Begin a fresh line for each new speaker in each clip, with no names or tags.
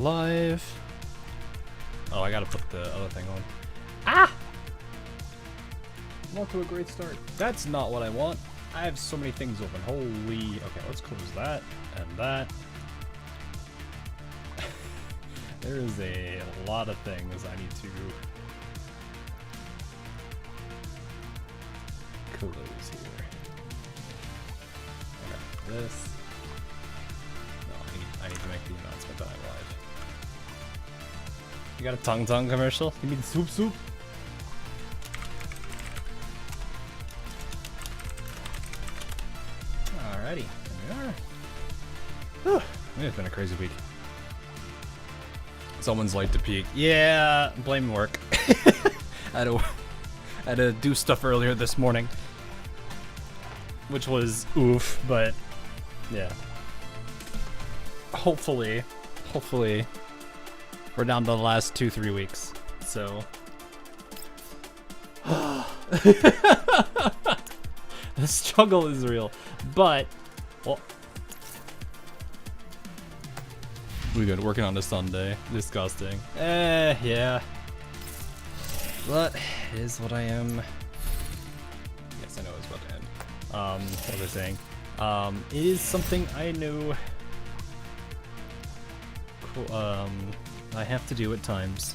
Live. Oh, I gotta put the other thing on. Ah! Not to a great start. That's not what I want. I have so many things open. Holy. Okay, let's close that and that. There is a lot of things I need to close here. Okay, this. No, I need to make the announcement that I'm live. You got a Tung Tung commercial? Give me the soup soup. Alrighty, here we are. Whew. It's been a crazy week. Someone's late to peak. Yeah, blame work. I had to do stuff earlier this morning, which was oof, but yeah. Hopefully, we're down to the last 2-3 weeks. So, the struggle is real, but well. We been working on this Sunday. Disgusting. Yeah. But it is what I am. Yes, I know it's about to end. What was I saying? It is something I know. Cool. I have to do at times.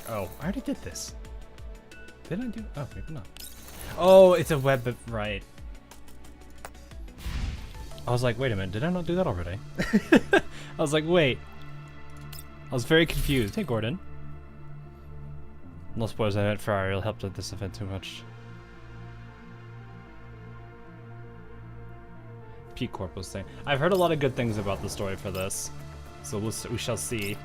Oh, I already did this. Did I do? Oh, maybe not. Oh, it's a web. Right. I was like, wait a minute, did I not do that already? I was like, wait. I was very confused. Hey, Gordon. No spoilers, I meant Ferrari will help with this event too much. Pete Corpo's saying. I've heard a lot of good things about the story for this, so we shall see.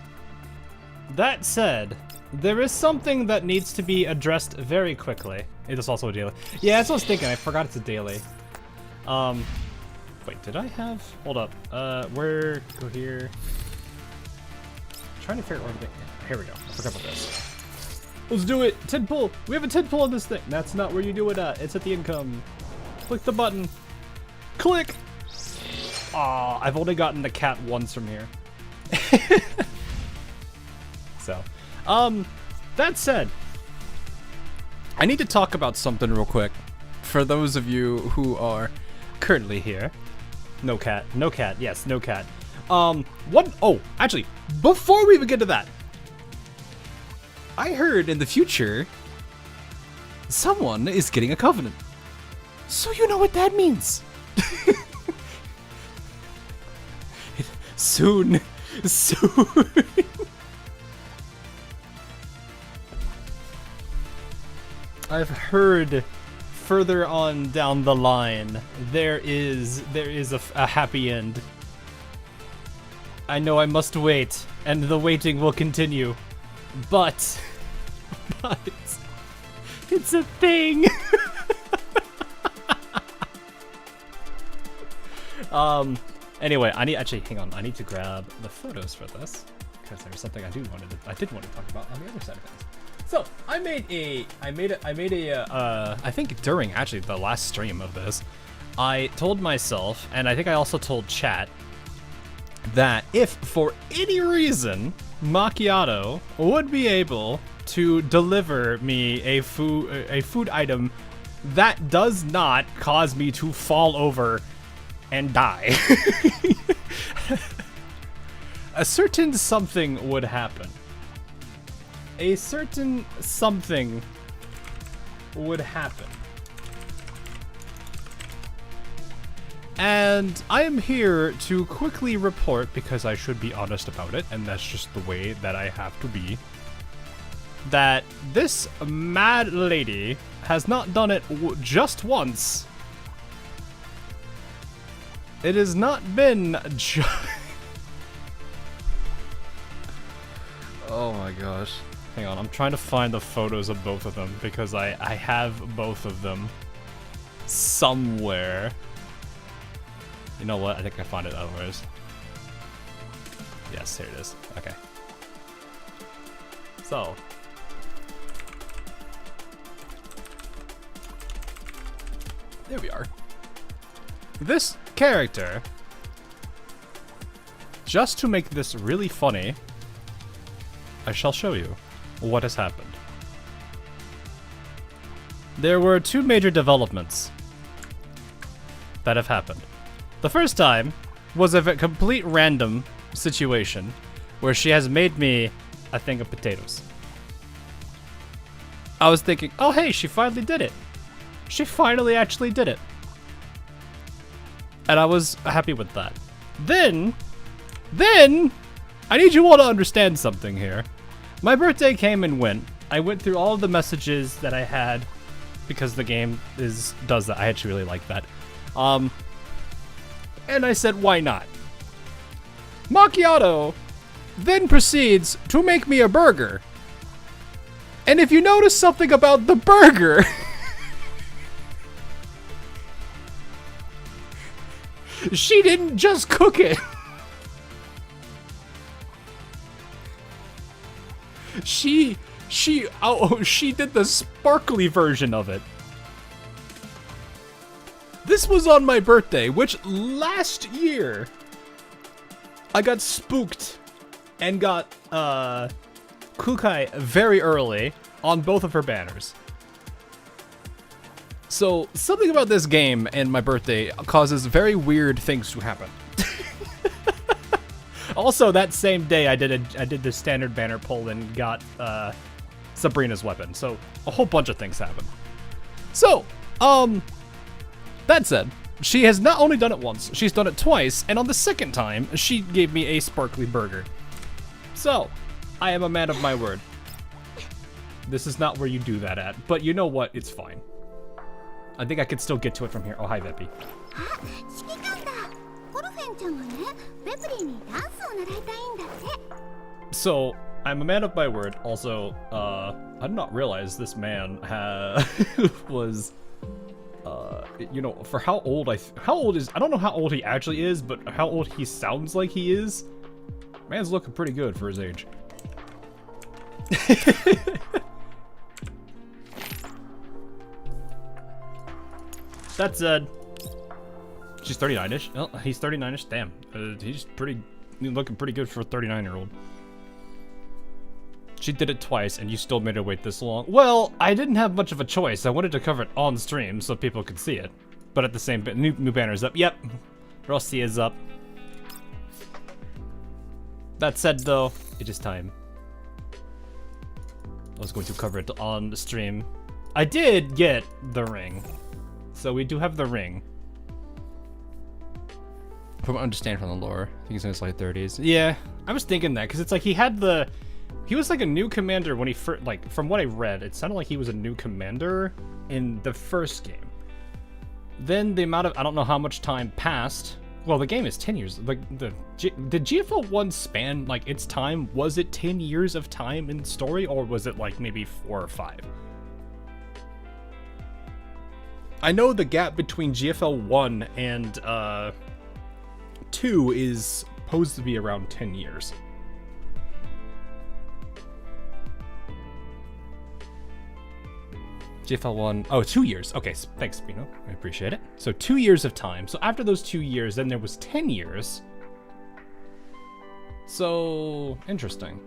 That said, there is something that needs to be addressed very quickly. It is also a daily. Yeah, that's what I was thinking. I forgot it's a daily. Wait, did I have? Hold up. Where? Go here. I'm trying to figure out everything. Here we go. I forgot about this. Let's do it. 10 pull. We have a 10 pull on this thing. That's not where you do it at. It's at the income. Click the button. Click. Aw, I've only gotten the cat once from here. So, that said, I need to talk about something real quick. For those of you who are currently here. No cat. No cat. Yes, no cat. Oh, actually, before we even get to that, I heard in the future someone is getting a covenant. So you know what that means. Soon. I've heard further on down the line, there is a happy end. I know I must wait, and the waiting will continue, but it's a thing. Anyway, I did to grab the photos for this because there's something I did want to talk about on the other side of things. So I think during actually the last stream of this, I told myself, and I think I also told chat, that if for any reason Macchiato would be able to deliver me a food item that does not cause me to fall over and die, a certain something would happen. A certain something would happen. And I am here to quickly report, because I should be honest about it, and that's just the way that I have to be, that this mad lady has not done it just once. It has not been just... Oh my gosh. Hang on, I'm trying to find the photos of both of them because I have both of them somewhere. You know what? I think I found it otherwise. Yes, here it is. Okay. So. There we are. This character just to make this really funny, I shall show you what has happened. There were two major developments that have happened. The first time was a complete random situation where she has made me a thing of potatoes. I was thinking, oh hey, she finally did it. She finally actually did it. And I was happy with that. Then, I need you all to understand something here. My birthday came and went. I went through all of the messages that I had because the game does that. I actually really like that. And I said, why not? Macchiato then proceeds to make me a burger. And if you notice something about the burger, she didn't just cook it. She did the sparkly version of it. This was on my birthday, which last year I got spooked and got Kukai very early on both of her banners. So something about this game and my birthday causes very weird things to happen. Also, that same day I did the standard banner pull and got Sabrina's weapon. So a whole bunch of things happened. So, that said, she has not only done it once, she's done it twice, and on the second time, she gave me a sparkly burger. So, I am a man of my word. This is not where you do that at, but you know what? It's fine. I think I could still get to it from here. Oh, hi, Veppy. So, I'm a man of my word. Also, I did not realize this man was... you know, for how old I don't know how old he actually is, but how old he sounds like he is. Man's looking pretty good for his age. That said, she's 39-ish. Oh, he's 39-ish. Damn, he's looking pretty good for a 39-year-old. She did it twice, and you still made her wait this long. Well, I didn't have much of a choice. I wanted to cover it on stream so people could see it. But at the same time, new banner's up. Yep, Rossi is up. That said, though, it is time. I was going to cover it on the stream. I did get the ring. So we do have the ring. From what I understand from the lore, I think he's in his late 30s. Yeah, I was thinking that, because it's like he was like a new commander when he first, like, from what I read, it sounded like he was a new commander in the first game. Then the amount of, I don't know how much time passed. Well, the game is 10 years. Like, did GFL 1 span, like, its time? Was it 10 years of time in story, or was it, like, maybe 4 or 5? I know the gap between GFL 1 and, 2 is supposed to be around 10 years. GFL 1, oh, 2 years. Okay, thanks, Spino. I appreciate it. So 2 years of time. So after those 2 years, then there was 10 years. So, interesting.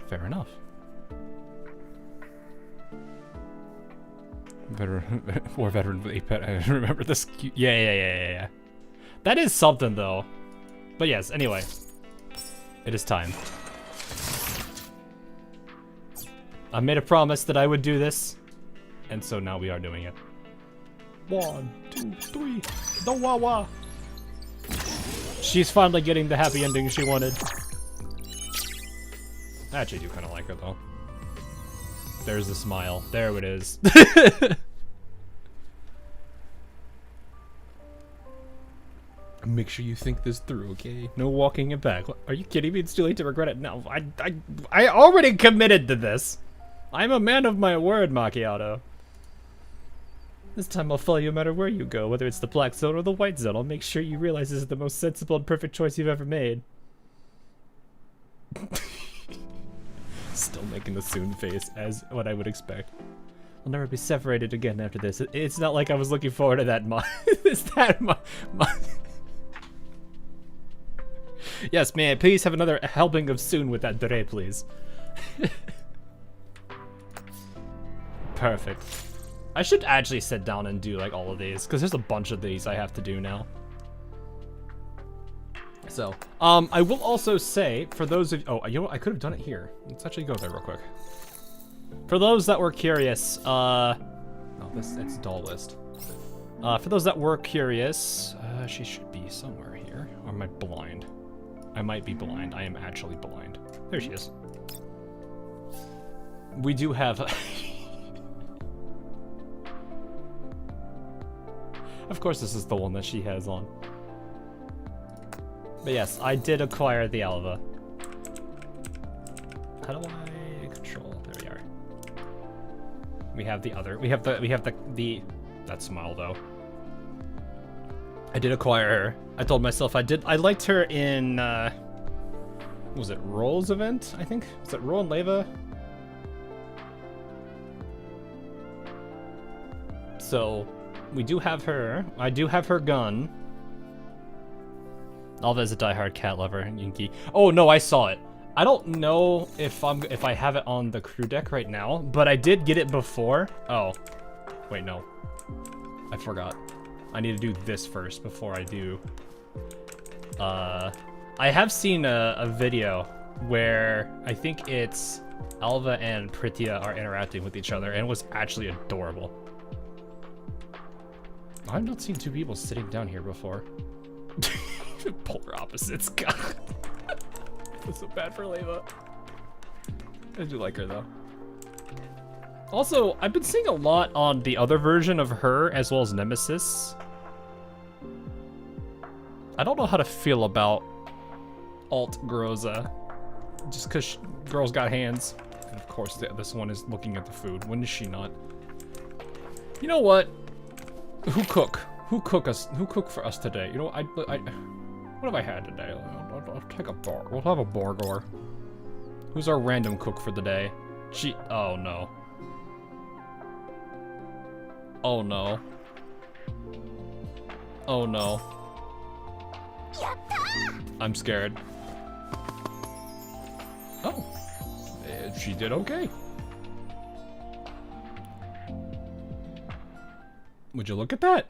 Fair enough. War veteran with 8-pet. I remember this. Yeah. That is something, though. But yes, anyway. It is time. I made a promise that I would do this, and so now we are doing it. 1, 2, 3, the Wawa. She's finally getting the happy ending she wanted. I actually do kind of like her, though. There's the smile. There it is. Make sure you think this through, okay? No walking it back. Are you kidding me? It's too late to regret it. No, I already committed to this. I'm a man of my word, Macchiato. This time I'll follow you no matter where you go, whether it's the black zone or the white zone. I'll make sure you realize this is the most sensible and perfect choice you've ever made. Still making the soon face, as what I would expect. We'll never be separated again after this. It's not like I was looking forward to that. Yes, may I please have another helping of soon with that dure, please. Perfect. I should actually sit down and do like all of these, because there's a bunch of these I have to do now. So, I will also say, for those of you know what, I could have done it here. Let's actually go there real quick. For those that were curious, no, it's doll list. For those that were curious, she should be somewhere here. Or am I blind? I might be blind. I am actually blind. There she is. We do have... Of course this is the one that she has on. But yes, I did acquire the Alva. How do I control? There we are. We have the other. We have the that smile though. I did acquire her. I told myself I liked her in what was it, Roll's event, I think? Was it Roll and Leva? So we do have her. I do have her gun. Alva is a diehard cat lover, Yinky. Oh no, I saw it. I don't know if I have it on the crew deck right now, but I did get it before. Oh, wait, no. I forgot. I need to do this first before I do. I have seen a video where I think it's Alva and Pritia are interacting with each other, and it was actually adorable. I've not seen two people sitting down here before. Polar opposites, God. That's so bad for Leva. I do like her though. Also, I've been seeing a lot on the other version of her as well as Nemesis. I don't know how to feel about alt Groza. Just because girls got hands. And of course, this one is looking at the food. When is she not? You know what? Who cook? Who cook for us today? You know, what have I had today? I'll take a bar. We'll have a Borgor. Who's our random cook for the day? Oh no. Oh no. Oh no. I'm scared. Oh. She did okay. Would you look at that?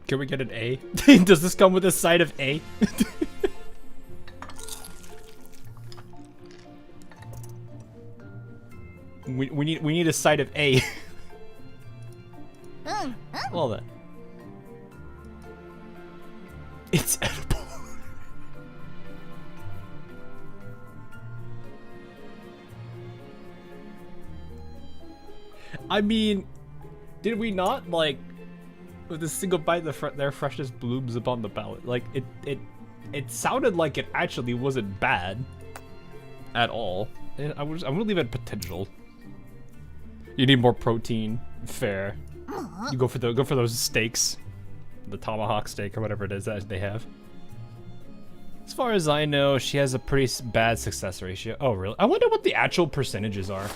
Can we get an A? Does this come with a side of A? we need a side of A. Well then. It's edible. I mean, did we not like with a single bite their freshest blooms upon the palate? Like it sounded like it actually wasn't bad at all. And I'm gonna leave it potential. You need more protein, fair. You go for those steaks, the tomahawk steak or whatever it is that they have. As far as I know, she has a pretty bad success ratio. Oh really? I wonder what the actual percentages are.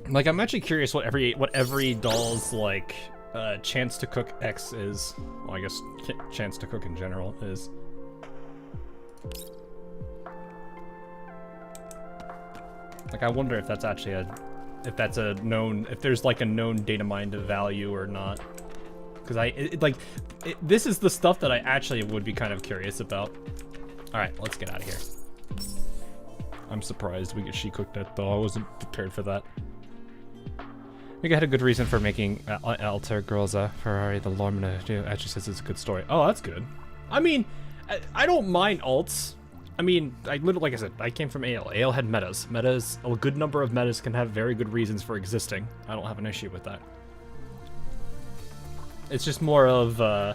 Like, I'm actually curious what every doll's like chance to cook X is. Well, I guess chance to cook in general is. Like, I wonder if that's actually if there's like a known data mined value or not. Because this is the stuff that I actually would be kind of curious about. All right, let's get out of here. I'm surprised she cooked it though. I wasn't prepared for that. We had a good reason for making Alter Groza Ferrari the Lormina actually says it's a good story. Oh, that's good. I mean, I don't mind alts. I mean, like I said, I came from AL. AL had metas. Metas, a good number of metas can have very good reasons for existing. I don't have an issue with that. It's just more of, I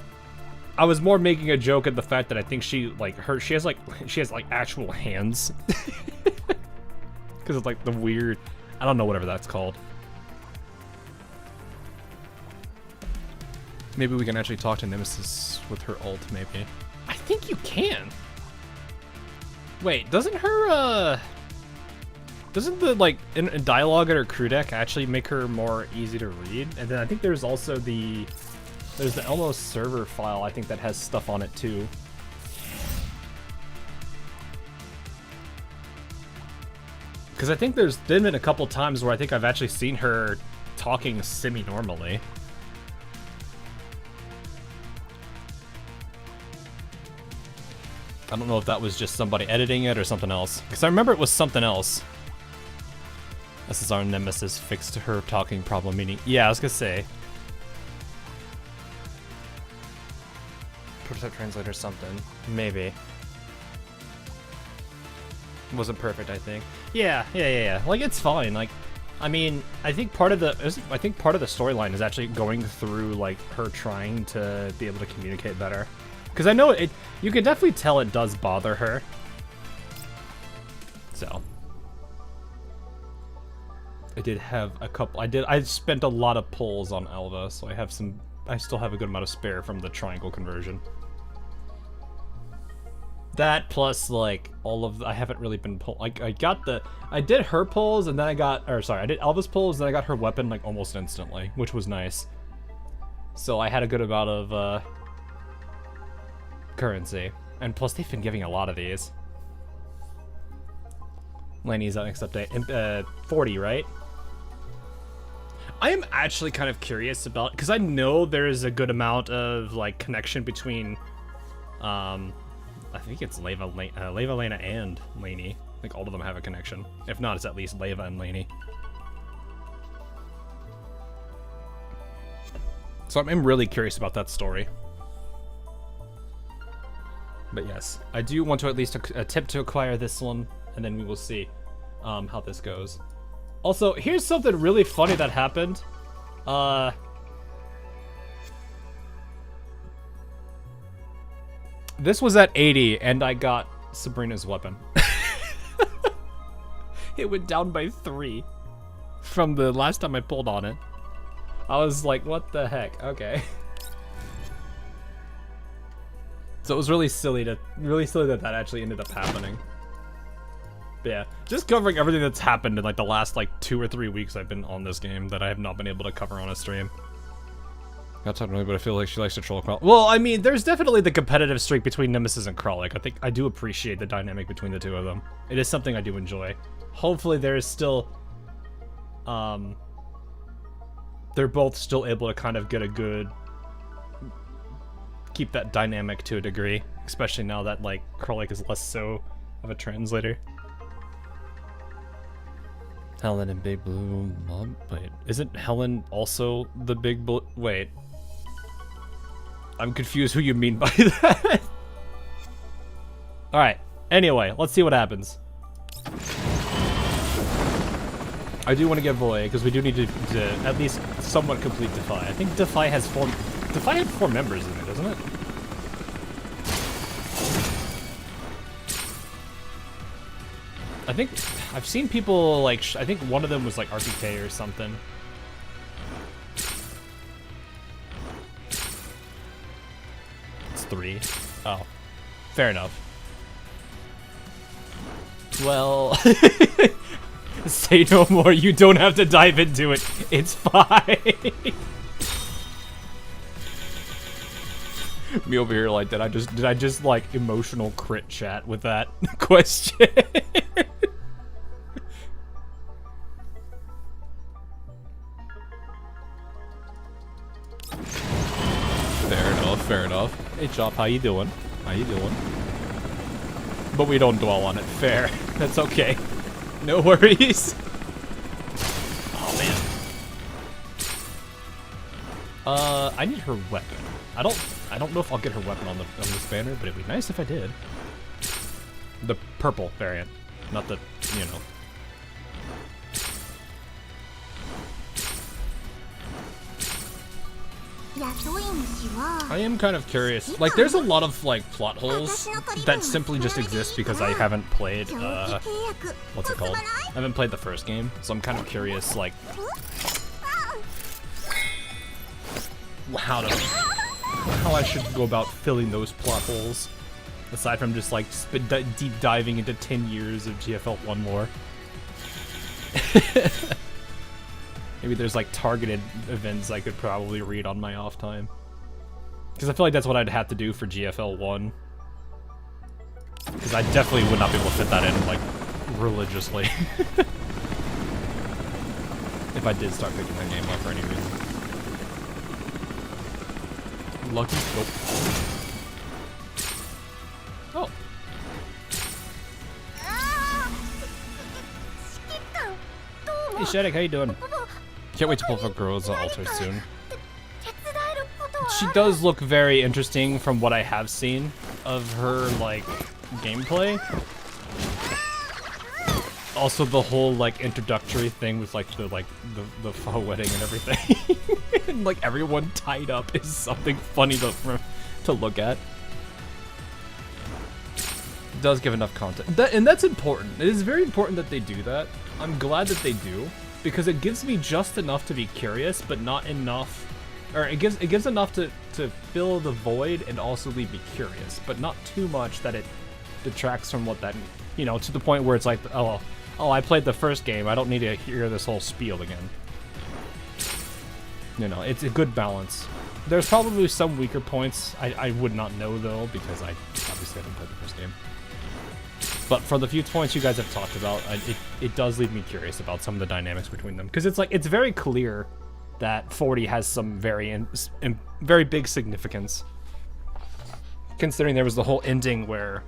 was more making a joke at the fact that I think she has actual hands. Because of like the weird, I don't know, whatever that's called. Maybe we can actually talk to Nemesis with her ult, maybe. I think you can. Wait, doesn't her, Doesn't the, like, in dialogue in her crew deck actually make her more easy to read? And then I think there's also there's the Elmo server file, I think, that has stuff on it, too. Because I think there's been a couple times where I think I've actually seen her talking semi-normally. I don't know if that was just somebody editing it or something else. Because I remember it was something else. This is our nemesis fixed her talking problem, meaning... Yeah, I was gonna say. Prototype translator something. Maybe. Wasn't perfect, I think. Yeah. Like, it's fine. Like, I mean, I think part of the storyline is actually going through, like, her trying to be able to communicate better. Because I know you can definitely tell it does bother her. So. I did have a couple. I spent a lot of pulls on Alva, so I still have a good amount of spare from the triangle conversion. That plus, like, I haven't really been pulled. Like, I did her pulls, and then I did Alva's pulls, and then I got her weapon, like, almost instantly, which was nice. So I had a good amount of, currency. And plus, they've been giving a lot of these. Laney's on next update. 40, right? I am actually kind of curious about, because I know there is a good amount of, like, connection between, I think it's Leva, Lena, and Laney. Like, all of them have a connection. If not, it's at least Leva and Laney. So I'm really curious about that story. But yes, I do want to at least attempt to acquire this one, and then we will see how this goes. Also, here's something really funny that happened. This was at 80, and I got Sabrina's weapon. It went down by 3 from the last time I pulled on it. I was like, what the heck? Okay. So it was really silly that that actually ended up happening. But yeah, just covering everything that's happened in like the last like 2 or 3 weeks I've been on this game that I have not been able to cover on a stream. That's not really, but I feel like she likes to troll Kralik. Well, I mean, there's definitely the competitive streak between Nemesis and Kralik. I think I do appreciate the dynamic between the two of them. It is something I do enjoy. Hopefully there is still, they're both still able to kind of get a good, keep that dynamic to a degree, especially now that like Kralik is less so of a translator. Helen and Big Blue Mom? Wait, isn't Helen also the Big Blue? Wait. I'm confused who you mean by that. Alright, anyway, let's see what happens. I do want to get Voy, because we do need to at least somewhat complete Defy. I think Defy has Defy had 4 members in it, doesn't it? I think I've seen people like I think one of them was like RPK or something. It's 3. Oh, fair enough. Well, say no more. You don't have to dive into it. It's fine. Me over here like, did I just like emotional crit chat with that question? Fair enough. Hey Chop, how you doing? How you doing? But we don't dwell on it. Fair. That's okay. No worries. Oh man. I need her weapon. I don't know if I'll get her weapon on this banner, but it'd be nice if I did. The purple variant, not the, you know. I am kind of curious. Like, there's a lot of like plot holes that simply just exist because I haven't played what's it called? I haven't played the first game, so I'm kind of curious like how I should go about filling those plot holes, aside from just like deep diving into 10 years of GFL 1 lore. Maybe there's like targeted events I could probably read on my off time. Because I feel like that's what I'd have to do for GFL 1. Because I definitely would not be able to fit that in, like, religiously. If I did start picking that game up for any reason. Lucky. Nope. Oh. Hey Shadek, how you doing? Can't wait to pull for Girls Altar soon. She does look very interesting from what I have seen of her, like, gameplay. Also the whole, like, introductory thing with, like, the pho wedding and everything. And, like, everyone tied up is something funny to look at. It does give enough content. And that's important. It is very important that they do that. I'm glad that they do, because it gives me just enough to be curious, but not enough, or it gives enough to fill the void and also leave me curious, but not too much that it detracts from what that, you know, to the point where it's like, oh, I played the first game, I don't need to hear this whole spiel again. You know, it's a good balance. There's probably some weaker points I would not know though, because I obviously haven't played the first game. But for the few points you guys have talked about, it does leave me curious about some of the dynamics between them. Because it's like, it's very clear that 40 has some very big significance. Considering there was the whole ending where,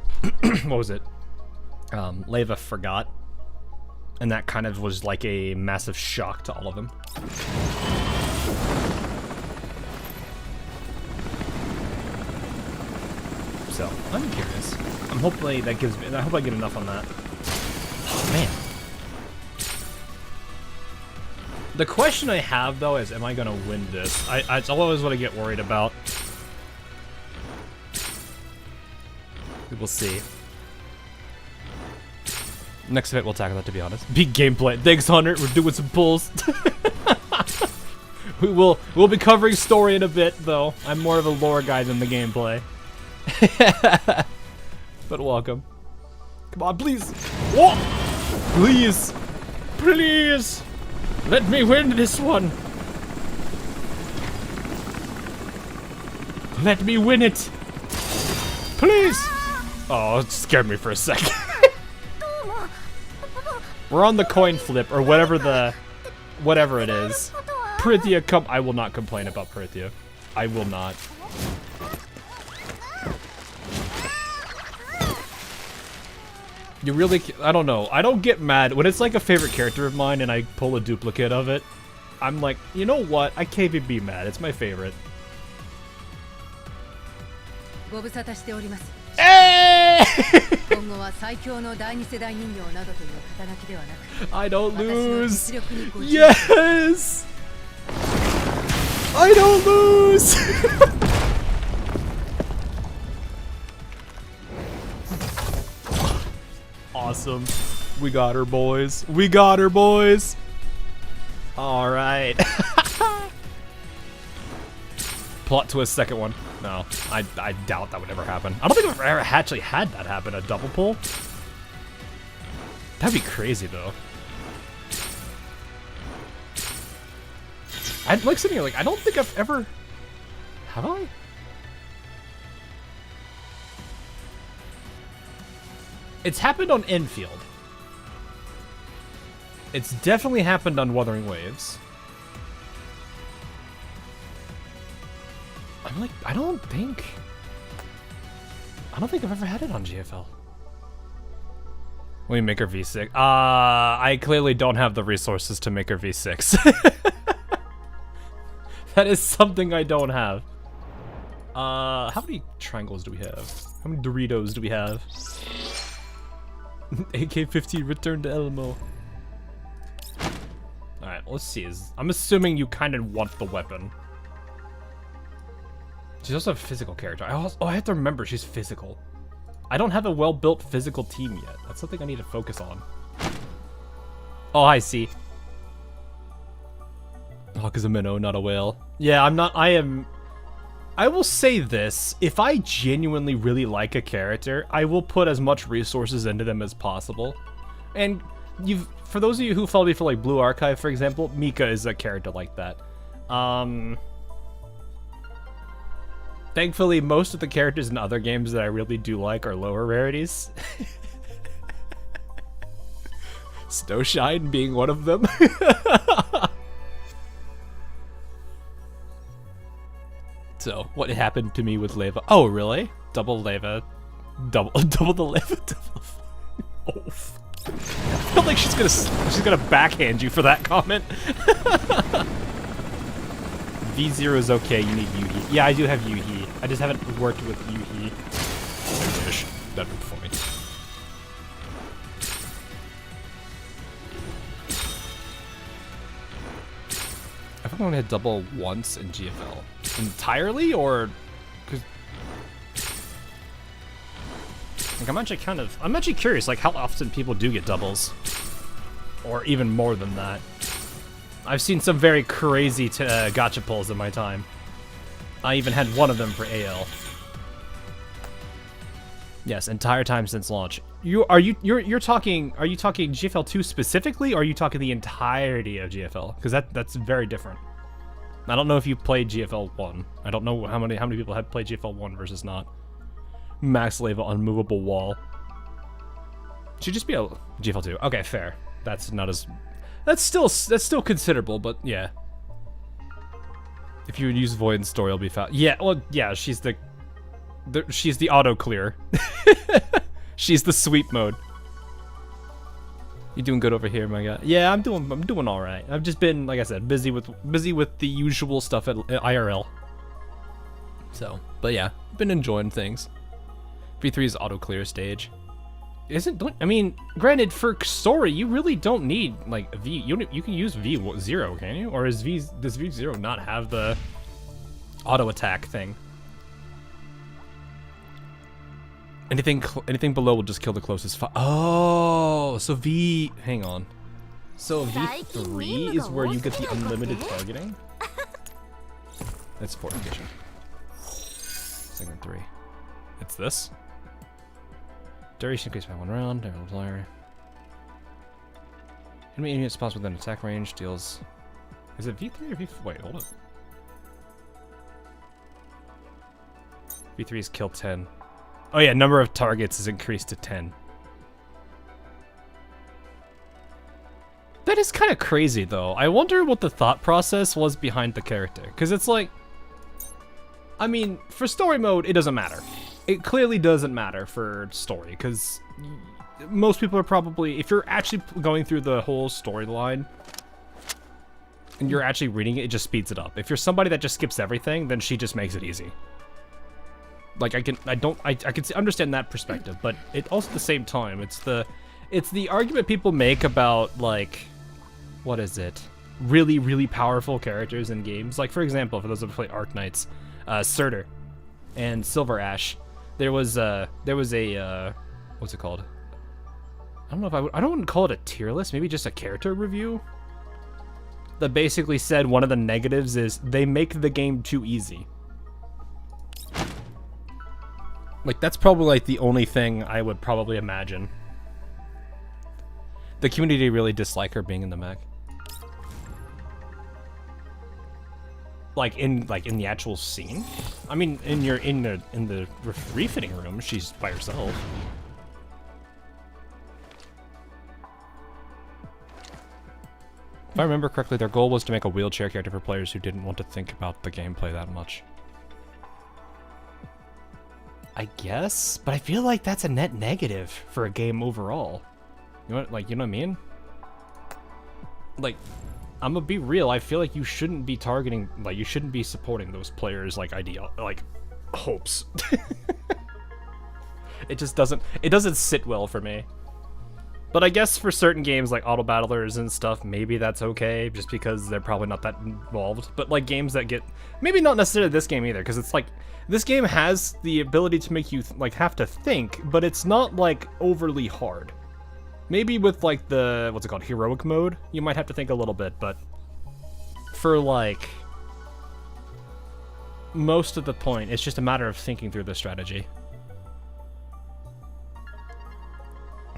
what was it? Leva forgot. And that kind of was like a massive shock to all of them. So, I'm curious. I'm hopefully that gives me, I hope I get enough on that. Oh, man. The question I have, though, is am I gonna win this? It's always what I get worried about. We'll see. Next event we'll tackle that, to be honest. Big gameplay. Thanks, Hunter. We're doing some pulls. We'll be covering story in a bit, though. I'm more of a lore guy than the gameplay. But welcome. Come on, please. Whoa! Please. Please. Let me win this one. Let me win it. Please. Oh, it scared me for a second. We're on the coin flip, or whatever it is. Prithia, I will not complain about Prithia. I will not. You really, I don't know. I don't get mad when it's like a favorite character of mine and I pull a duplicate of it. I'm like, you know what? I can't even be mad. It's my favorite. Hey! I don't lose. Yes! I don't lose. Awesome. We got her, boys. We got her, boys. All right. Plot twist, second one. No, I doubt that would ever happen. I don't think I've ever actually had that happen, a double pull. That'd be crazy, though. I'm like sitting here like, I don't think I've ever... Have I? It's happened on Enfield. It's definitely happened on Wuthering Waves. I'm like, I don't think I've ever had it on GFL. Will you make her V6? I clearly don't have the resources to make her V6. That is something I don't have. How many triangles do we have? How many Doritos do we have? AK-15 return to Elmo. Alright, let's see. I'm assuming you kind of want the weapon. She's also a physical character. I have to remember she's physical. I don't have a well-built physical team yet. That's something I need to focus on. Oh, I see. Oh, because I'm a minnow, not a whale. Yeah, I'm not. I will say this. If I genuinely really like a character, I will put as much resources into them as possible. And for those of you who follow me for like Blue Archive, for example, Mika is a character like that. Thankfully, most of the characters in other games that I really do like are lower rarities. Snowshine being one of them. So, what happened to me with Leva? Oh, really? Double Leva. Double the Leva. Double. Oh. I feel like she's gonna backhand you for that comment. V0 is okay, you need Yuhi. Yeah, I do have Yuhi. I just haven't worked with Yuhi. I wish. That'd be funny. I've only had double once in GFL. Entirely, or... Cause... Like, I'm actually curious, like, how often people do get doubles. Or even more than that. I've seen some very crazy gacha pulls in my time. I even had one of them for AL. Yes, entire time since launch. Are you talking GFL 2 specifically, or are you talking the entirety of GFL? Because that's very different. I don't know if you played GFL 1. I don't know how many people have played GFL 1 versus not. Max Leva unmovable wall. Should just be a GFL 2. Okay, fair. That's not as... That's still considerable, but yeah. If you would use Void Story, it'll be fast. Yeah, well, yeah, she's the auto clear. She's the sweep mode. You doing good over here, my guy? Yeah, I'm doing all right. I've just been, like I said, busy with the usual stuff at IRL. So, but yeah, been enjoying things. V3 is auto clear stage. I mean, granted, for story, you really don't need like V. You can use V0, can you? Or does V0 not have the auto attack thing? Anything below will just kill the closest. Oh, so hang on. So V3 is where you get the unlimited targeting. That's fortification. Segment 3. It's this. Duration increased by 1 round. Never multiplier. Enemy unit spots within attack range deals. Is it V3 or V4? Wait, hold up. V3 is kill 10. Oh yeah, number of targets is increased to 10. That is kind of crazy though. I wonder what the thought process was behind the character. Because it's like... I mean, for story mode, it doesn't matter. It clearly doesn't matter for story, because most people are probably, if you're actually going through the whole storyline and you're actually reading it, it just speeds it up. If you're somebody that just skips everything, then she just makes it easy. Like I can understand that perspective, but it also at the same time, it's the argument people make about like, what is it? Really, really powerful characters in games. Like for example, for those who play Arknights, Surtur and Silver Ash. There was a what's it called? I don't know if I don't call it a tier list, maybe just a character review that basically said one of the negatives is they make the game too easy. Like that's probably like the only thing I would probably imagine. The community really dislike her being in the mech. Like in the actual scene. I mean, in the refitting room, she's by herself. If I remember correctly, their goal was to make a wheelchair character for players who didn't want to think about the gameplay that much. I guess, but I feel like that's a net negative for a game overall. You know what, you know what I mean? Like, I'm gonna be real. I feel like you shouldn't be targeting, like, you shouldn't be supporting those players' like hopes. It just doesn't sit well for me. But I guess for certain games like auto battlers and stuff, maybe that's okay, just because they're probably not that involved. But like games that get, maybe not necessarily this game either, because it's like this game has the ability to make you like have to think, but it's not like overly hard. Maybe with like the, what's it called, heroic mode, you might have to think a little bit, but for like most of the point, it's just a matter of thinking through the strategy.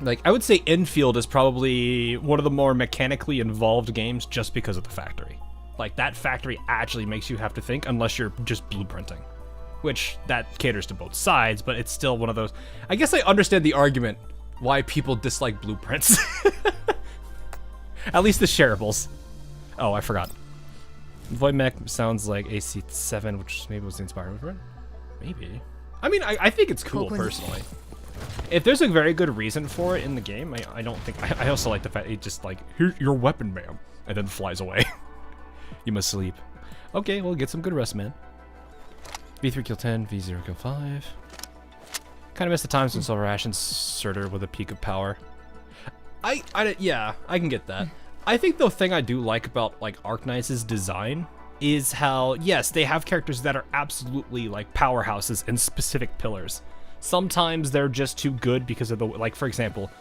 Like, I would say Infield is probably one of the more mechanically involved games just because of the factory. Like, that factory actually makes you have to think, unless you're just blueprinting. Which, that caters to both sides, but it's still one of those... I guess I understand the argument why people dislike blueprints. At least the shareables. Oh, I forgot. Void Mech sounds like AC7, which maybe was the inspiring for it. Maybe. I mean, I think it's cool, personally. If there's a very good reason for it in the game, I don't think... I also like the fact it just like, here's your weapon, ma'am, and then flies away. You must sleep. Okay, well, get some good rest, man. V3 kill 10, V0 kill 5. Kind of missed the times when Silver Ash and Surtur with a peak of power. Yeah, I can get that. I think the thing I do like about like Arknight's design is how, yes, they have characters that are absolutely like powerhouses in specific pillars. Sometimes they're just too good because of the, like, for example,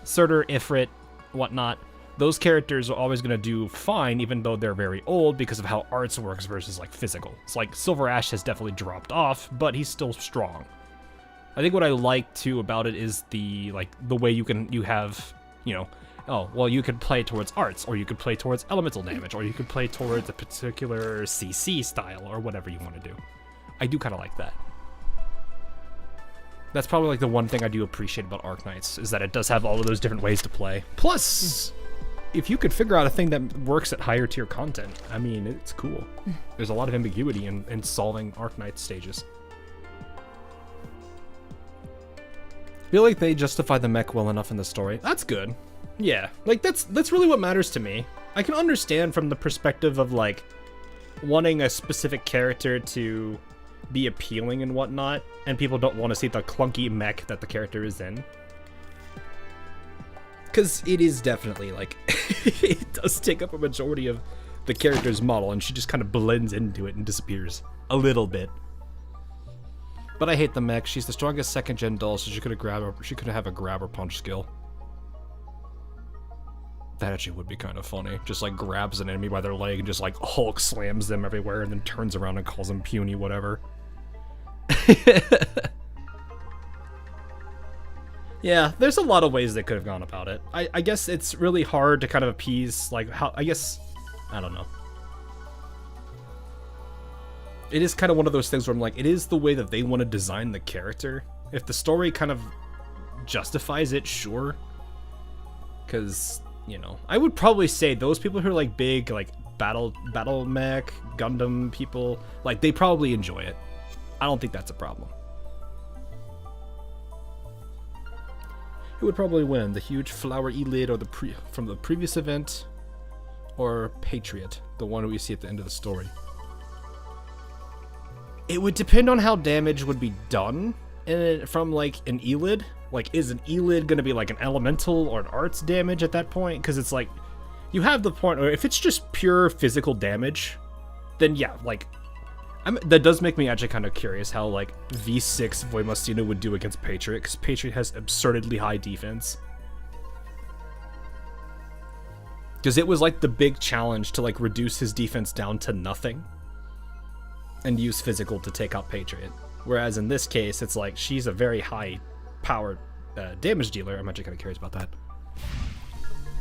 Surtur, Ifrit, whatnot. Those characters are always going to do fine, even though they're very old, because of how arts works versus like physical. It's like Silver Ash has definitely dropped off, but he's still strong. I think what I like too about it is the way you have, you know, oh, well, you could play towards arts, or you could play towards elemental damage, or you could play towards a particular CC style, or whatever you want to do. I do kind of like that. That's probably like the one thing I do appreciate about Arknights, is that it does have all of those different ways to play. Plus, if you could figure out a thing that works at higher tier content, I mean, it's cool. There's a lot of ambiguity in solving Arknight stages. I feel like they justify the mech well enough in the story. That's good. Yeah, like that's really what matters to me. I can understand from the perspective of like wanting a specific character to be appealing and whatnot, and people don't want to see the clunky mech that the character is in. Because it is definitely like, it does take up a majority of the character's model, and she just kind of blends into it and disappears a little bit. But I hate the mech. She's the strongest second gen doll, so she could have a grab or punch skill. That actually would be kind of funny. Just like grabs an enemy by their leg and just like Hulk slams them everywhere and then turns around and calls them puny whatever. Yeah, there's a lot of ways they could have gone about it. I guess it's really hard to kind of appease, like, how, I don't know. It is kind of one of those things where I'm like, it is the way that they want to design the character. If the story kind of justifies it, sure. Because, you know, I would probably say those people who are like big, like, battle mech, Gundam people, like, they probably enjoy it. I don't think that's a problem. Who would probably win? The huge flower Elid or from the previous event, or Patriot, the one we see at the end of the story? It would depend on how damage would be done from like an Elid. Like, is an Elid gonna be like an elemental or an arts damage at that point? Because it's like, you have the point where if it's just pure physical damage, then yeah, like, that does make me actually kind of curious how, like, V6 Voimostina would do against Patriot, because Patriot has absurdly high defense. Because it was, like, the big challenge to, like, reduce his defense down to nothing and use physical to take out Patriot. Whereas in this case, it's like, she's a very high-powered damage dealer. I'm actually kind of curious about that.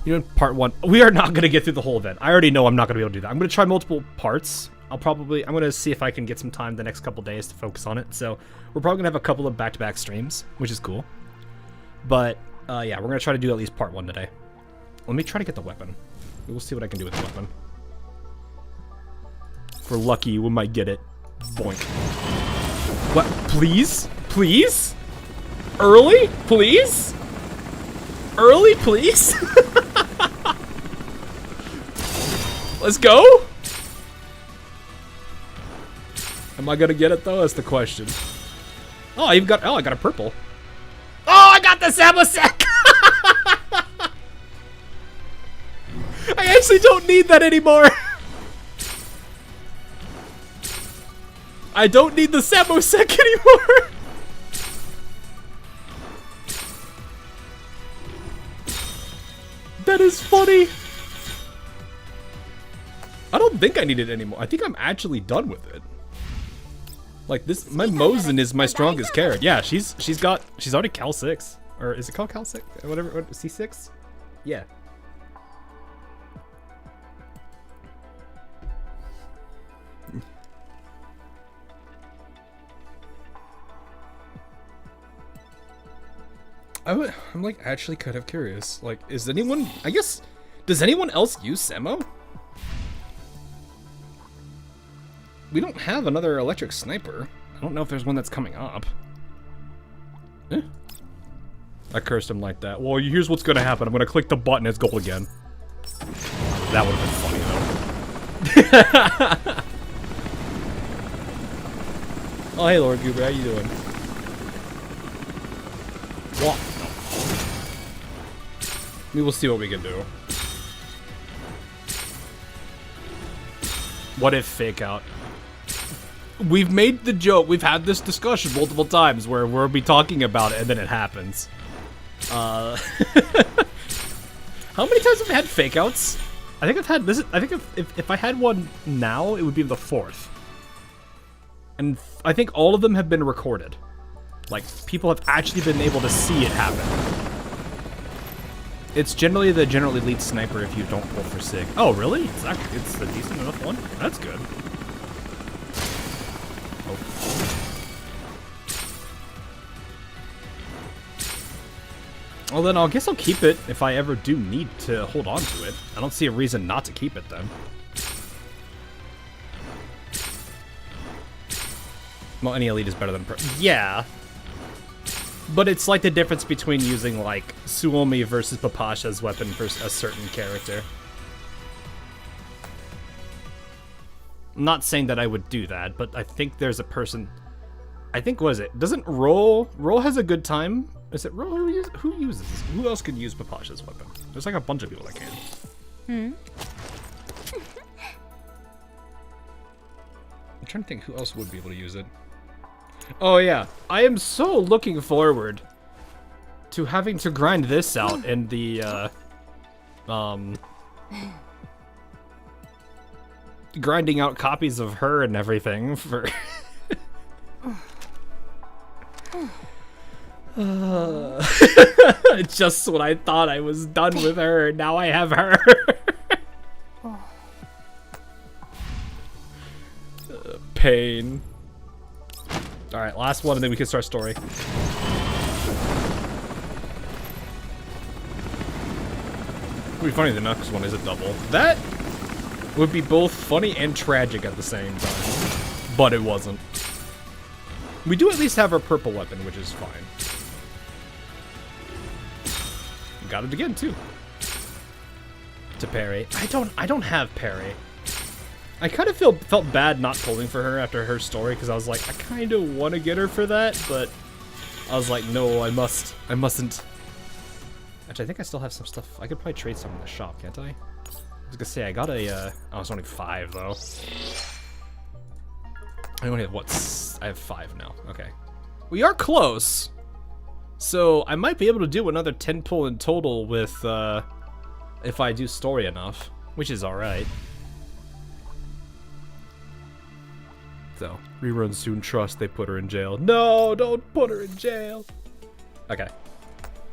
You know, in part 1, we are not going to get through the whole event. I already know I'm not going to be able to do that. I'm going to try multiple parts. I'm going to see if I can get some time the next couple days to focus on it. So we're probably going to have a couple of back-to-back streams, which is cool. But, yeah, we're going to try to do at least part 1 today. Let me try to get the weapon. We'll see what I can do with the weapon. If we're lucky, we might get it. Boink. What? Please? Please? Early? Please? Early, please? Let's go? Am I gonna get it though? That's the question. Oh, I got a purple. Oh, I got the Samosek! I actually don't need that anymore. I don't need the Samosek anymore. That is funny. I don't think I need it anymore. I think I'm actually done with it. Like this, my Mosin is my strongest carrot. Yeah, she's already Cal 6. Or is it called Cal 6? Whatever, C6? Yeah. I'm like actually kind of curious. Like, is anyone, I guess, does anyone else use Samo? We don't have another electric sniper. I don't know if there's one that's coming up. Eh? I cursed him like that. Well, here's what's gonna happen. I'm gonna click the button, it's gold again. That would have been funny though. Oh, hey Lord Goober, how you doing? What? We will see what we can do. What if fake out? We've made the joke, we've had this discussion multiple times where we'll be talking about it and then it happens. How many times have I had fake outs? I think I've had this. I think if I had one now, it would be the 4th. And I think all of them have been recorded. Like, people have actually been able to see it happen. It's generally the general elite sniper if you don't pull for SIG. Oh, really? It's a decent enough one? That's good. Oh. Well, then I guess I'll keep it if I ever do need to hold on to it. I don't see a reason not to keep it then. Well, any elite is better than pro. Yeah. But it's like the difference between using, like, Suomi versus Papasha's weapon versus a certain character. I'm not saying that I would do that, but I think there's a person... I think, what is it? Doesn't Roll has a good time? Is it Roll who uses this? Who else can use Papasha's weapon? There's like a bunch of people that can. I'm trying to think who else would be able to use it. Oh yeah, I am so looking forward to having to grind this out in the, grinding out copies of her and everything for... Just when I thought I was done with her, now I have her. Pain. Alright, last one and then we can start story. Would be funny the next one is a double. That would be both funny and tragic at the same time. But it wasn't. We do at least have our purple weapon, which is fine. Got it again too. To parry. I don't have parry. I kind of felt bad not pulling for her after her story because I was like, I kind of want to get her for that, but I was like, no, I mustn't. Actually, I think I still have some stuff. I could probably trade some in the shop, can't I? I was gonna say I got a. I was only 5 though. I only have I have 5 now. Okay, we are close, so I might be able to do another 10 pull in total with if I do story enough, which is all right. So, rerun soon, trust they put her in jail. No, don't put her in jail. Okay.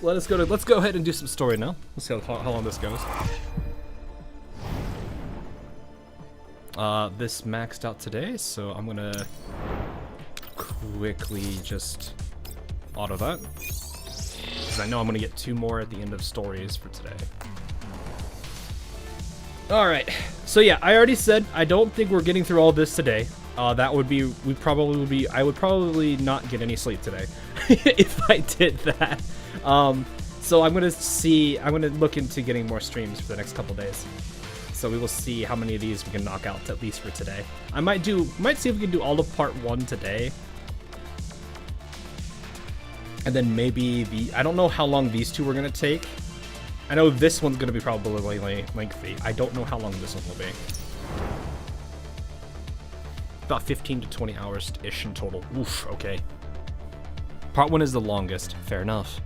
Let's go ahead and do some story now. Let's see how long this goes. This maxed out today, so I'm gonna quickly just auto that. Because I know I'm gonna get 2 more at the end of stories for today. Alright, so yeah, I already said I don't think we're getting through all this today. That would be, I would probably not get any sleep today if I did that. So I'm gonna look into getting more streams for the next couple days. So we will see how many of these we can knock out at least for today. I might see if we can do all of part 1 today. And then maybe I don't know how long these 2 are gonna take. I know this one's gonna be probably lengthy. I don't know how long this one will be. About 15 to 20 hours-ish in total. Oof, okay. Part 1 is the longest. Fair enough.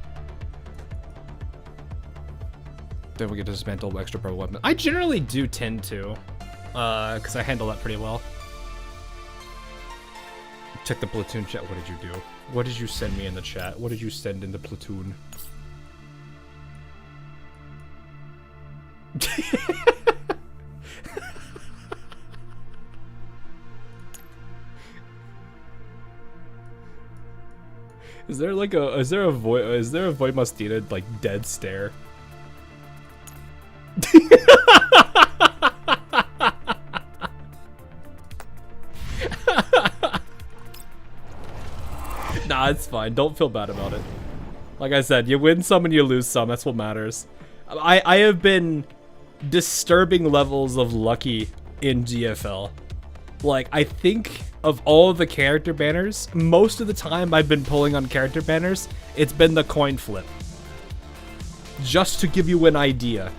Then we get to dismantle extra pro weapon. I generally do tend to, because I handle that pretty well. Check the platoon chat. What did you do? What did you send me in the chat? What did you send in the platoon? Is there like a is there a Void Mustina like dead stare? Nah, it's fine. Don't feel bad about it. Like I said, you win some and you lose some. That's what matters. I have been disturbing levels of lucky in GFL. Like, I think of all of the character banners, most of the time I've been pulling on character banners, it's been the coin flip. Just to give you an idea.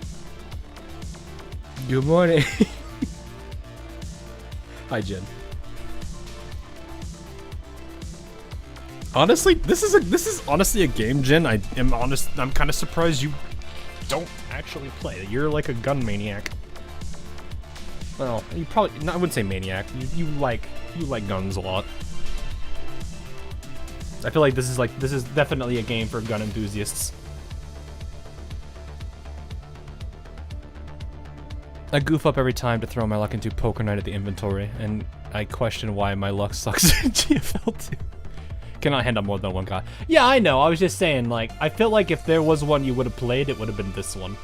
Good morning. Hi, Jen. Honestly, this is honestly a game, Jen. I'm kind of surprised you don't actually play. You're like a gun maniac. Well, you probably, no, I wouldn't say maniac. You like guns a lot. I feel like this is definitely a game for gun enthusiasts. I goof up every time to throw my luck into Poker Night at the inventory, and I question why my luck sucks in GFL too. Cannot hand up more than one guy. Yeah, I know. I was just saying, like, I feel like if there was one you would have played, it would have been this one.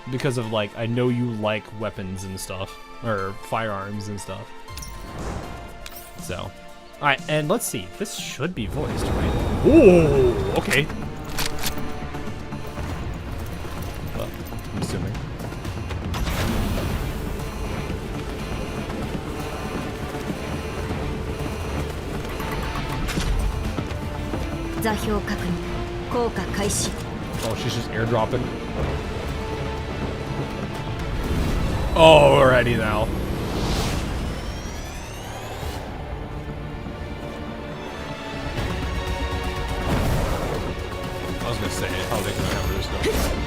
Because of, like, I know you like weapons and stuff. Or firearms and stuff. So. Alright, and let's see. This should be voiced, right? Ooh, okay. Well, I'm assuming. Oh, she's just airdropping. Oh, already now. I was gonna say, how they gonna have this go?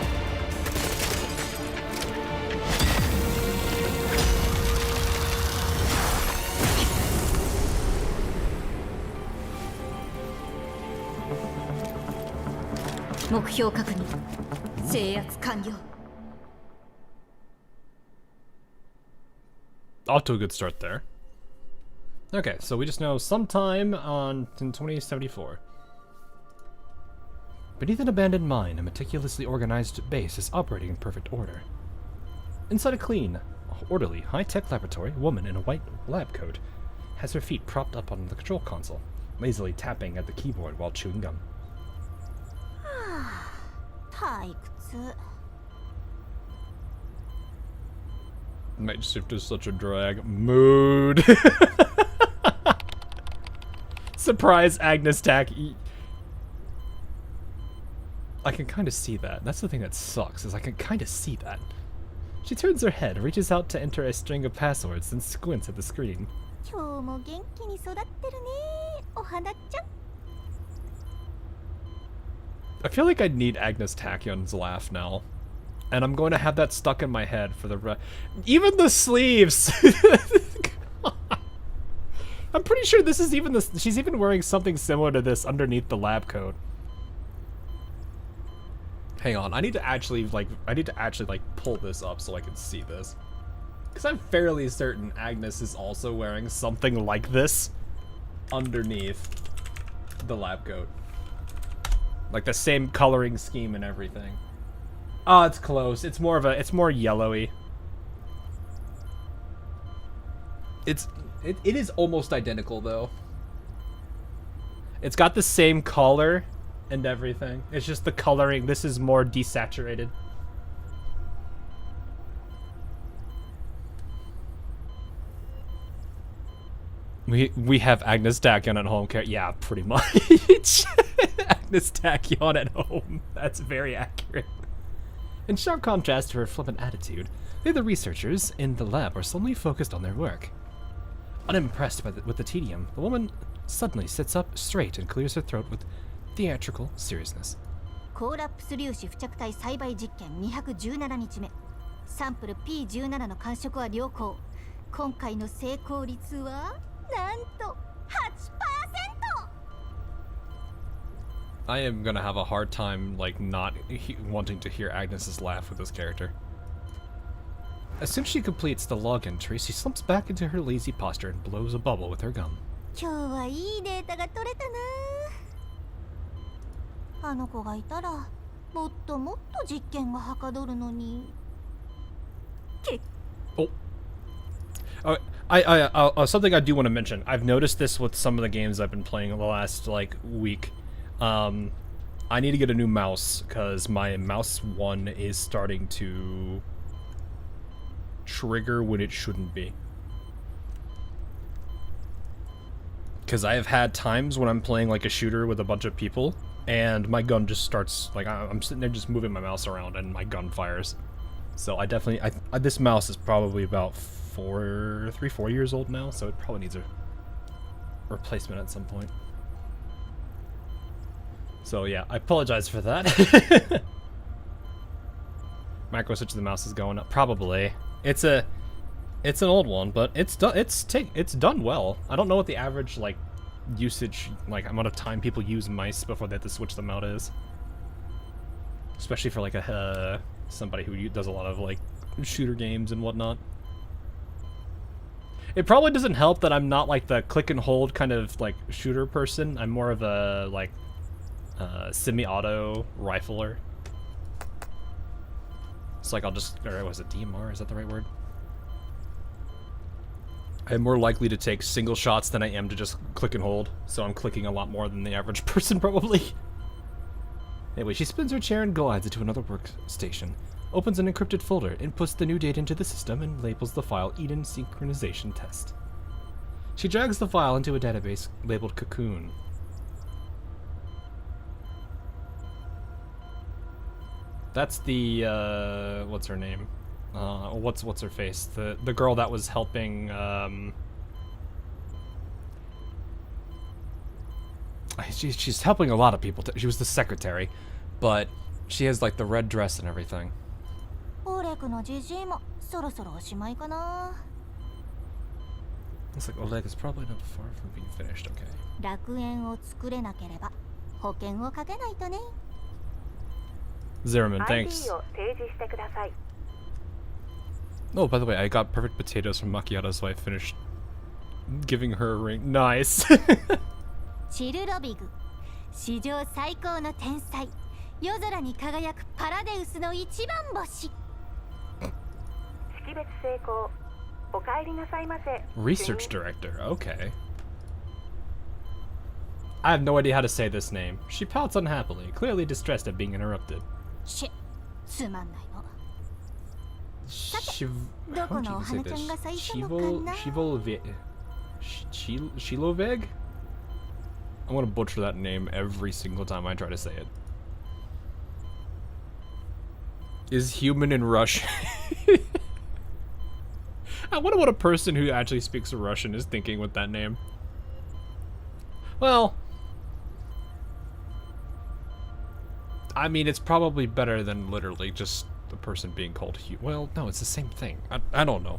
Off to a good start there. Okay, so we just know sometime in 2074. Beneath an abandoned mine, a meticulously organized base is operating in perfect order. Inside a clean, orderly, high-tech laboratory, a woman in a white lab coat has her feet propped up on the control console, lazily tapping at the keyboard while chewing gum. Night shift is such a drag. Mood. Surprise Agnes Tack. I can kind of see that. That's the thing that sucks, is I can kind of see that. She turns her head, reaches out to enter a string of passwords, and squints at the screen. I feel like I need Agnes Tachyon's laugh now. And I'm going to have that stuck in my head for the even the sleeves! I'm pretty sure this is even she's even wearing something similar to this underneath the lab coat. Hang on, I need to actually pull this up so I can see this. Because I'm fairly certain Agnes is also wearing something like this underneath the lab coat. Like the same coloring scheme and everything. Oh, it's close. It's more yellowy. It is almost identical though. It's got the same color and everything. It's just the coloring. This is more desaturated. We have Agnes Tachyon at home. Yeah, pretty much. Agnes Tachyon at home. That's very accurate. In sharp contrast to her flippant attitude, the other researchers in the lab are suddenly focused on their work. Unimpressed with the tedium, the woman suddenly sits up straight and clears her throat with theatrical seriousness. I am gonna have a hard time, like, not wanting to hear Agnes's laugh with this character. As soon as she completes the log entry, she slumps back into her lazy posture and blows a bubble with her gum.
今日はいいデータが取れたな。あの子がいたらもっともっと実験がはかどるのに。
Oh. Something I do want to mention. I've noticed this with some of the games I've been playing in the last, like, week. I need to get a new mouse, because my mouse 1 is starting to trigger when it shouldn't be. Because I have had times when I'm playing, like, a shooter with a bunch of people, and my gun just starts, like, I'm sitting there just moving my mouse around, and my gun fires. So I definitely, this mouse is probably about 4 years old now, so it probably needs a replacement at some point. So yeah, I apologize for that. Macro switch of the mouse is going up. Probably. It's an old one, but it's done well. I don't know what the average like usage, like amount of time people use mice before they have to switch them out is. Especially for like a somebody who does a lot of like shooter games and whatnot. It probably doesn't help that I'm not like the click and hold kind of like shooter person. I'm more of a like semi-auto rifler. It's like I'll just, or was it DMR? Is that the right word? I'm more likely to take single shots than I am to just click and hold. So I'm clicking a lot more than the average person probably. Anyway, she spins her chair and glides into another workstation. Opens an encrypted folder, inputs the new data into the system, and labels the file Eden Synchronization Test. She drags the file into a database labeled Cocoon. That's the, what's her name? What's her face? The girl that was helping, she's helping a lot of people. She was the secretary, but she has like the red dress and everything. Looks like Oleg is probably not far from being finished, okay. Zimmerman, thanks. Oh, by the way, I got perfect potatoes from Macchiato, so I finished giving her a ring. Nice. Research director, okay. I have no idea how to say this name. She pouts unhappily, clearly distressed at being interrupted. How would you say this? Shiloveg? I'm gonna butcher that name every single time I try to say it. Is human in Russian? I wonder what a person who actually speaks Russian is thinking with that name. Well, I mean, it's probably better than literally just the person being called well, no, it's the same thing. I don't know.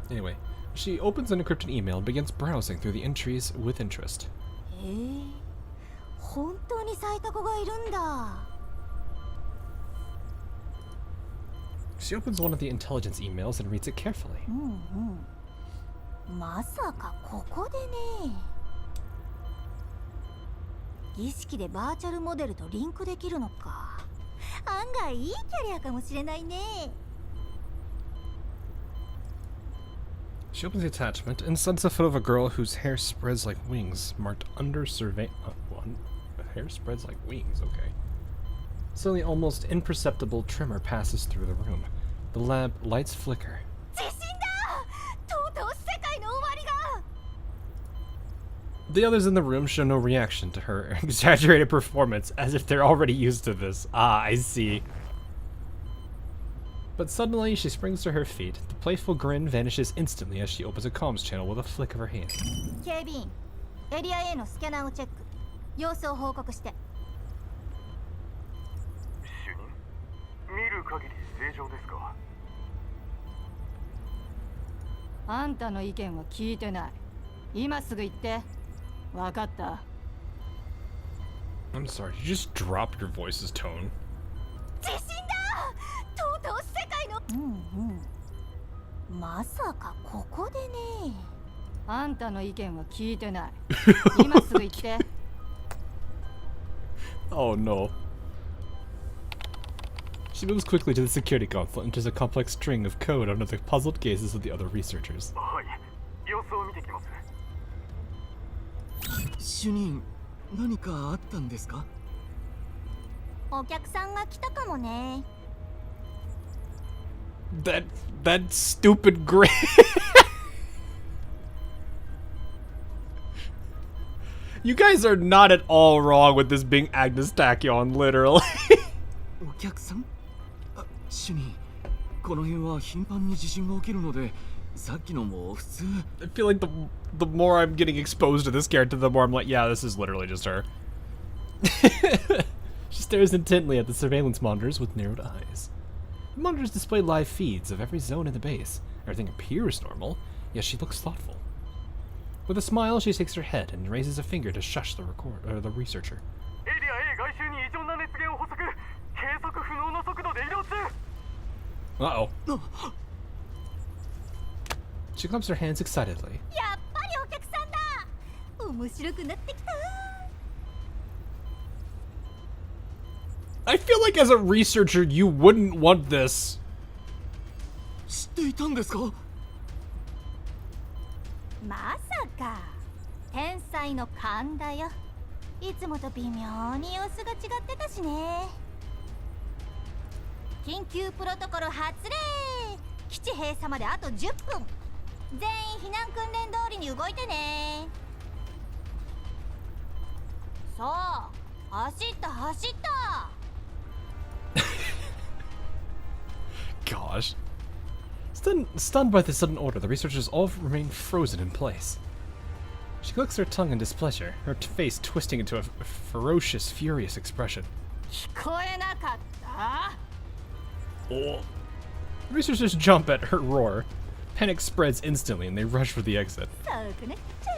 Anyway, she opens an encrypted email and begins browsing through the entries with interest. She opens one of the intelligence emails and reads it carefully. She opens the attachment and sends a photo of a girl whose hair spreads like wings, marked under survey. Hair spreads like wings, okay. Suddenly, almost imperceptible tremor passes through the room. The lamp lights flicker. The others in the room show no reaction to her exaggerated performance, as if they're already used to this. Ah, I see. But suddenly, she springs to her feet. The playful grin vanishes instantly as she opens a comms channel with a flick of her hand. I'm sorry, you just dropped your voice's tone.
かここでね。
あんたの意見は聞いてない。今すぐ言って。
Oh no. She moves quickly to the security console and enters a complex string of code under the puzzled gazes of the other researchers.
はい、様子を見てきます。
主任、何かあったんですか？
お客さんが来たかもね。
That stupid grin. You guys are not at all wrong with this being Agnes Tachyon, literally.
お客さん？あ、主任、この辺は頻繁に地震が起きるので、さっきのも普通。
I feel like the more I'm getting exposed to this character, the more I'm like, yeah, this is literally just her. She stares intently at the surveillance monitors with narrowed eyes. The monitors display live feeds of every zone in the base. Everything appears normal, yet she looks thoughtful. With a smile, she shakes her head and raises a finger to shush the researcher.
エリア A 外周に異常な熱源を捕捉。計測不能の速度で移動中。
Uh-oh. She claps her hands excitedly.
やっぱりお客さんだ。面白くなってきた。
I feel like as a researcher, you wouldn't want this.
知っていたんですか？
まさか天才の勘だよ。いつもと微妙に様子が違ってたしね。緊急プロトコル発令。基地閉鎖まであと10分。全員避難訓練通りに動いてね。そう、走った走った。
Gosh. Stunned by the sudden order, the researchers all remain frozen in place. She clicks her tongue in displeasure, her face twisting into a ferocious, furious expression.
聞こえなかった？
The researchers jump at her roar. Panic spreads instantly and they rush for the exit.
そうくねっちゃ。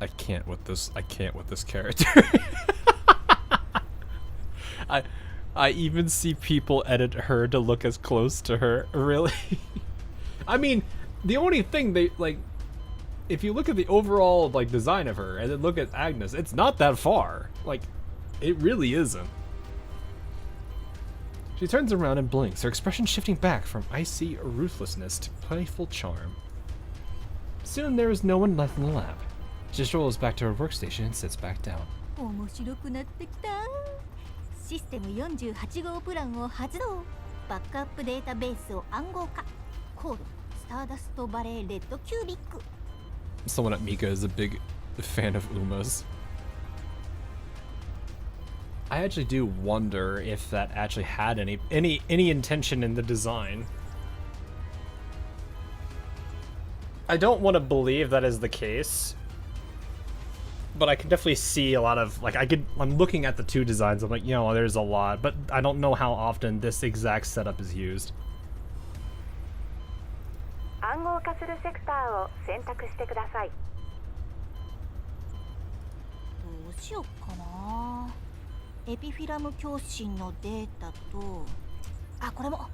I can't with this character. I even see people edit her to look as close to her. Really? I mean, the only thing they like, if you look at the overall like design of her and then look at Agnes, it's not that far. Like, it really isn't. She turns around and blinks, her expression shifting back from icy ruthlessness to playful charm. Soon there is no one left in the lab. She strolls back to her workstation and sits back down.
面白くなってきた。システム48号プランを発動。バックアップデータベースを暗号化。コードスターダストバレーレッドキュービック。
Someone at Mika is a big fan of Uma's. I actually do wonder if that actually had any intention in the design. I don't want to believe that is the case, but I can definitely see a lot of like I'm looking at the two designs. I'm like, you know, there's a lot, but I don't know how often this exact setup is used.
暗号化するセクターを選択してください。
どうしよっかな。エピフィラム共振のデータと、あ、これも。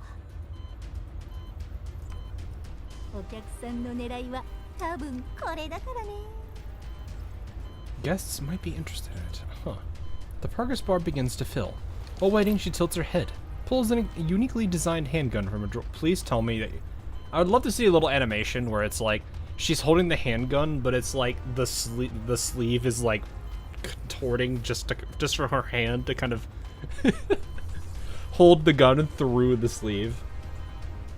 お客さんの狙いは多分これだからね。
Guests might be interested in it. Huh. The progress bar begins to fill. While waiting, she tilts her head, pulls in a uniquely designed handgun from a drawer. Please tell me that. I would love to see a little animation where it's like she's holding the handgun, but it's like the sleeve is like contorting just from her hand to kind of hold the gun through the sleeve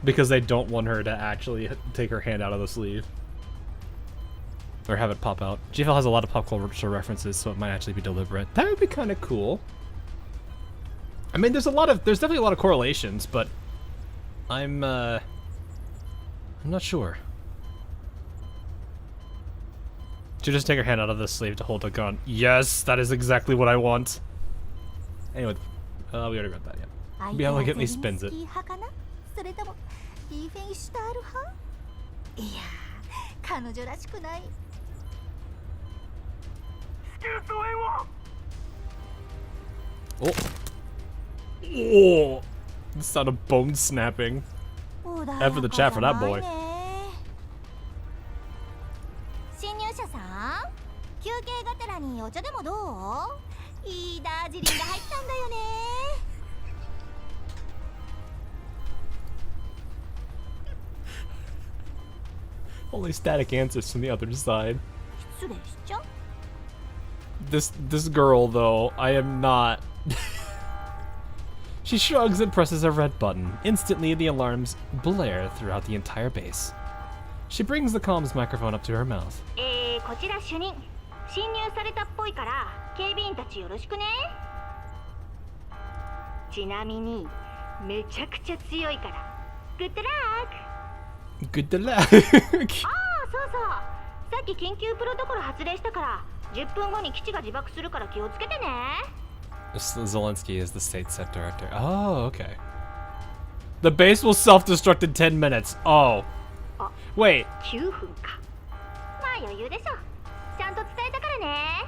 because they don't want her to actually take her hand out of the sleeve. Or have it pop out. GFL has a lot of pop culture references, so it might actually be deliberate. That would be kind of cool. I mean, there's definitely a lot of correlations, but I'm not sure. She'll just take her hand out of the sleeve to hold a gun. Yes, that is exactly what I want. Anyway, we already read that, yeah. Be elegantly spins it.
それともディフェンシュタール派？いやー、彼女らしくない。
地球増援を。
Oh. Oh, the sound of bone snapping. F for the chat for that boy.
侵入者さん、休憩がてらにお茶でもどう？いいダージリンが入ったんだよね。
Only static answers from the other side.
失礼しちゃう。
This girl though, I am not. She shrugs and presses a red button. Instantly, the alarms blare throughout the entire base. She brings the comms microphone up to her mouth.
こちら主任。侵入されたっぽいから警備員たちよろしくね。ちなみにめちゃくちゃ強いから。グッドラック。
Good luck.
ああ、そうそう。さっき緊急プロトコル発令したから10分後に基地が自爆するから気をつけてね。
Zelensky is the state set director. Oh, okay. The base will self-destruct in 10 minutes. Oh. Wait.
9分か。まあ余裕でしょ。ちゃんと伝えたからね。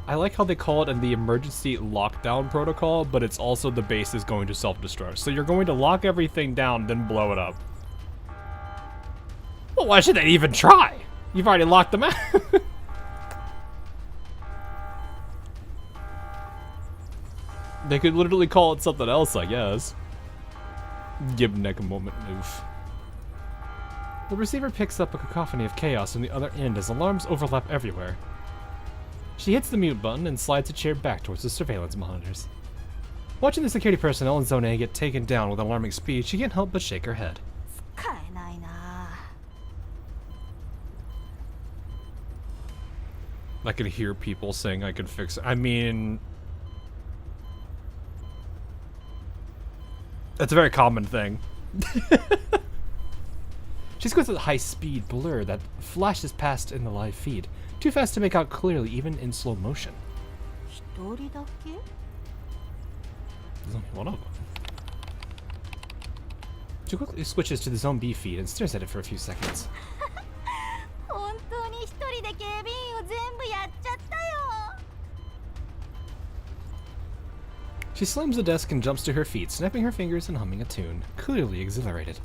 I like how they call it in the emergency lockdown protocol, but it's also the base is going to self-destruct. So you're going to lock everything down, then blow it up. Well, why should they even try? You've already locked them out. They could literally call it something else, I guess. Give Nick a moment, oof. The receiver picks up a cacophony of chaos from the other end as alarms overlap everywhere. She hits the mute button and slides a chair back towards the surveillance monitors. Watching the security personnel in Zone A get taken down with alarming speed, she can't help but shake her head.
使えないな。
I could hear people saying I could fix it. I mean... That's a very common thing. She squints at the high-speed blur that flashes past in the live feed. Too fast to make out clearly, even in slow motion.
一人だけ？
There's only one of them. She quickly switches to the Zone B feed and stares at it for a few seconds.
本当に一人で警備員を全部やっちゃったよ。
She slams the desk and jumps to her feet, snapping her fingers and humming a tune, clearly exhilarated.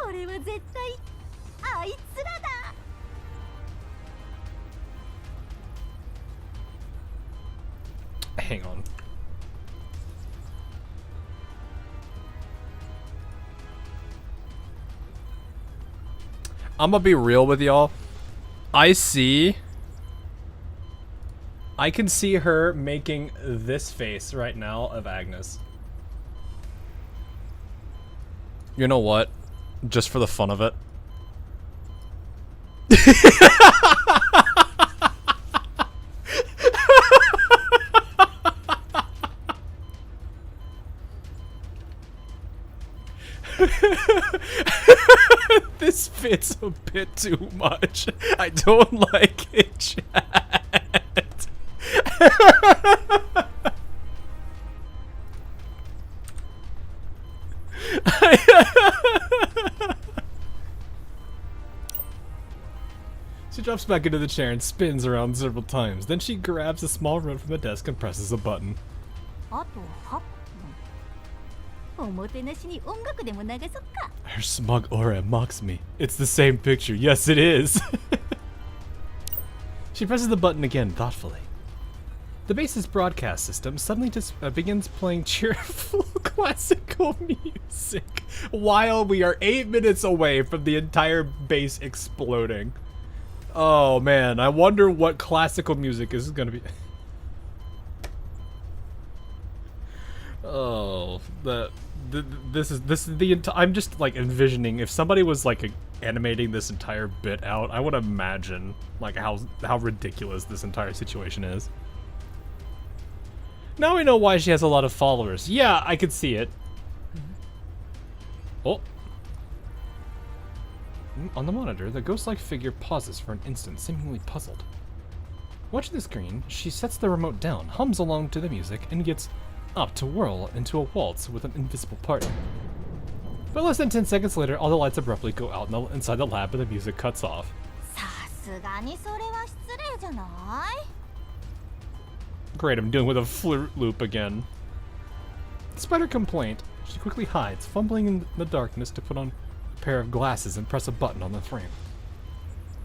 これは絶対あいつらだ。
Hang on. I'm gonna be real with y'all. I can see her making this face right now of Agnes. You know what? Just for the fun of it. This fits a bit too much. I don't like it, chat. She drops back into the chair and spins around several times. Then she grabs a small remote from the desk and presses a button.
あと8分。おもてなしに音楽でも流そっか。
Her smug aura mocks me. It's the same picture. Yes, it is. She presses the button again thoughtfully. The base's broadcast system suddenly just begins playing cheerful classical music while we are 8 minutes away from the entire base exploding. Oh man, I wonder what classical music is gonna be. Oh, this is the entire. I'm just like envisioning if somebody was like animating this entire bit out. I would imagine like how ridiculous this entire situation is. Now we know why she has a lot of followers. Yeah, I could see it. Oh. On the monitor, the ghost-like figure pauses for an instant, seemingly puzzled. Watching the screen, she sets the remote down, hums along to the music, and gets up to whirl into a waltz with an invisible partner. But less than 10 seconds later, all the lights abruptly go out inside the lab and the music cuts off.
さすがにそれは失礼じゃない？
Great, I'm dealing with a flute loop again. Despite her complaint, she quickly hides, fumbling in the darkness to put on a pair of glasses and press a button on the frame.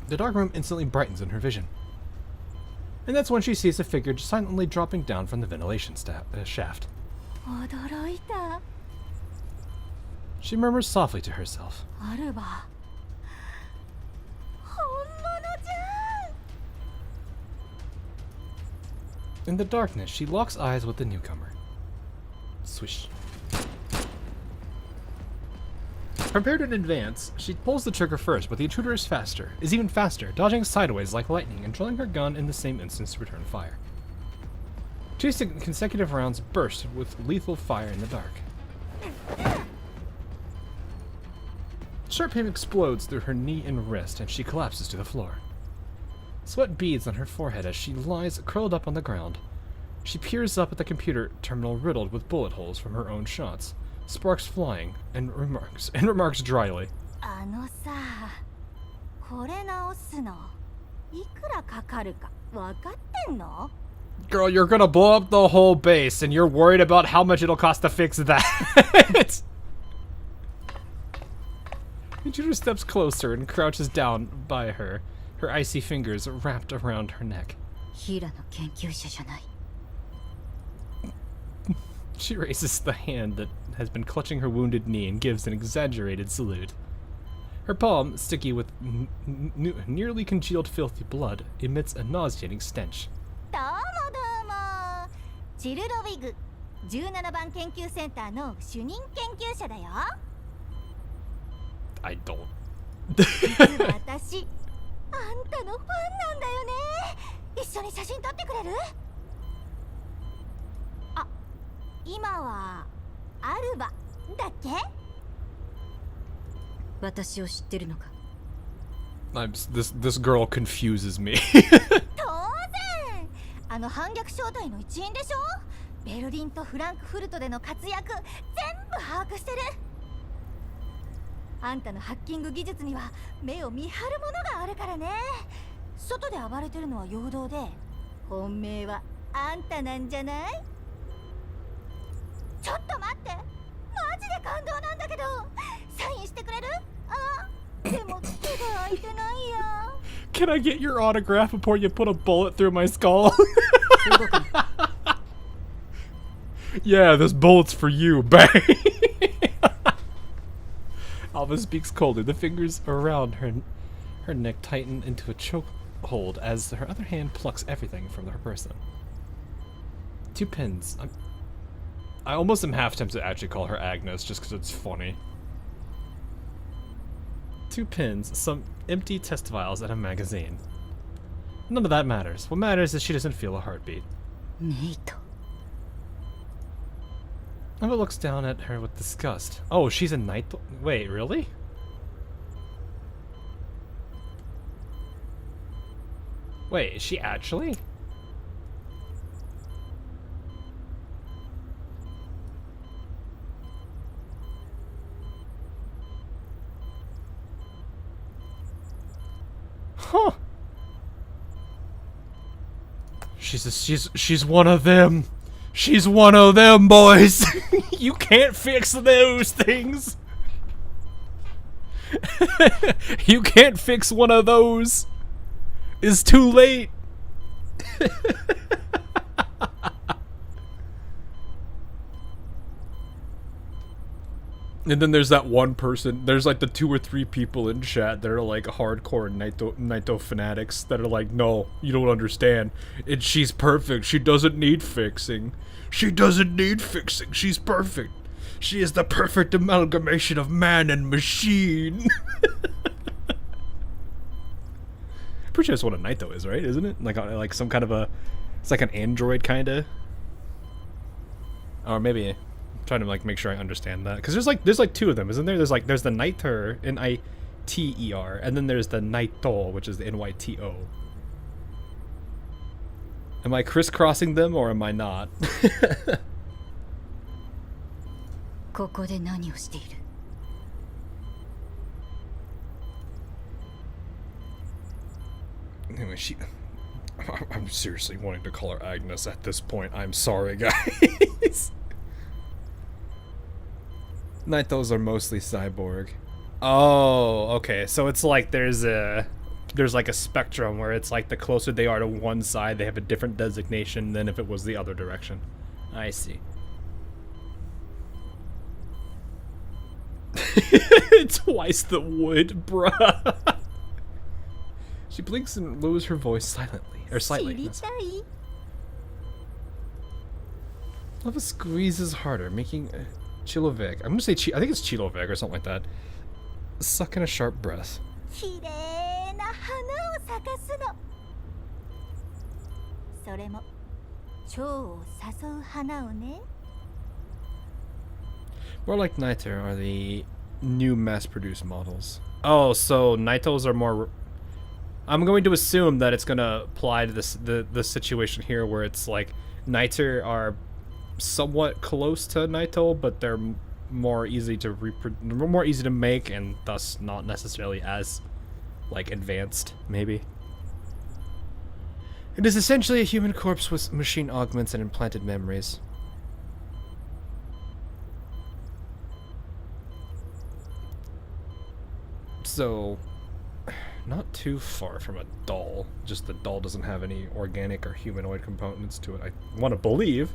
The dark room instantly brightens in her vision. And that's when she sees a figure silently dropping down from the ventilation shaft.
驚いた。
She murmurs softly to herself.
アルバ。本物じゃん。
In the darkness, she locks eyes with the newcomer. Swish. Prepared in advance, she pulls the trigger first, but the intruder is even faster, dodging sideways like lightning and drilling her gun in the same instant to return fire. 2 consecutive rounds burst with lethal fire in the dark. Sharp pain explodes through her knee and wrist, and she collapses to the floor. Sweat beads on her forehead as she lies curled up on the ground. She peers up at the computer terminal riddled with bullet holes from her own shots, sparks flying, and remarks dryly.
あのさ、これ直すのいくらかかるか分かってんの？
Girl, you're gonna blow up the whole base, and you're worried about how much it'll cost to fix that. Intruder steps closer and crouches down by her, her icy fingers wrapped around her neck.
ヒラの研究者じゃない。
She raises the hand that has been clutching her wounded knee and gives an exaggerated salute. Her palm, sticky with nearly congealed filthy blood, emits a nauseating stench.
どうもどうも。チルドウィグ、17番研究センターの主任研究者だよ。
I don't.
実は私、あんたのファンなんだよね。一緒に写真撮ってくれる？あ、今はアルバだっけ？
私を知ってるのか？
This girl confuses me.
当然。あの反逆小隊の一員でしょ？ベルリンとフランクフルトでの活躍、全部把握してる。 あんたのハッキング技術には目を見張るものがあるからね。外で暴れてるのは陽動で、本命はあんたなんじゃない？ちょっと待って、マジで感動なんだけど、サインしてくれる？あ、でも手が空いてないや。
Can I get your autograph before you put a bullet through my skull? Yeah, this bullet's for you, bang! Alva speaks coldly. The fingers around her neck tighten into a chokehold as her other hand plucks everything from her person. 2 pins. I almost am half tempted to actually call her Agnes just because it's funny. 2 pins, some empty test vials, and a magazine. None of that matters. What matters is she doesn't feel a heartbeat.
ネイト。
Alva looks down at her with disgust. Oh, she's a knight? Wait, really? Wait, is she actually? Huh. She's one of them. She's one of them, boys. You can't fix those things. You can't fix one of those. It's too late. And then there's that one person, there's like the 2 or 3 people in chat that are like hardcore Naito fanatics that are like, no, you don't understand. She's perfect. She doesn't need fixing. She doesn't need fixing. She's perfect. She is the perfect amalgamation of man and machine. Pretty sure that's what a Naito is, right? Isn't it? Like some kind of a, it's like an android kinda. Or maybe. Trying to like make sure I understand that, because there's like 2 of them, isn't there? There's the Niter, N-I-T-E-R, and then there's the Naito, which is the N-Y-T-O. Am I crisscrossing them or am I not?
ここで何をしている？
Anyway, I'm seriously wanting to call her Agnes at this point. I'm sorry, guys. Nightos are mostly cyborg. Oh, okay. So it's like there's like a spectrum where it's like the closer they are to one side, they have a different designation than if it was the other direction. I see. Twice the wood, bruh. She blinks and lowers her voice silently, or slightly.
知りたい
Lava squeezes harder, making Chiloveg. I'm gonna say I think it's Chiloveg or something like that. Suck in a sharp breath.
綺麗な花を咲かすのそれも蝶を誘う花をね
More like Niter are the new mass-produced models. Oh, so Nitos are more. I'm going to assume that it's gonna apply to this the situation here where it's like Niter are somewhat close to Naito, but they're more easy to more easy to make and thus not necessarily as like advanced, maybe. It is essentially a human corpse with machine augments and implanted memories. So, not too far from a doll. Just the doll doesn't have any organic or humanoid components to it. I want to believe.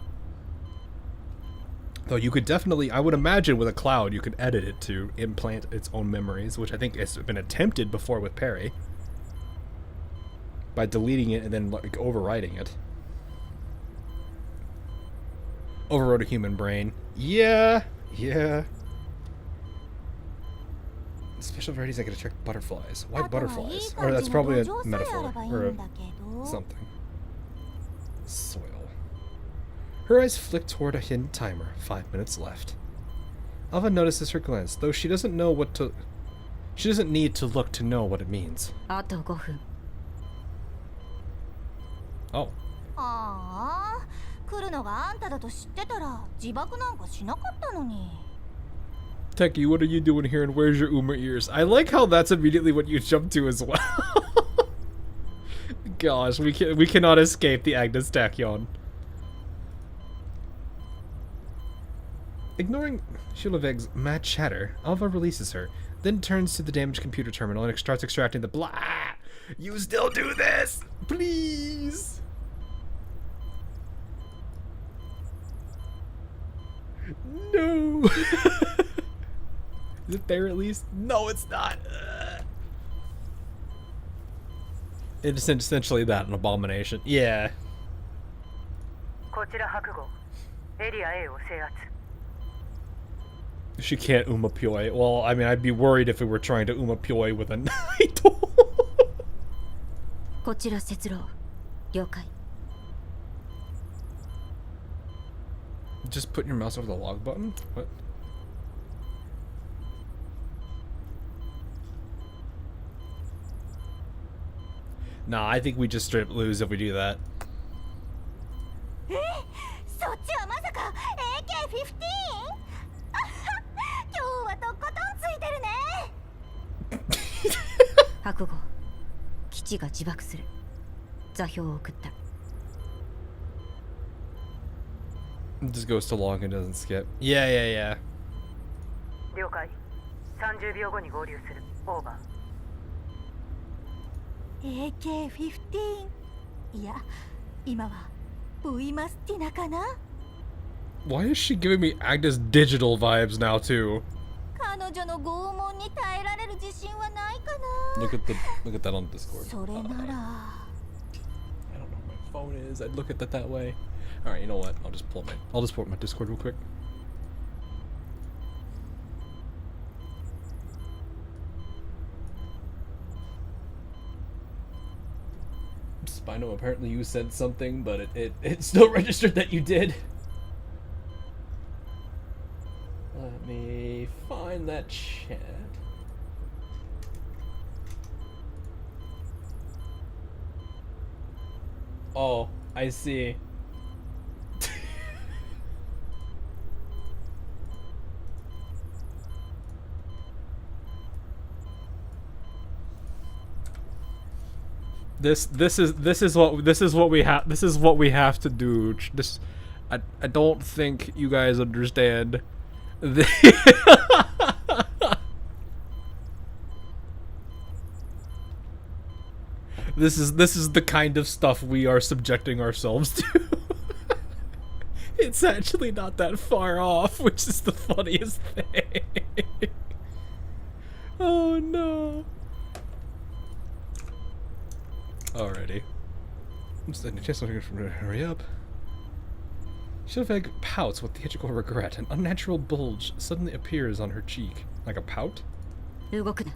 Though you could definitely, I would imagine with a cloud, you could edit it to implant its own memories, which I think has been attempted before with Perry. By deleting it and then like overwriting it. Overrode a human brain. Yeah. Special varieties that can attract butterflies. Why butterflies? Or that's probably a metaphor. Or something. Soil. Her eyes flick toward a hidden timer. 5 minutes left. Alva notices her glance, though she doesn't know what to... She doesn't need to look to know what it means.
あと5分
Oh.
ああ来るのがあんただと知ってたら自爆なんかしなかったのに
Techie, what are you doing here and where's your Uma ears? I like how that's immediately what you jump to as well. Gosh, we cannot escape the Agnes Tachyon. Ignoring Shiloveg's mad chatter, Alva releases her, then turns to the damaged computer terminal and starts extracting the blah. You still do this? Please. No. Is it there at least? No, it's not. It's essentially that, an abomination. Yeah.
こちら白号エリア A を制圧
She can't Uma Pyoy. Well, I mean, I'd be worried if we were trying to Uma Pyoy with a Naito.
こちら節郎了解
Just put your mouse over the log button? What? Nah, I think we just straight up lose if we do that.
そっちはまさか AK-15? 今日はとことんついてるね
白号基地が自爆する座標を送った
It just goes to log and doesn't skip. Yeah.
了解30秒後に合流するオーバー
AK-15 いや今は V マスティナかな
Why is she giving me Agnes Digital vibes now too?
彼女の拷問に耐えられる自信はないかな
Look at that on Discord.
それなら
I don't know where my phone is. I'd look at that that way. All right, you know what? I'll just pull up my Discord real quick. Spino, apparently you said something, but it still registered that you did. Let me find that chat. Oh, I see. This is what we have to do. I don't think you guys understand This is the kind of stuff we are subjecting ourselves to. It's actually not that far off, which is the funniest thing. Oh no. Alrighty. Hurry up. Shilveg pouts with theatrical regret. An unnatural bulge suddenly appears on her cheek. Like a pout?
動くな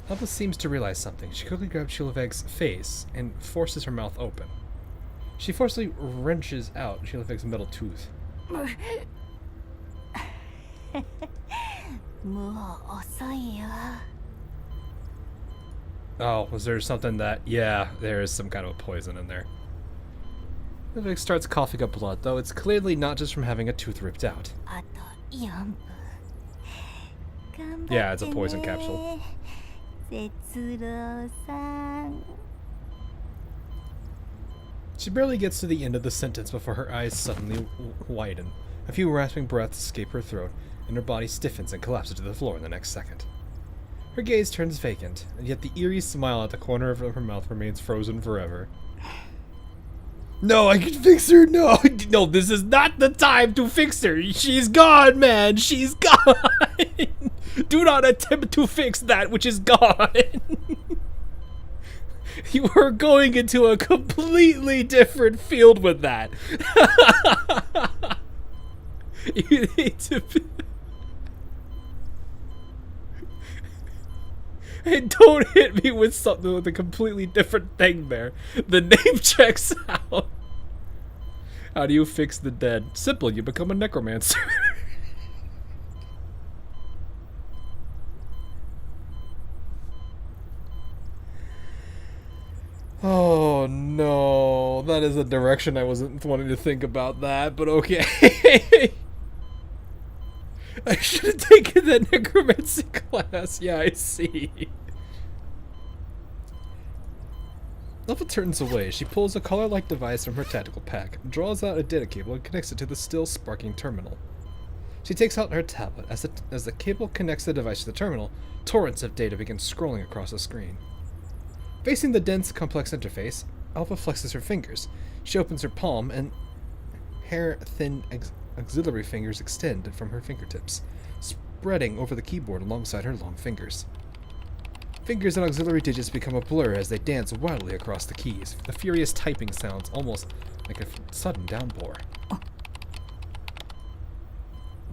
Alva seems to realize something. She quickly grabs Shilveg's face and forces her mouth open. She forcefully wrenches out Shilveg's metal tooth.
もう遅いよ
Oh, was there something that... Yeah, there is some kind of a poison in there. Shilveg starts coughing up blood, though it's clearly not just from having a tooth ripped out.
あと4分頑張ってね
Yeah, it's a poison capsule.
節郎さん
She barely gets to the end of the sentence before her eyes suddenly widen. A few rasping breaths escape her throat, and her body stiffens and collapses to the floor in the next second. Her gaze turns vacant, and yet the eerie smile at the corner of her mouth remains frozen forever. No, I can fix her! No! No, this is not the time to fix her! She's gone, man! She's gone! Do not attempt to fix that which is gone! You are going into a completely different field with that. You need to be... And don't hit me with something with a completely different thing there. The name checks out. How do you fix the dead? Simple, you become a necromancer. Oh no, that is a direction I wasn't wanting to think about that, but okay. I should have taken that necromancy class. Yeah, I see. Alva turns away. She pulls a collar-like device from her tactical pack, draws out a data cable, and connects it to the still sparking terminal. She takes out her tablet. As the cable connects the device to the terminal, torrents of data begin scrolling across the screen. Facing the dense, complex interface, Alva flexes her fingers. She opens her palm, and hair-thin auxiliary fingers extend from her fingertips, spreading over the keyboard alongside her long fingers. Fingers and auxiliary digits become a blur as they dance wildly across the keys. The furious typing sounds almost like a sudden downpour.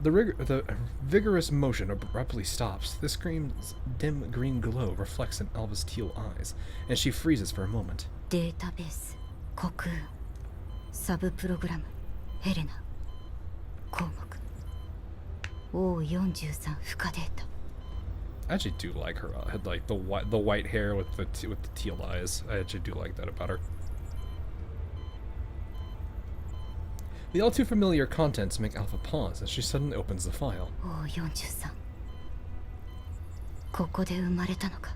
The vigorous motion abruptly stops. The screen's dim green glow reflects in Alva's teal eyes, and she freezes for a moment.
データベース虚空サブプログラムヘレナ項目 O43 負荷データ
I actually do like her, like the white hair with the teal eyes. I actually do like that about her. The all too familiar contents make Alva pause as she suddenly opens the file.
O43 ここで生まれたのか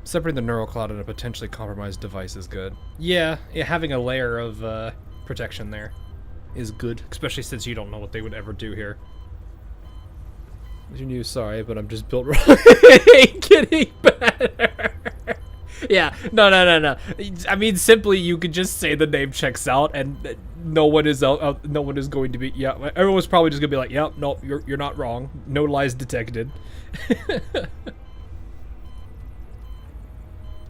Separating the neural cloud in a potentially compromised device is good. Yeah, having a layer of protection there is good, especially since you don't know what they would ever do here. You knew, sorry, but I'm just built wrong. It ain't getting better. Yeah, no. I mean, simply you could just say the name checks out, and no one is going to be. Yeah, everyone's probably just gonna be like, "Yep, yeah, no, you're not wrong. No lies detected."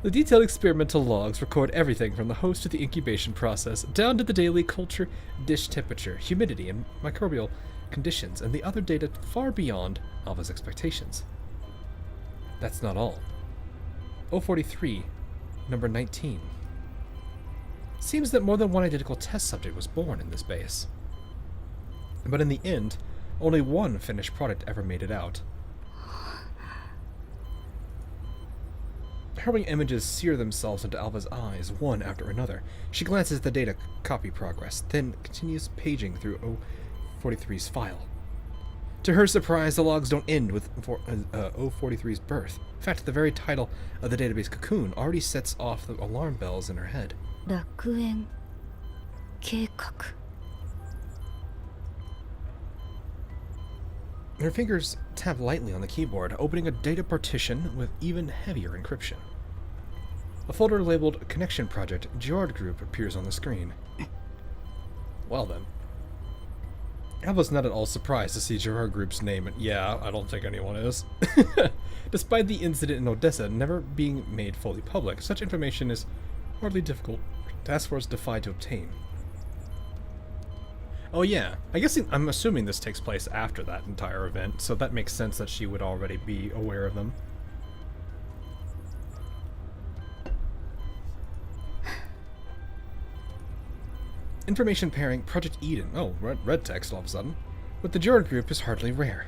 The detailed experimental logs record everything from the host to the incubation process, down to the daily culture, dish temperature, humidity, and microbial conditions, and the other data far beyond Alva's expectations. That's not all. 043, number 19. Seems that more than one identical test subject was born in this base. But in the end, only one finished product ever made it out. Harrowing images sear themselves into Alva's eyes, one after another. She glances at the data copy progress, then continues paging through 043's file. To her surprise, the logs don't end with 043's birth. In fact, the very title of the database Cocoon already sets off the alarm bells in her head.
楽園計画
Her fingers tap lightly on the keyboard, opening a data partition with even heavier encryption. A folder labeled Connection Project Gerard Group appears on the screen. Well then. Alva's not at all surprised to see Gerard Group's name, and yeah, I don't think anyone is. Despite the incident in Odessa never being made fully public, such information is hardly difficult for task force Defy to obtain. Oh yeah, I guess I'm assuming this takes place after that entire event, so that makes sense that she would already be aware of them. Information pairing Project Eden, oh, red text all of a sudden, with the Gerard Group is hardly rare.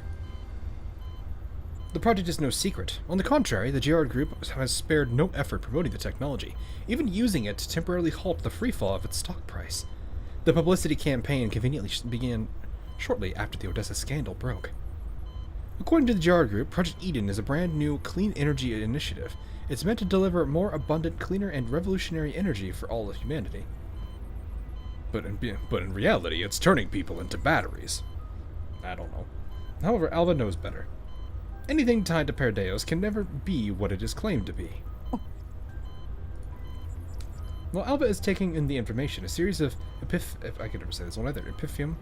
The project is no secret. On the contrary, the Gerard Group has spared no effort promoting the technology, even using it to temporarily halt the freefall of its stock price. The publicity campaign conveniently began shortly after the Odessa scandal broke. According to the Gerard Group, Project Eden is a brand new clean energy initiative. It's meant to deliver more abundant, cleaner, and revolutionary energy for all of humanity. But in reality, it's turning people into batteries. I don't know. However, Alva knows better. Anything tied to Perdeos can never be what it is claimed to be. While Alva is taking in the information, a series of if I can never say this one either, epiphyllum,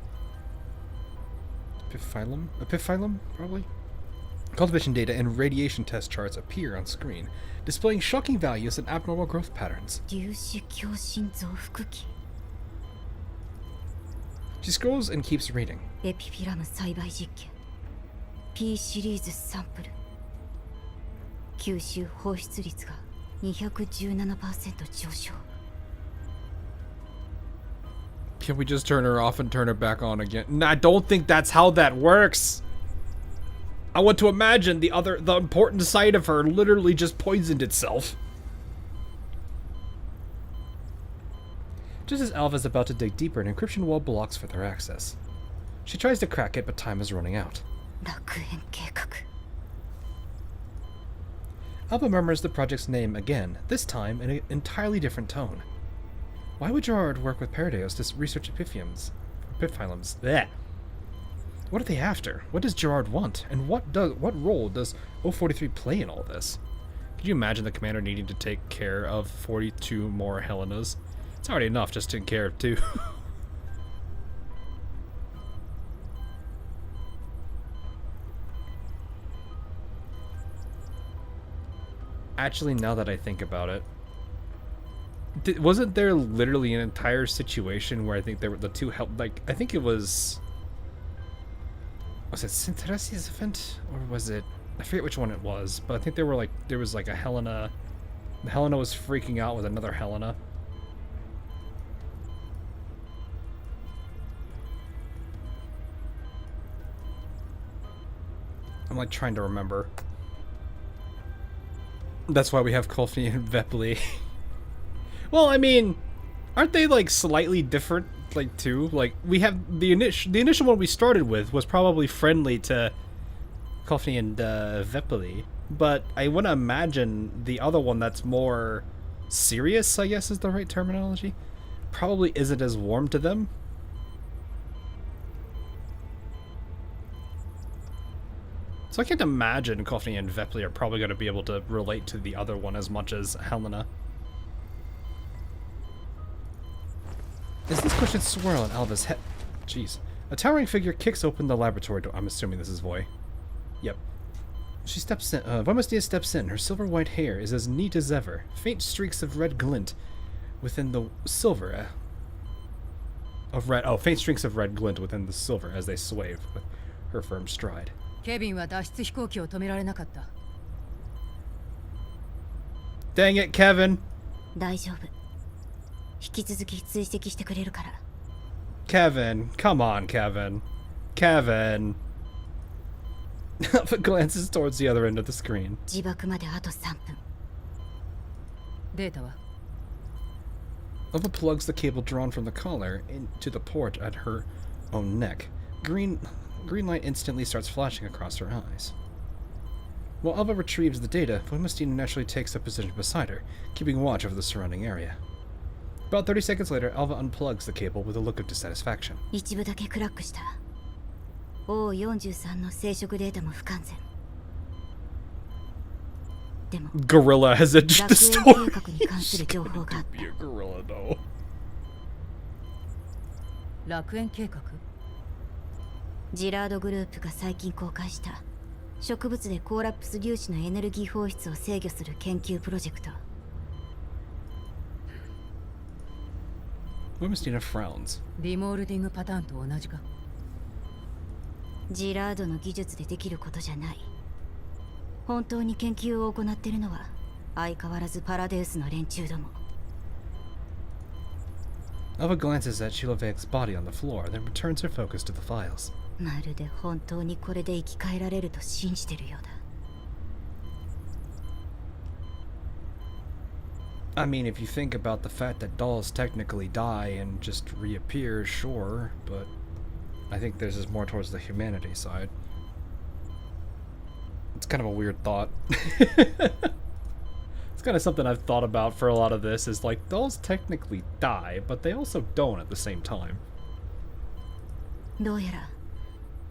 probably? Cultivation data and radiation test charts appear on screen, displaying shocking values and abnormal growth patterns. She scrolls and keeps reading.
エピフィラム栽培実験 P シリーズサンプル吸収放出率が 217% 上昇
Can we just turn her off and turn her back on again? No, I don't think that's how that works. I want to imagine the important side of her literally just poisoned itself. Just as Alva is about to dig deeper, an encryption wall blocks further access. She tries to crack it, but time is running out.
楽園計画
Alva murmurs the project's name again, this time in an entirely different tone. Why would Gerard work with Perdeos to research epiphyllums? Blech. What are they after? What does Gerard want? And what role does 043 play in all this? Could you imagine the commander needing to take care of 42 more Helenas? It's already enough just taking care of 2. Actually, now that I think about it, wasn't there literally an entire situation where I think there were the two I think it was it Sinteresi's event, or was it, I forget which one it was, but I think there was like a Helena. Helena was freaking out with another Helena. I'm like trying to remember. That's why we have Kolfni and Vepli. Well, I mean, aren't they like slightly different, like too? Like we have the initial one we started with was probably friendly to Kolfni and Vepli, but I want to imagine the other one that's more serious, I guess is the right terminology, probably isn't as warm to them. So I can't imagine Kolfni and Vepli are probably going to be able to relate to the other one as much as Helena. As these questions swirl in Alva's head... Jeez. A towering figure kicks open the laboratory door. I'm assuming this is Voy. Yep. She steps in. Vomastia steps in. Her silver white hair is as neat as ever. Faint streaks of red glint within the silver... faint streaks of red glint within the silver as they sway with her firm stride.
ケビンは脱出飛行機を止められなかった。
Dang it, Kevin!
大丈夫引き続き追跡してくれるから
Kevin, come on, Kevin. Kevin. Alpha glances towards the other end of the screen.
自爆まであと3分
データは
Alpha plugs the cable drawn from the collar into the port at her own neck. Green light instantly starts flashing across her eyes. While Alva retrieves the data, Vomastina naturally takes a position beside her, keeping watch over the surrounding area. About 30 seconds later, Alva unplugs the cable with a look of dissatisfaction.
一部だけクラックした O43 の生殖データも不完全。でも
Gorilla has edged
楽
the
園
story.
計画に関する情報があっ
Be a gorilla though.
楽園計画？
ジラードグループが最近公開した植物でコーラプス粒子のエネルギー放出を制御する研究プロジェクト。
Womastina frowns.
リモールディングパターンと同じか？
ジラードの技術でできることじゃない。本当に研究を行っているのは相変わらずパラデウスの連中ども。
Alva glances at Shilovek's body on the floor, then returns her focus to the files.
まるで本当にこれで生き返られると信じてるようだ。
I mean, if you think about the fact that dolls technically die and just reappear, sure, but I think this is more towards the humanity side. It's kind of a weird thought. It's kind of something I've thought about for a lot of this, is like, dolls technically die, but they also don't at the same time.
どうやら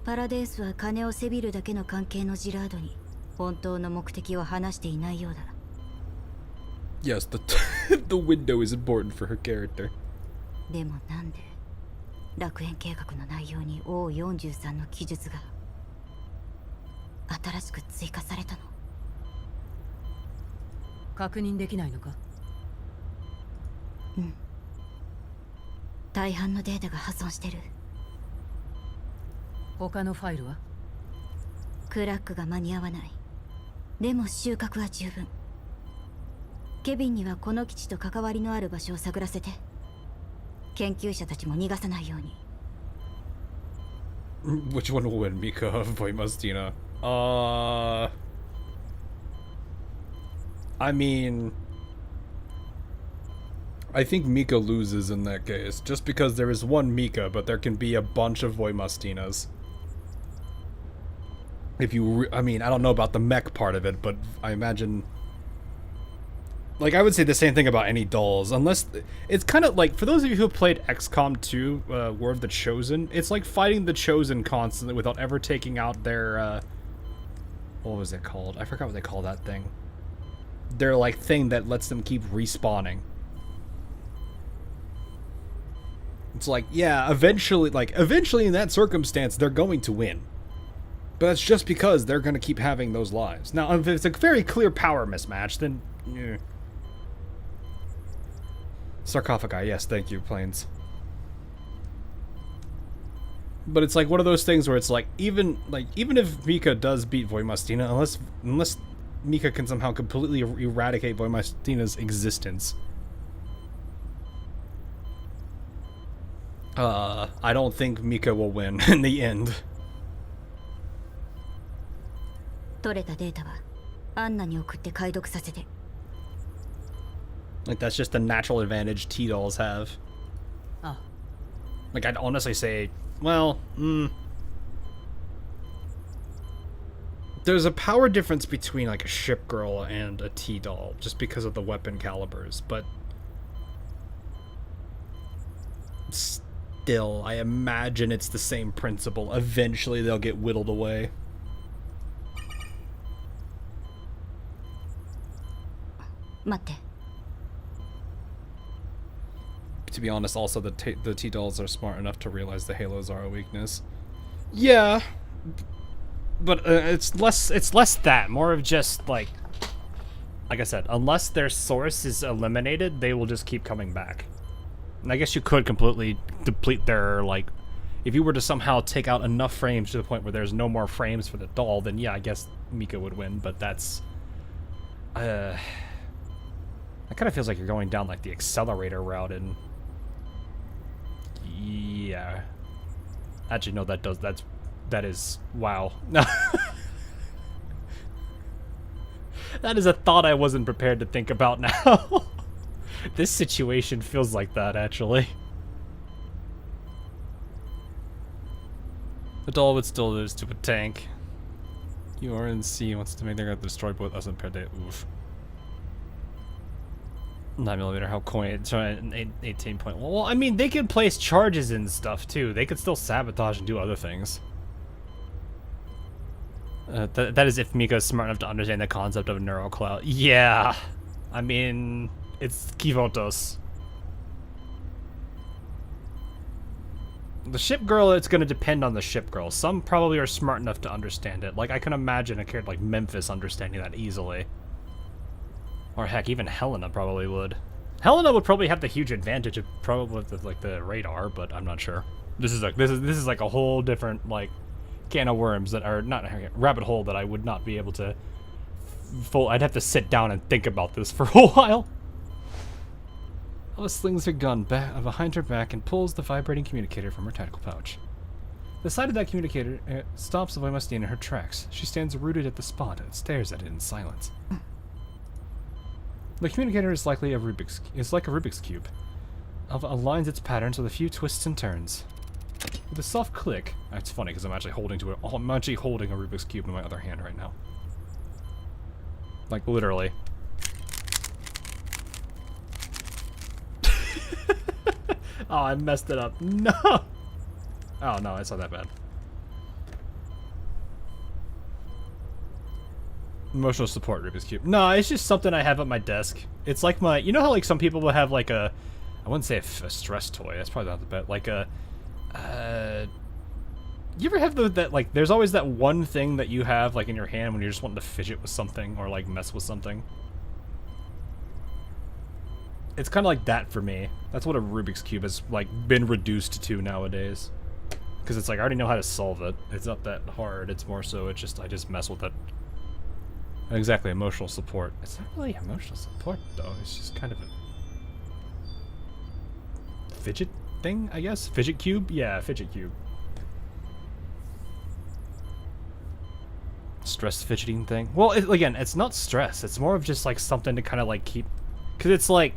パラデウスは金をせびるだけの関係のジラードに本当の目的を話していないようだ。
Yes, the window is important for her character.
でもなんで楽園計画の内容に O43 の記述が新しく追加されたの？
確認できないのか？
うん。大半のデータが破損してる。
他のファイルは？
クラックが間に合わない。でも収穫は十分。ケビンにはこの基地と関わりのある場所を探らせて。研究者たちも逃がさないように。
Which one will win, Mika or Voimastina? I mean, I think Mika loses in that case, just because there is one Mika, but there can be a bunch of Voimastinas. If you, I mean, I don't know about the mech part of it, but I imagine, like, I would say the same thing about any dolls, unless, it's kind of like, for those of you who have played XCOM 2, War of the Chosen, it's like fighting the Chosen constantly without ever taking out their, what was it called? I forgot what they call that thing. Their, like, thing that lets them keep respawning. It's like, yeah, eventually in that circumstance, they're going to win. But that's just because they're going to keep having those lives. Now, if it's a very clear power mismatch, then, yeah. Sarcophagi, yes, thank you, Plains. But it's like one of those things where it's like, even if Mika does beat Voimastina, unless Mika can somehow completely eradicate Voimastina's existence, I don't think Mika will win in the end.
取れたデータはアンナに送って解読させて。
Like, that's just a natural advantage T-dolls have.
Ah.
Like, I'd honestly say, well, there's a power difference between, like, a ship girl and a T-doll, just because of the weapon calibers, but still, I imagine it's the same principle. Eventually, they'll get whittled away.
待って。
To be honest, also the T-dolls are smart enough to realize the halos are a weakness. Yeah, but it's less that, more of just like I said, unless their source is eliminated, they will just keep coming back. And I guess you could completely deplete their, like, if you were to somehow take out enough frames to the point where there's no more frames for the doll, then yeah, I guess Mika would win. But that's that kind of feels like you're going down like the accelerator route, and yeah, actually no, that is wow. That is a thought I wasn't prepared to think about now. This situation feels like that, actually. The doll would still lose to a tank. URNC wants to make they're gonna destroy both us and Perde. Oof. 9mm, how coin 18 point. Well, I mean, they could place charges and stuff too. They could still sabotage and do other things. That is if Miko's smart enough to understand the concept of a neural cloud. Yeah. I mean, it's Kivotos. The ship girl, it's gonna depend on the ship girl. Some probably are smart enough to understand it. Like, I can imagine a character like Memphis understanding that easily. Or heck, even Helena probably would. Helena would probably have the huge advantage of probably like the radar, but I'm not sure. This is like a whole different like can of worms that are not a rabbit hole that I would not be able to I'd have to sit down and think about this for a while. Alice slings her gun behind her back and pulls the vibrating communicator from her tactical pouch. The sight of that communicator stops Voimastine in her tracks. She stands rooted at the spot and stares at it in silence. The communicator is like a Rubik's Cube. Aligns its patterns with a few twists and turns. With a soft click, it's funny because I'm actually holding a Rubik's Cube in my other hand right now. Like literally. Oh, I messed it up. No! Oh, no, it's not that bad. Emotional support Rubik's Cube. No, it's just something I have at my desk. It's like my... You know how, like, some people will have, like, a... I wouldn't say a stress toy. That's probably not the best. Like, a... you ever have that, like, there's always that one thing that you have, like, in your hand when you're just wanting to fidget with something or, like, mess with something? It's kind of like that for me. That's what a Rubik's Cube has, like, been reduced to nowadays. Because it's like, I already know how to solve it. It's not that hard. It's more so, it's just, I just mess with it. Not exactly emotional support. It's not really emotional support, though. It's just kind of a fidget thing, I guess? Fidget cube? Yeah, fidget cube. Stress fidgeting thing. Well, again, it's not stress. It's more of just, like, something to kind of, like, keep... Because it's like...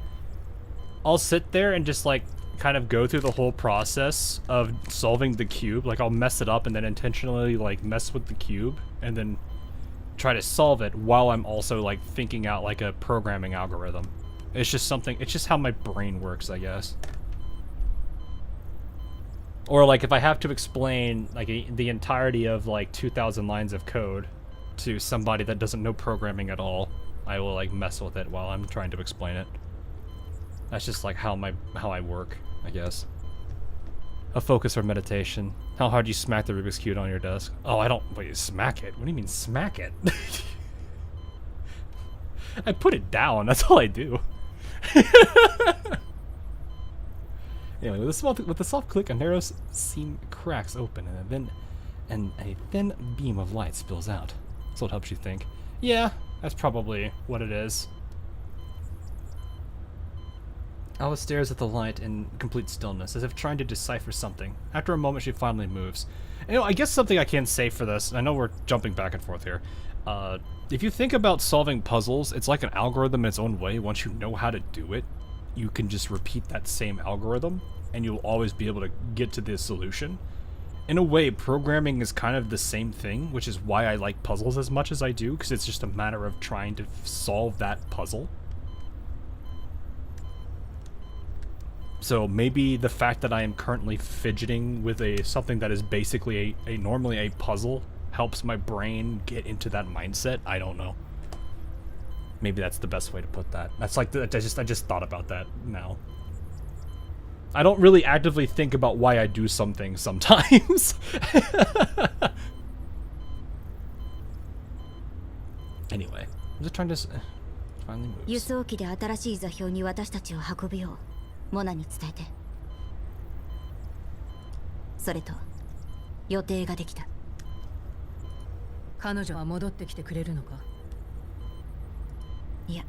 I'll sit there and just, like, kind of go through the whole process of solving the cube. Like, I'll mess it up and then intentionally, like, mess with the cube. And then try to solve it while I'm also, like, thinking out, like, a programming algorithm. It's just something... It's just how my brain works, I guess. Or, like, if I have to explain, like, the entirety of, like, 2,000 lines of code to somebody that doesn't know programming at all, I will, like, mess with it while I'm trying to explain it. That's just, like, how I work, I guess. A focus or meditation. How hard you smack the Rubik's Cube on your desk. Oh, I don't... Wait, smack it? What do you mean, smack it? I put it down. That's all I do. Anyway, with a soft click, a narrow seam cracks open, and a thin beam of light spills out. So it helps you think. Yeah, that's probably what it is. Alice stares at the light in complete stillness, as if trying to decipher something. After a moment, she finally moves. You know, I guess something I can't say for this, and I know we're jumping back and forth here. If you think about solving puzzles, it's like an algorithm in its own way. Once you know how to do it, you can just repeat that same algorithm, and you'll always be able to get to the solution. In a way, programming is kind of the same thing, which is why I like puzzles as much as I do, because it's just a matter of trying to solve that puzzle. So maybe the fact that I am currently fidgeting with something that is basically normally a puzzle helps my brain get into that mindset. I don't know. Maybe that's the best way to put that. That's like I just thought about that now. I don't really actively think about why I do some things sometimes. Anyway, I'm just trying to finally move.
輸送機で新しい座標に私たちを運ぶようモナに伝えて。それと予定ができた。
彼女は戻ってきてくれるのか？
いや、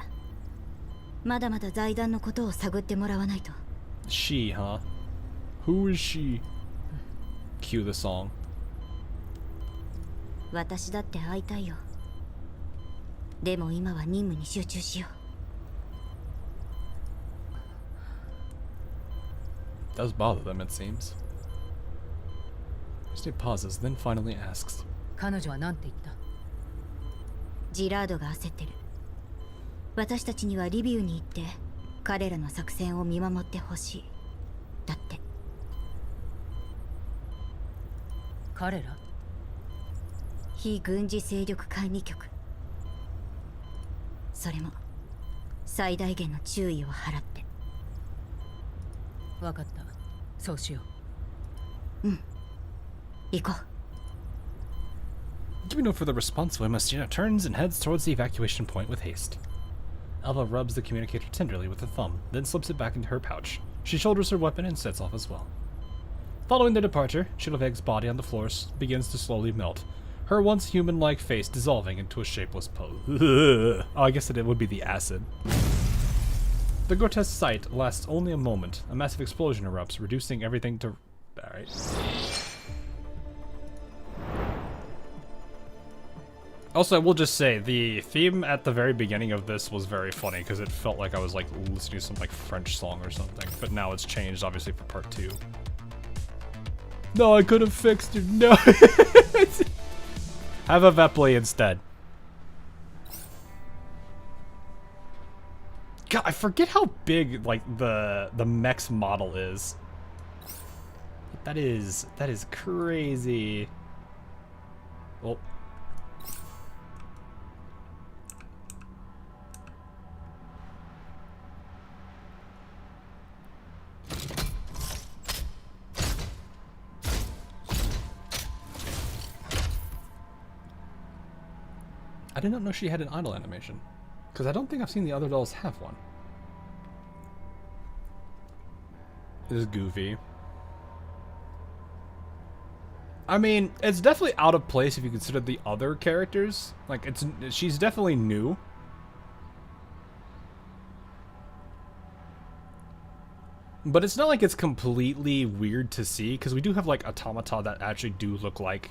まだまだ財団のことを探ってもらわないと。
She, huh? Who is she? Cue the song.
私だって会いたいよ。でも今は任務に集中しよう。
Does bother them, it seems. She pauses, then finally asks.
彼女は何て言った？
ジラードが焦ってる。私たちにはリビウに行って彼らの作戦を見守ってほしい。だって。非軍事勢力管理局。それも最大限の注意を払って。
分かった。そうしよ
行こう。
Giving no further response, Mastina turns and heads towards the evacuation point with haste. Alva rubs the communicator tenderly with a thumb, then slips it back into her pouch. She shoulders her weapon and sets off as well. Following their departure, Chiloveg's body on the floor begins to slowly melt, her once human-like face dissolving into a shapeless pose. Oh, I guess it would be the acid. The grotesque sight lasts only a moment. A massive explosion erupts, reducing everything to... Alright. Also, I will just say, the theme at the very beginning of this was very funny, because it felt like I was, like, listening to some, like, French song or something. But now it's changed, obviously, for part 2. No, I could have fixed it. No. Have a Vepley instead. God, I forget how big, like, the mech's model is. That is crazy. Well... I did not know she had an idle animation, because I don't think I've seen the other dolls have one. This is goofy. I mean, it's definitely out of place if you consider the other characters. Like, she's definitely new. But it's not like it's completely weird to see, because we do have, like, automata that actually do look like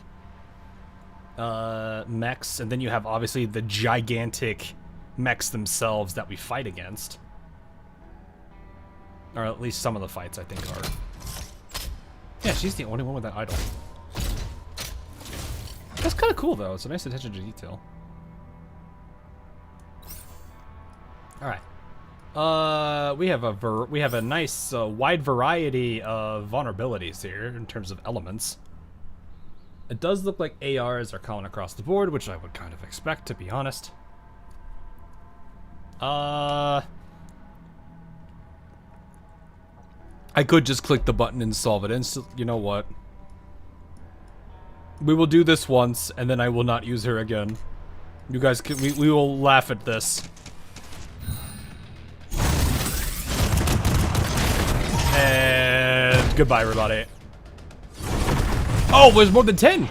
mechs, and then you have obviously the gigantic mechs themselves that we fight against, or at least some of the fights I think are. Yeah, she's the only one with that idol. That's kind of cool though. It's a nice attention to detail. All right, we have a nice wide variety of vulnerabilities here in terms of elements. It does look like ARs are common across the board, which I would kind of expect, to be honest. I could just click the button and solve it instantly. You know what? We will do this once, and then I will not use her again. You guys can, we will laugh at this. And goodbye, everybody. Oh, there's more than 10!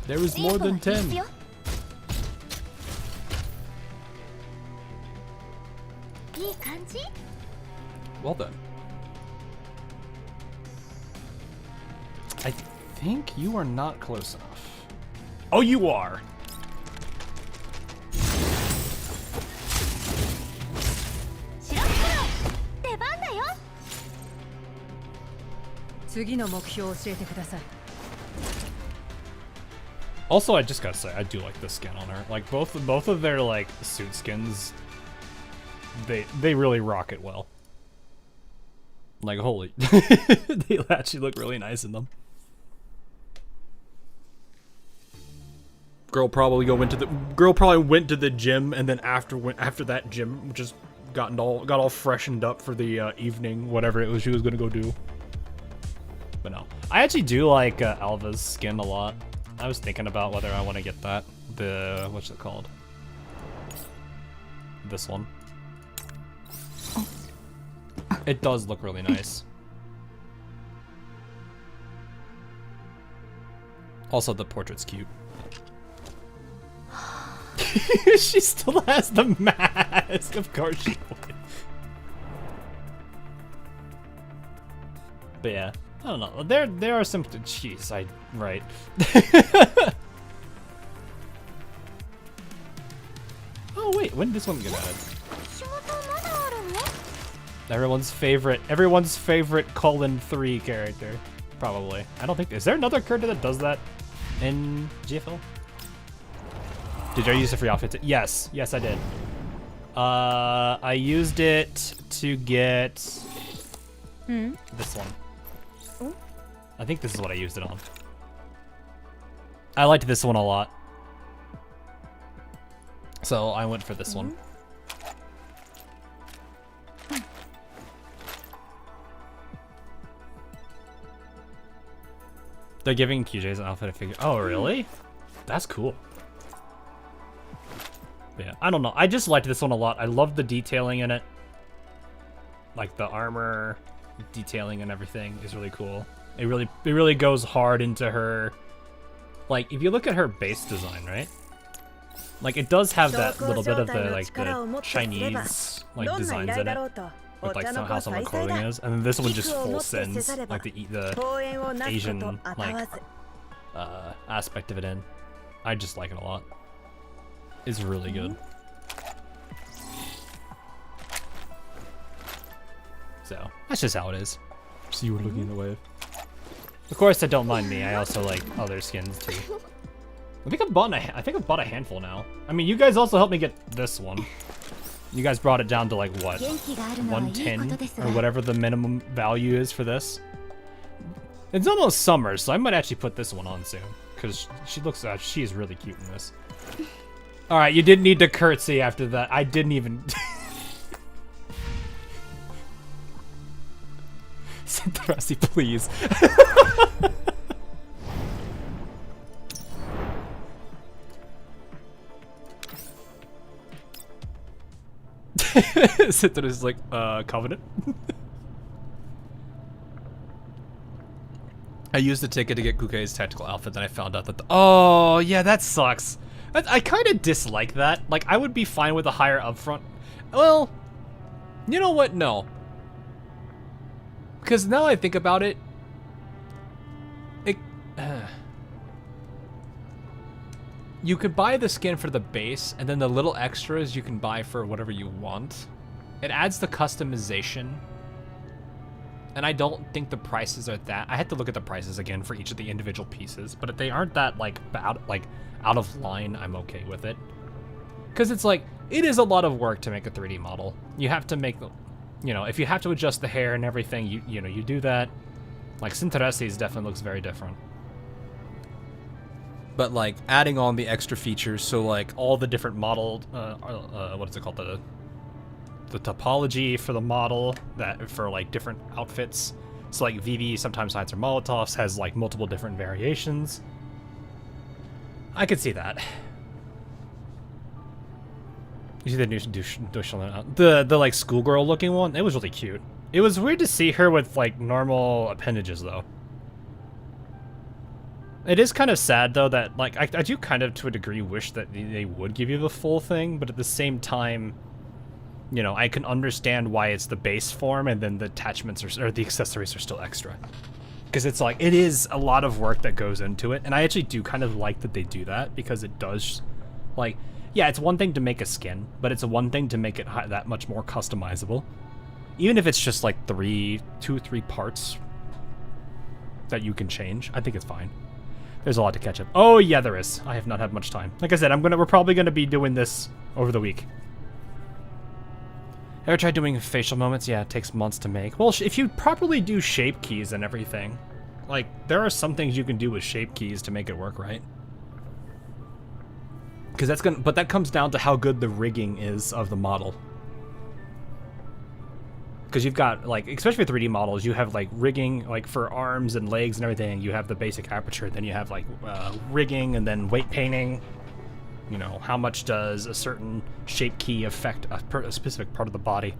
There was more than 10. Well done. I think you are not close enough. Oh, you are! Also, I just gotta say, I do like the skin on her. Like both of their like suit skins, they really rock it well. Like holy, they actually look really nice in them. Girl probably went to the gym, and then after that gym just got all freshened up for the evening, whatever it was she was gonna go do. But no, I actually do like Alva's skin a lot. I was thinking about whether I want to get that. What's it called? This one. It does look really nice. Also, the portrait's cute. She still has the mask. Of course she would. But yeah, I don't know. There are some. Jeez, right. Oh wait, when did this one get added? Everyone's favorite colon 3 character, probably. I don't think. Is there another character that does that in GFL? Did you use it for your outfit? Yes, I did. I used it to get this one. I think this is what I used it on. I liked this one a lot. So I went for this one. They're giving QJ's an outfit a figure. Oh, really? That's cool. Yeah, I don't know. I just liked this one a lot. I love the detailing in it. Like the armor detailing and everything is really cool. It really goes hard into her. Like if you look at her base design, right? Like it does have that little bit of the Chinese like designs in it. With like how some of the clothing is, and then this one just full sends like the Asian like aspect of it in. I just like it a lot. It's really good. So that's just how it is. So you were looking away. Of course, I don't mind me. I also like other skins too. I think I've bought a handful now. I mean, you guys also helped me get this one. You guys brought it down to like what, 110 or whatever the minimum value is for this. It's almost summer, so I might actually put this one on soon because she looks she is really cute in this. All right, you didn't need to curtsy after that. I didn't even. Cinderassi, please. Cinderassi like, Covenant. I used the ticket to get Kukei's tactical outfit, then I found out that oh, yeah, that sucks. I kind of dislike that. Like, I would be fine with a higher upfront. Well, you know what? No. Because now I think about it, you could buy the skin for the base, and then the little extras you can buy for whatever you want. It adds the customization. And I don't think the prices are that. I had to look at the prices again for each of the individual pieces, but if they aren't that out of line, I'm okay with it. Because it's like, it is a lot of work to make a 3D model. You have to make, you know, if you have to adjust the hair and everything, you know, you do that. Like Cinderasi's definitely looks very different. But like adding on the extra features, so like all the different model, what is it called, the topology for the model that for like different outfits. So like Vivi sometimes hides her Molotovs, has like multiple different variations. I could see that. You see the new the like schoolgirl looking one? It was really cute. It was weird to see her with like normal appendages though. It is kind of sad though that like I do kind of to a degree wish that they would give you the full thing, but at the same time, you know, I can understand why it's the base form and then the attachments or the accessories are still extra. Because it's like, it is a lot of work that goes into it. And I actually do kind of like that they do that because it does, like, yeah, it's one thing to make a skin, but it's one thing to make it that much more customizable. Even if it's just like 2 or 3 parts that you can change, I think it's fine. There's a lot to catch up. Oh yeah, there is. I have not had much time. Like I said, we're probably gonna be doing this over the week. Ever tried doing facial moments? Yeah, it takes months to make. Well, if you properly do shape keys and everything, like, there are some things you can do with shape keys to make it work, right? Because but that comes down to how good the rigging is of the model. Because you've got, like, especially for 3D models, you have, like, rigging, like, for arms and legs and everything. You have the basic aperture, then you have, like, rigging and then weight painting. You know, how much does a certain shape key affect a specific part of the body?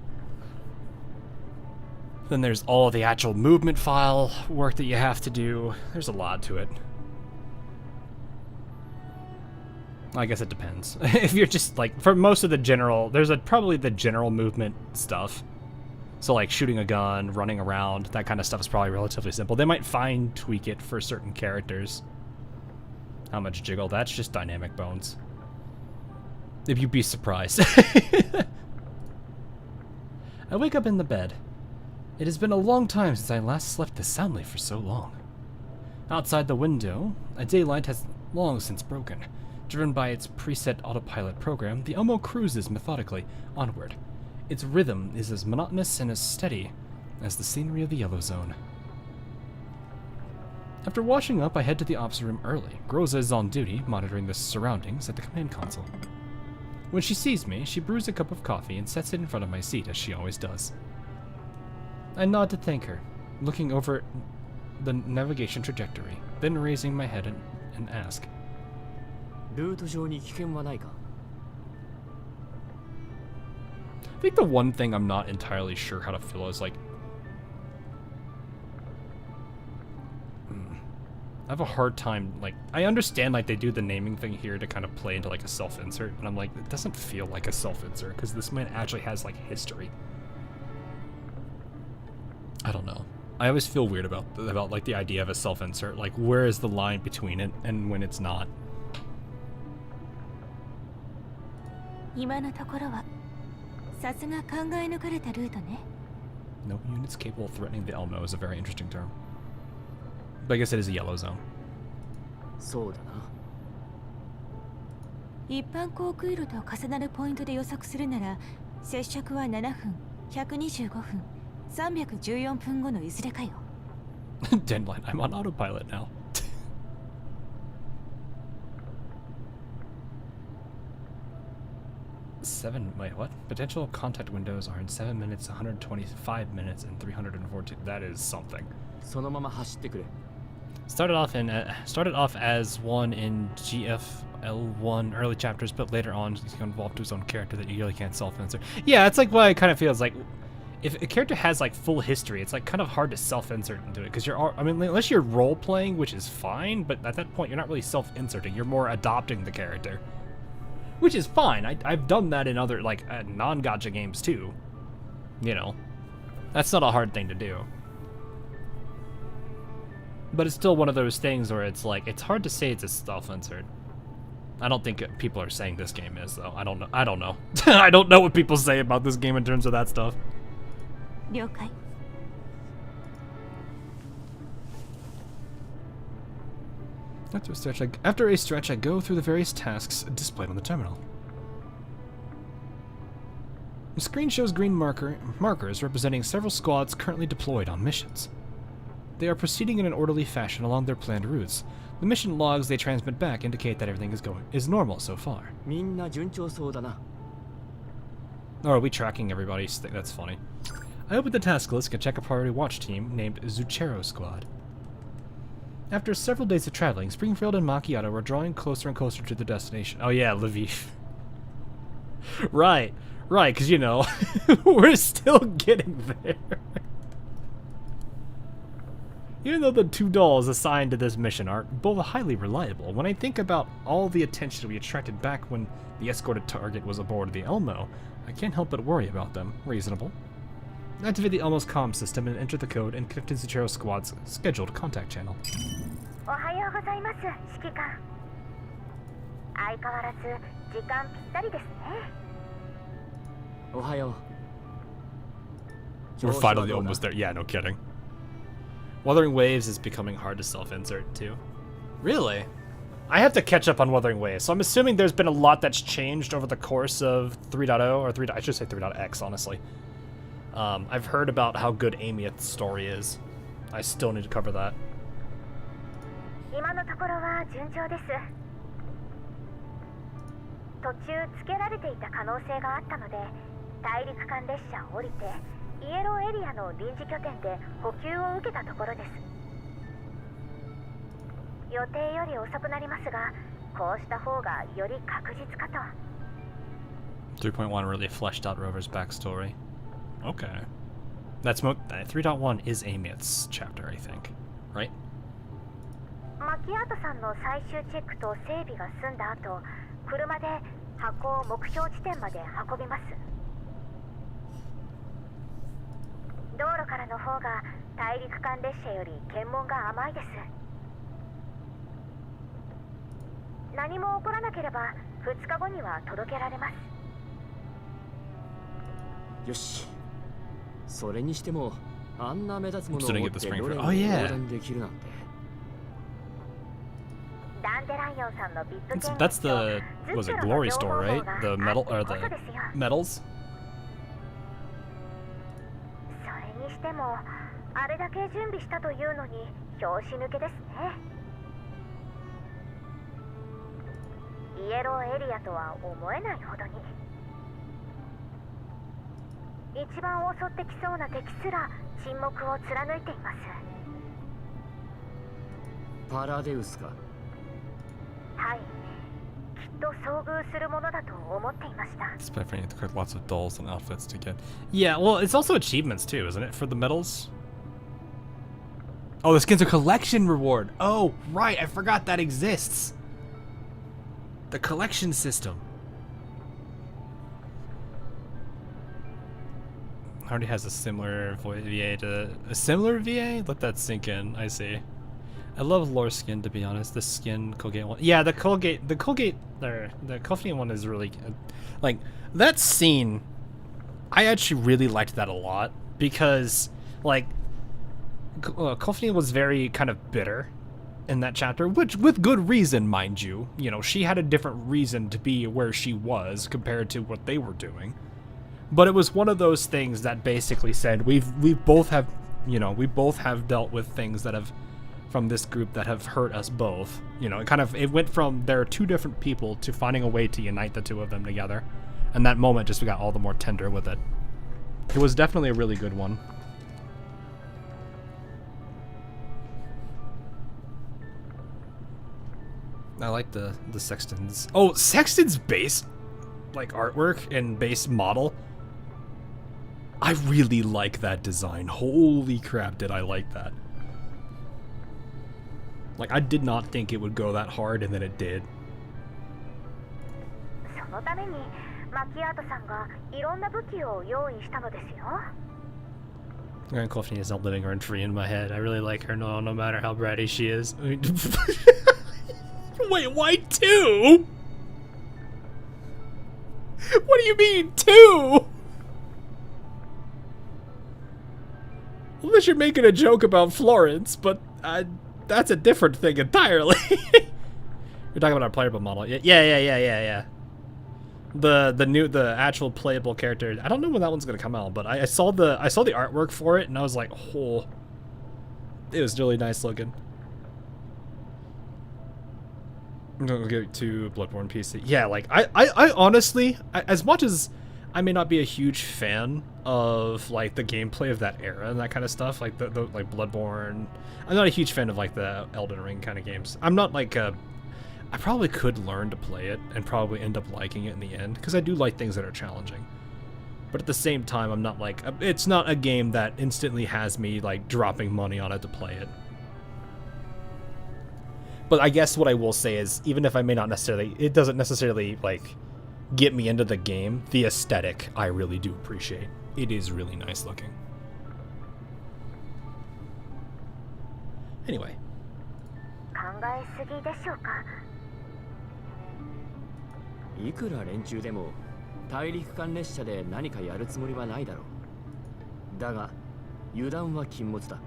Then there's all the actual movement file work that you have to do. There's a lot to it. I guess it depends. If you're just, like, for most of the general, there's probably the general movement stuff. So, like, shooting a gun, running around, that kind of stuff is probably relatively simple. They might tweak it for certain characters. How much jiggle? That's just dynamic bones. If you'd be surprised. I wake up in the bed. It has been a long time since I last slept this soundly for so long. Outside the window, a daylight has long since broken. Driven by its preset autopilot program, the Elmo cruises methodically onward. Its rhythm is as monotonous and as steady as the scenery of the Yellow Zone. After washing up, I head to the ops room early. Groza is on duty, monitoring the surroundings at the command console. When she sees me, she brews a cup of coffee and sets it in front of my seat, as she always does. I nod to thank her, looking over the navigation trajectory, then raising my head and ask.
ルート上に危険はないか?
I think the one thing I'm not entirely sure how to feel is like... I have a hard time, like, I understand like they do the naming thing here to kind of play into like a self-insert, but I'm like, it doesn't feel like a self-insert because this man actually has like history. I don't know. I always feel weird about like the idea of a self-insert, like where is the line between it and when it's not.
今のところはさすが考え抜かれたルートね。
No units capable of threatening the Elmo is a very interesting term. But I guess it is a yellow zone.
そうだな。
一般航空路と重なるポイントで予測するなら、接触は7分、125分、314分後のいずれかよ。
Deadline, I'm on autopilot now. Wait, what? Potential contact windows are in 7 minutes, 125 minutes, and 314. That is something.
そのまま走ってくれ。
Started off as one in GFL1 early chapters, but later on he's involved to his own character that you really can't self-insert. Yeah, it's like what I kind of feel is like, if a character has like full history, it's like kind of hard to self-insert into it because I mean, unless you're role playing, which is fine, but at that point you're not really self-inserting. You're more adopting the character, which is fine. I've done that in other like non-gacha games too. You know, that's not a hard thing to do. But it's still one of those things where it's like, it's hard to say it's a self-insert. I don't think people are saying this game is, though. I don't know. I don't know. I don't know what people say about this game in terms of that stuff.
了解。
After a stretch, I go through the various tasks displayed on the terminal. The screen shows green markers representing several squads currently deployed on missions. They are proceeding in an orderly fashion along their planned routes. The mission logs they transmit back indicate that everything is normal so far.
みんな順調そうだな。
Oh, are we tracking everybody? That's funny. I opened the task list and check a priority watch team named Zuchero Squad. After several days of traveling, Springfield and Macchiato were drawing closer and closer to their destination. Oh yeah, Lviv. Right, because you know, we're still getting there. Even though the two dolls assigned to this mission are both highly reliable, when I think about all the attention we attracted back when the escorted target was aboard the Elmo, I can't help but worry about them. Reasonable. Activate the Elmo's comm system and enter the code and connect to Zuchero Squad's scheduled contact channel.
おはようございます、指揮官。相変わらず時間ぴったりですね。
おはよう。
We're finally almost there. Yeah, no kidding. Wuthering Waves is becoming hard to self-insert too. Really? I have to catch up on Wuthering Waves, so I'm assuming there's been a lot that's changed over the course of 3.0 or 3. I should say 3.x, honestly. I've heard about how good Amieth's story is. I still need to cover that.
今のところは順調です。途中つけられていた可能性があったので、大陸間列車を降りてイエローエリアの臨時拠点で補給を受けたところです。予定より遅くなりますが、こうした方がより確実かと。
3.1 really fleshed out Rover's backstory. Okay. That's 3.1 is Amieth's chapter, I think. Right?
マキアートさんの最終チェックと整備が済んだ後、車で箱を目標地点まで運びます。道路からの方が大陸間列車より検問が甘いです。何も起こらなければ2日後には届けられます。
よし。それにしてもあんな目立つものを
I'm
持
sitting
っ
at the
てロレ
Springfield.
ン
Oh
に
yeah.
横断できるなんて。
ダンデライオンさんのビップ権
That's the was it Glory Store, right? The metal or the metals?
それにしてもあれだけ準備したというのに拍子抜けですね。イエローエリアとは思えないほどに。一番襲ってきそうな敵すら沈黙を貫いています。
パラデウスか。
はい、きっと遭遇するものだと思っていました。
Despite finding to collect lots of dolls and outfits to get. Yeah, well, it's also achievements too, isn't it, for the medals? Oh, the skin's a collection reward. Oh, right, I forgot that exists. The collection system. Already has a similar VA to a similar VA. Let that sink in. I see. I love lore skin, to be honest. The skin Colgate one. Yeah, the Colgate there. The Kofni one is really good. Like that scene. I actually really liked that a lot because, like, Kofni was very kind of bitter in that chapter, which with good reason, mind you. You know, she had a different reason to be where she was compared to what they were doing. But it was one of those things that basically said we both have dealt with things that have from this group that have hurt us both. You know, it went from there are two different people to finding a way to unite the two of them together. And that moment just got all the more tender with it. It was definitely a really good one. I like the Sexton's. Oh, Sexton's base, like, artwork and base model. I really like that design. Holy crap, did I like that. Like, I did not think it would go that hard, and then it did.
そのためにマキアートさんがいろんな武器を用意したのですよ。
Grand Coffee is not living rent free in my head. I really like her, no matter how bratty she is. Wait, why two? What do you mean, two? Unless you're making a joke about Florence, but that's a different thing entirely. You're talking about our playable model. Yeah. The actual playable character. I don't know when that one's gonna come out, but I saw the artwork for it and I was like, oh, it was really nice looking. I'm gonna go to Bloodborne PC. Yeah, like I honestly, as much as I may not be a huge fan of like the gameplay of that era and that kind of stuff, like the like Bloodborne, I'm not a huge fan of like the Elden Ring kind of games. I'm not like I probably could learn to play it and probably end up liking it in the end because I do like things that are challenging. But at the same time, I'm not like, it's not a game that instantly has me like dropping money on it to play it. But I guess what I will say is, even if I may not necessarily, it doesn't necessarily like get me into the game, the aesthetic I really do appreciate. It is really nice looking. Anyway.
考えすぎでしょうか。
いくら連中でも大陸間列車で何かやるつもりはないだろう。だが油断は禁物だ。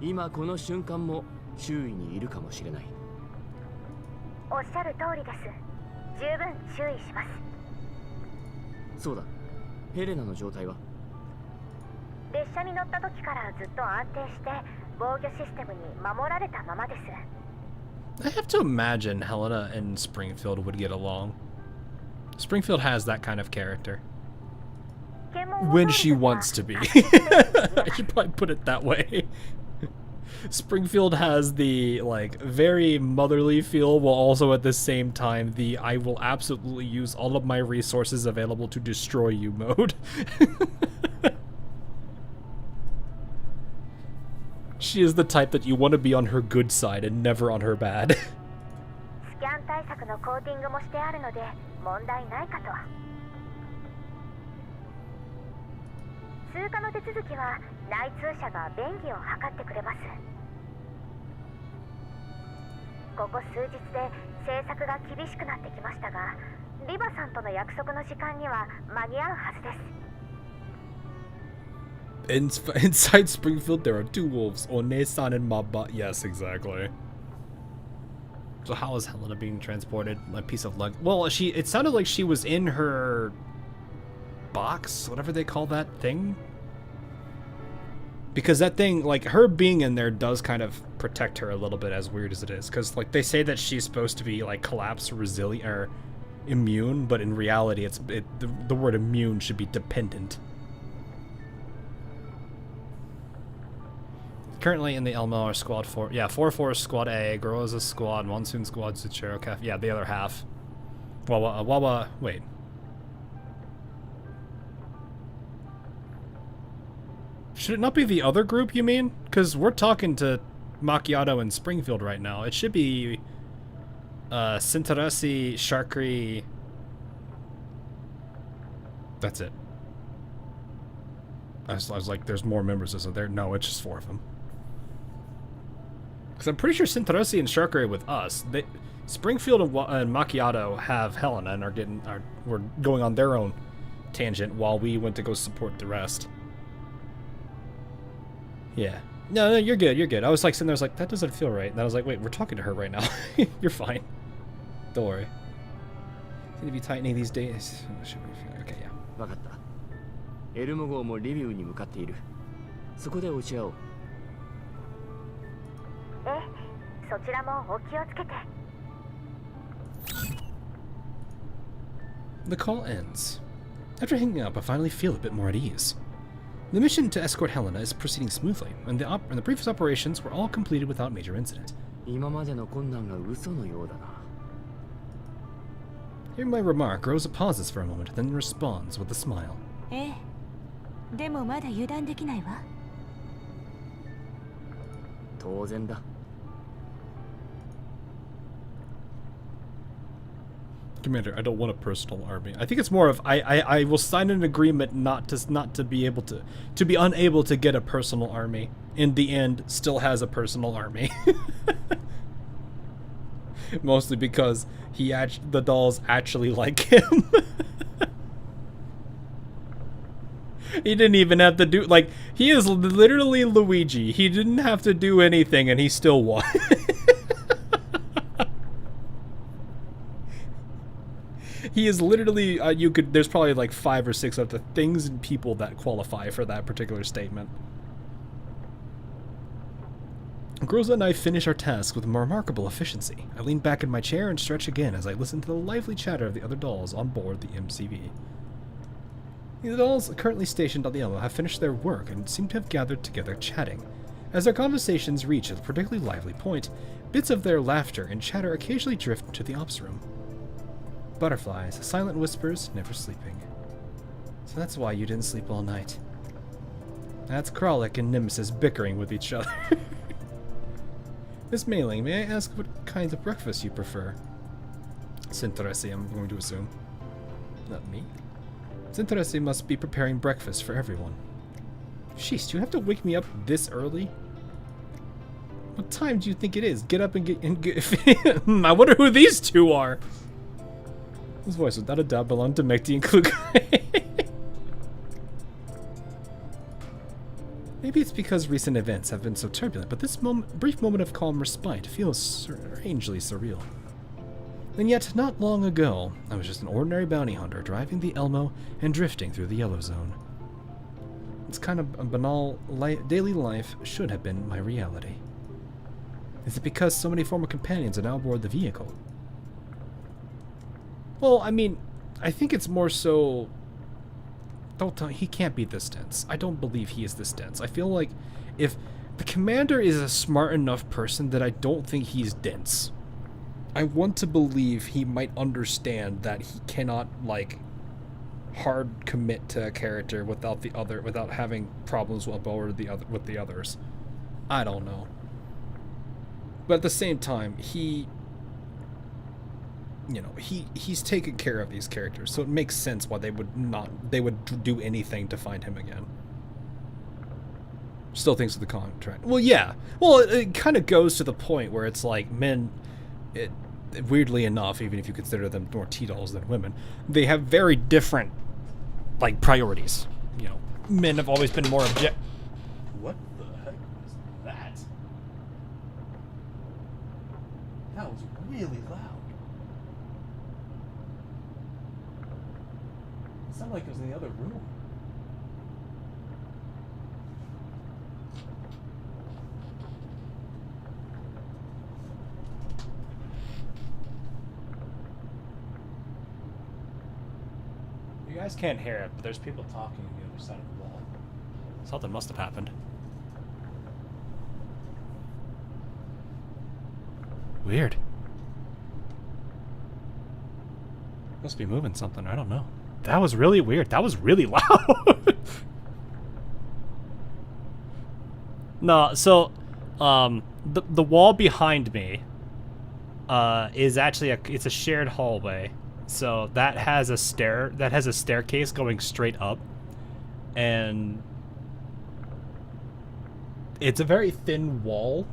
今この瞬間も周囲にいるかもしれない。
おっしゃる通りです。十分注意します。
そうだ。ヘレナの状態は？
列車に乗った時からずっと安定して防御システムに守られたままです。
I have to imagine Helena and Springfield would get along. Springfield has that kind of character. When she wants to be. I should probably put it that way. Springfield has the, like, very motherly feel while also at the same time the I will absolutely use all of my resources available to destroy you mode. She is the type that you want to be on her good side and never on her bad.
スキャン対策のコーティングもしてあるので問題ないかと。通過の手続きは内通者が便宜を図ってくれます。ここ数日で政策が厳しくなってきましたが、リバさんとの約束の時間には間に合うはずです。
Inside Springfield, there are two wolves, One-san and Maba. Yes, exactly. So how is Helena being transported? A piece of luggage. Well, it sounded like she was in her box, whatever they call that thing. Because that thing, like, her being in there does kind of protect her a little bit, as weird as it is. Because, like, they say that she's supposed to be, like, collapse resilient, or immune, but in reality, the word immune should be dependent. Currently in the Elmo are Squad 4. Yeah, 4-4 Squad A, Groza Squad, Monsoon Squad, Tsuchiro Cafe. Yeah, the other half. Wawa, wait. Should it not be the other group, you mean? Because we're talking to Macchiato and Springfield right now. It should be Sintarasi, Sharkry. That's it. I was like, there's more members, isn't there? No, it's just 4 of them. Because I'm pretty sure Sintarasi and Sharkry are with us. Springfield and Macchiato have Helena and were going on their own tangent while we went to go support the rest. Yeah. No, you're good, you're good. I was like sitting there, I was like, that doesn't feel right. And then I was like, wait, we're talking to her right now. You're fine. Don't worry. Seem to be tightening these days. Okay, yeah.
わかった。エルモ号もリビウに向かっている。そこで落ち合おう。
え、そちらもお気をつけて。
The call ends. After hanging up, I finally feel a bit more at ease. The mission to escort Helena is proceeding smoothly, and the previous operations were all completed without major incident.
今までの困難が嘘のようだな。
Hearing my remark, Rosa pauses for a moment, then responds with a smile.
ええ、でもまだ油断できないわ。
当然だ。
Commander, I don't want a personal army. I think it's more of I will sign an agreement not to be able to be unable to get a personal army. In the end, still has a personal army. Mostly because the dolls actually like him. He didn't even have to do, like, he is literally Luigi. He didn't have to do anything and he still won. He is literally, there's probably like 5 or 6 other things and people that qualify for that particular statement. Groza and I finish our task with remarkable efficiency. I lean back in my chair and stretch again as I listen to the lively chatter of the other dolls on board the MCV. The dolls currently stationed on the Elmo have finished their work and seem to have gathered together chatting. As their conversations reach a particularly lively point, bits of their laughter and chatter occasionally drift into the ops room. Butterflies, silent whispers, never sleeping. So that's why you didn't sleep all night. That's Kralik and Nemesis bickering with each other. Miss Mailing, may I ask what kinds of breakfast you prefer? Sintaresi, I'm going to assume. Not me. Sintaresi must be preparing breakfast for everyone. Sheesh, do you have to wake me up this early? What time do you think it is? Get up and get I wonder who these two are. His voice without a doubt belonged to Mekti and Klukai. Maybe it's because recent events have been so turbulent, but this brief moment of calm respite feels strangely surreal. And yet, not long ago, I was just an ordinary bounty hunter driving the Elmo and drifting through the Yellow Zone. This kind of banal daily life should have been my reality. Is it because so many former companions are now aboard the vehicle? Well, I mean, I think it's more so... Don't tell, he can't be this dense. I don't believe he is this dense. I feel like if the commander is a smart enough person that I don't think he's dense. I want to believe he might understand that he cannot, like, hard commit to a character without having problems with the others. I don't know. But at the same time, he's taken care of these characters, so it makes sense why they would do anything to find him again. Still thinks of the contract. Well, yeah. Well, it kind of goes to the point where it's like weirdly enough, even if you consider them more T-dolls than women, they have very different, like, priorities. You know, men have always been more What the heck was that? That was really loud. It sounded like it was in the other room. guys can't hear it, but there's people talking on the other side of the wall. Something must have happened. Weird. Must be moving something, I don't know. That was really weird. That was really loud. No, so the wall behind me is actually it's a shared hallway. So that has a staircase going straight up, and it's a very thin wall.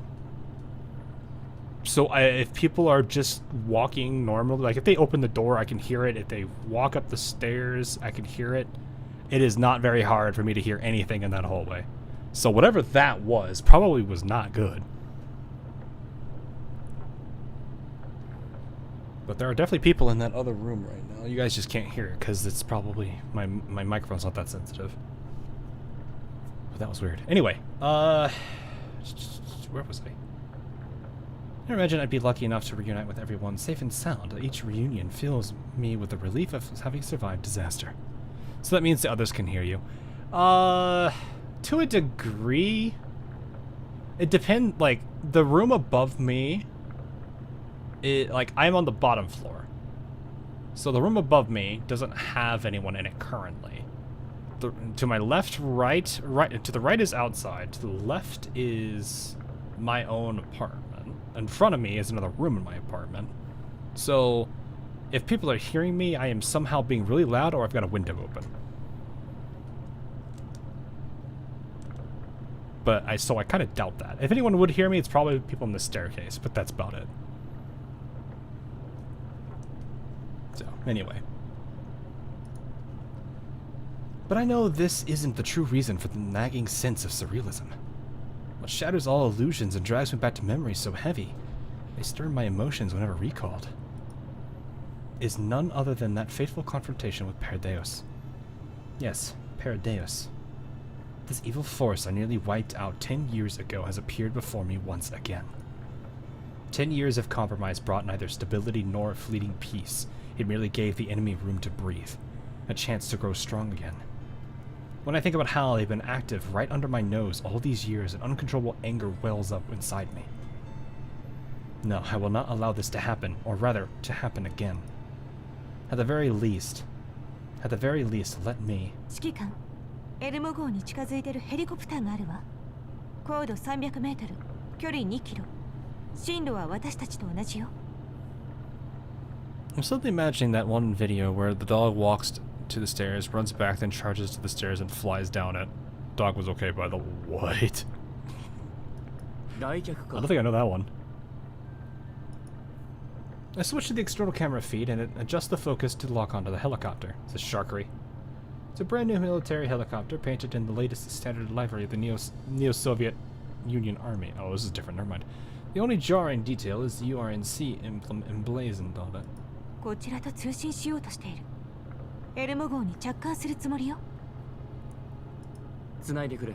So if people are just walking normally, like if they open the door, I can hear it. If they walk up the stairs, I can hear it. It is not very hard for me to hear anything in that hallway. So whatever that was, probably was not good. But there are definitely people in that other room right now. You guys just can't hear it because it's probably my microphone's not that sensitive. But that was weird. Anyway, where was I? I imagine I'd be lucky enough to reunite with everyone safe and sound. Each reunion fills me with the relief of having survived disaster. So that means the others can hear you. To a degree, it depends. Like the room above me. Like I'm on the bottom floor, so the room above me doesn't have anyone in it currently. To my left, to the right is outside. To the left is my own apartment. In front of me is another room in my apartment. So, if people are hearing me, I am somehow being really loud, or I've got a window open. But so I kind of doubt that. If anyone would hear me, it's probably people in the staircase. But that's about it. So, anyway. But I know this isn't the true reason for the nagging sense of surrealism. What shatters all illusions and drags me back to memories so heavy, they stir my emotions whenever recalled, is none other than that fateful confrontation with Paradeus. Yes, Paradeus. This evil force I nearly wiped out 10 years ago has appeared before me once again. 10 years of compromise brought neither stability nor fleeting peace. It merely gave the enemy room to breathe, a chance to grow strong again. When I think about how they've been active right under my nose all these years, an uncontrollable anger wells up inside me. No, I will not allow this to happen, or rather, to happen again. At the very least, let me...
指揮官、エルモ号に近づいてるヘリコプターがあるわ。高度300メートル、距離2キロ。進路は私たちと同じよ。
I'm suddenly imagining that one video where the dog walks to the stairs, runs back, then charges to the stairs and flies down it. Dog was okay by the what? I don't think I know that one. I switched to the external camera feed and it adjusts the focus to lock onto the helicopter. It's a Sharkery. It's a brand new military helicopter painted in the latest standard livery of the Neo-Soviet Union Army. Oh, this is different, never mind. The only jarring detail is the URNC emblazoned on it.
こちらと通信しようとしている。エルモ号に着艦するつもりよ。
繋いでくれ。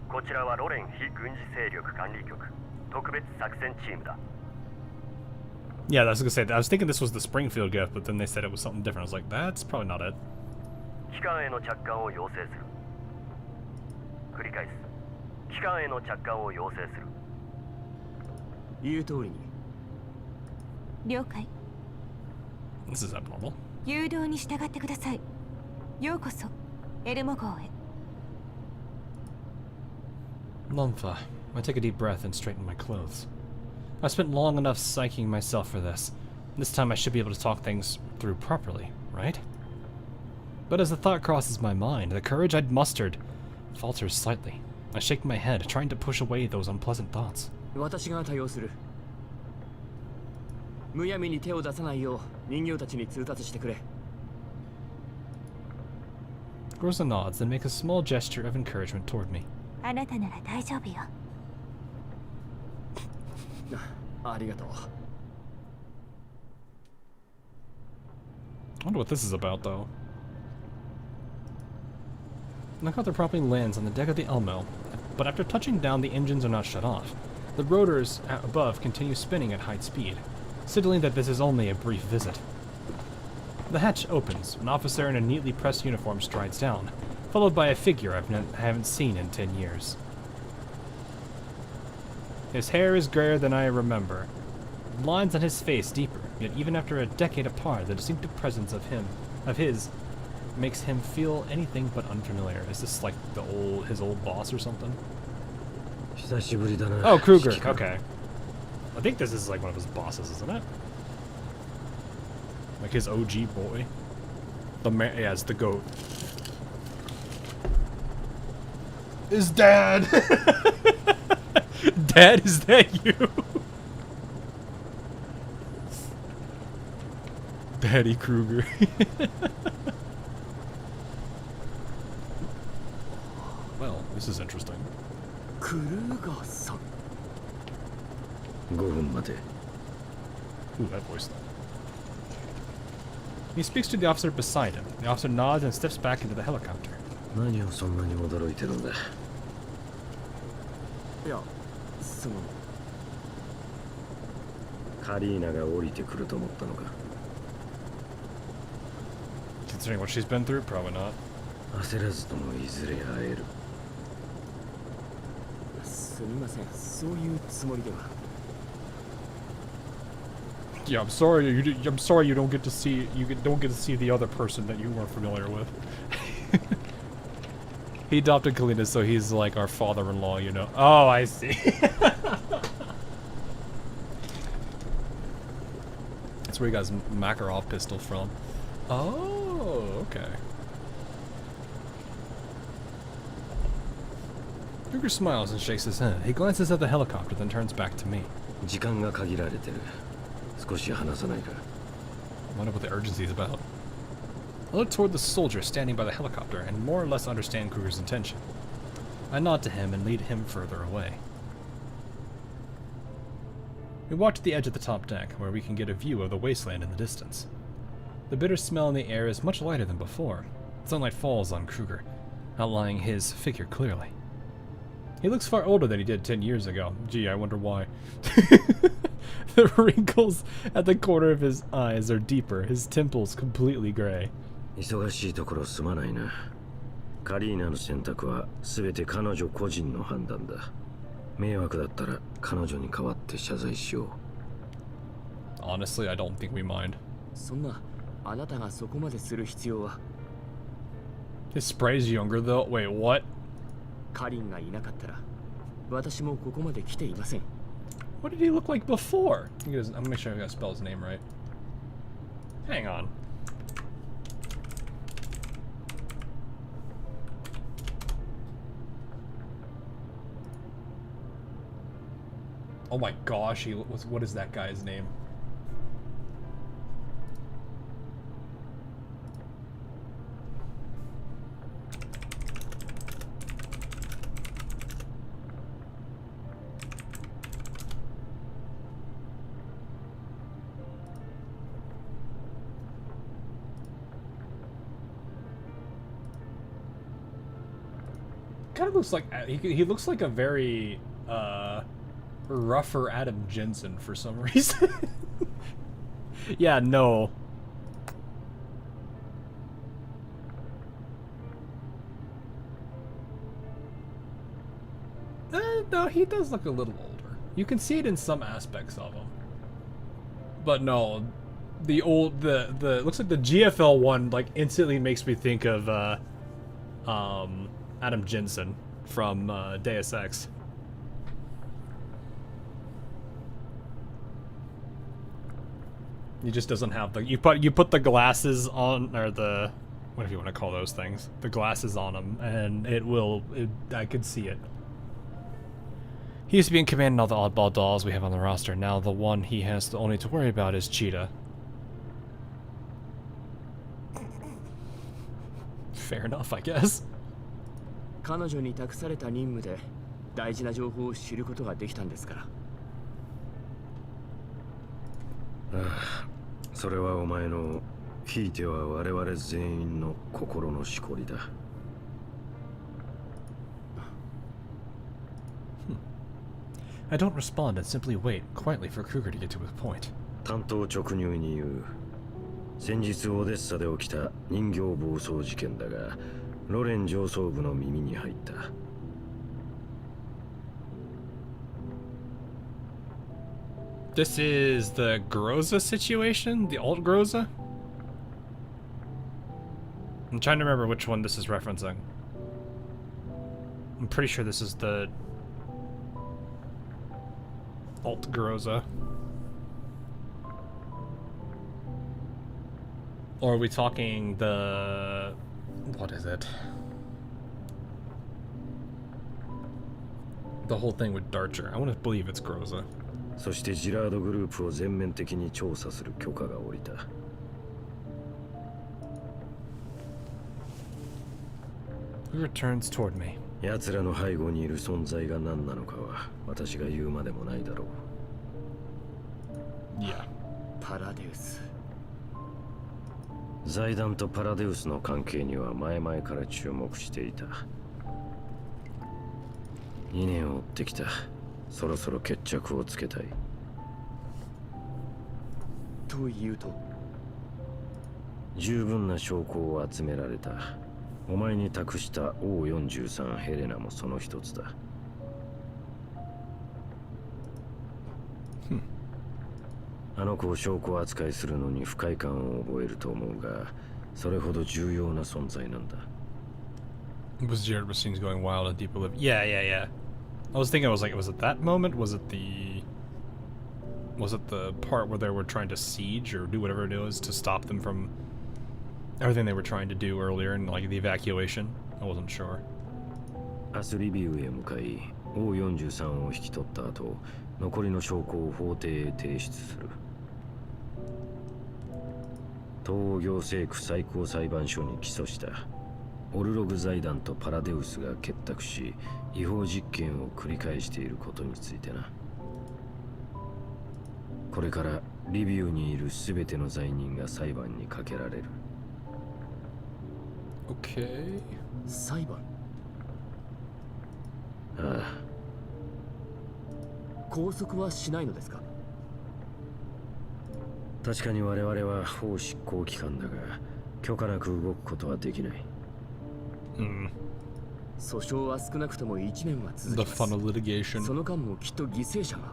こちらはロレン非軍事勢力管理局特別作戦チームだ。
Yeah, I was gonna say, I was thinking this was the Springfield gift, but then they said it was something different. I was like, that's probably not it.
機関への着艦を要請する。繰り返す。機関への着艦を要請する。
言う通りに。
了解。
This is abnormal.
誘導に従ってください。ようこそ、エルモ号へ。
Lumpha. I take a deep breath and straighten my clothes. I spent long enough psyching myself for this. This time I should be able to talk things through properly, right? But as the thought crosses my mind, the courage I'd mustered falters slightly. I shake my head, trying to push away those unpleasant thoughts.
私が対応する。むやみに手を出さないよう人形たちに通達してくれ。
Groza nods and makes a small gesture of encouragement toward me.
あなたなら大丈夫よ。
ありがとう。
I wonder what this is about, though. The helicopter promptly lands on the deck of the Elmo, but after touching down, the engines are not shut off. The rotors above continue spinning at high speed, signaling that this is only a brief visit. The hatch opens. An officer in a neatly pressed uniform strides down, followed by a figure I haven't seen in 10 years. His hair is grayer than I remember. The lines on his face deeper, yet even after a decade apart, the distinctive presence of his, makes him feel anything but unfamiliar. Is this like his old boss or something? Oh, Kruger. Okay. I think this is like one of his bosses, isn't it? Like his OG boy. Yeah, it's the goat. Is Dad? Dad, is that you? Daddy Kruger. Well, this is interesting.
Kruger-san.
Ooh, that voice though. He speaks to the officer beside him. The officer nods and steps back into the helicopter.
いや、そのカリーナが降りてくると思ったのか。
Considering what she's been through, probably not.
焦らずともいずれ会える。すみません、そういうつもりでは。
Yeah, I'm sorry. I'm sorry you don't get to see the other person that you weren't familiar with. He adopted Kalina, so he's like our father-in-law, you know. Oh, I see. That's where he got his Makarov pistol from. Oh, okay. Kruger smiles and shakes his head. He glances at the helicopter, then turns back to me.
時間が限られてる。少し話さないか。
I wonder what the urgency is about. I look toward the soldier standing by the helicopter and more or less understand Kruger's intention. I nod to him and lead him further away. We walk to the edge of the top deck, where we can get a view of the wasteland in the distance. The bitter smell in the air is much lighter than before. Sunlight falls on Kruger, outlining his figure clearly. He looks far older than he did 10 years ago. Gee, I wonder why. The wrinkles at the corner of his eyes are deeper, his temples completely gray.
忙しいところすまないな。カリーナの選択は全て彼女個人の判断だ。迷惑だったら彼女に代わって謝罪しよう。
Honestly, I don't think we mind.
そんなあなたがそこまでする必要は。
His spray's younger though. Wait, what?
カリンがいなかったら私もここまで来ていません。
What did he look like before? I'm gonna make sure I gotta spell his name right. Hang on. Oh my gosh, what is that guy's name? Kind of looks like he looks like a very rougher Adam Jensen for some reason. Yeah, no. No, he does look a little older. You can see it in some aspects of him. But no, the looks like the GFL one like instantly makes me think of Adam Jensen from Deus Ex. He just doesn't have the you put the glasses on, or the whatever you want to call those things, the glasses on him, and I could see it. He used to be in command of all the oddball dolls we have on the roster. Now the one he has only to worry about is Cheetah. Fair enough, I guess.
彼女に託された任務で大事な情報を知ることができたんですから。ああ、それはお前の、ひいては我々全員の心のしこりだ。
I don't respond and simply wait quietly for Kruger to get to his point.
単刀直入に言う。
先日オデッサで起きた人形暴走事件だが、ロレン上層部の耳に入った。
This is the Groza situation? The alt Groza? I'm trying to remember which one this is referencing. I'm pretty sure this is the alt Groza. Or are we talking the... what is it? The whole thing with Darcher. I want to believe it's Groza.
そしてジラードグループを全面的に調査する許可が下りた。
He returns toward me.
奴らの背後にいる存在が何なのかは私が言うまでもないだろう。
Yeah.
パラデウス。
財団とパラデウスの関係には前々から注目していた。2年を追ってきた。そろそろ決着をつけたい。
というと、
十分な証拠を集められた。お前に託した O43 ヘレナもその一つだ。あの子を証拠扱いするのに不快感を覚えると思うが、それほど重要な存在なんだ。
Was Jared Racines going wild and deep live? Yeah. I was thinking, was it that moment? Was it the part where they were trying to siege or do whatever it was to stop them from everything they were trying to do earlier in like the evacuation? I wasn't sure.
明日リビウへ向かい O43 を引き取った後、残りの証拠を法廷へ提出する。東欧行政区最高裁判所に起訴した。オルログ財団とパラデウスが結託し、違法実験を繰り返していることについてな。これからリビウにいるすべての罪人が裁判にかけられる。
Okay.
裁判。
ああ。
拘束はしないのですか？
確かに我々は法執行機関だが、許可なく動くことはできない。
訴訟は少なくとも1年は続き
The
ます。
fun of litigation.
その間もきっと犠牲者が。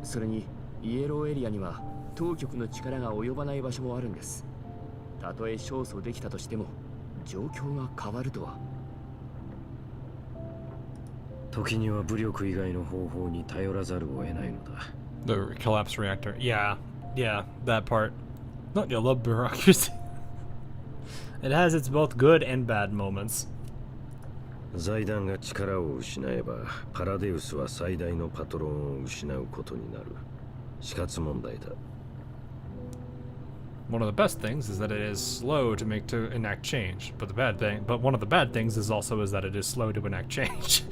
それにイエローエリアには当局の力が及ばない場所もあるんです。たとえ勝訴できたとしても状況が変わるとは。
時には武力以外の方法に頼らざるを得ないのだ。
The collapse reactor. Yeah, that part. Not you love bureaucracy. It has its both good and bad moments.
財団が力を失えば、パラデウスは最大のパトロンを失うことになる。死活問題だ。
One of the best things is that it is slow to enact change, but one of the bad things is that it is slow to enact change.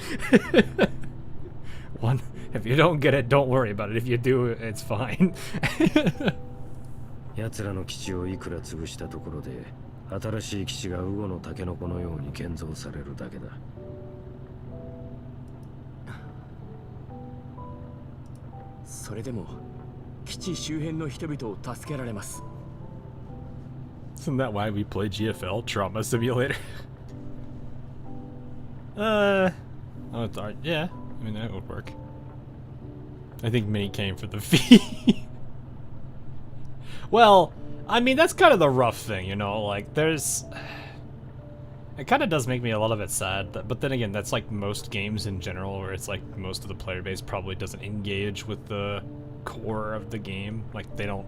If you don't get it, don't worry about it. If you do, it's fine.
奴らの基地をいくら潰したところで、新しい基地がウゴのタケノコのように建造されるだけだ。
それでも基地周辺の人々を助けられます。
Isn't that why we play GFL Trauma Simulator? It's art. Yeah, I mean that would work. I think Mini came for the fee. Well, I mean that's kind of the rough thing, you know. Like there's, it kind of does make me a little bit sad. But then again, that's like most games in general, where it's like most of the player base probably doesn't engage with the core of the game. Like they don't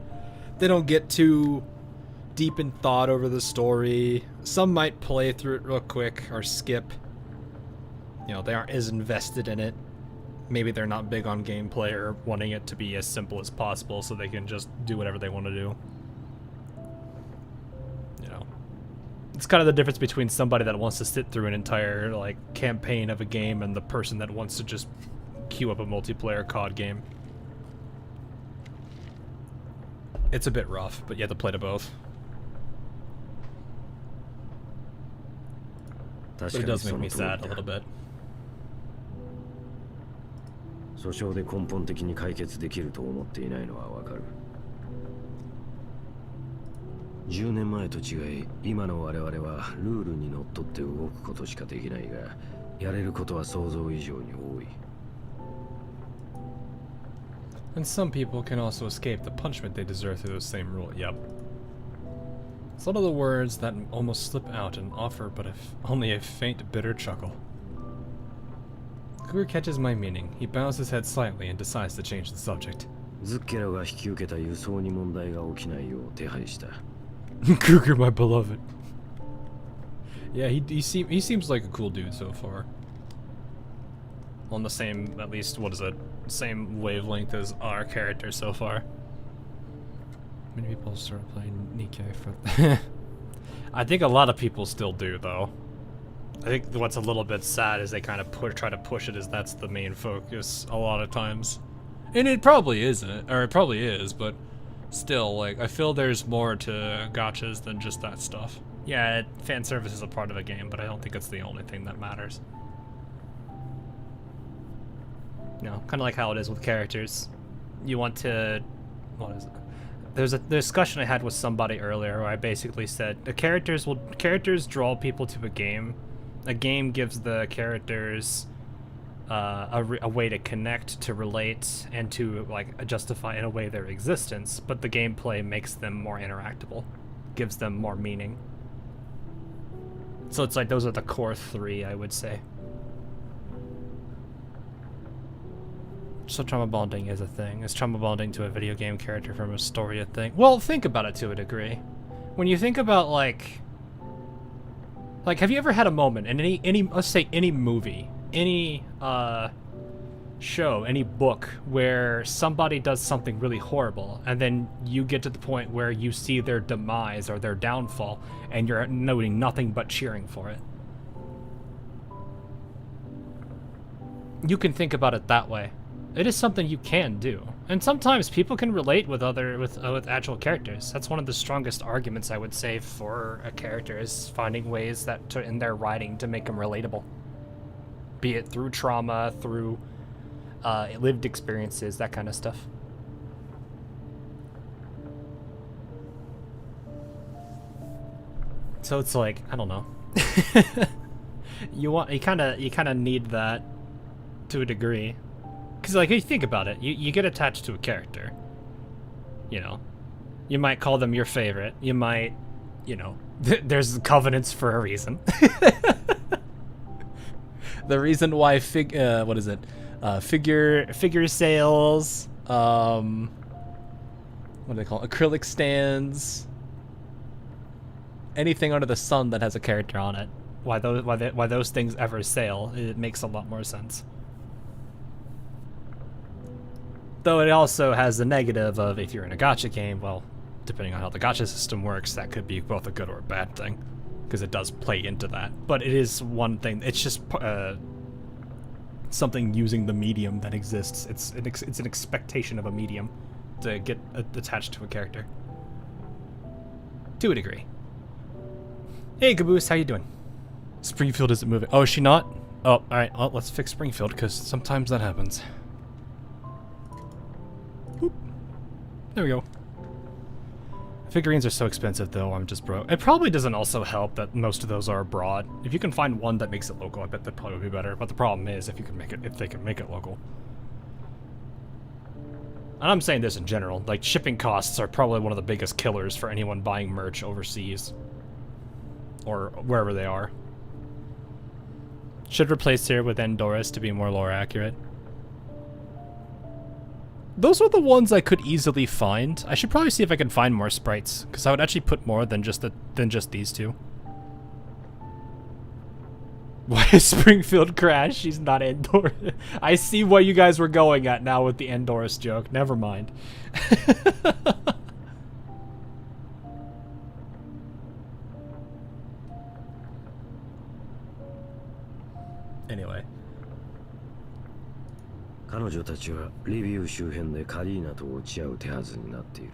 get too deep in thought over the story. Some might play through it real quick or skip. You know, they aren't as invested in it. Maybe they're not big on gameplay or wanting it to be as simple as possible so they can just do whatever they want to do. You know, it's kind of the difference between somebody that wants to sit through an entire like campaign of a game and the person that wants to just queue up a multiplayer COD game. It's a bit rough, but you have to play to both. But it does make me sad a little bit.
訴訟で根本的に解決できると思っていないのはわかる。10年前と違い、今の我々はルールにのっとって動くことしかできないが、やれることは想像以上に多い。
And some people can also escape the punishment they deserve through those same rule. Yep. It's one of the words that almost slip out and offer but only a faint, bitter chuckle. Cougar catches my meaning. He bows his head slightly and decides to change the subject.
ズッケラが引き受けた輸送に問題が起きないよう手配した。
Cougar, my beloved. Yeah, he seems like a cool dude so far. On the same, at least, what is it? Same wavelength as our character so far. Many people started playing Nikkei for. I think a lot of people still do, though. I think what's a little bit sad is they kind of try to push it as that's the main focus a lot of times. And it probably isn't, or it probably is, but still, like, I feel there's more to gachas than just that stuff. Yeah, fan service is a part of the game, but I don't think it's the only thing that matters. You know, kind of like how it is with characters. You want to... What is it? There's a discussion I had with somebody earlier where I basically said the characters draw people to a game. A game gives the characters a way to connect, to relate, and to like justify in a way their existence, but the gameplay makes them more interactable, gives them more meaning. So it's like those are the core three, I would say. So trauma bonding is a thing. Is trauma bonding to a video game character from a story a thing? Well, think about it to a degree. When you think about like have you ever had a moment in any let's say any movie, any show, any book where somebody does something really horrible and then you get to the point where you see their demise or their downfall and you're doing nothing but cheering for it? You can think about it that way. It is something you can do, and sometimes people can relate with actual characters. That's one of the strongest arguments I would say for a character, is finding ways that in their writing to make them relatable. Be it through trauma, through lived experiences, that kind of stuff. So it's like, I don't know. you kind of need that to a degree. Because, like, if you think about it, you get attached to a character. You know, you might call them your favorite. You might, you know, there's covenants for a reason. The reason why figure sales, what do they call it? Acrylic stands, anything under the sun that has a character on it. Why those things ever sale? It makes a lot more sense. Though it also has the negative of, if you're in a gacha game, well, depending on how the gacha system works, that could be both a good or a bad thing, because it does play into that. But it is one thing. It's just something using the medium that exists. It's an expectation of a medium to get attached to a character, to a degree. Hey, Caboose, how you doing? Springfield isn't moving. Oh, is she not? Oh, all right. Well, let's fix Springfield, because sometimes that happens. Boop. There we go. Figurines are so expensive, though. I'm just broke. It probably doesn't also help that most of those are abroad. If you can find one that makes it local, I bet that'd probably be better. But the problem is if they can make it local. And I'm saying this in general. Like, shipping costs are probably one of the biggest killers for anyone buying merch overseas, or wherever they are. Should replace here with Endoris to be more lore accurate. Those are the ones I could easily find. I should probably see if I can find more sprites, because I would actually put more than just these two. Why is Springfield crash? She's not Endoris. I see what you guys were going at now with the Endoris joke. Never mind. Anyway.
彼女たちはリビウ周辺でカリーナと落ち合う手はずになっている。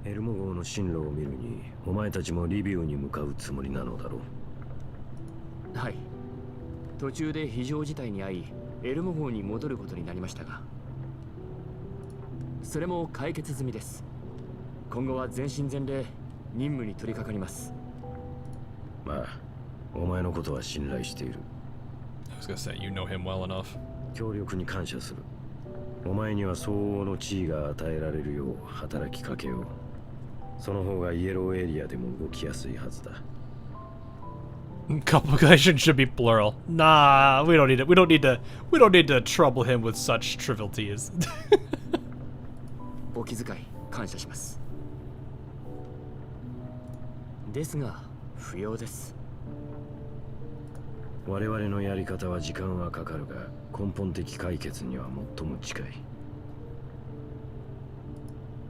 エルモ号の進路を見るに、お前たちもリビウに向かうつもりなのだろう。
はい。途中で非常事態に遭い、エルモ号に戻ることになりましたが、それも解決済みです。今後は全身全霊任務に取り掛かります。
まあ、お前のことは信頼している。
I was gonna say, you know him well enough.
協力に感謝する。お前には相応の地位が与えられるよう働きかけよう。その方がイエローエリアでも動きやすいはずだ。
Complication should be plural. Nah, we don't need it. We don't need to trouble him with such trivialities.
お気遣い感謝します。ですが不要です。
我々のやり方は時間はかかるが、根本的解決には最も近い。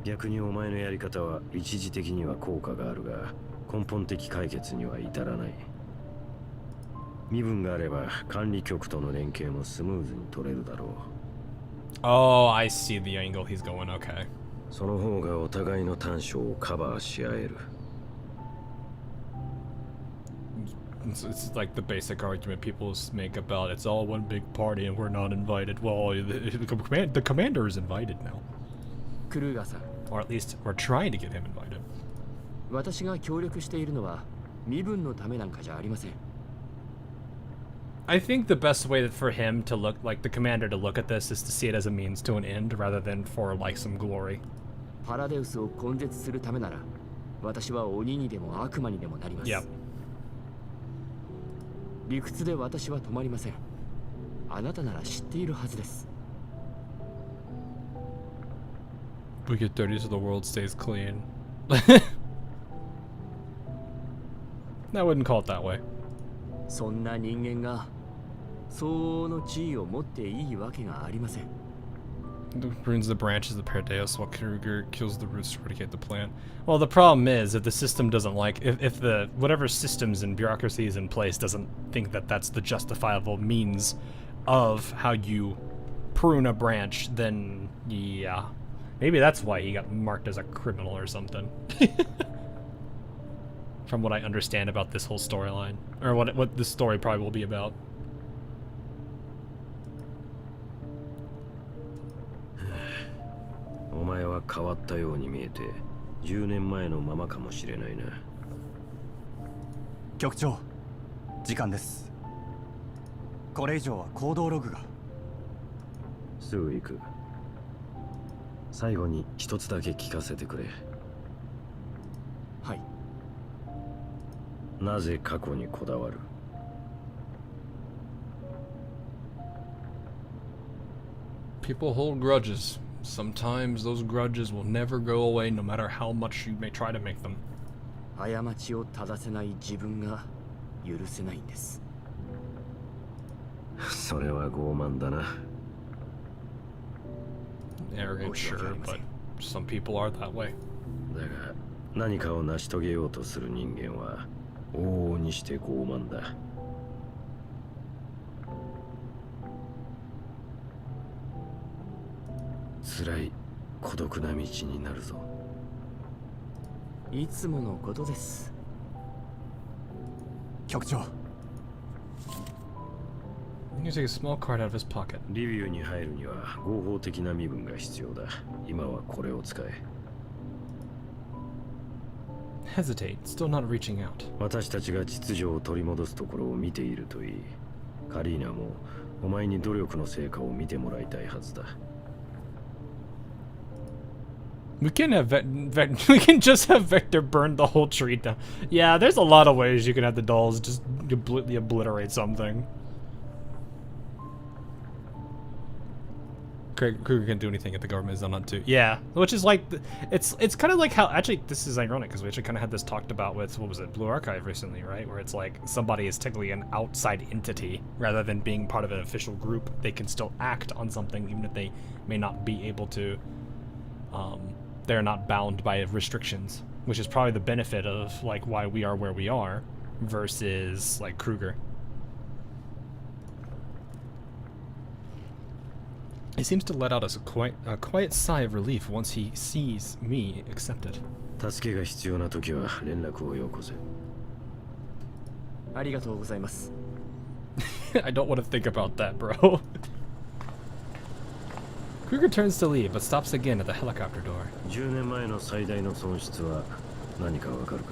逆にお前のやり方は一時的には効果があるが、根本的解決には至らない。身分があれば管理局との連携もスムーズに取れるだろう。
Oh, I see the angle he's going. Okay.
その方がお互いの短所をカバーし合える。
It's like the basic argument people make about it's all one big party and we're not invited. Well, the commander is invited now.
クルーガーさん。
Or at least we're trying to get him invited.
私が協力しているのは身分のためなんかじゃありません。
I think the best way for him to look, like the commander to look at this, is to see it as a means to an end rather than for like some glory.
パラデウスを根絶するためなら、私は鬼にでも悪魔にでもなります。
Yep.
理屈で私は止まりません。あなたなら知っているはずです。
We get dirty so the world stays clean. I wouldn't call it that way.
そんな人間が相応の地位を持っていいわけがありません。
Prunes the branches of Paradeus while Kruger kills the roots to eradicate the plant. Well, the problem is if the system doesn't like, if the whatever systems and bureaucracy is in place doesn't think that that's the justifiable means of how you prune a branch, then yeah, maybe that's why he got marked as a criminal or something. From what I understand about this whole storyline, or what this story probably will be about.
お前は変わったように見えて、10年前のままかもしれないな。
局長、時間です。これ以上は行動ログが。
すぐ行く。最後に一つだけ聞かせてくれ。
はい。
なぜ過去にこだわる？
People hold grudges. Sometimes those grudges will never go away no matter how much you may try to make them.
過ちを正せない自分が許せないんです。
それは傲慢だな。
Arrogant, sure, but some people are that way.
だが何かを成し遂げようとする人間は往々にして傲慢だ。辛い孤独な道になるぞ。
いつものことです。
局長。
He takes a small card out of his pocket.
リビューに入るには合法的な身分が必要だ。今はこれを使え。
Hesitate, still not reaching out.
私たちが秩序を取り戻すところを見ているといい。カリーナもお前に努力の成果を見てもらいたいはずだ。
We can have we can just have Vector burn the whole tree down. Yeah, there's a lot of ways you can have the dolls just completely obliterate something. Kruger can't do anything if the government is not to. Yeah, which is like, it's kind of like how, actually this is ironic because we actually kind of had this talked about with, what was it, Blue Archive recently, right? Where it's like somebody is technically an outside entity rather than being part of an official group. They can still act on something even if they may not be able to. They're not bound by restrictions, which is probably the benefit of like why we are where we are versus like Kruger. He seems to let out a quiet sigh of relief once he sees me accepted.
助けが必要な時は連絡をよこせ。
ありがとうございます。
I don't want to think about that, bro. Kruger turns to leave, but stops again at the helicopter door.
10年前の最大の損失は何かわかるか？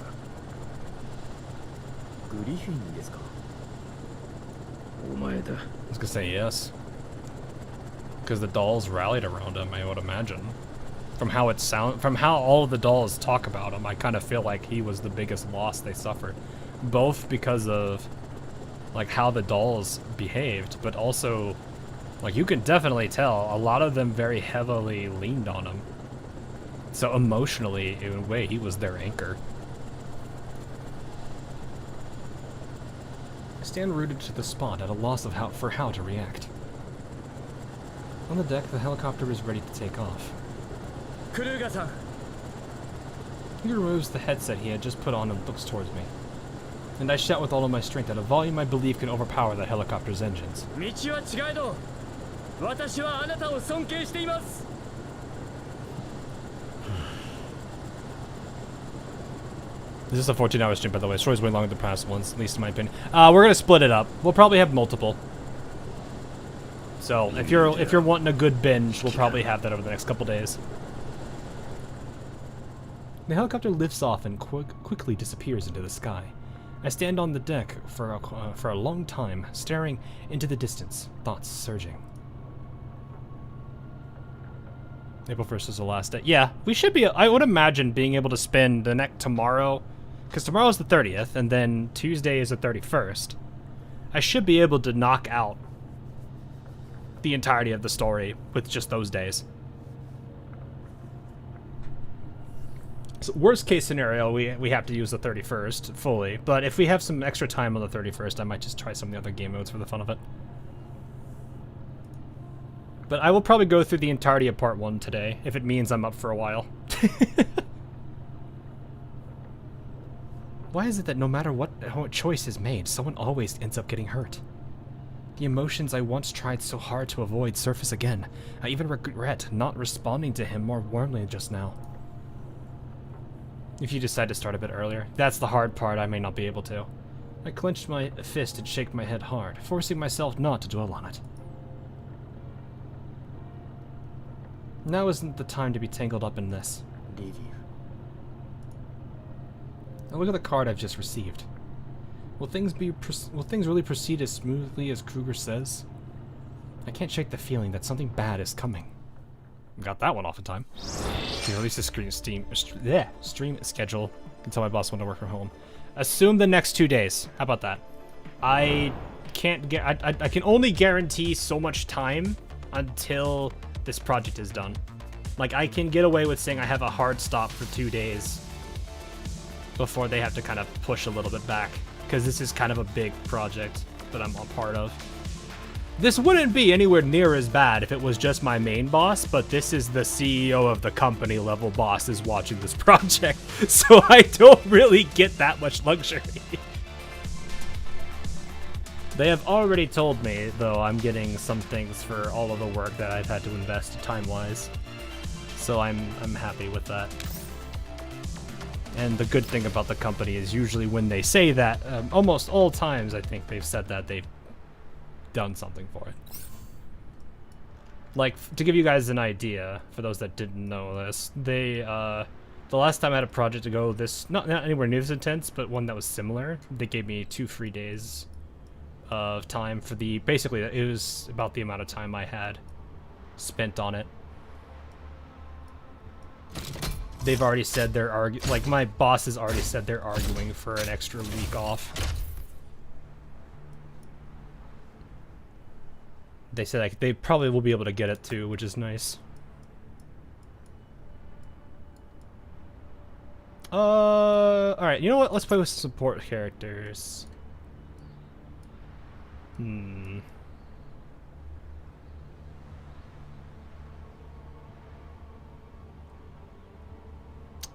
グリフィンですか？
お前だ。
I was gonna say yes. Because the dolls rallied around him, I would imagine. From how all of the dolls talk about him, I kind of feel like he was the biggest loss they suffered. Both because of like how the dolls behaved, but also like you can definitely tell a lot of them very heavily leaned on him. So emotionally, in a way, he was their anchor. I stand rooted to the spot at a loss of how to react. On the deck, the helicopter is ready to take off.
クルーガーさん。
He removes the headset he had just put on and looks towards me. And I shout with all of my strength at a volume I believe can overpower the helicopter's engines.
道は違えど、私はあなたを尊敬しています。
This is a 14-hour stream, by the way. Story's way longer than the past ones, at least in my opinion. We're gonna split it up. We'll probably have multiple. So if you're wanting a good binge, we'll probably have that over the next couple days. The helicopter lifts off and quickly disappears into the sky. I stand on the deck for a long time, staring into the distance, thoughts surging. April 1st is the last day. Yeah, we should be. I would imagine being able to spend the next tomorrow, because tomorrow's the 30th, and then Tuesday is the 31st. I should be able to knock out the entirety of the story with just those days. So worst case scenario, we have to use the 31st fully, but if we have some extra time on the 31st, I might just try some of the other game modes for the fun of it. But I will probably go through the entirety of part 1 today, if it means I'm up for a while. Why is it that no matter what choice is made, someone always ends up getting hurt? The emotions I once tried so hard to avoid surface again. I even regret not responding to him more warmly just now. If you decide to start a bit earlier, that's the hard part. I may not be able to. I clenched my fist and shook my head hard, forcing myself not to dwell on it. Now isn't the time to be tangled up in this. Now look at the card I've just received. Will things really proceed as smoothly as Kruger says? I can't shake the feeling that something bad is coming. Got that one off in time. Can release the stream schedule. Can tell my boss when to work from home. Assume the next 2 days. How about that? I can't get. I can only guarantee so much time until this project is done. Like I can get away with saying I have a hard stop for 2 days before they have to kind of push a little bit back, because this is kind of a big project that I'm a part of. This wouldn't be anywhere near as bad if it was just my main boss, but this is the CEO of the company level boss is watching this project, so I don't really get that much luxury. They have already told me, though, I'm getting some things for all of the work that I've had to invest time-wise, so I'm happy with that. And the good thing about the company is usually when they say that, almost all times I think they've said that they've done something for it. Like, to give you guys an idea, for those that didn't know this, they, the last time I had a project to go this, not anywhere near this intense, but one that was similar, they gave me 2 free days of time for the, basically, it was about the amount of time I had spent on it. They've already said they're like, my boss has already said they're arguing for an extra week off. They said like, they probably will be able to get it too, which is nice. Alright, you know what? Let's play with some support characters.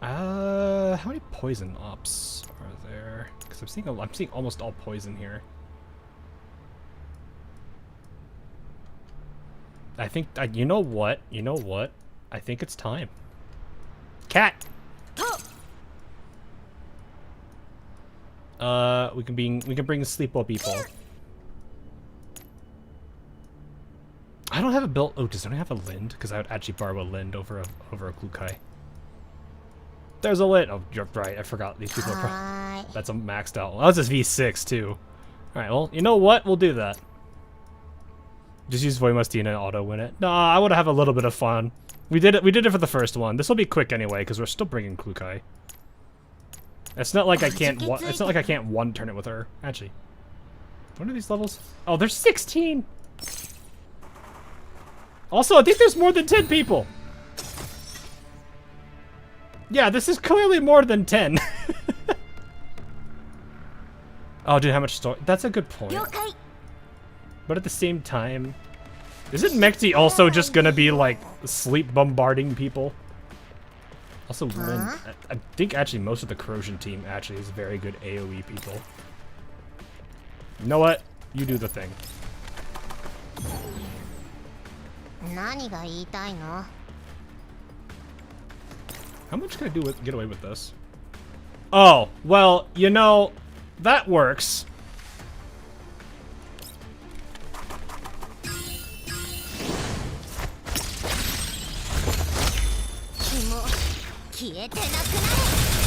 How many poison ops are there? Because I'm seeing almost all poison here. I think, you know what? You know what? I think it's time. Cat! We can bring sleepo people. I don't have a build. Oh, does anyone have a Lind? Because I would actually borrow a Lind over a Klukai. There's a Lind. Oh, you're right. I forgot. These people are that's a maxed out. Well, that's just V6 too. All right. Well, you know what? We'll do that. Just use Voimastina and auto win it. Nah, I want to have a little bit of fun. We did it. We did it for the first one. This will be quick anyway because we're still bringing Klukai. It's not like I can't. It's not like I can't one turn it with her. Actually, what are these levels? Oh, there's 16. Also, I think there's more than 10 people. Yeah, this is clearly more than 10. Oh, dude, how much story? That's a good point. But at the same time, isn't Mechty also just gonna be like sleep bombarding people? Also, Lin, I think actually most of the Corrosion team actually is very good AoE people. You know what? You do the thing. How much can I do with get away with this? Oh, well, you know, that works.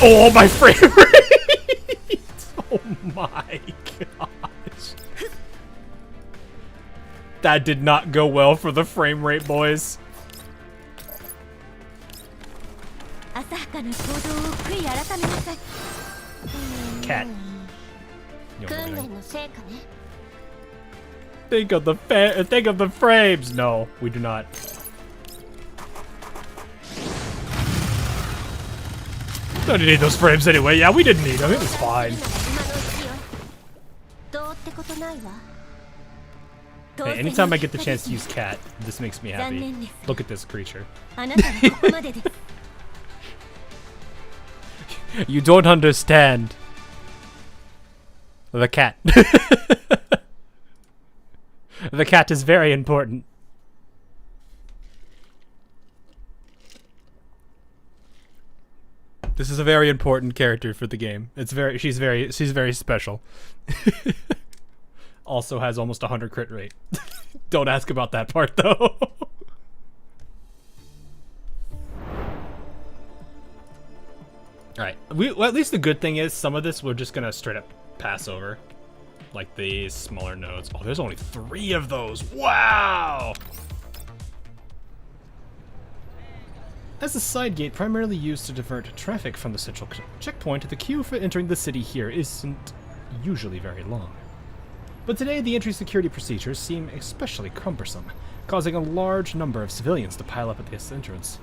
Oh, my frame rate! Oh my gosh. That did not go well for the frame rate, boys. Cat. Think of the frames. No, we do not. Don't need those frames anyway. Yeah, we didn't need them. It was fine. Hey, anytime I get the chance to use cat, this makes me happy. Look at this creature. You don't understand. The cat. The cat is very important. This is a very important character for the game. She's very special. Also has almost 100 crit rate. Don't ask about that part though. Alright, well, at least the good thing is some of this we're just gonna straight up pass over. Like these smaller nodes. Oh, there's only 3 of those. Wow! As a side gate primarily used to divert traffic from the central checkpoint, the queue for entering the city here isn't usually very long. But today the entry security procedures seem especially cumbersome, causing a large number of civilians to pile up at this entrance.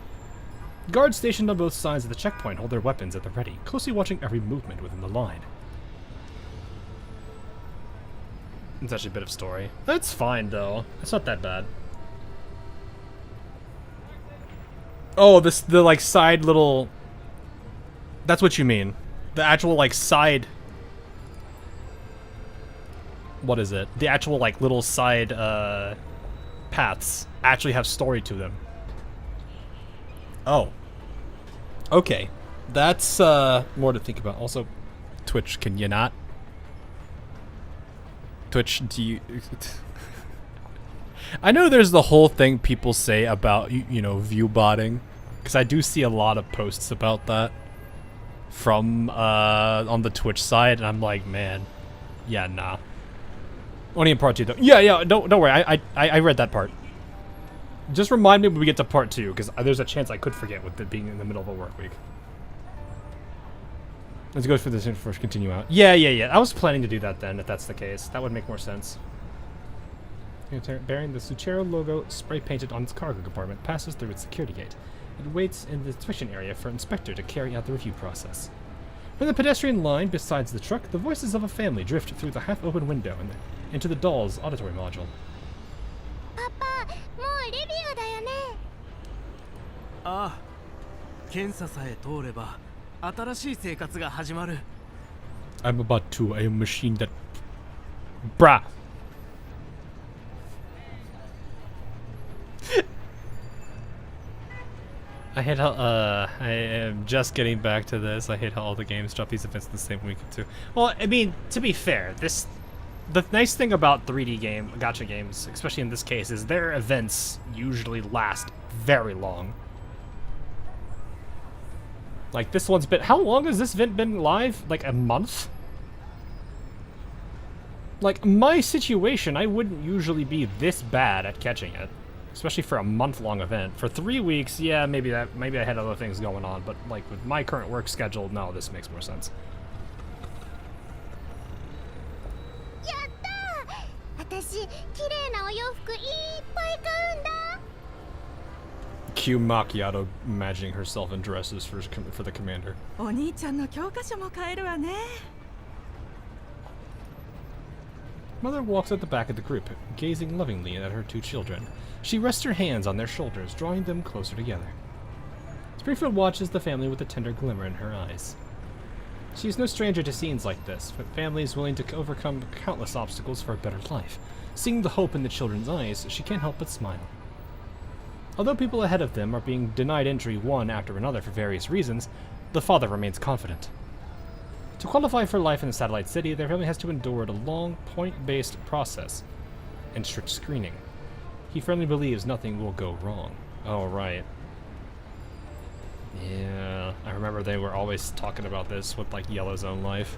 Guards stationed on both sides of the checkpoint hold their weapons at the ready, closely watching every movement within the line. It's actually a bit of story. That's fine though. It's not that bad. Oh, the like side little. That's what you mean. The actual like side. What is it? The actual like little side paths actually have story to them. Oh. Okay. That's more to think about. Also, Twitch, can you not? Twitch, do you... I know there's the whole thing people say about, you know, view botting. Because I do see a lot of posts about that. From, on the Twitch side. And I'm like, man. Yeah, nah. Only in part 2, though. Yeah, don't worry. I read that part. Just remind me when we get to part 2. Because there's a chance I could forget with it being in the middle of a work week. Let's go for this and first continue out. Yeah. I was planning to do that then, if that's the case. That would make more sense. Bearing the Suchero logo spray painted on its cargo compartment passes through its security gate. It waits in the inspection area for an inspector to carry out the review process. From the pedestrian line besides the truck, the voices of a family drift through the half-open window and into the doll's auditory module.
Papa, もうレビューだよね。
ああ、検査さえ通れば新しい生活が始まる。
I'm about to a machine that... Brah! I hate how, I am just getting back to this. I hate how all the games drop these events in the same week too. Well, I mean, to be fair, this the nice thing about 3D gacha games, especially in this case, is their events usually last very long. Like this one's been, how long has this event been live? Like a month? Like my situation, I wouldn't usually be this bad at catching it, especially for a month-long event. For 3 weeks, yeah, maybe I had other things going on, but like with my current work schedule, no, this makes more sense. Cue Macchiato imagining herself in dresses for the commander. Mother walks at the back of the group, gazing lovingly at her 2 children. She rests her hands on their shoulders, drawing them closer together. Springfield watches the family with a tender glimmer in her eyes. She is no stranger to scenes like this, but families willing to overcome countless obstacles for a better life. Seeing the hope in the children's eyes, she can't help but smile. Although people ahead of them are being denied entry one after another for various reasons, the father remains confident. To qualify for life in the satellite city, their family has to endure a long, point-based process and strict screening. He firmly believes nothing will go wrong. Oh, right. Yeah, I remember they were always talking about this with, like, Yellow Zone life.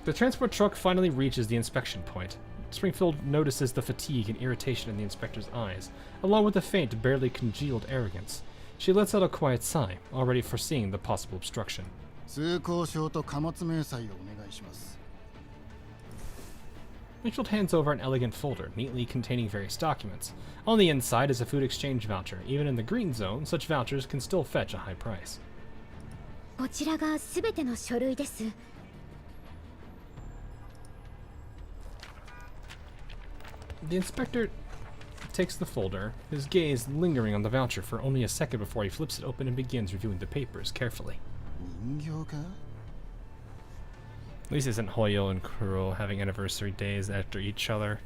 The transport truck finally reaches the inspection point. Springfield notices the fatigue and irritation in the inspector's eyes, along with a faint, barely congealed arrogance. She lets out a quiet sigh, already foreseeing the possible obstruction. Springfield hands over an elegant folder, neatly containing various documents. On the inside is a food exchange voucher. Even in the green zone, such vouchers can still fetch a high price.
こちらがすべての書類です。
The inspector takes the folder, his gaze lingering on the voucher for only a second before he flips it open and begins reviewing the papers carefully. At least isn't Hoyo and Kuro having anniversary days after each other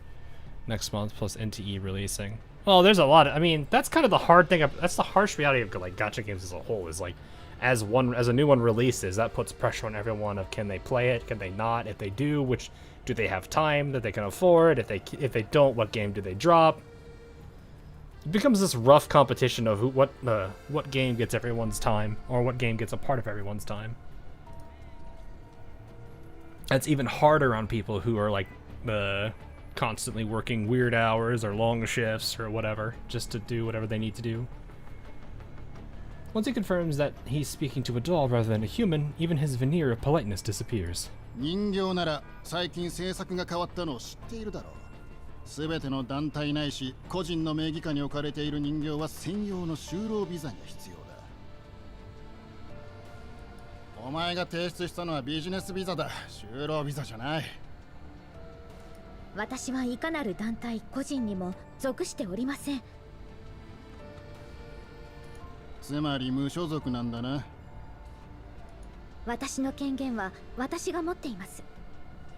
next month, plus NTE releasing. Well, there's a lot of, I mean, that's kind of the hard thing, that's the harsh reality of like gacha games as a whole, is like, as a new one releases, that puts pressure on everyone of can they play it, can they not, if they do, which, do they have time that they can afford, if they don't, what game do they drop? It becomes this rough competition of what game gets everyone's time, or what game gets a part of everyone's time. That's even harder on people who are like constantly working weird hours or long shifts or whatever, just to do whatever they need to do. Once he confirms that he's speaking to a doll rather than a human, even his veneer of politeness disappears.
人形なら最近政策が変わったのを知っているだろう。すべての団体ないし個人の名義下に置かれている人形は専用の就労ビザが必要だ。お前が提出したのはビジネスビザだ。就労ビザじゃない。
私はいかなる団体個人にも属しておりません。
つまり無所属なんだな。
私の権限は私が持っています。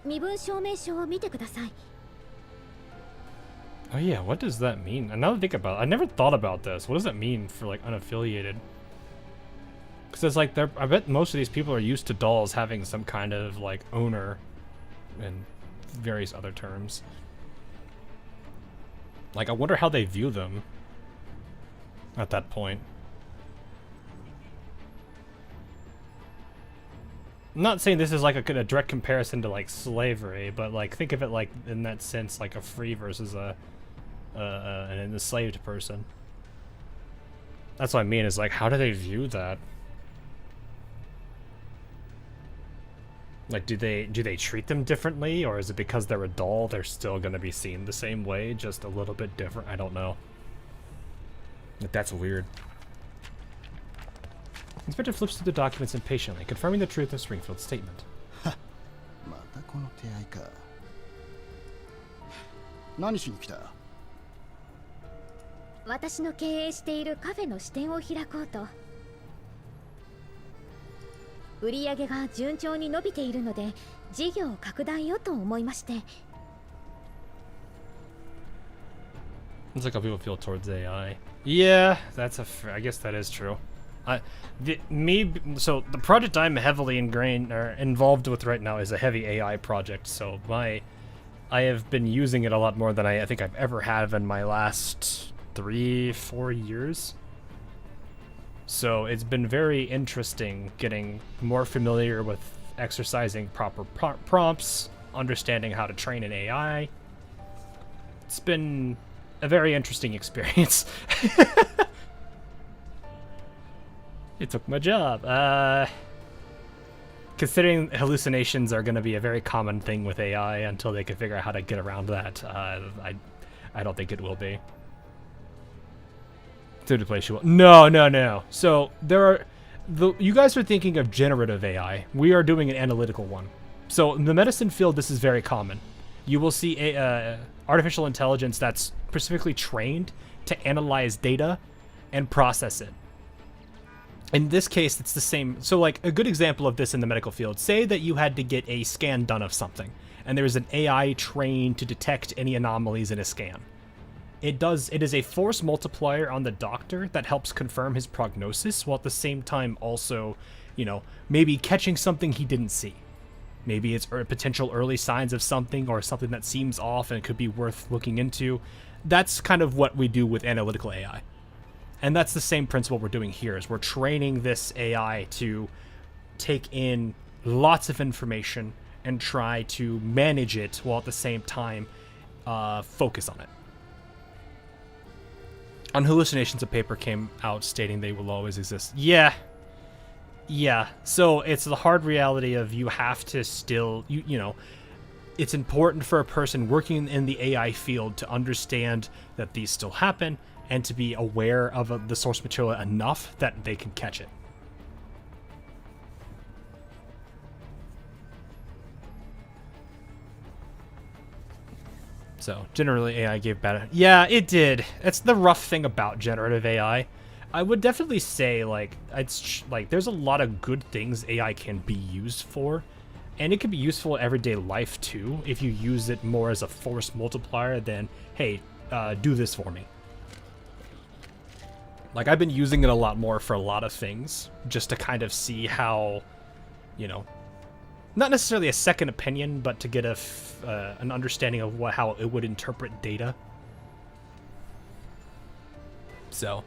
身分証明書を見てください。
Oh yeah, what does that mean? Now that I think about it, I never thought about this. What does that mean for like unaffiliated? Because it's like I bet most of these people are used to dolls having some kind of like owner and various other terms. Like I wonder how they view them at that point. I'm not saying this is like a direct comparison to like slavery, but like think of it like in that sense, like a free versus an enslaved person. That's what I mean, is like, how do they view that? Like, do they treat them differently, or is it because they're a doll, they're still gonna be seen the same way, just a little bit different? I don't know. Like, that's weird. Inspector flips through the documents impatiently, confirming the truth of Springfield's statement.
またこの手合いか。何しに来た？
私の経営しているカフェの支店を開こうと。売り上げが順調に伸びているので、事業拡大をと思いまして。
It's like how people feel towards AI. Yeah, I guess that is true. So the project I'm heavily involved with right now is a heavy AI project. So I have been using it a lot more than I think I've ever had in my last 3-4 years. So it's been very interesting getting more familiar with exercising proper prompts, understanding how to train an AI. It's been a very interesting experience. It took my job. Considering hallucinations are going to be a very common thing with AI until they can figure out how to get around that, I don't think it will be. To replace you. No. So you guys are thinking of generative AI. We are doing an analytical one. So in the medicine field, this is very common. You will see artificial intelligence that's specifically trained to analyze data and process it. In this case, it's the same. So like a good example of this in the medical field, say that you had to get a scan done of something, and there is an AI trained to detect any anomalies in a scan. It is a force multiplier on the doctor that helps confirm his prognosis, while at the same time also, maybe catching something he didn't see. Maybe it's potential early signs of something or something that seems off and could be worth looking into. That's kind of what we do with analytical AI. And that's the same principle we're doing here, is we're training this AI to take in lots of information and try to manage it while at the same time focus on it. On hallucinations, a paper came out stating they will always exist. Yeah. So it's the hard reality of you have to still, it's important for a person working in the AI field to understand that these still happen and to be aware of the source material enough that they can catch it. So, generally AI gave bad... Yeah, it did. That's the rough thing about generative AI. I would definitely say, there's a lot of good things AI can be used for, and it can be useful in everyday life, too, if you use it more as a force multiplier than, hey, do this for me. Like, I've been using it a lot more for a lot of things, just to kind of see how, not necessarily a second opinion, but to get an understanding of how it would interpret data. So,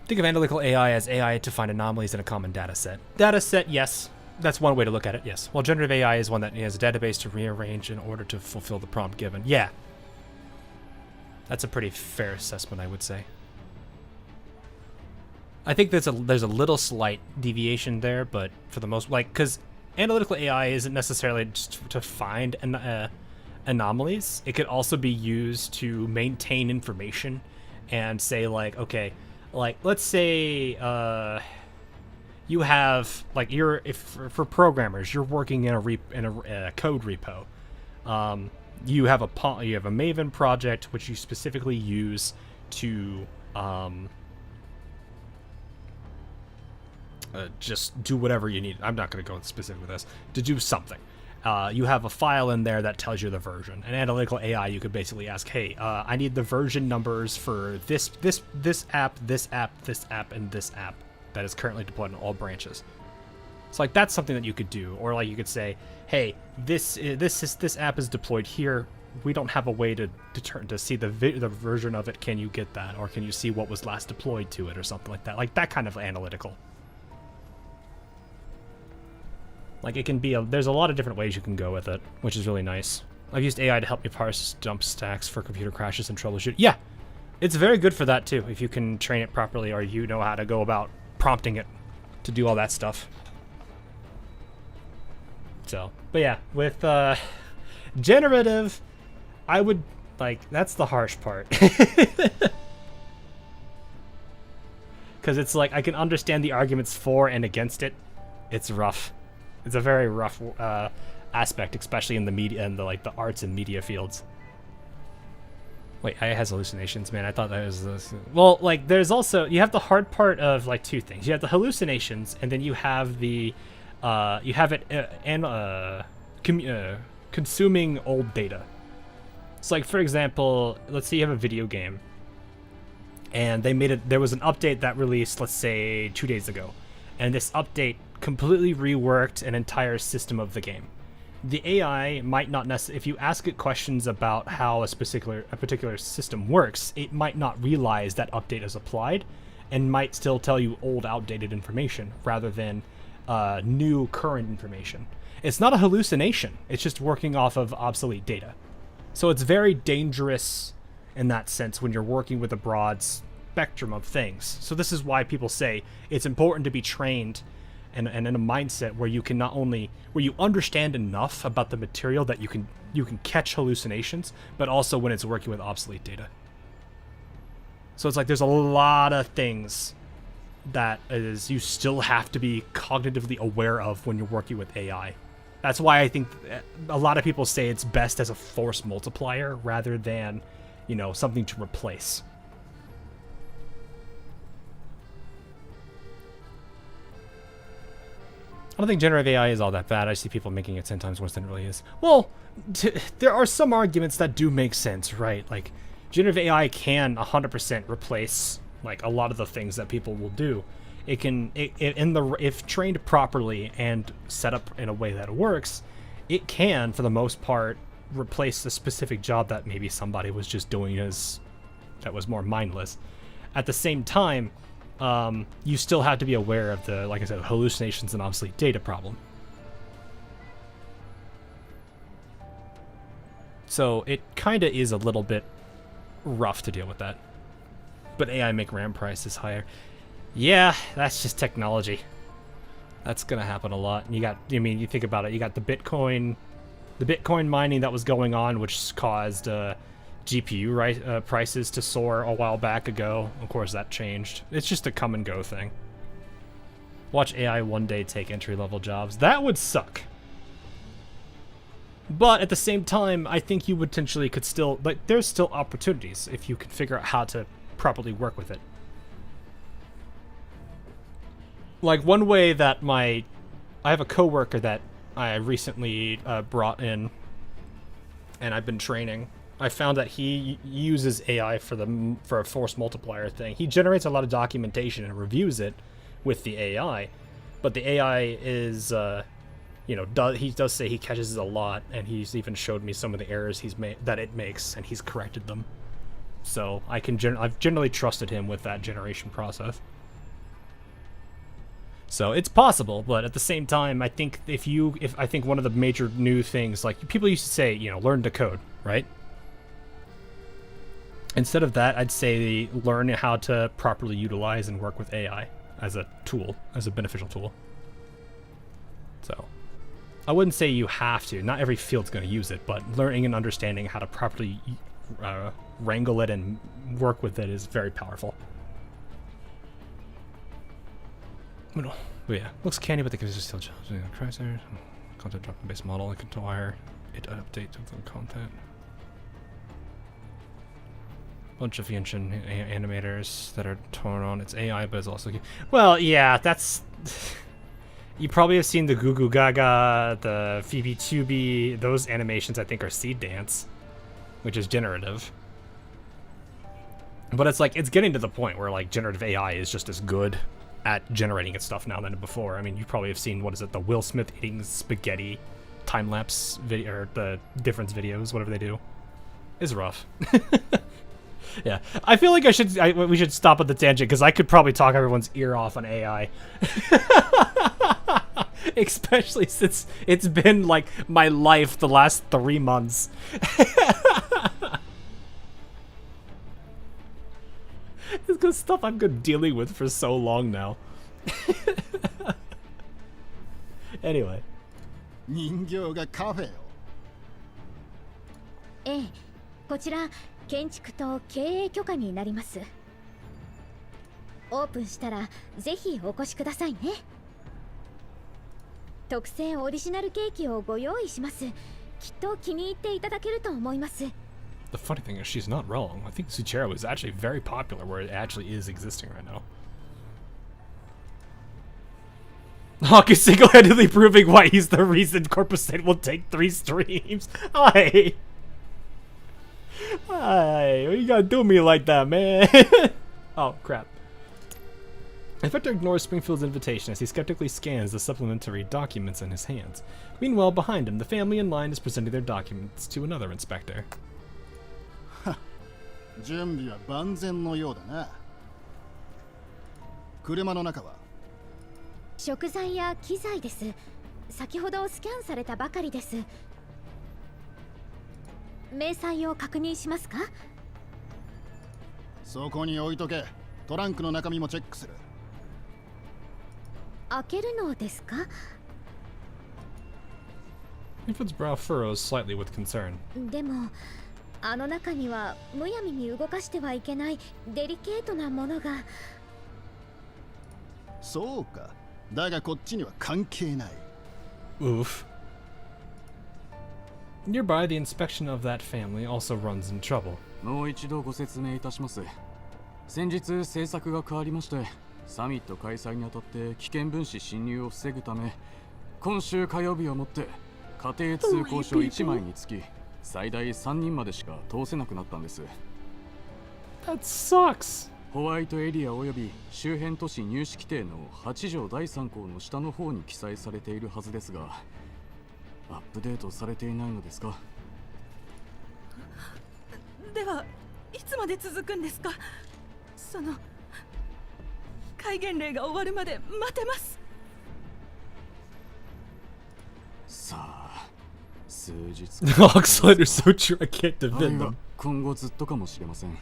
think of analytical AI as AI to find anomalies in a common data set. Data set, yes. That's one way to look at it, yes. While generative AI is one that has a database to rearrange in order to fulfill the prompt given. Yeah. That's a pretty fair assessment, I would say. I think there's a little slight deviation there, but for the most, because analytical AI isn't necessarily just to find anomalies. It could also be used to maintain information and say, okay, let's say you have, for programmers, you're working in a code repo. You have a Maven project which you specifically use to just do whatever you need. I'm not going to go specific with this. To do something. You have a file in there that tells you the version. An analytical AI, you could basically ask, hey, I need the version numbers for this app, this app, this app, and this app that is currently deployed in all branches. So that's something that you could do. Or you could say, hey, this app is deployed here. We don't have a way to see the version of it. Can you get that? Or can you see what was last deployed to it or something like that? That kind of analytical. It can be there's a lot of different ways you can go with it, which is really nice. I've used AI to help me parse dump stacks for computer crashes and troubleshoot. Yeah, it's very good for that too, if you can train it properly or you know how to go about prompting it to do all that stuff. So, but yeah, with generative, I would, that's the harsh part. Because it's I can understand the arguments for and against it. It's rough. It's a very rough aspect, especially in the media and the arts and media fields. Wait, AI has hallucinations, man. I thought that was this. Well, there's also, you have the hard part of two things. You have the hallucinations, and then you have the consuming old data. So for example, let's say you have a video game, And they made it. There was an update that released, let's say, 2 days ago, and this update completely reworked an entire system of the game. The AI might not necessarily, if you ask it questions about how a particular system works, it might not realize that update is applied, and might still tell you old, outdated information rather than new, current information. It's not a hallucination. It's just working off of obsolete data. So it's very dangerous in that sense when you're working with a broad spectrum of things. So this is why people say it's important to be trained and in a mindset where you can not only, where you understand enough about the material that you can catch hallucinations, but also when it's working with obsolete data. So it's like there's a lot of things that is you still have to be cognitively aware of when you're working with AI. That's why I think a lot of people say it's best as a force multiplier rather than, you know, something to replace. I don't think generative AI is all that bad. I see people making it 10 times worse than it really is. Well, there are some arguments that do make sense, right? Like, generative AI can 100% replace, like, a lot of the things that people will do. It can, if trained properly and set up in a way that works, it can, for the most part, replace a specific job that maybe somebody was just doing that was more mindless. At the same time, you still have to be aware of the, like I said, hallucinations and obsolete data problem. So it kind of is a little bit rough to deal with that. But AI make RAM prices higher. Yeah, that's just technology. That's gonna happen a lot. You got, I mean, you think about it, you got the Bitcoin mining that was going on, which caused GPU prices to soar a while back ago. Of course, that changed. It's just a come and go thing. Watch AI one day take entry-level jobs. That would suck. But at the same time, I think you potentially could still, like, there's still opportunities if you can figure out how to properly work with it. Like, one way that I have a coworker that I recently brought in, and I've been training. I found that he uses AI for a force multiplier thing. He generates a lot of documentation and reviews it with the AI, but the AI is, you know, he does say he catches a lot, and he's even showed me some of the errors that it makes, and he's corrected them. So I've generally trusted him with that generation process. So it's possible, but at the same time, I think I think one of the major new things, like people used to say, you know, learn to code, right? Instead of that, I'd say learn how to properly utilize and work with AI as a tool, as a beneficial tool. So I wouldn't say you have to. Not every field's going to use it, but learning and understanding how to properly wrangle it and work with it is very powerful. But yeah, looks candy, but the kids are still challenging. Content drop base model. I can wire it update to the content. Bunch of ancient animators that are torn on. It's AI, but it's also well, yeah. That's you probably have seen the Goo Goo Gaga, the Phoebe Tubi. Those animations I think are Seed Dance, which is generative. But it's like it's getting to the point where like generative AI is just as good at generating its stuff now than before. I mean, you probably have seen, what is it, the Will Smith eating spaghetti time-lapse video, or the difference videos, whatever they do. It's rough. Yeah, I feel like we should stop at the tangent, because I could probably talk everyone's ear off on AI. Especially since it's been like my life the last 3 months. It's good stuff I've been dealing with for so long now. Anyway.
人形がカフェを。
ええ、こちら建築と経営許可になります。オープンしたらぜひお越しくださいね。特製オリジナルケーキをご用意します。きっと気に入っていただけると思います。
The funny thing is, she's not wrong. I think Suchero is actually very popular where it actually is existing right now. Hawk is single-handedly proving why he's the reason Corposant will take 3 streams. Hi. Why you gotta do me like that, man? Oh, crap. Inspector ignores Springfield's invitation as he skeptically scans the supplementary documents in his hands. Meanwhile, behind him, the family in line is presenting their documents to another inspector.
準備は万全のようだな。車の中は
食材や機材です。先ほどスキャンされたばかりです。明細を確認しますか？
そこに置いとけ。トランクの中身もチェックする。
開けるのですか？
Springfield's brow furrows slightly with concern.
でも、あの中にはむやみに動かしてはいけないデリケートなものが。
そうか。だがこっちには関係ない。
Oof. Nearby, the inspection of that family also runs in trouble.
もう一度ご説明いたします。先日政策が変わりまして、サミット開催にあたって危険分子侵入を防ぐため、今週火曜日をもって家庭通行証1枚につき最大3人までしか通せなくなったんです。
That sucks.
ホワイトエリアおよび周辺都市入試規定の8条第3項の下の方に記載されているはずですが、アップデートされていないのですか？
ではいつまで続くんですか？その戒厳令が終わるまで待てます。
さあ、数日。
Oxlider's so true, I can't defend them.
今後ずっとかもしれません。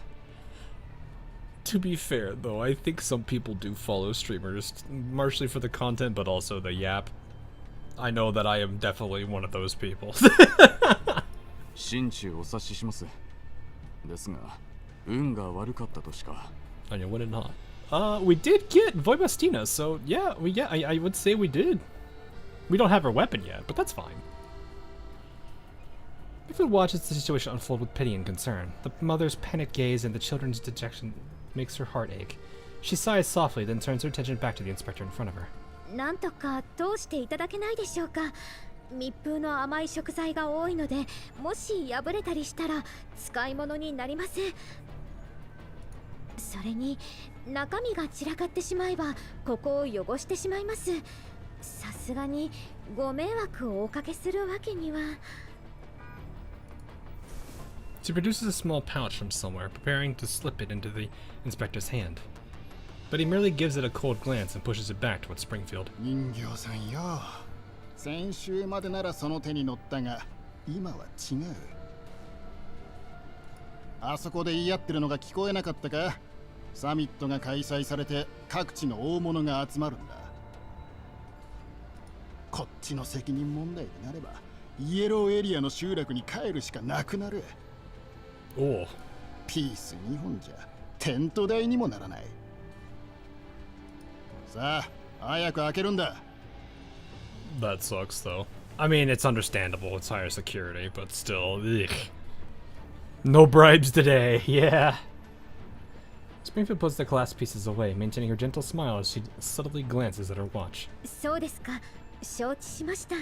To be fair, though, I think some people do follow streamers, partially for the content, but also the yap. I know that I am definitely one of those people.
心中お察しします。ですが、運が悪かったとしか。
I know, what not. We did get Voibastina, so yeah, I would say we did. We don't have her weapon yet, but that's fine. Springfield watches the situation unfold with pity and concern. The mother's panicked gaze and the children's dejection makes her heart ache. She sighs softly, then turns her attention back to the inspector in front of her.
なんとか通していただけないでしょうか。密封の甘い食材が多いので、もし破れたりしたら使い物になりません。それに中身が散らかってしまえばここを汚してしまいます。さすがにご迷惑をおかけするわけには。
She produces a small pouch from somewhere, preparing to slip it into the inspector's hand. But he merely gives it a cold glance and pushes it back towards Springfield.
人形さんよ。先週までならその手に乗ったが、今は違う。あそこで言い合ってるのが聞こえなかったか？サミットが開催されて各地の大物が集まるんだ。こっちの責任問題になれば、イエローエリアの集落に帰るしかなくなる。
おお。
ピース2本じゃテント代にもならない。さあ、早く開けるんだ。
That sucks, though. I mean, it's understandable. It's higher security, but still, ugh. No bribes today, yeah. Springfield puts the glass pieces away, maintaining her gentle smile as she subtly glances at her watch.
そうですか。承知しました。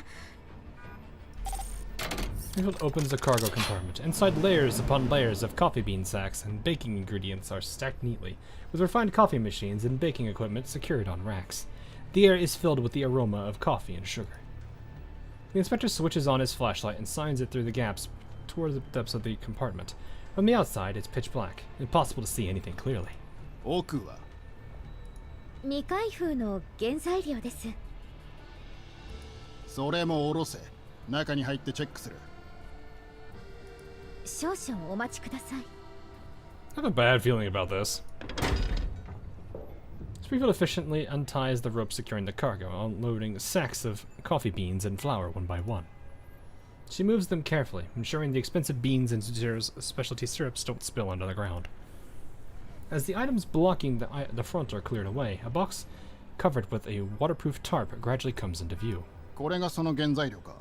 Springfield opens the cargo compartment. Inside, layers upon layers of coffee bean sacks and baking ingredients are stacked neatly, with refined coffee machines and baking equipment secured on racks. The air is filled with the aroma of coffee and sugar. The inspector switches on his flashlight and shines it through the gaps toward the depths of the compartment. From the outside, it's pitch black, impossible to see anything clearly.
奥は
未開封の原材料です。
それも下ろせ。中に入ってチェックする。
少々お待ちください。
I have a bad feeling about this. Springfield efficiently unties the rope securing the cargo, unloading sacks of coffee beans and flour one by one. She moves them carefully, ensuring the expensive beans and specialty syrups don't spill onto the ground. As the items blocking the front are cleared away, a box covered with a waterproof tarp gradually comes into view.
これがその原材料か。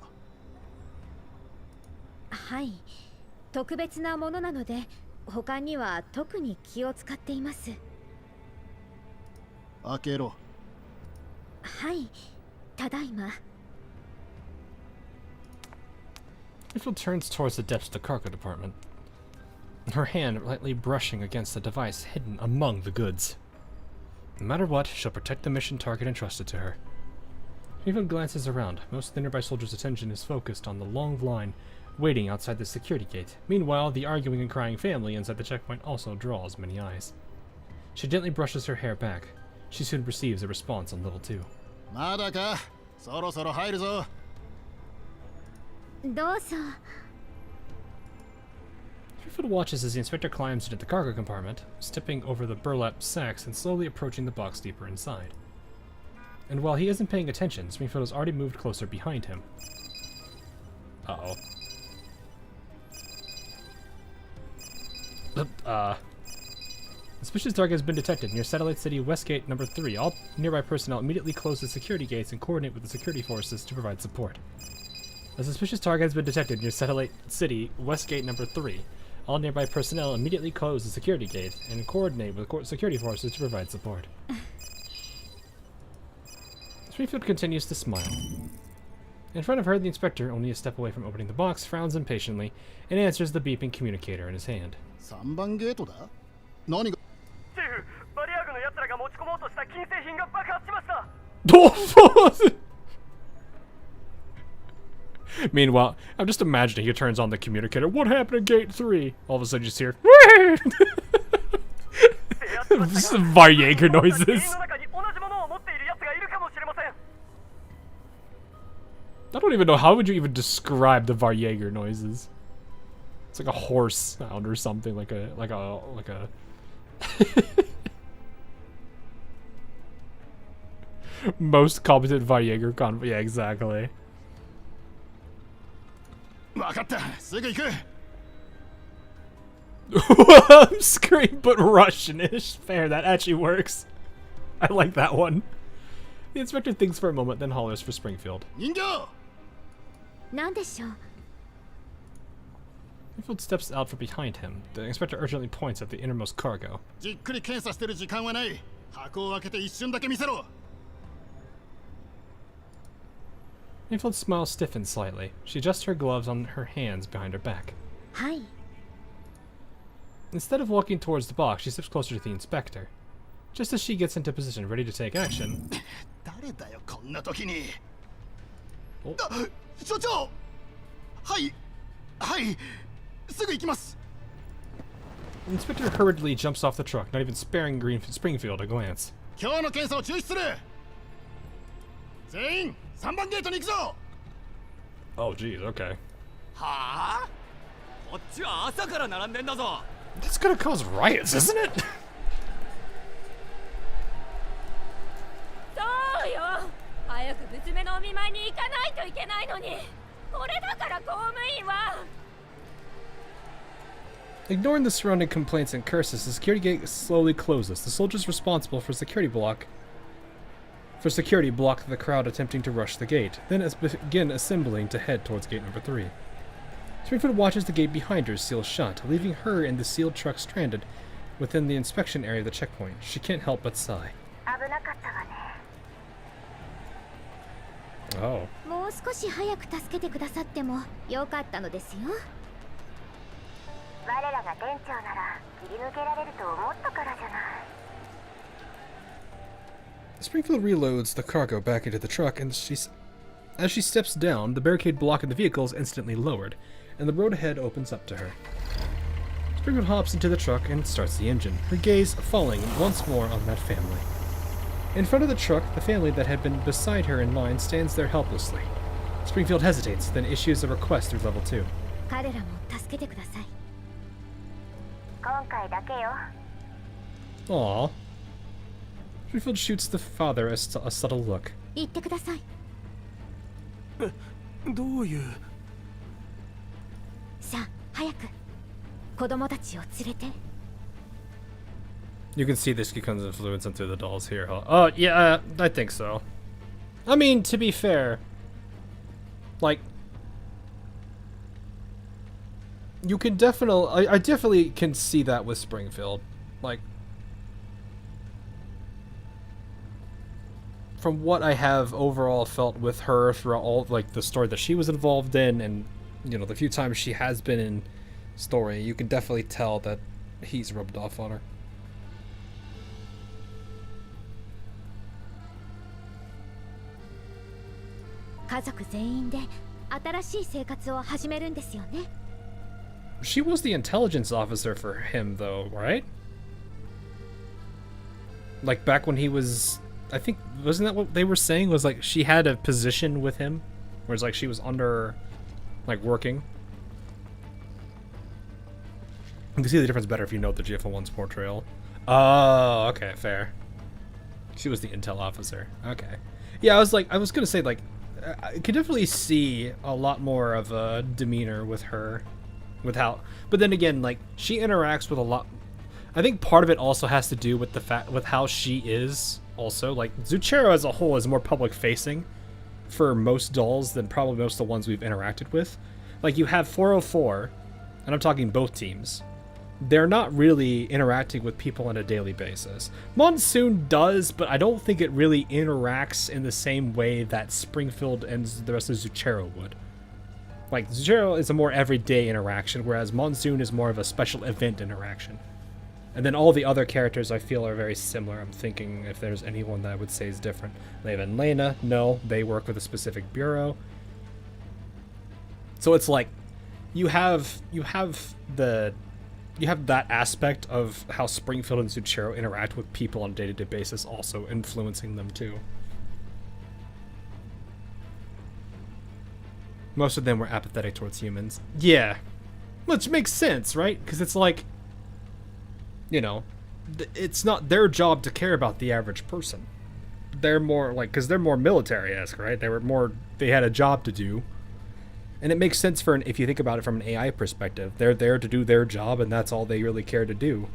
はい。特別なものなので、他には特に気を使っています。
開けろ。
はい。ただいま。
Springfield turns towards the depths of the cargo department. her hand lightly brushing against the device hidden among the goods. No matter what, she'll protect the mission target entrusted to her. Springfield glances around. Most of the nearby soldiers' attention is focused on the long line waiting outside the security gate. Meanwhile, the arguing and crying family inside the checkpoint also draws many eyes. She gently brushes her hair back. She soon receives a response on level 2.
まだか、そろそろ入るぞ。
どうぞ。
Springfield watches as the inspector climbs into the cargo compartment, stepping over the burlap sacks and slowly approaching the box deeper inside. And while he isn't paying attention, Springfield has already moved closer behind him. Uh-oh. Suspicious target has been detected near Satellite City Westgate number 3. All nearby personnel immediately close the security gates and coordinate with the security forces to provide support. A suspicious target has been detected near Satellite City Westgate number 3. All nearby personnel immediately close the security gate and coordinate with security forces to provide support. Springfield continues to smile. In front of her, the inspector, only a step away from opening the box, frowns impatiently and answers the beeping communicator in his hand.
3番ゲートだ。何が？
チーフ、バリア軍の奴らが持ち込もうとした金製品が爆発しました。
Meanwhile, I'm just imagining he turns on the communicator. What happened at gate 3? All of a sudden you just hear Varjager noises. I don't even know, how would you even describe the Varjager noises? It's like a horse sound or something, like a most competent Varjager convoy. Yeah, exactly.
わかった、すぐ行く。
Scream, but Russianish. Fair, that actually works. I like that one. The inspector thinks for a moment, then hollers for Springfield.
人形。
なんでしょう。
Springfield steps out from behind him. The inspector urgently points at the innermost cargo.
じっくり検査してる時間はない。箱を開けて一瞬だけ見せろ。
Springfield's smile stiffens slightly. She adjusts her gloves on her hands behind her back.
はい。
Instead of walking towards the box, she steps closer to the inspector. Just as she gets into position, ready to take action.
誰だよ、こんな時に。
Oh.
所長。はい。はい。すぐ行きます。
The inspector hurriedly jumps off the truck, not even sparing Springfield a glance.
今日の検査を中止する。全員3番ゲートに行くぞ。
Oh, geez, okay.
はあ？こっちは朝から並んでんだぞ。
That's gonna cause riots, isn't it?
そうよ。早く娘のお見舞いに行かないといけないのに。俺だから公務員は。
Ignoring the surrounding complaints and curses, the security gate slowly closes. The soldiers responsible for security block the crowd attempting to rush the gate, then begin assembling to head towards gate number 3. Springfield watches the gate behind her seal shut, leaving her in the sealed truck stranded within the inspection area of the checkpoint. She can't help but sigh. Oh.
もう少し早く助けてくださってもよかったのですよ。我らが店長なら切り抜けられると思ったからじゃない。
Springfield reloads the cargo back into the truck, and as she steps down, the barricade blocking the vehicle is instantly lowered, and the road ahead opens up to her. Springfield hops into the truck and starts the engine, her gaze falling once more on that family. In front of the truck, the family that had been beside her in line stands there helplessly. Springfield hesitates, then issues a request through level 2.
彼らも助けてください。今回だけよ。
Aww. Springfield shoots the father a subtle look.
言ってください。
どういう。
さあ、早く。子供たちを連れて。
You can see this becomes influence into the dolls here, huh? Oh, yeah, I think so. I mean, to be fair, like, you can definitely, I definitely can see that with Springfield. Like, from what I have overall felt with her throughout all, like, the story that she was involved in, and, you know, the few times she has been in story, you can definitely tell that he's rubbed off on her.
家族全員で新しい生活を始めるんですよね。
She was the intelligence officer for him, though, right? Like back when he was, I think, wasn't that what they were saying? Was like she had a position with him, where it's like she was under, like working. You can see the difference better if you know the GFL1's portrayal. Oh, okay, fair. She was the intel officer. Okay. Yeah, I was gonna say, like, I could definitely see a lot more of a demeanor with her, with how, but then again, like, she interacts with a lot. I think part of it also has to do with the fact, with how she is also. Like, Zuchero as a whole is more public facing for most dolls than probably most of the ones we've interacted with. Like, you have 404, and I'm talking both teams. They're not really interacting with people on a daily basis. Monsoon does, but I don't think it really interacts in the same way that Springfield and the rest of Zuchero would. Like, Zuchero is a more everyday interaction, whereas Monsoon is more of a special event interaction. And then all the other characters I feel are very similar. I'm thinking if there's anyone that I would say is different. Leva and Lena, no, they work with a specific bureau. So it's like, you have that aspect of how Springfield and Zuchero interact with people on a day-to-day basis also influencing them too. Most of them were apathetic towards humans. Yeah. Which makes sense, right? Because it's like, you know, it's not their job to care about the average person. They're more like, because they're more military-esque, right? They had a job to do. And it makes sense if you think about it from an AI perspective. They're there to do their job, and that's all they really care to do.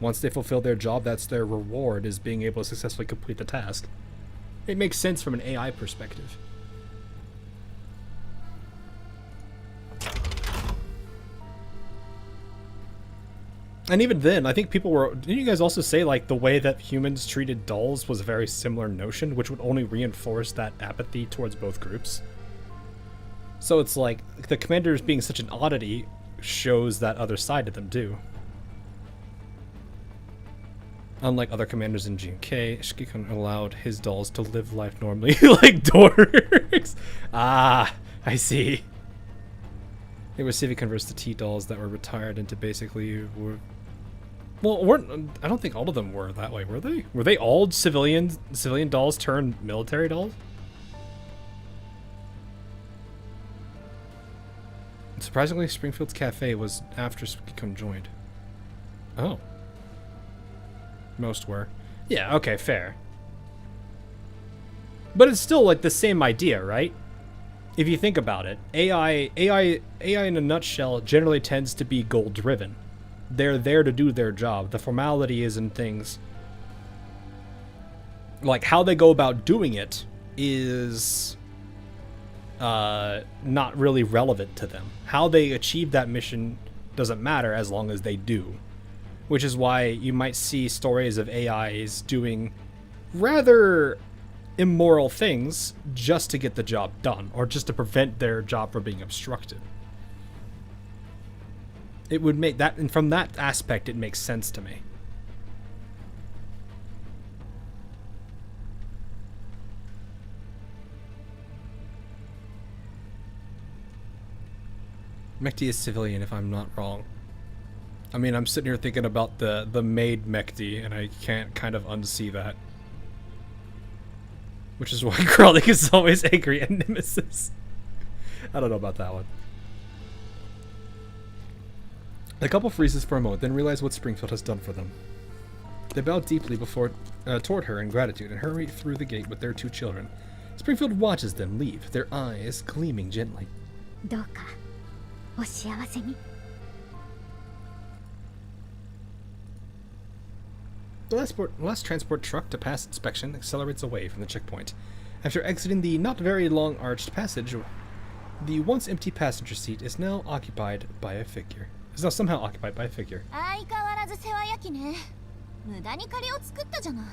Once they fulfill their job, that's their reward, is being able to successfully complete the task. It makes sense from an AI perspective. And even then, I think people were... Didn't you guys also say, like, the way that humans treated dolls was a very similar notion, which would only reinforce that apathy towards both groups? So it's like, the commanders being such an oddity shows that other side to them, too. Unlike other commanders in GMK, Shikikun allowed his dolls to live life normally like dorks. Ah, I see. They were civic converts the T-dolls that were retired into basically... I don't think all of them were that way, were they? Were they all civilian dolls turned military dolls? Surprisingly, Springfield's cafe was after Shikikun joined. Oh. Most were. Yeah, okay, fair. But it's still like the same idea, right? If you think about it, AI in a nutshell generally tends to be goal-driven. They're there to do their job. The formality is in things. Like, how they go about doing it is not really relevant to them. How they achieve that mission doesn't matter as long as they do. Which is why you might see stories of AIs doing rather immoral things just to get the job done, or just to prevent their job from being obstructed. It would make that, and from that aspect, it makes sense to me. Mechty is civilian, if I'm not wrong. I mean, I'm sitting here thinking about the maid Mechty, and I can't kind of unsee that. Which is why Kralik is always angry at Nemesis. I don't know about that one. The couple freezes for a moment, then realize what Springfield has done for them. They bow deeply toward her in gratitude and hurry through the gate with their two children. Springfield watches them leave, their eyes gleaming gently.
どうかお幸せに。
The last transport truck to pass inspection accelerates away from the checkpoint. After exiting the not very long arched passage, the once empty passenger seat is now occupied by a figure. Is now somehow occupied by a figure.
相変わらず世話焼きね。無駄に借りを作ったじゃない。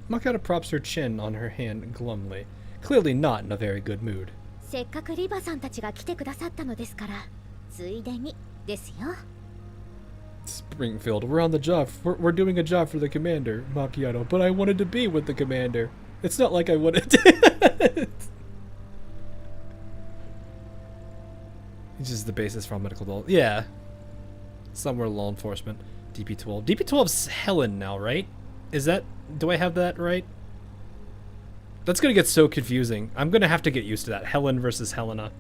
Makoto props her chin on her hand glumly, clearly not in a very good mood.
せっかくリバさんたちが来てくださったのですから、ついでにですよ。
Springfield, we're on the job. We're doing a job for the commander, Macchiato, but I wanted to be with the commander. It's not like I wanted to. It's just the basis for medical adult. Yeah. Somewhere law enforcement. DP12. DP12's Helen now, right? Is that... Do I have that right? That's gonna get so confusing. I'm gonna have to get used to that. Helen versus Helena.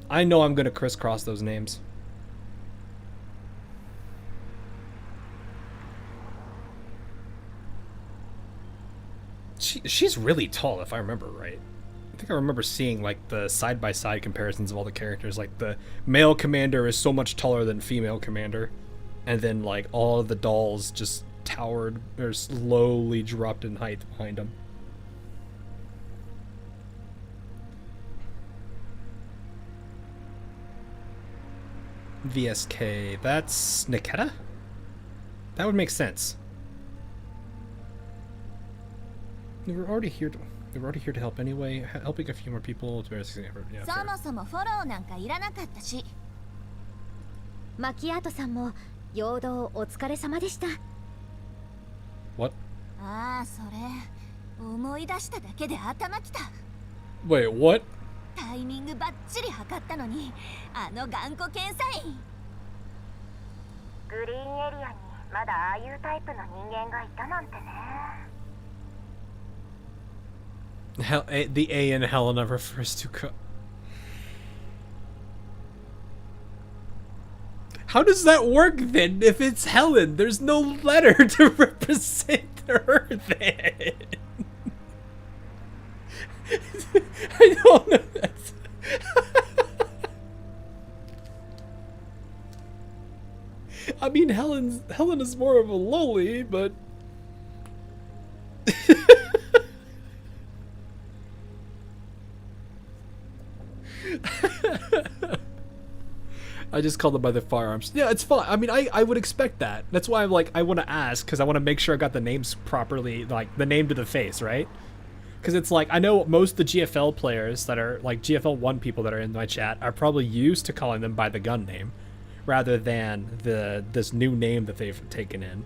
I know I'm gonna crisscross those names. She's really tall, if I remember right. I think I remember seeing like the side-by-side comparisons of all the characters. Like the male commander is so much taller than female commander, and then like all of the dolls just towered or slowly dropped in height behind them. VSK, that's Niketa? That would make sense. We were already here to help anyway. Helping a few more people to yeah,
そもそもフォローなんかいらなかったし。
マキアートさんも陽動お疲れ様でした。
What?
ああ、それ思い出しただけで頭きた。
Wait, what?
タイミングバッチリ測ったのに、あの頑固検査員。
グリーンエリアにまだああいうタイプの人間がいたなんてね。
The A in Helena refers to How does that work then? If it's Helen, there's no letter to represent her then. I don't know that. I mean, Helen is more of a lowly, but I just called them by their firearms. Yeah, it's fine. I mean, I would expect that. That's why I'm like, I want to ask, because I want to make sure I got the names properly, like the name to the face, right? Because it's like, I know most of the GFL players that are, like GFL 1 people that are in my chat are probably used to calling them by the gun name, rather than this new name that they've taken in.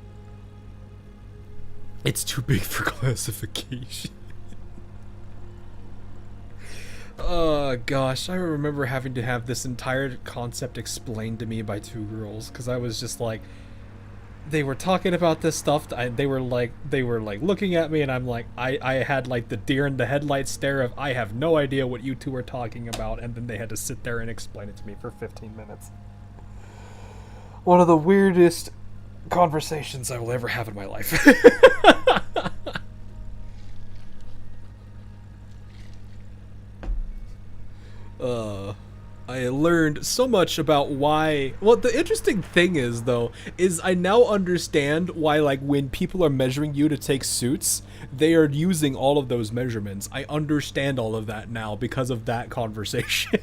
It's too big for classification. Oh gosh, I remember having to have this entire concept explained to me by two girls, because I was just like, they were talking about this stuff, they were like looking at me, and I'm like, I had like the deer in the headlights stare of, I have no idea what you two are talking about, and then they had to sit there and explain it to me for 15 minutes. One of the weirdest conversations I will ever have in my life. I learned so much about why. Well, the interesting thing is, though, is I now understand why, like, when people are measuring you to take suits, they are using all of those measurements. I understand all of that now because of that conversation.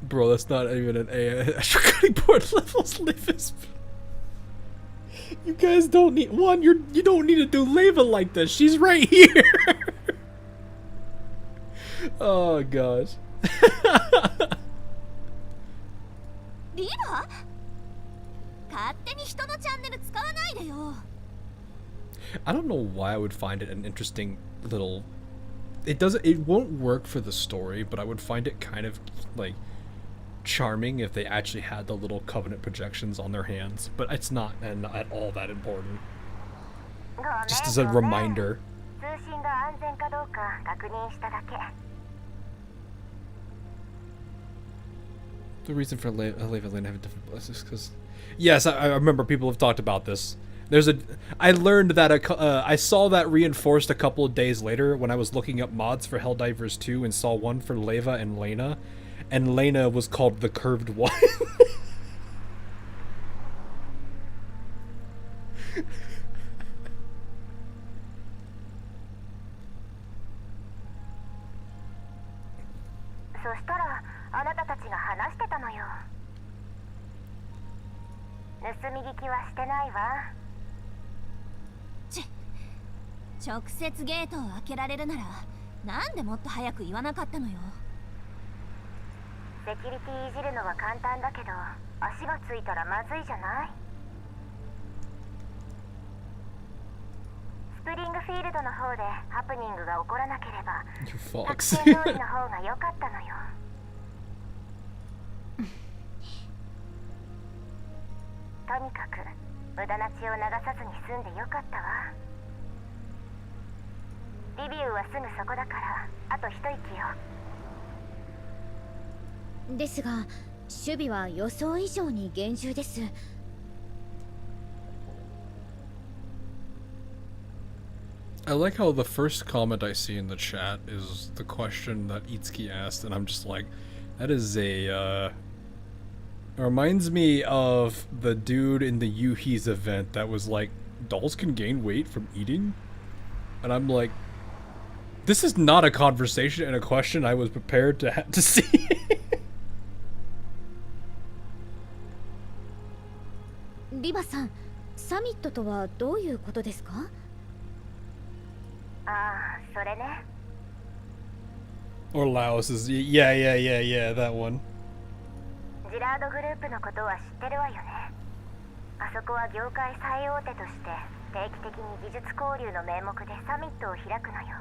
Bro, that's not even an A. Cutting board levels, Levis. You guys don't need you don't need to do Leva like this. She's right here. Oh gosh.
Leva? 勝手に人のチャンネル使わないでよ。
I don't know why I would find it an interesting little. It won't work for the story, but I would find it kind of like charming if they actually had the little covenant projections on their hands, but it's not at all that important. Just as a reminder. The reason for Leva Lane having different blessings, because yes, I remember people have talked about this. I learned that I saw that reinforced a couple of days later when I was looking up mods for Helldivers 2 and saw one for Leva and Lena. And Lena was called the Curved One.
直接ゲートを開けられるならなんでもっと早く言わなかったのよ。
セキュリティいじるのは簡単だけど足がついたらまずいじゃない。スプリングフィールドの方でハプニングが起こらなければ作戦通りの方が良かったのよ。とにかく無駄な血を流さずに済んでよかったわ。リビウはすぐそこだからあと一息よ。
ですが守備は予想以上に厳重です。
I like how the first comment I see in the chat is the question that Itsuki asked, and I'm just like, that is a, it reminds me of the dude in the Yuhi's event that was like, dolls can gain weight from eating? And I'm like, this is not a conversation and a question I was prepared to see.
リバさん、サミットとはどういうことですか？
ああ、それね。
Or Laos is, yeah, that one.
ジラードグループのことは知ってるわよね。あそこは業界最大手として定期的に技術交流の名目でサミットを開くのよ。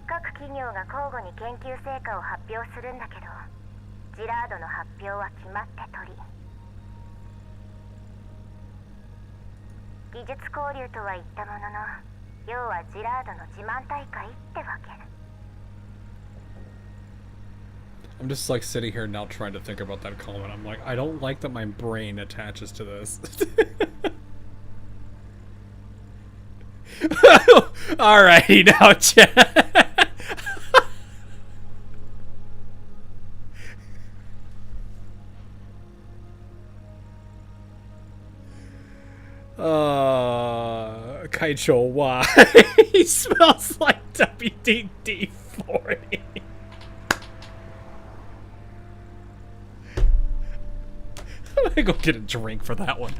各企業が交互に研究成果を発表するんだけど、ジラードの発表は決まって取り。技術交流とは言ったものの、要はジラードの自慢大会ってわけ。
I'm just like sitting here now trying to think about that comment. I'm like, I don't like that my brain attaches to this. Alrighty now, chat. Kaicho, why? He smells like WD-40. I'm gonna go get a drink for that one.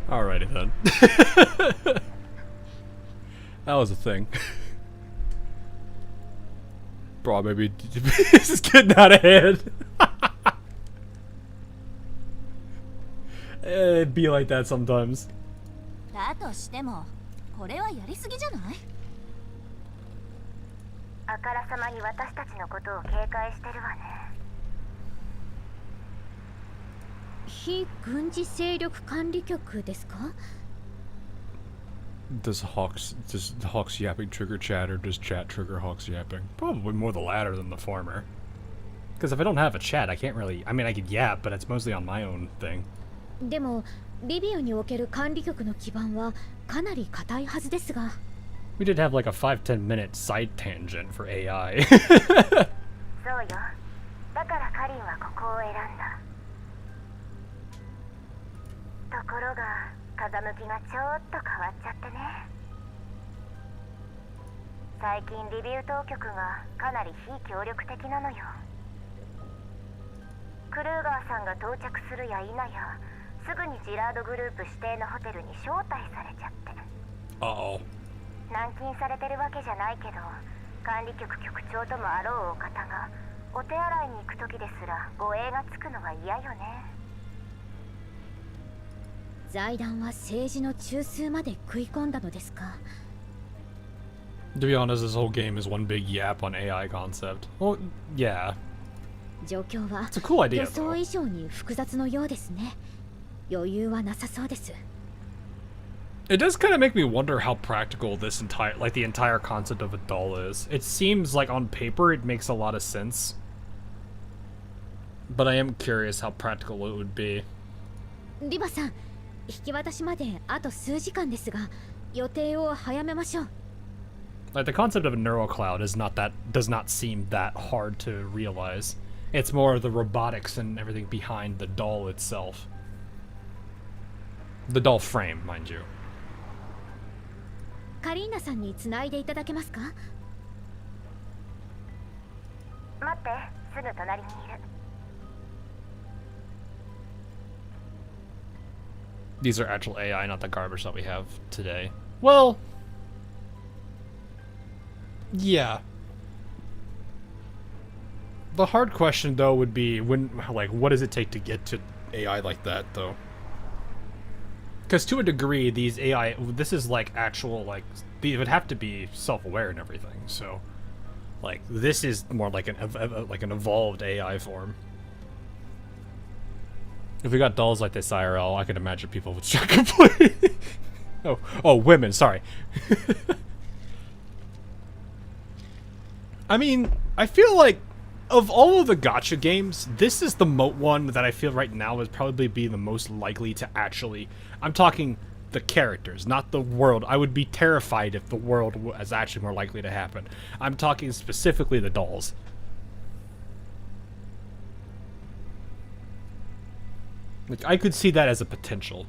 Alrighty then. That was a thing. Bro, maybe this is getting out of hand. It'd be like that sometimes.
だとしても、これはやりすぎじゃない？
あからさまに私たちのことを警戒してるわね。
非軍事勢力管理局ですか？
Does Hawks yapping trigger chat, or does chat trigger Hawks yapping? Probably more the latter than the former. Because if I don't have a chat, I can't really... I mean, I could yap, but it's mostly on my own thing.
でもリビウにおける管理局の基盤はかなり固いはずですが。
We did have like a 5-10 minute side tangent for AI.
そうよ。だからカリンはここを選んだ。ところが風向きがちょっと変わっちゃってね。最近リビュー当局がかなり非協力的なのよ。クルーガーさんが到着するや否や、すぐにジラードグループ指定のホテルに招待されちゃって。軟禁されてるわけじゃないけど、管理局局長ともあろうお方がお手洗いに行く時ですら護衛がつくのは嫌よね。
財団は政治の中枢まで食い込んだのですか。
To be honest, this whole game is one big yap on AI concept. Well, yeah.
状況は
It's a cool idea,
予想
though.
以上に複雑のようですね。余裕はなさそうです。
It does kind of make me wonder how practical this entire, like the entire concept of a doll is. It seems like on paper it makes a lot of sense. But I am curious how practical it would be.
リバさん、引き渡しまであと数時間ですが、予定を早めましょう。
Like the concept of a neural cloud does not seem that hard to realize. It's more the robotics and everything behind the doll itself. The doll frame, mind you.
カリーナさんに繋いでいただけますか。
待って、すぐ隣にいる。
These are actual AI, not the garbage that we have today. Well, yeah. The hard question, though, would be what does it take to get to AI like that, though? Because to a degree, these AI, this is like actual, like, it would have to be self-aware and everything. So, like, this is more like an evolved AI form. If we got dolls like this IRL, I could imagine people would start complaining. Oh, women, sorry. I mean, I feel like of all of the gacha games, this is the one that I feel right now would probably be the most likely to actually... I'm talking the characters, not the world. I would be terrified if the world was actually more likely to happen. I'm talking specifically the dolls. Like, I could see that as a potential.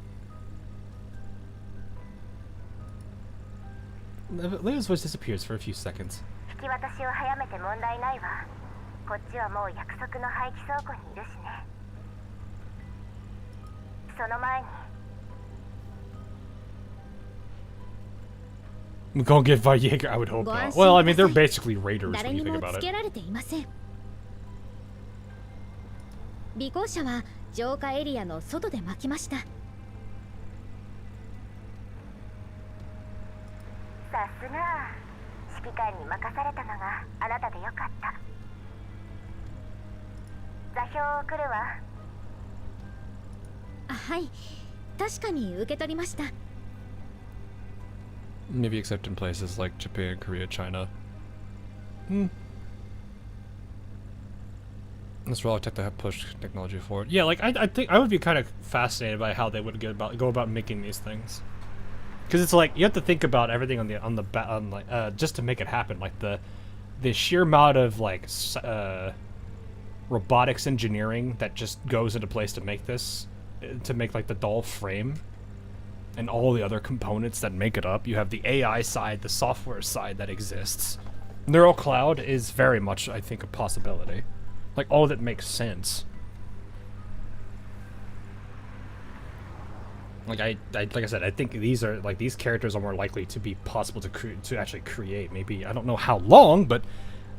Leo's voice disappears for a few seconds.
引き渡しを早めて問題ないわ。こっちはもう約束の廃棄倉庫にいるしね。その前に。
We're gonna get Vallejo, I would hope not. Well, I mean, they're basically raiders when you think about it.
尾行車は浄化エリアの外で巻きました。
さすが。指揮官に任されたのがあなたでよかった。座標を送るわ。
はい、確かに受け取りました。
Maybe except in places like Japan, Korea, China. This Relic Tech that push technology forward. Yeah, like I think I would be kind of fascinated by how they would go about making these things. Because it's like you have to think about everything on just to make it happen. Like the sheer amount of like robotics engineering that just goes into place to make this, to make like the doll frame, and all the other components that make it up. You have the AI side, the software side that exists. Neural cloud is very much, I think, a possibility. Like all of it makes sense. Like like I said, I think these characters are more likely to be possible to actually create. Maybe I don't know how long, but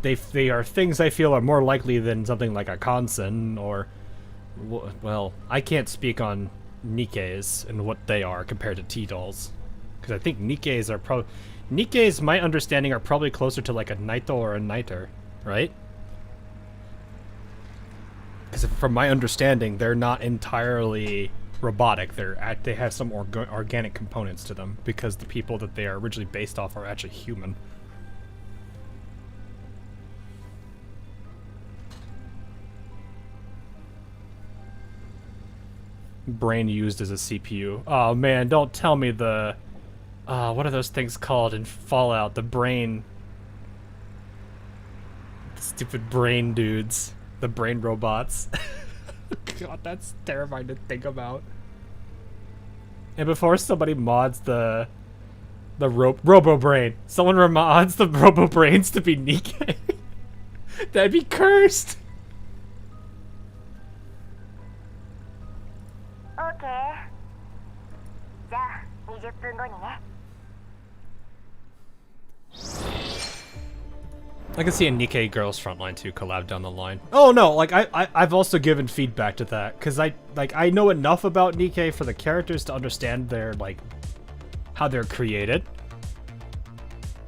they are things I feel are more likely than something like a Kansen or, well, I can't speak on Nikkeis and what they are compared to T-dolls, because I think Nikkeis, my understanding, are probably closer to like a Naito or a Niter, right? Because from my understanding, they're not entirely robotic. They have some organic components to them because the people that they are originally based off are actually human. Brain used as a CPU. Oh man, don't tell me the What are those things called in Fallout? The brain... The stupid brain dudes. The brain robots. God, that's terrifying to think about. And before somebody mods the Robo Brain, someone mods the Robo Brains to be Nikkei. That'd be cursed.
Okay. じゃあ20分後にね。
I can see a Nikkei Girls Frontline 2 collab down the line. Oh no, like I've also given feedback to that because I know enough about Nikkei for the characters to understand their like how they're created.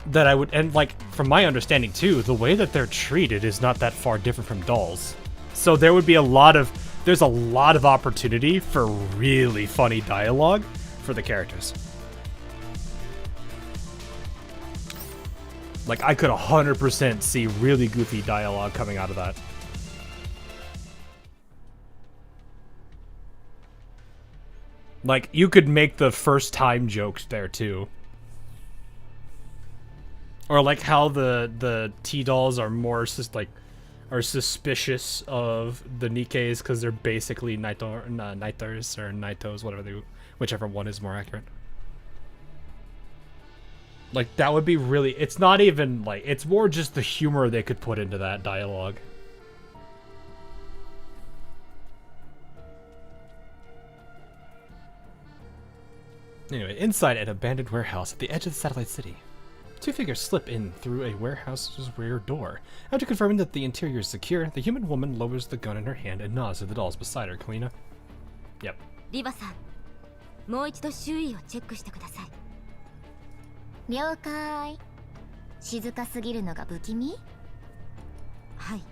That I would, and like from my understanding too, the way that they're treated is not that far different from dolls. So there would be there's a lot of opportunity for really funny dialogue for the characters. Like, I could 100% see really goofy dialogue coming out of that. Like, you could make the first time jokes there, too. Or like how the T-dolls are more are suspicious of the Nikkeis because they're basically Niters or Nitos, whichever one is more accurate. Like, that would be really... It's not even, like... It's more just the humor they could put into that dialogue. Anyway, inside an abandoned warehouse at the edge of the satellite city. Two figures slip in through a warehouse's rear door. After confirming that the interior is secure, the human woman lowers the gun in her hand and nods to the dolls beside her. Kalina? Yep.
Riva-san, もう一度周囲をチェックしてください。了解。静かすぎるのが不気味？はい。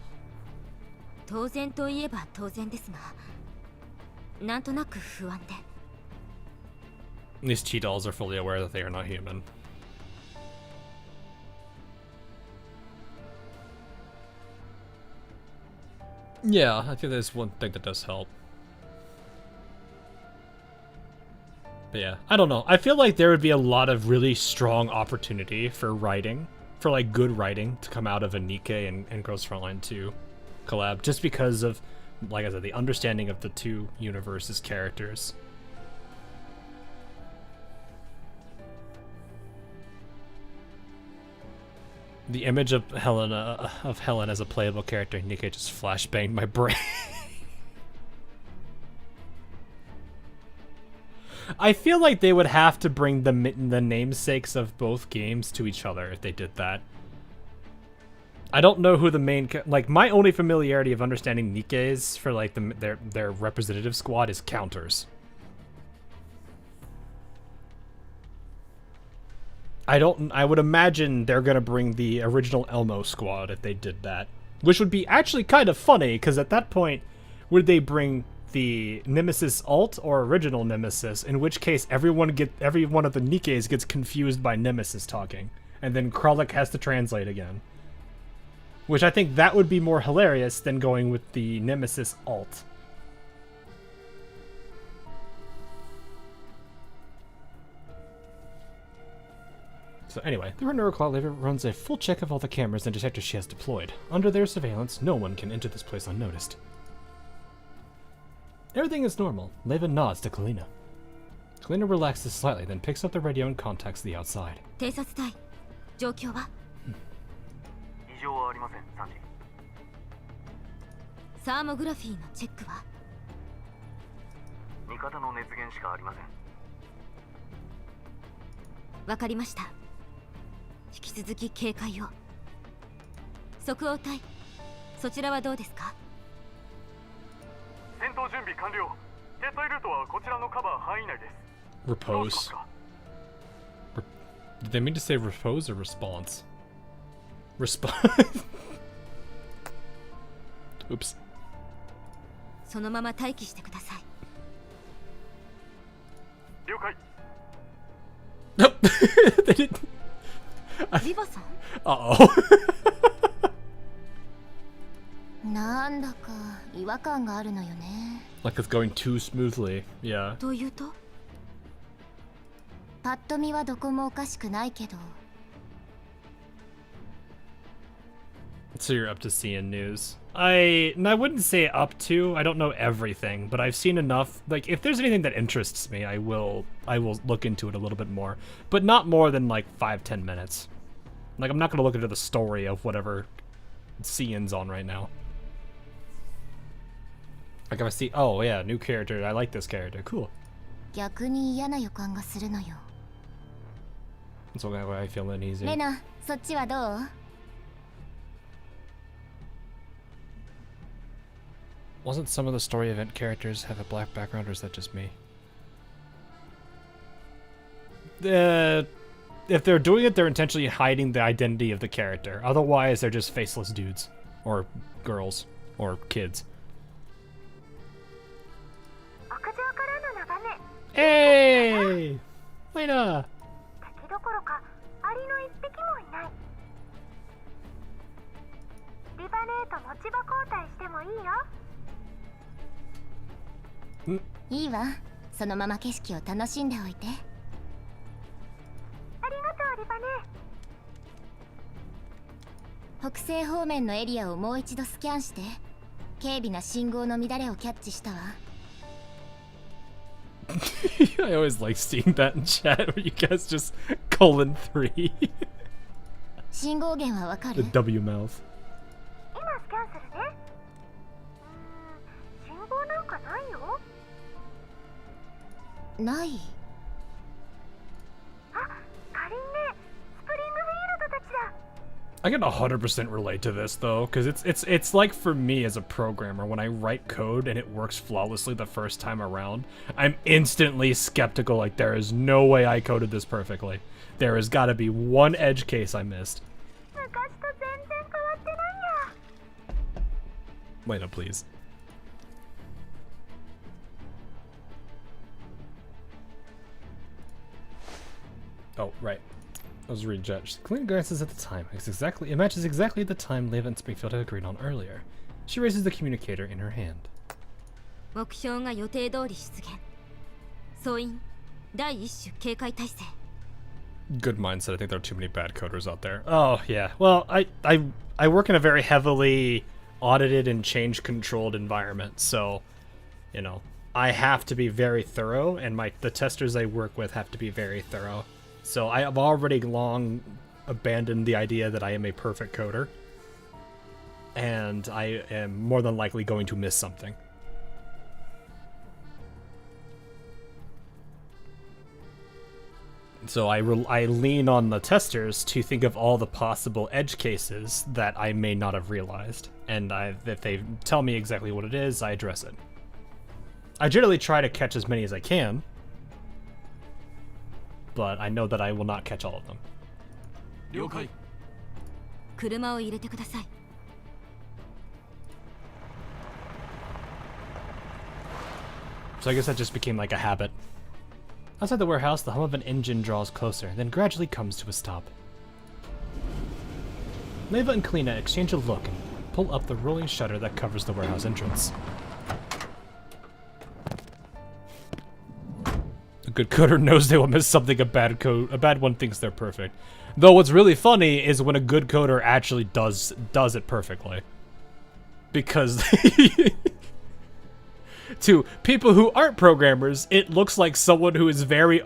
当然といえば当然ですが、なんとなく不安で。
These T-dolls are fully aware that they are not human. Yeah, I think there's one thing that does help. But yeah, I don't know. I feel like there would be a lot of really strong opportunity for writing, for like good writing to come out of a Nikkei and Girls Frontline 2 collab, just because of, like I said, the understanding of the two universes' characters. The image of Helen as a playable character in Nikkei just flashbanged my brain. I feel like they would have to bring the namesakes of both games to each other if they did that. I don't know who the main... Like, my only familiarity of understanding Nikkeis for, like, their representative squad is counters. I would imagine they're gonna bring the original Elmo squad if they did that. Which would be actually kind of funny, because at that point, would they bring the Nemesis alt or original Nemesis, in which case every one of the Nikkeis gets confused by Nemesis talking, and then Kralik has to translate again. Which I think that would be more hilarious than going with the Nemesis alt. So anyway, the Renora Lever runs a full check of all the cameras and detectors she has deployed. Under their surveillance, no one can enter this place unnoticed. Everything is normal. Leva nods to Kalina. Kalina relaxes slightly, then picks up the radio and contacts the outside.
偵察隊、状況は？
異常はありません、サンジ。
サーモグラフィーのチェックは？
味方の熱源しかありません。
わかりました。引き続き警戒を。即応隊、そちらはどうですか？
戦闘準備完了。撤退ルートはこちらのカバー範囲内です。
Repose. Did they mean to say repose or response? Response. Oops.
そのまま待機してください。
了解。
They didn't.
リバさん？
Uh-oh.
なんだか違和感があるのよね。
Like it's going too smoothly. Yeah.
というと？
パッと見はどこもおかしくないけど。
So you're up to seeing news. I wouldn't say up to. I don't know everything, but I've seen enough. Like, if there's anything that interests me, I will look into it a little bit more, but not more than like 5-10 minutes. Like, I'm not gonna look into the story of whatever scene's on right now. Like if I see, oh yeah, new character. I like this character. Cool.
逆に嫌な予感がするのよ。
That's why I feel uneasy.
レナ、そっちはどう？
Wasn't some of the story event characters have a black background, or is that just me? If they're doing it, they're intentionally hiding the identity of the character. Otherwise, they're just faceless dudes. Or girls. Or kids. Hey! Lena!
敵どころかアリの一匹もいない。リバネーと持ち場交代してもいいよ。いいわ。そのまま景色を楽しんでおいて。ありがとう、リバネー。北西方面のエリアをもう一度スキャンして。軽微な信号の乱れをキャッチしたわ。
I always like seeing that in chat where you guys just :3.
信号源はわかる？
The W mouth.
今スキャンするね。信号なんかないよ。ない。あ、かりんね。スプリングフィールドたちだ。
I can 100% relate to this though, because it's like for me as a programmer, when I write code and it works flawlessly the first time around, I'm instantly skeptical. Like, there is no way I coded this perfectly. There has got to be one edge case I missed. Wait, no, please. Oh, right. I was reading chat. Clean glances at the time. It matches exactly the time Leva and Springfield had agreed on earlier. She raises the communicator in her hand.
目標が予定通り出現。総員、第一種警戒態勢。
Good mindset. I think there are too many bad coders out there. Oh yeah. Well, I work in a very heavily audited and change controlled environment, so you know I have to be very thorough, and the testers I work with have to be very thorough. So I have already long abandoned the idea that I am a perfect coder, and I am more than likely going to miss something. So I lean on the testers to think of all the possible edge cases that I may not have realized, and if they tell me exactly what it is, I address it. I generally try to catch as many as I can, but I know that I will not catch all of them.
了解。車を入れてください。
So I guess that just became like a habit. Outside the warehouse, the hum of an engine draws closer, then gradually comes to a stop. Leva and Kalina exchange a look and pull up the rolling shutter that covers the warehouse entrance. A good coder knows they will miss something. A bad one thinks they're perfect. Though what's really funny is when a good coder actually does it perfectly. Because to people who aren't programmers, it looks like someone who is very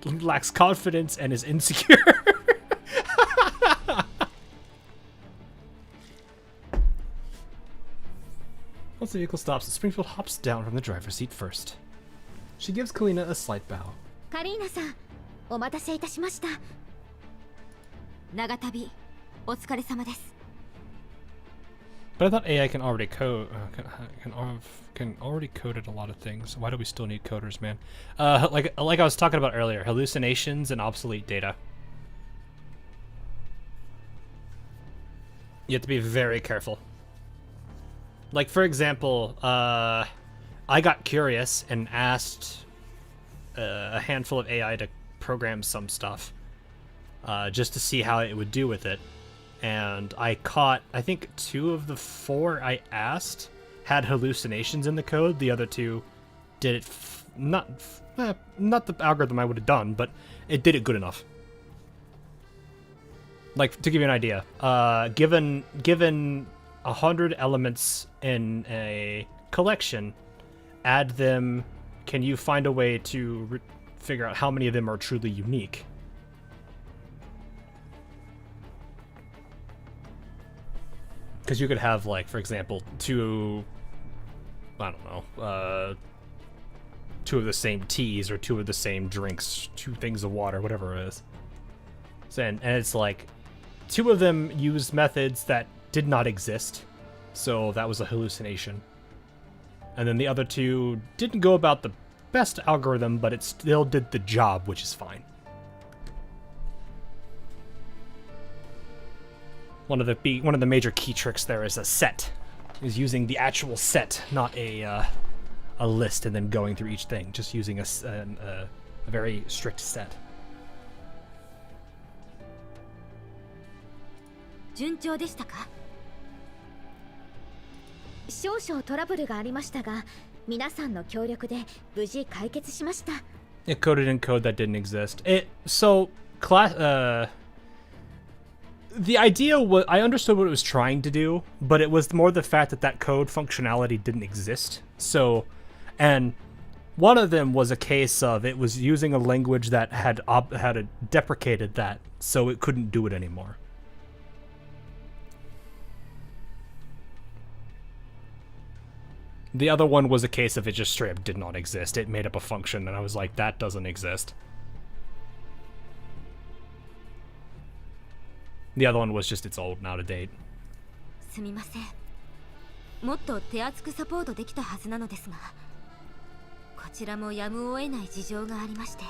lacks confidence and is insecure. Once the vehicle stops, Springfield hops down from the driver's seat first. She gives Kalina a slight bow.
カリーナさん、お待たせいたしました。長旅、お疲れ様です。
But I thought AI can already code can already coded a lot of things. Why do we still need coders, man? Like I was talking about earlier, hallucinations and obsolete data. You have to be very careful. Like, for example, I got curious and asked a handful of AI to program some stuff just to see how it would do with it. And I caught, I think 2 of the 4 I asked had hallucinations in the code. The other 2 did it not the algorithm I would have done, but it did it good enough. Like, to give you an idea, given 100 elements in a collection, add them. Can you find a way to figure out how many of them are truly unique? Because you could have, like, for example, two of the same teas or two of the same drinks, two things of water, whatever it is. And it's like, two of them used methods that did not exist, so that was a hallucination. And then the other two didn't go about the best algorithm, but it still did the job, which is fine. One of the major key tricks there is a set, is using the actual set, not a list and then going through each thing, just using a very strict set.
順調でしたか？少々トラブルがありましたが、皆さんの協力で無事解決しました。
It coded in code that didn't exist. The idea was, I understood what it was trying to do, but it was more the fact that that code functionality didn't exist. So, and one of them was a case of it was using a language that had deprecated that, so it couldn't do it anymore. The other one was a case of it just straight up did not exist. It made up a function, and I was like, that doesn't exist. The other one was just, it's old and out of date.
すみません。もっと手厚くサポートできたはずなのですが、こちらもやむを得ない事情がありまして。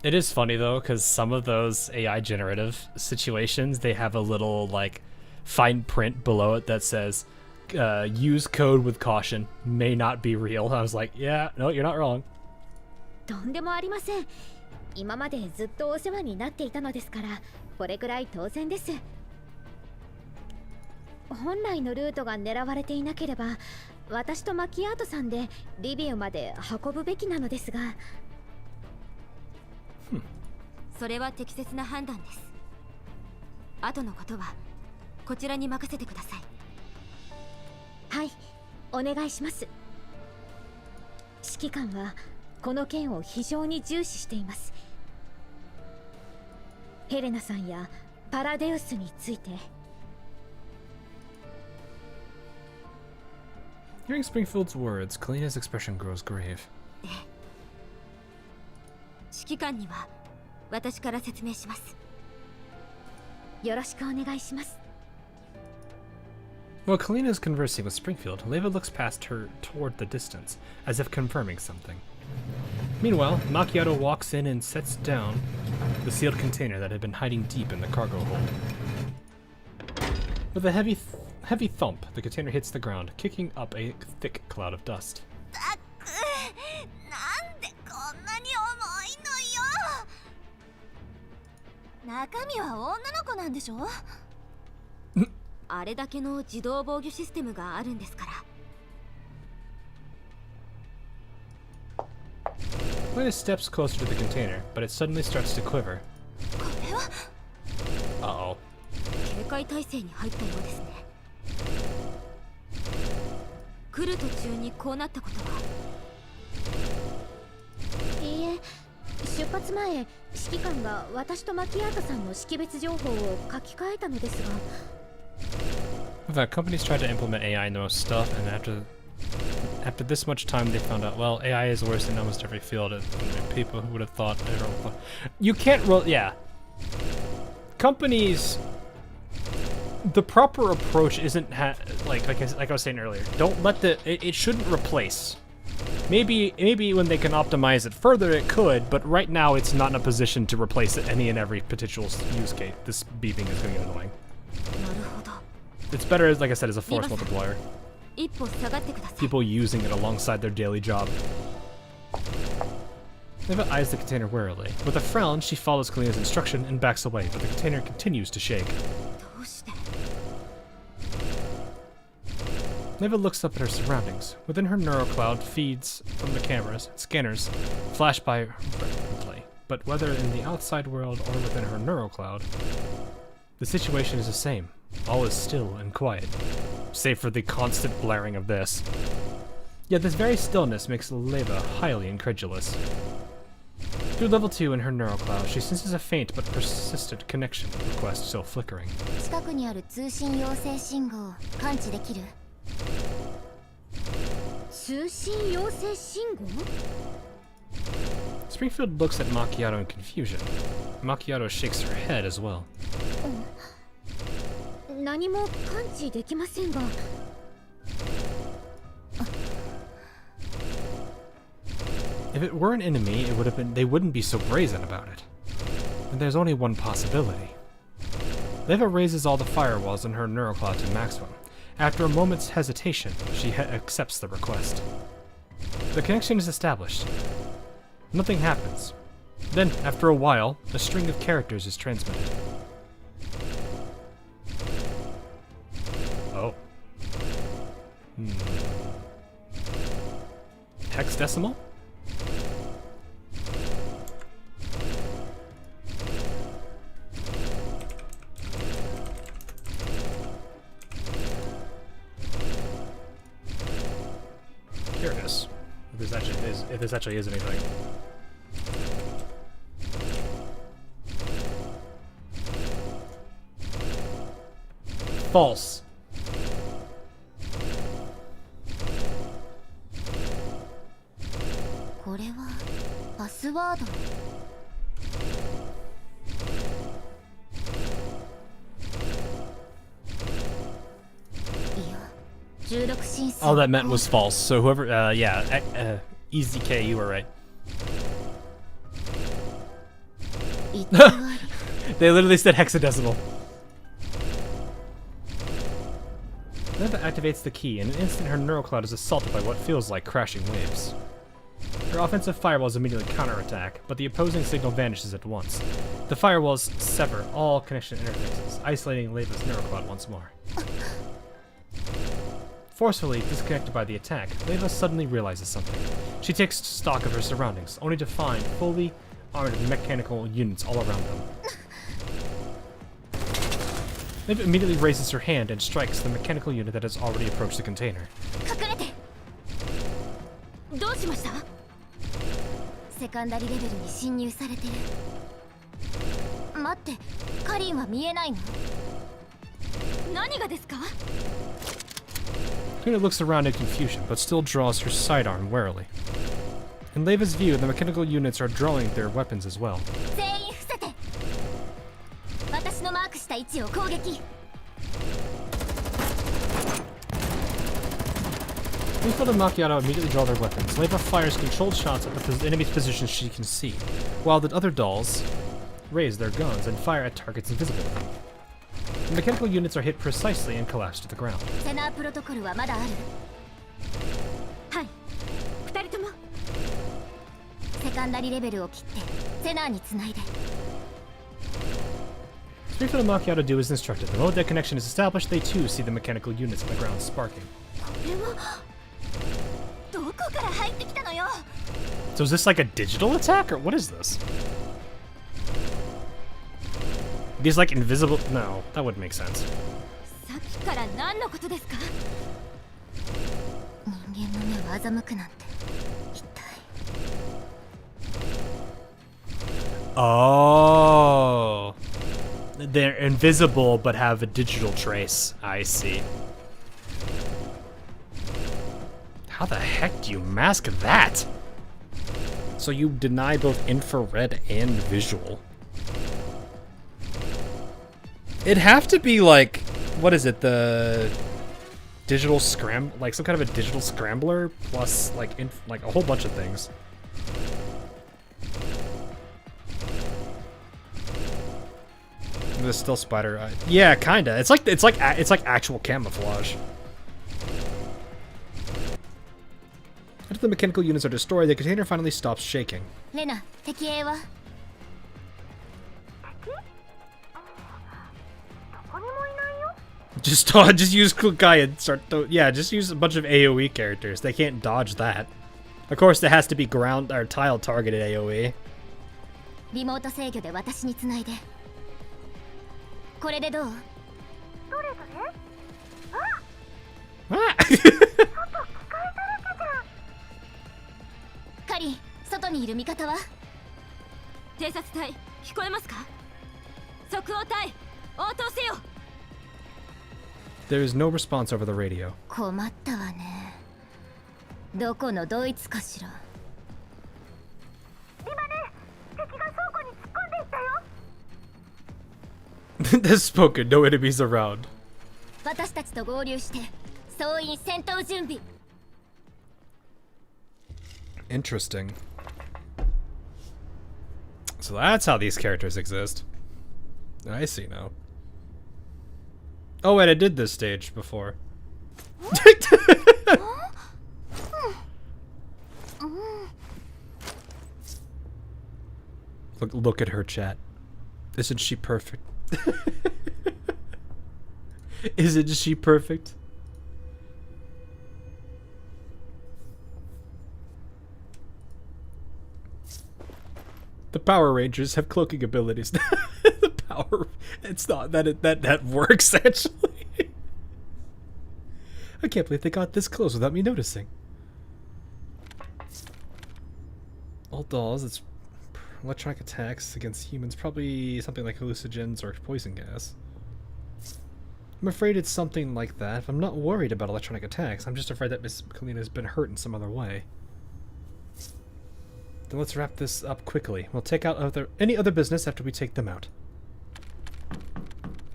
It is funny though, because some of those AI generative situations, they have a little like fine print below it that says, use code with caution, may not be real. I was like, yeah, no, you're not wrong.
とんでもありません。今までずっとお世話になっていたのですから、これくらい当然です。本来のルートが狙われていなければ、私とマキアートさんでリビウまで運ぶべきなのですが、それは適切な判断です。後のことはこちらに任せてください。はい、お願いします。指揮官はこの件を非常に重視しています。ヘレナさんやパラデウスについて。
Hearing Springfield's words, Kalina's expression grows grave.
指揮官には私から説明します。よろしくお願いします。
While Kalina is conversing with Springfield, Leva looks past her toward the distance, as if confirming something. Meanwhile, Macchiato walks in and sets down the sealed container that had been hiding deep in the cargo hold. With a heavy thump, the container hits the ground, kicking up a thick cloud of dust.
なんでこんなに重いのよ。中身は女の子なんでしょ。
あれだけの自動防御システムがあるんですから。
Lena steps closer to the container, but it suddenly starts to quiver. Uh-oh.
警戒態勢に入ったようですね。来る途中にこうなったことは。いいえ、出発前、指揮官が私とマキアートさんの識別情報を書き換えたのですが。
In fact, companies tried to implement AI in the most stuff, and after this much time, they found out, well, AI is worse in almost every field. People who would have thought, you can't roll, yeah. Companies, the proper approach isn't like I was saying earlier. Don't let it shouldn't replace. Maybe when they can optimize it further, it could, but right now it's not in a position to replace any and every potential use case. This beeping is going to get annoying. It's better, like I said, as a force multiplier. People using it alongside their daily job. Neva eyes the container warily. With a frown, she follows Kalina's instruction and backs away, but the container continues to shake. Leva looks up at her surroundings. Within her neurocloud, feeds from the scanners flash by rapidly. But whether in the outside world or within her neurocloud, the situation is the same. All is still and quiet, save for the constant blaring of this. Yet this very stillness makes Leva highly incredulous. Through level 2 in her neurocloud, she senses a faint but persistent connection request still flickering. Springfield looks at Macchiato in confusion. Macchiato shakes her head as well. If it were an enemy, they wouldn't be so brazen about it. And there's only one possibility. Leva raises all the firewalls in her neurocloud to maximum. After a moment's hesitation, she accepts the request. The connection is established. Nothing happens. Then, after a while, a string of characters is transmitted. Oh. Hexadecimal? Curious if this actually is anything. False. All that meant was false, so whoever, Easy K, you were right. They literally said hexadecimal. Leva activates the key. In an instant, her neurocloud is assaulted by what feels like crashing waves. Her offensive firewalls immediately counterattack, but the opposing signal vanishes at once. The firewalls sever all connection interfaces, isolating Leva's neurocloud once more. Forcefully disconnected by the attack, Leva suddenly realizes something. She takes stock of her surroundings, only to find fully armored mechanical units all around them. Leva immediately raises her hand and strikes the mechanical unit that has already approached the container. Kuna looks around in confusion, but still draws her sidearm warily. In Leva's view, the mechanical units are drawing their weapons as well. Springfield and Macchiato immediately draw their weapons. Leva fires controlled shots at the enemy's positions she can see, while the other dolls raise their guns and fire at targets invisible to them. The mechanical units are hit precisely and collapse to the ground. Springfield and Macchiato do as instructed. The moment that connection is established, they too see the mechanical units on the ground sparking. So is this like a digital attack, or what is this? These like invisible... No, that wouldn't make sense. Oh, they're invisible but have a digital trace. I see. How the heck do you mask that? So you deny both infrared and visual. It'd have to be like, what is it, the digital like some kind of a digital scrambler plus like a whole bunch of things. The still spider. Yeah, kinda. It's like actual camouflage. After the mechanical units are destroyed, the container finally stops shaking. Just use Kukai and start to, yeah, just use a bunch of AoE characters. They can't dodge that. Of course, there has to be ground or tile targeted AoE.
リモート制御で私につないで。これでどう？
どれどれ？
あ
カリン、外にいる味方は？偵察隊、聞こえますか？即応隊、応答せよ。
There is no response over the radio.
困ったわね。どこのドイツかしら。
今ね、敵が倉庫に突っ込んでいったよ。
This spoken, no enemies around.
私たちと合流して、総員戦闘準備。
Interesting. So that's how these characters exist. I see now. Oh wait, I did this stage before. Look at her, chat. Isn't she perfect? Isn't she perfect? The Power Rangers have cloaking abilities. The power, it's not that works actually. I can't believe they got this close without me noticing. All dolls, it's electronic attacks against humans, probably something like hallucinogens or poison gas. I'm afraid it's something like that. I'm not worried about electronic attacks. I'm just afraid that Miss Kalina's been hurt in some other way. Then let's wrap this up quickly. We'll take out any other business after we take them out.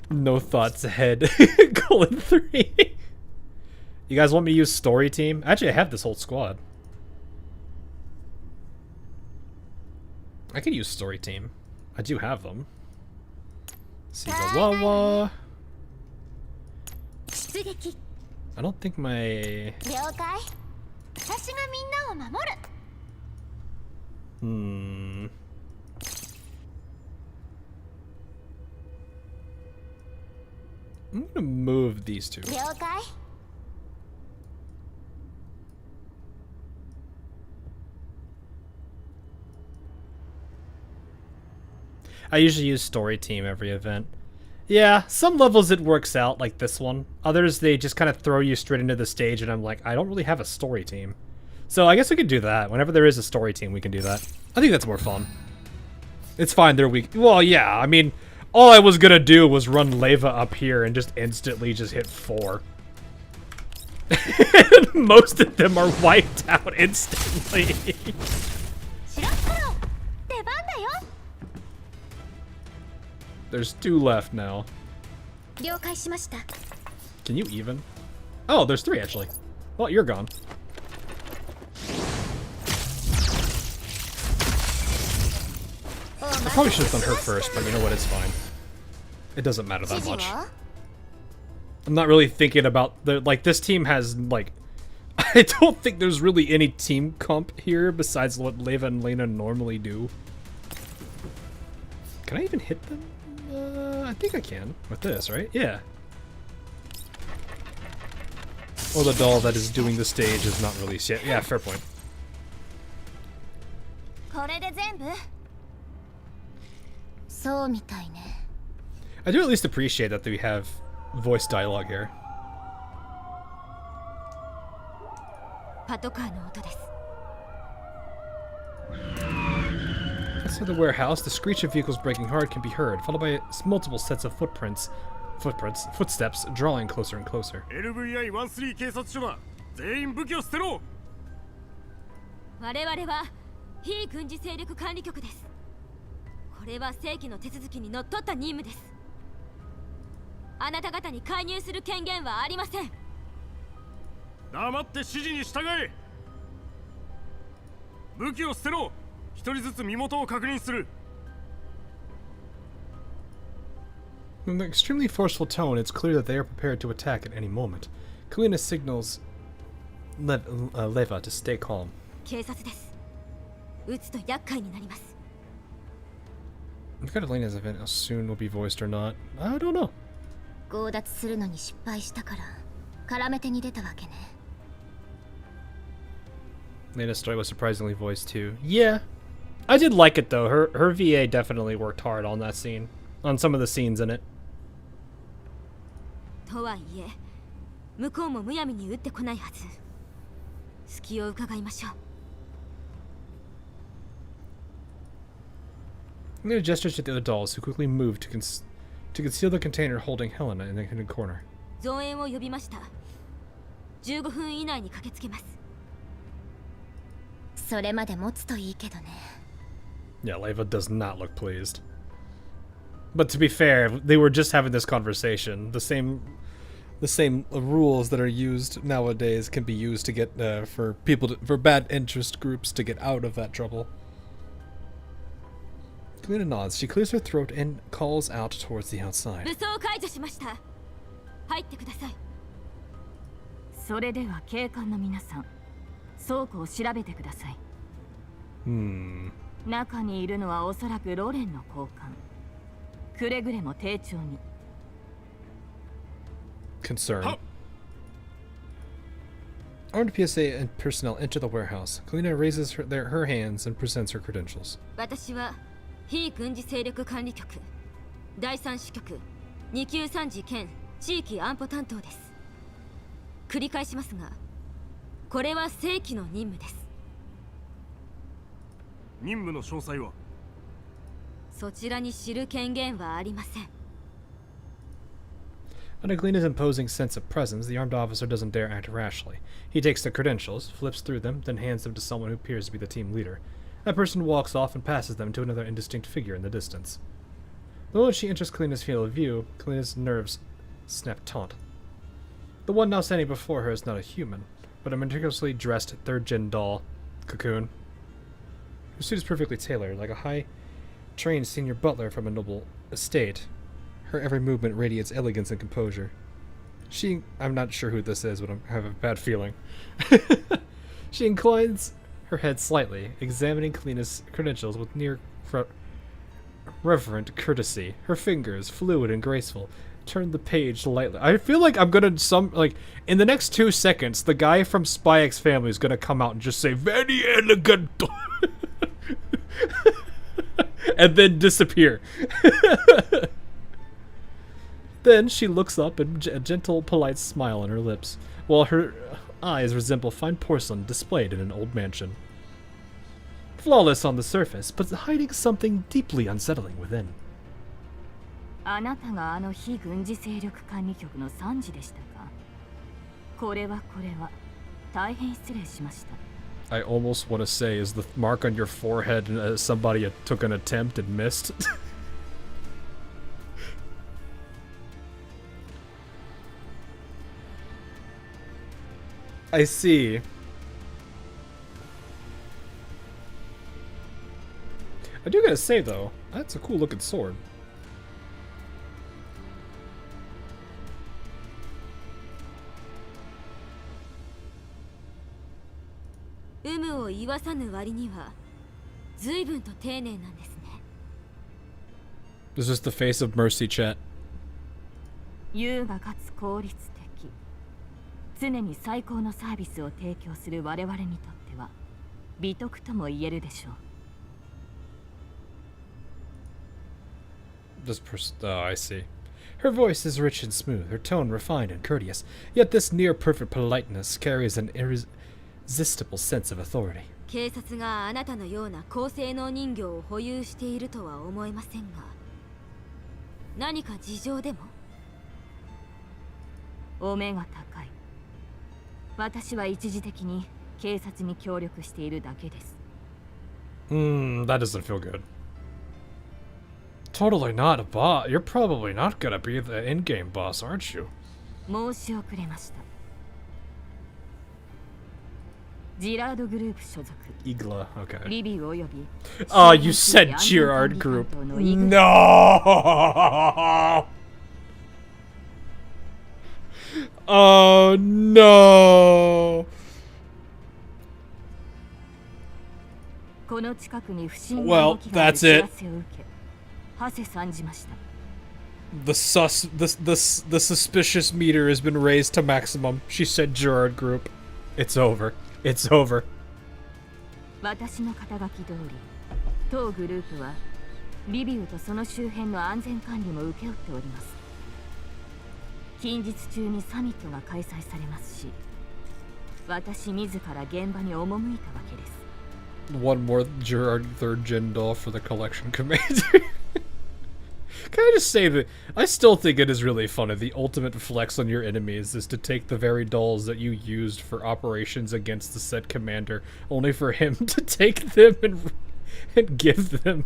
No thoughts ahead. Colon 3. You guys want me to use story team? Actually, I have this whole squad. I could use story team. I do have them. Sigawawa. I don't think my... Hmm. I'm gonna move these two. I usually use story team every event. Yeah, some levels it works out, like this one. Others, they just kind of throw you straight into the stage, and I'm like, I don't really have a story team. So I guess we could do that. Whenever there is a story team, we can do that. I think that's more fun. It's fine, they're weak. Well, yeah, I mean, all I was gonna do was run Leva up here and just instantly just hit 4. Most of them are wiped out instantly. There's 2 left now. Can you even? Oh, there's 3 actually. Well, you're gone. I probably should have done her first, but you know what, it's fine. It doesn't matter that much. I'm not really thinking about the, like, this team has, like, I don't think there's really any team comp here besides what Leva and Lena normally do. Can I even hit them? I think I can with this, right? Yeah. Oh, the doll that is doing the stage is not released yet. Yeah, fair point. I do at least appreciate that we have voice dialogue here. Outside the warehouse, the screech of vehicles braking hard can be heard, followed by multiple sets of footsteps drawing closer and closer.
LVI-13 警察署だ。全員武器を捨てろ。
我々は非軍事勢力管理局です。これは正規の手続きにのっとった任務です。あなた方に介入する権限はありません。
黙って指示に従え。武器を捨てろ。一人ずつ身元を確認する。
In the extremely forceful tone, it's clear that they are prepared to attack at any moment. Kalina signals Leva to stay calm.
警察です。撃つと厄介になります。
If Catalina's event how soon will be voiced or not, I don't know.
強奪するのに失敗したから絡め手に出たわけね。
Lena's story was surprisingly voiced too. Yeah, I did like it though. Her VA definitely worked hard on that scene, on some of the scenes in it.
とはいえ、向こうもむやみに撃ってこないはず。隙を伺いましょう。
Lena gestures to the other dolls, who quickly moved to conceal the container holding Helena in the hidden corner.
増援を呼びました。15分以内に駆けつけます。それまで持つといいけどね。
Yeah, Leva does not look pleased. But to be fair, they were just having this conversation. The same rules that are used nowadays can be used to get for bad interest groups to get out of that trouble. Lena nods. She clears her throat and calls out towards the outside.
武装解除しました。入ってください。それでは警官の皆さん、倉庫を調べてください。中にいるのはおそらくロレンの交換。くれぐれも丁重に。
Concern. Armed PSA and personnel enter the warehouse. Kalina raises her hands and presents her credentials.
私は非軍事勢力管理局第3支局293次兼地域安保担当です。繰り返しますが、これは正規の任務です。
任務の詳細は？
そちらに知る権限はありません。
Under Glena's imposing sense of presence, the armed officer doesn't dare act rashly. He takes the credentials, flips through them, then hands them to someone who appears to be the team leader. That person walks off and passes them to another indistinct figure in the distance. The moment she enters Kalina's field of view, Kalina's nerves snap taut. The one now standing before her is not a human, but a meticulously dressed third-gen doll, Cocoon. Her suit is perfectly tailored, like a high-trained senior butler from a noble estate. Her every movement radiates elegance and composure. I'm not sure who this is, but I have a bad feeling. She inclines her head slightly, examining Kalina's credentials with near reverent courtesy. Her fingers, fluid and graceful, turn the page lightly. I feel like I'm gonna in the next 2 seconds, the guy from Spy X Family is gonna come out and just say "very elegant," and then disappear. Then she looks up and a gentle, polite smile on her lips, while her eyes resemble fine porcelain displayed in an old mansion. Flawless on the surface, but hiding something deeply unsettling within.
あなたがあの非軍事勢力管理局の参事でしたか。これは大変失礼しました。
I almost want to say, is the mark on your forehead somebody took an attempt and missed? I see. I do gotta say though, that's a cool looking sword.
有無を言わさぬ割には随分と丁寧なんですね。
This is the face of mercy, chat.
優雅かつ効率的。常に最高のサービスを提供する我々にとっては美徳とも言えるでしょう。
Oh, I see. Her voice is rich and smooth, her tone refined and courteous, yet this near-perfect politeness carries an irresistible sense of authority.
警察があなたのような高性能人形を保有しているとは思えませんが、何か事情でも？お目が高い。私は一時的に警察に協力しているだけです。
That doesn't feel good. Totally not a boss. You're probably not gonna be the in-game boss, aren't you?
申し遅れました。ジラードグループ所属。
Igla, okay.
リビウおよび。
Oh, you said Girard Group. No! Oh no!
この近くに不審な動きがある知らせを受け、ハセ参じました。
The suspicious meter has been raised to maximum. She said Gerard Group. It's over. It's over.
私の肩書き通り、当グループはリビウとその周辺の安全管理も請け負っております。近日中にサミットが開催されますし、私自ら現場に赴いたわけです。
One more Gerard third gen doll for the collection commander. Can I just say that I still think it is really funny. The ultimate flex on your enemies is to take the very dolls that you used for operations against the said commander, only for him to take them and give them.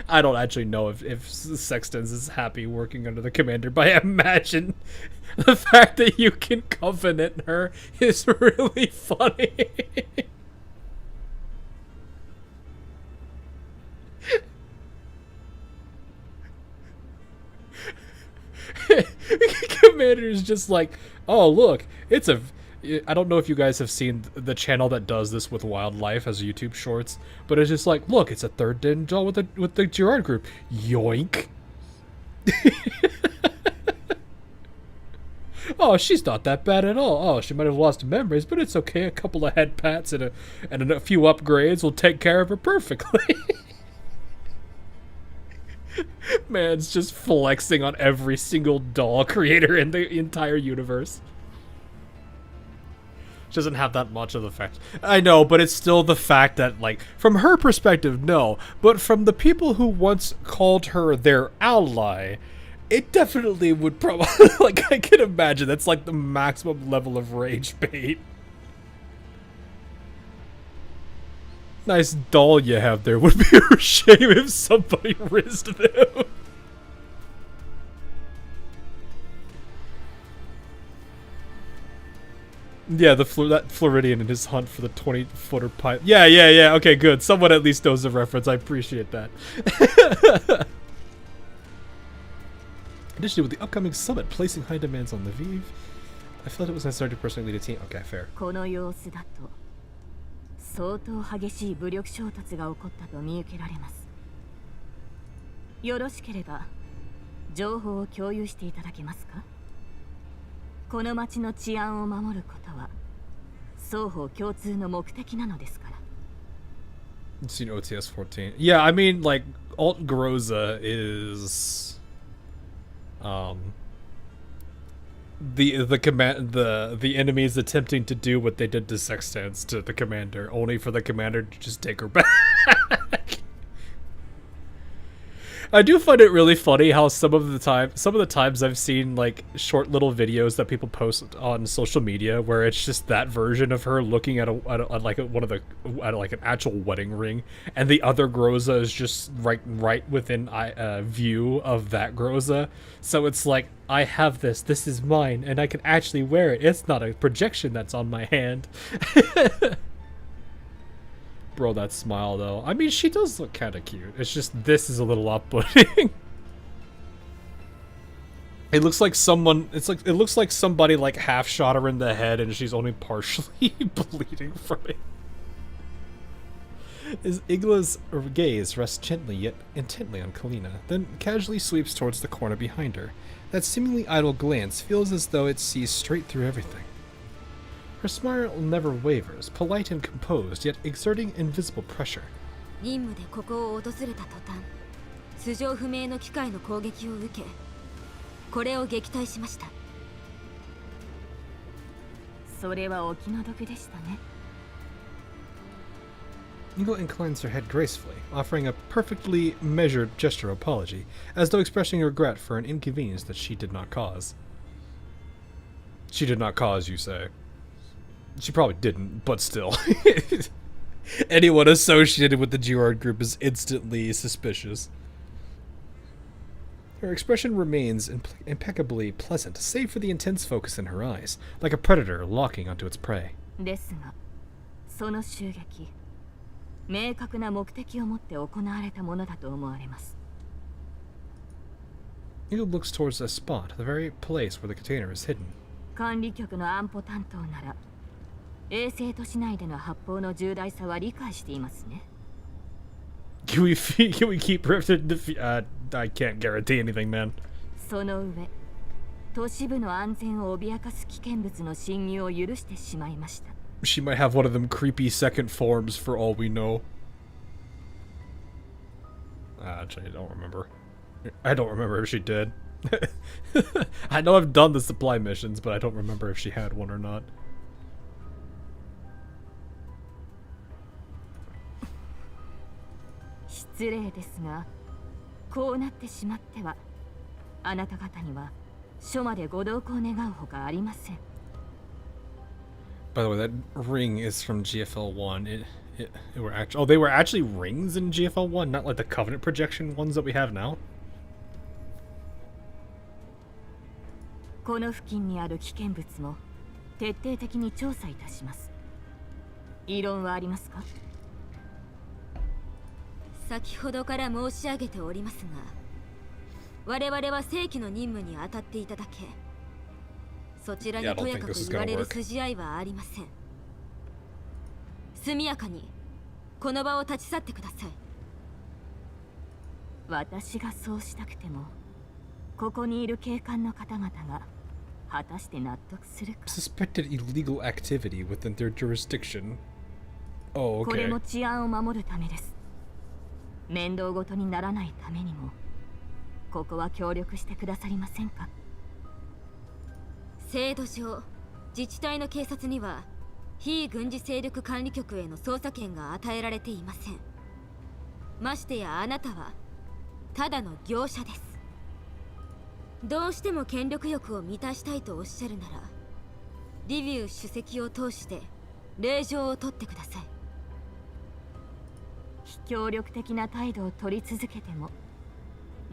I don't actually know if Sextons is happy working under the commander, but I imagine the fact that you can covenant her is really funny. Commander is just like, oh look, it's a. I don't know if you guys have seen the channel that does this with wildlife as YouTube shorts, but it's just like, look, it's a third gen doll with the Gerard Group. Yoink. Oh, she's not that bad at all. Oh, she might have lost memories, but it's okay. A couple of head pats and a few upgrades will take care of her perfectly. Man's just flexing on every single doll creator in the entire universe. She doesn't have that much of the effect. I know, but it's still the fact that, like, from her perspective, no. But from the people who once called her their ally, it definitely would probably, like, I can imagine that's like the maximum level of rage bait. Nice doll you have there. Would be a shame if somebody rizzed them. Yeah, that Floridian in his hunt for the 20-footer pipe. Yeah, okay, good. Someone at least knows the reference. I appreciate that. Additionally, with the upcoming summit placing high demands on the Vive, I felt it was necessary to personally lead a team. Okay, fair.
相当激しい武力衝突が起こったと見受けられます。よろしければ情報を共有していただけますか？この町の治安を守ることは双方共通の目的なのですから。
Seen OTS 14. Yeah, I mean, like, Alt Groza is the enemies attempting to do what they did to Sextans to the commander, only for the commander to just take her back. I do find it really funny how some of the times I've seen like short little videos that people post on social media where it's just that version of her looking at an actual wedding ring, and the other Groza is just right within view of that Groza. So it's like, I have this is mine, and I can actually wear it. It's not a projection that's on my hand. Bro, that smile though. I mean, she does look kind of cute. It's just this is a little off-putting. It looks like it looks like somebody like half shot her in the head and she's only partially bleeding from it. As Igla's gaze rests gently yet intently on Kalina, then casually sweeps towards the corner behind her. That seemingly idle glance feels as though it sees straight through everything. Her smile never wavers, polite and composed, yet exerting invisible pressure.
任務でここを訪れた途端、素性不明の機械の攻撃を受け、これを撃退しました。それはお気の毒でしたね。
Eagle inclines her head gracefully, offering a perfectly measured gesture of apology, as though expressing regret for an inconvenience that she did not cause. She did not cause, you say? She probably didn't, but still. Anyone associated with the Gerard Group is instantly suspicious. Her expression remains impeccably pleasant, save for the intense focus in her eyes, like a predator locking onto its prey.
ですが、その襲撃、明確な目的を持って行われたものだと思われます。
Eagle looks towards a spot, the very place where the container is hidden.
管理局の安保担当なら、衛星都市内での発砲の重大さは理解していますね。
Can we keep drifting? I can't guarantee anything, man.
その上、都市部の安全を脅かす危険物の侵入を許してしまいました。
She might have one of them creepy second forms for all we know. Actually, I don't remember. I don't remember if she did. I know I've done the supply missions, but I don't remember if she had one or not.
失礼ですが、こうなってしまっては、あなた方には署までご同行願うほかありません。
By the way, that ring is from GFL1. It were actually, oh, they were actually rings in GFL1, not like the Covenant projection ones that we have now.
この付近にある危険物も徹底的に調査いたします。異論はありますか？先ほどから申し上げておりますが、我々は正規の任務に当たっていただけ、そちらにとやかく言われる筋合いはありません。速やかにこの場を立ち去ってください。私がそうしたくても、ここにいる警官の方々が果たして納得するか。
Suspected illegal activity within their jurisdiction. Oh, okay.
これも治安を守るためです。面倒ごとにならないためにも、ここは協力してくださりませんか？制度上、自治体の警察には非軍事勢力管理局への捜査権が与えられていません。ましてやあなたはただの業者です。どうしても権力欲を満たしたいとおっしゃるなら、リビュー主席を通して令状を取ってください。非協力的な態度を取り続けても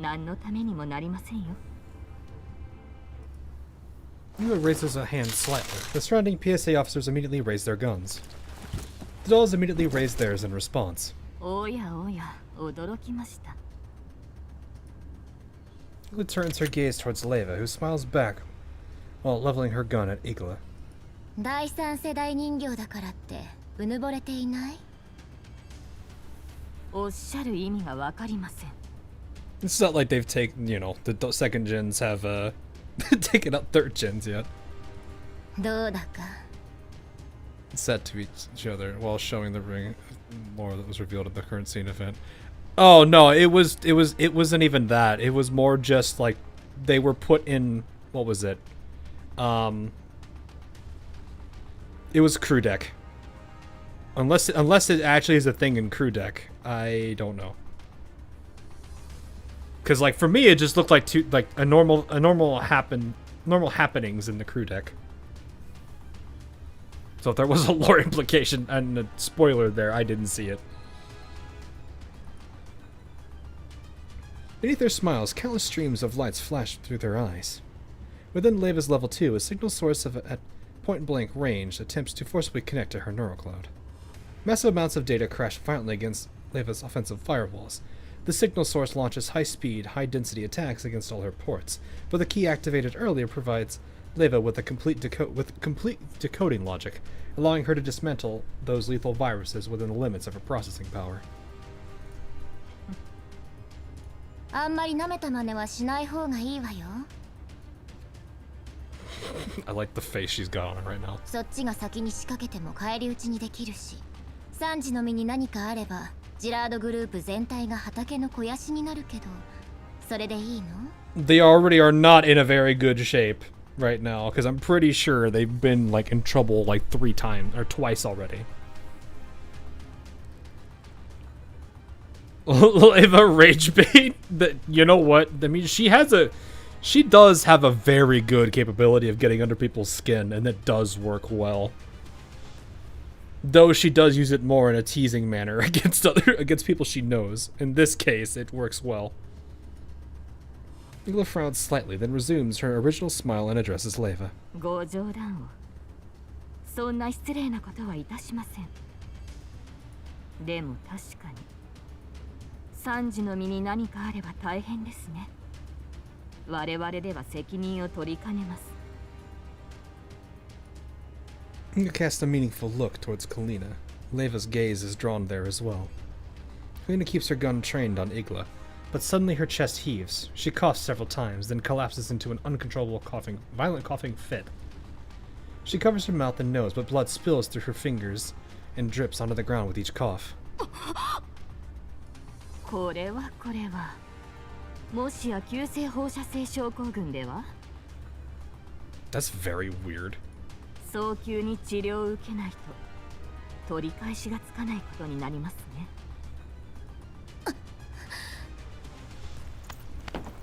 何のためにもなりませんよ。
Yula raises a hand slightly. The surrounding PSA officers immediately raise their guns. The dolls immediately raise theirs in response.
おやおや、驚きました。
Yula turns her gaze towards Leva, who smiles back while leveling her gun at Igla.
第三世代人形だからってうぬぼれていない？
おっしゃる意味がわかりません。
It's not like they've taken, you know, the second gens have taken up third gens yet.
どうだか。
Set to each other while showing the ring lore that was revealed at the current scene event. Oh no, it wasn't even that. It was more just like they were put in, what was it? It was crew deck. Unless it actually is a thing in crew deck, I don't know. Cause like for me, it just looked like normal happenings in the crew deck. So if there was a lore implication and a spoiler there, I didn't see it. Beneath their smiles, countless streams of lights flashed through their eyes. Within Leva's level 2, a signal source at point-blank range attempts to forcibly connect to her neural cloud. Massive amounts of data crash violently against Leva's offensive firewalls. The signal source launches high-speed, high-density attacks against all her ports, but the key activated earlier provides Leva with complete decoding logic, allowing her to dismantle those lethal viruses within the limits of her processing power.
あんまり舐めた真似はしない方がいいわよ。
I like the face she's got on it right now.
そっちが先に仕掛けても返り討ちにできるし、3時の身に何かあればジラードグループ全体が畑の肥やしになるけど、それでいいの？
They already are not in a very good shape right now, because I'm pretty sure they've been like in trouble like 3 times or twice already. Leva rage bait. That, you know what? I mean, she does have a very good capability of getting under people's skin, and it does work well. Though she does use it more in a teasing manner against people she knows. In this case, it works well. Igla frowns slightly, then resumes her original smile and addresses Leva.
ご冗談を。そんな失礼なことはいたしません。でも確かに、3時の身に何かあれば大変ですね。我々では責任を取りかねます。
Inga casts a meaningful look towards Kalina. Leva's gaze is drawn there as well. Kalina keeps her gun trained on Igla, But suddenly her chest heaves. She coughs several times, then collapses into an uncontrollable violent coughing fit. She covers her mouth and nose, but blood spills through her fingers and drips onto the ground with each cough. That's very weird.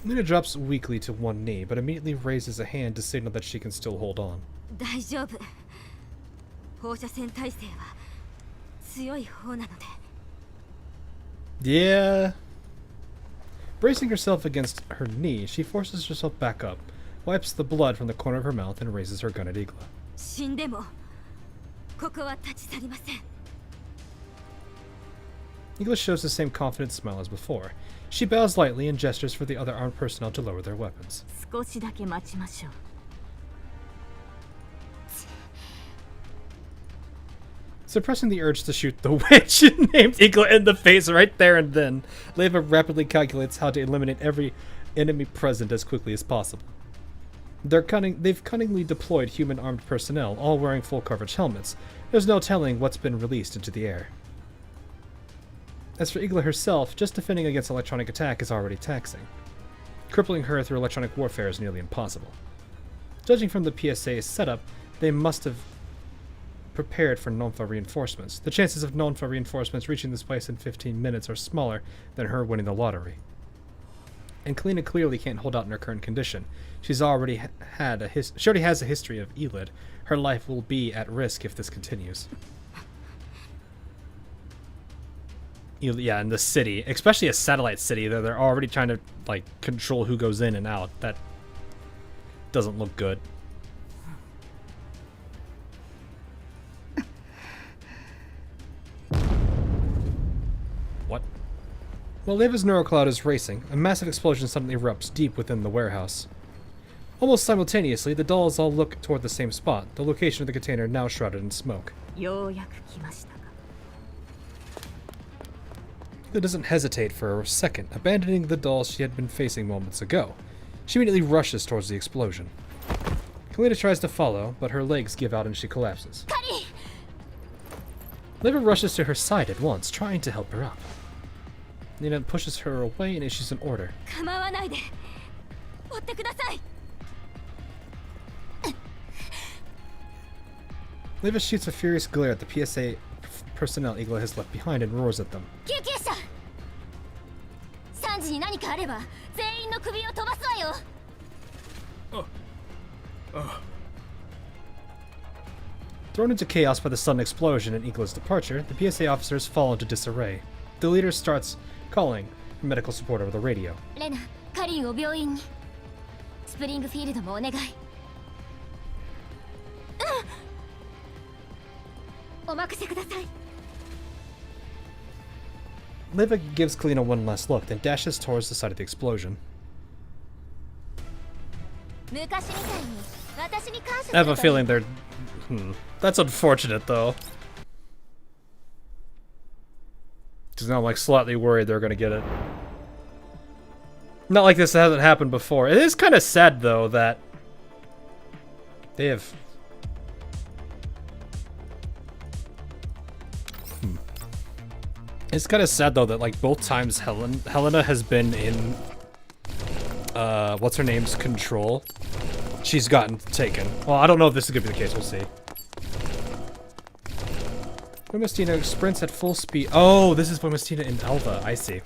Lena drops weakly to one knee, but immediately raises a hand to signal that she can still hold on. Yeah. Bracing herself against her knee, she forces herself back up, wipes the blood from the corner of her mouth, and raises her gun at Igla. Igla shows the same confident smile as before. She bows lightly and gestures for the other armed personnel to lower their weapons. Suppressing the urge to shoot the witch named Igla in the face right there and then, Leva rapidly calculates how to eliminate every enemy present as quickly as possible. They've cunningly deployed human armed personnel, all wearing full coverage helmets. There's no telling what's been released into the air. As for Igla herself, just defending against electronic attack is already taxing. Crippling her through electronic warfare is nearly impossible. Judging from the PSA's setup, they must have prepared for Nonfa reinforcements. The chances of Nonfa reinforcements reaching this place in 15 minutes are smaller than her winning the lottery. And Kalina clearly can't hold out in her current condition. She already has a history of Elid. Her life will be at risk if this continues. Yeah, in the city, especially a satellite city, they're already trying to like control who goes in and out. That doesn't look good. What? While Leva's neurocloud is racing, a massive explosion suddenly erupts deep within the warehouse. Almost simultaneously, the dolls all look toward the same spot, the location of the container now shrouded in smoke. It doesn't hesitate for a second, abandoning the dolls she had been facing moments ago. She immediately rushes towards the explosion. Kalina tries to follow, but her legs give out and she collapses. Leva rushes to her side at once, trying to help her up. Nina pushes her away and issues an order. Leva shoots a furious glare at the PSA personnel Igla has left behind and roars at them. Thrown into chaos by the sudden explosion and Igla's departure, the PSA officers fall into disarray. The leader starts calling for medical support over the radio. Leva gives Kalina one last look, then dashes towards the side of the explosion. I have a feeling they're... That's unfortunate, though. Because now I'm like slightly worried they're gonna get it. Not like this hasn't happened before. It is kind of sad, though, that they have... It's kind of sad, though, that like both times Helena has been in what's her name's control, she's gotten taken. Well, I don't know if this is gonna be the case. We'll see. Voimastina sprints at full speed. Oh, this is Voimastina in Alva. I see.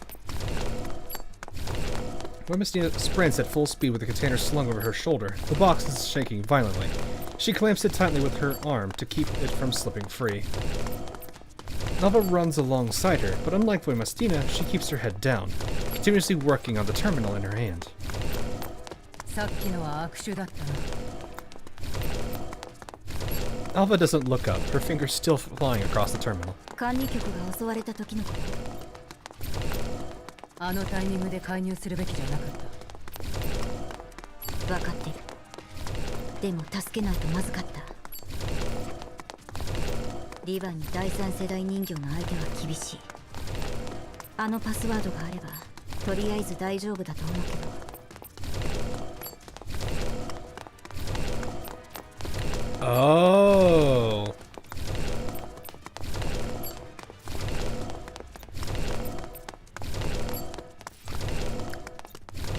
Voimastina sprints at full speed with the container slung over her shoulder. The box is shaking violently. She clamps it tightly with her arm to keep it from slipping free. Alva runs alongside her, but unlike Voimastina, she keeps her head down, continuously working on the terminal in her hand. Alva doesn't look up, her fingers still flying across the terminal.
とりあえず大丈夫だと思うけど。
Oh.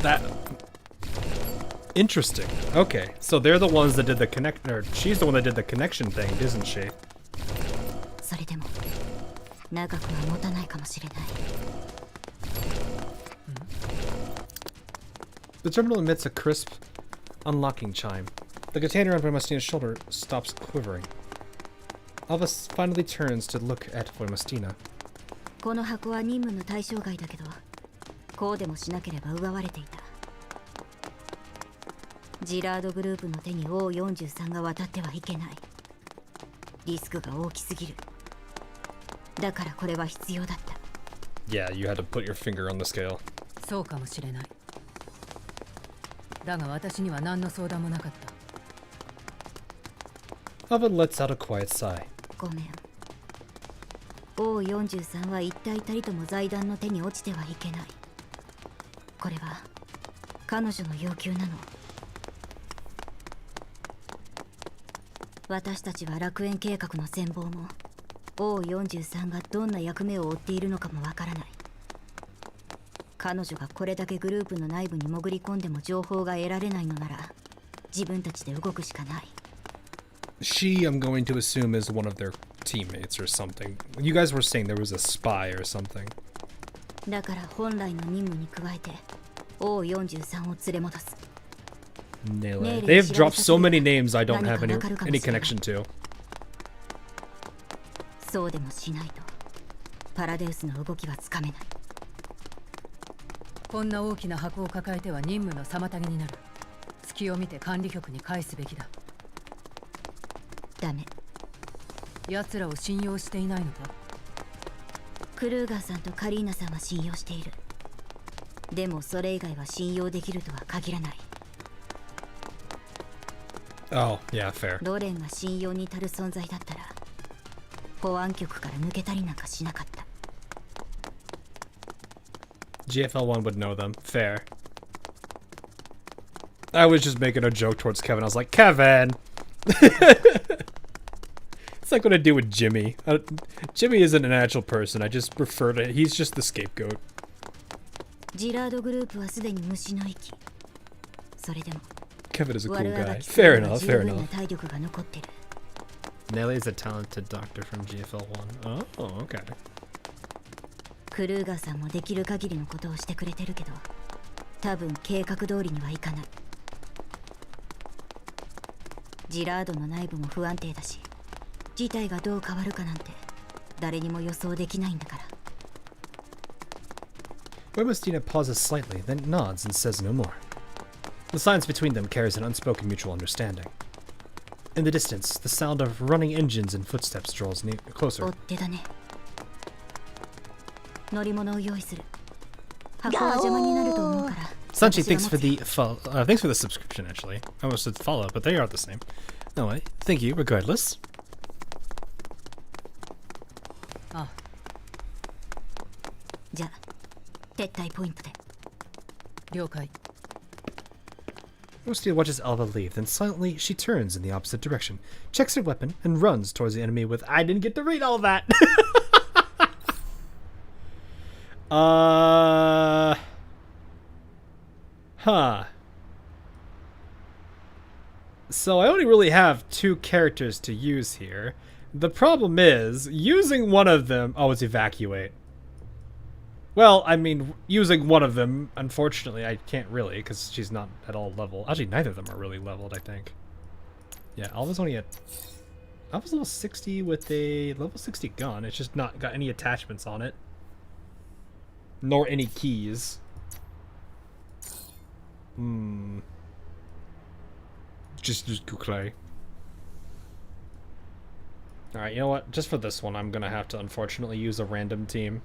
That interesting. Okay, so they're the ones that did the connect, or she's the one that did the connection thing, isn't she?
それでも長くは持たないかもしれない。
The terminal emits a crisp, unlocking chime. The container on Voimastina's shoulder stops quivering. Alva finally turns to look at Voimastina.
この箱は任務の対象外だけど、こうでもしなければ奪われていた。ジラードグループの手に O43 が渡ってはいけない。リスクが大きすぎる。だからこれは必要だった。
Yeah, you had to put your finger on the scale.
そうかもしれない。だが私には何の相談もなかった。
Alva lets out a quiet sigh.
ごめん。O43 は一体たりとも財団の手に落ちてはいけない。これは彼女の要求なの。私たちは楽園計画の全貌も O43 がどんな役目を負っているのかもわからない。彼女がこれだけグループの内部に潜り込んでも情報が得られないのなら自分たちで動くしかない。
She, I'm going to assume, is one of their teammates or something. You guys were saying there was a spy or something.
だから本来の任務に加えて O43 を連れ戻す。
They've dropped so many names I don't have any connection to.
そうでもしないとパラデウスの動きはつかめない。
こんな大きな箱を抱えては任務の妨げになる。隙を見て管理局に返すべきだ。
ダメ。
奴らを信用していないのか？
クルーガーさんとカリーナさんは信用している。でもそれ以外は信用できるとは限らない。
Oh, yeah, fair.
ロレンが信用に足る存在だったら保安局から抜けたりなんかしなかった。
GFL1 would know them. Fair. I was just making a joke towards Kevin. I was like, Kevin! It's like what I do with Jimmy. Jimmy isn't an actual person. I just refer to he's just the scapegoat.
ジラードグループはすでに虫の息。それでも
Kevin is a cool guy. Fair enough, fair enough.
体力が残ってる。
Nelly is a talented doctor from GFL1. Oh, okay.
クルーガーさんもできる限りのことをしてくれてるけど、多分計画通りにはいかない。ジラードの内部も不安定だし、事態がどう変わるかなんて誰にも予想できないんだから。
Voimastina pauses slightly, then nods and says no more. The silence between them carries an unspoken mutual understanding. In the distance, the sound of running engines and footsteps draws closer.
追っ手だね。乗り物を用意する。箱は邪魔になると思うから。
Sanchi, thanks for the thanks for the subscription. Actually, I almost said follow, but they are the same. No way. Thank you, regardless.
あ。
じゃあ、撤退ポイントで。
了解。
Voimastina watches Alva leave, then silently she turns in the opposite direction, checks her weapon, and runs towards the enemy with I didn't get to read all that. Huh. So I only really have 2 characters to use here. The problem is, using one of them... Oh, it's evacuate. Well, I mean, using one of them, unfortunately, I can't really, because she's not at all level. Actually, neither of them are really leveled, I think. Yeah, Alva's only at... Alva's level 60 with a level 60 gun. It's just not got any attachments on it. Nor any keys. Just Google. Alright, you know what? Just for this one, I'm gonna have to unfortunately use a random team.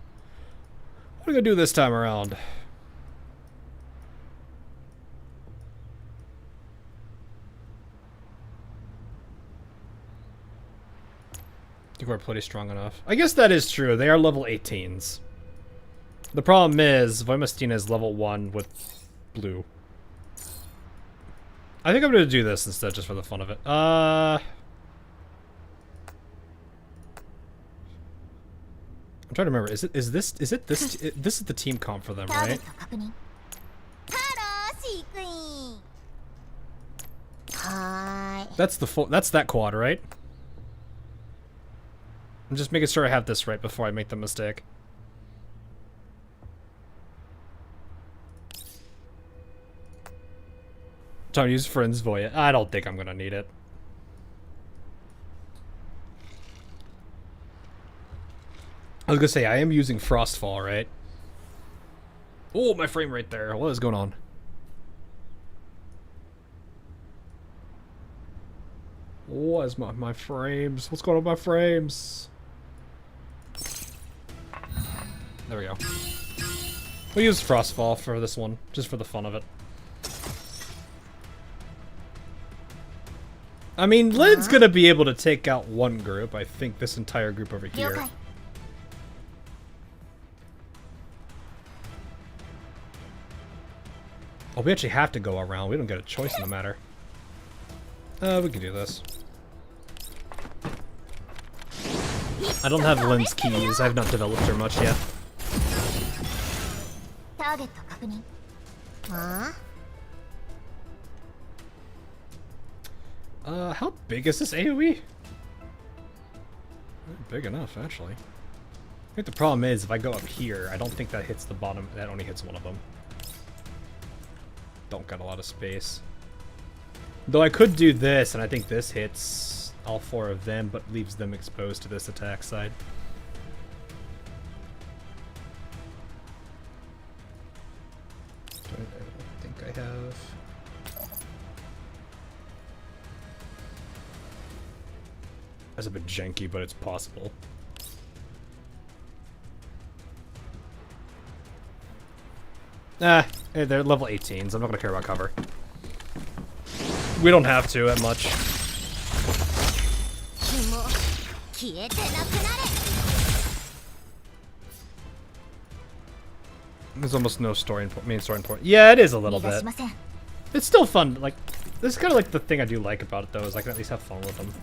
What are we gonna do this time around? I think we're pretty strong enough. I guess that is true. They are level 18s. The problem is, Voimastina is level 1 with blue. I think I'm gonna do this instead, just for the fun of it. I'm trying to remember. Is this this is the team comp for them, right? That's that quad, right? I'm just making sure I have this right before I make the mistake. Time to use Friends Voya. I don't think I'm gonna need it. I was gonna say, I am using Frostfall, right? Oh, my frame rate there. What is going on? What is my frames? What's going on with my frames? There we go. We'll use Frostfall for this one, just for the fun of it. I mean, Lid's gonna be able to take out one group. I think this entire group over here. Oh, we actually have to go around. We don't get a choice in the matter. We can do this. I don't have Lynn's keys. I have not developed her much yet. How big is this AoE? Big enough, actually. I think the problem is, if I go up here, I don't think that hits the bottom. That only hits one of them. Don't got a lot of space. Though I could do this, and I think this hits all 4 of them, but leaves them exposed to this attack side. I don't think I have... That's a bit janky, but it's possible. Hey, they're level 18s. I'm not gonna care about cover. We don't have to that much. There's almost no main story important. Yeah, it is a little bit. It's still fun. Like, this is kind of like the thing I do like about it, though, is I can at least have fun with them.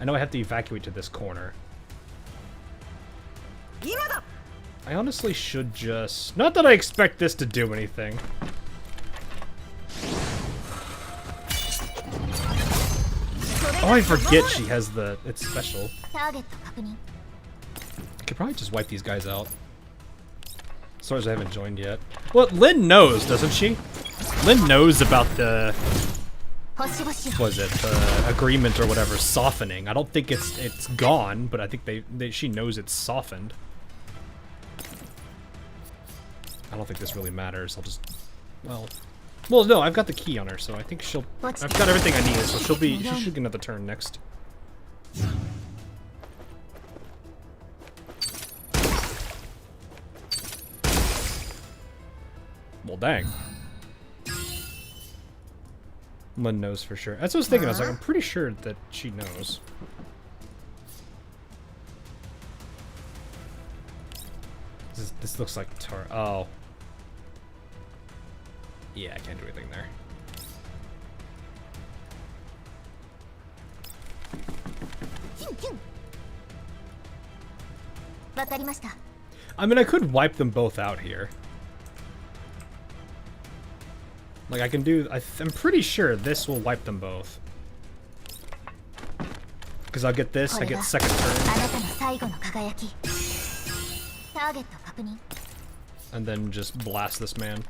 I know I have to evacuate to this corner. I honestly should just... Not that I expect this to do anything. Oh, I forget she has the... It's special. I could probably just wipe these guys out. As far as I haven't joined yet. Well, Lynn knows, doesn't she? Lynn knows about the... What was it? The agreement or whatever softening. I don't think it's gone, but I think she knows it's softened. I don't think this really matters. I'll just... Well, no, I've got the key on her, so I think she'll... I've got everything I need, so she should get another turn next. Well, dang. Lynn knows for sure. That's what I was thinking. I was like, I'm pretty sure that she knows. This looks like tar. Oh. Yeah, I can't do anything there. I mean, I could wipe them both out here. Like, I can do... I'm pretty sure this will wipe them both. Because I'll get this, I get second turn. And then just blast this man.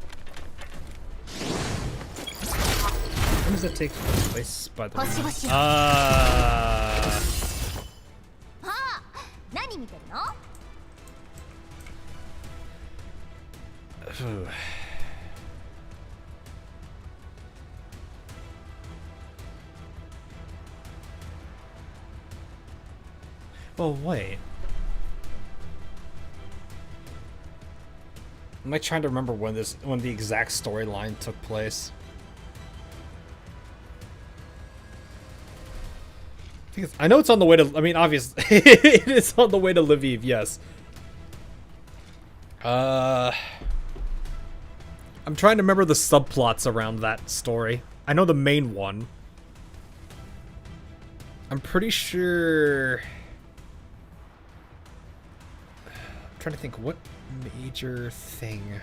When does that take place, by the way? Well, wait. Am I trying to remember when the exact storyline took place? I know it's on the way to... I mean, obviously, it is on the way to Lviv, yes. I'm trying to remember the subplots around that story. I know the main one. I'm pretty sure... I'm trying to think, what major thing...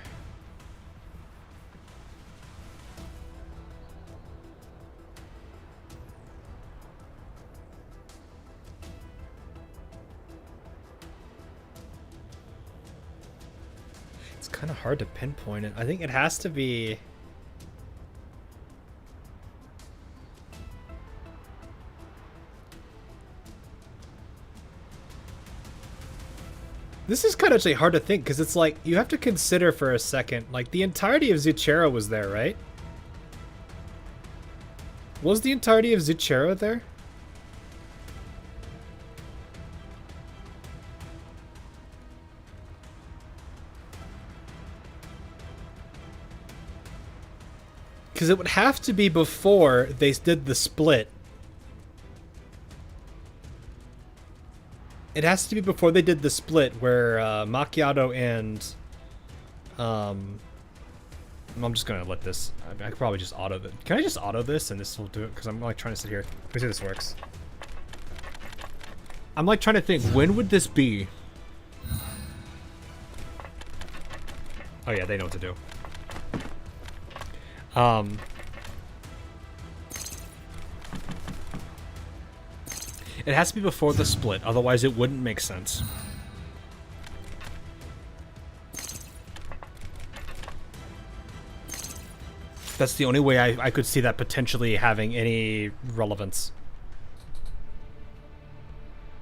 It's kind of hard to pinpoint it. I think it has to be... This is kind of actually hard to think, because it's like, you have to consider for a second, like, the entirety of Zuchero was there, right? Was the entirety of Zuchero there? Because it would have to be before they did the split. It has to be before they did the split where Macchiato and... I'm just going to let this... I could probably just auto this. Can I just auto this and this will do it? Because I'm like trying to sit here. Let me see if this works. I'm like trying to think, when would this be? Oh yeah, they know what to do. It has to be before the split, otherwise it wouldn't make sense. That's the only way I could see that potentially having any relevance.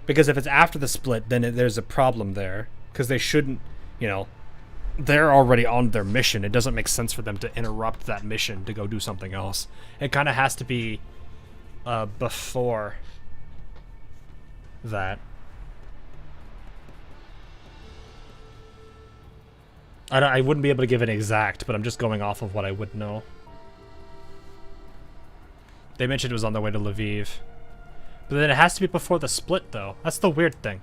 Because if it's after the split, then there's a problem there. Because they shouldn't, you know... They're already on their mission. It doesn't make sense for them to interrupt that mission to go do something else. It kind of has to be before that. I wouldn't be able to give an exact, but I'm just going off of what I would know. They mentioned it was on their way to Lviv. But then it has to be before the split, though. That's the weird thing.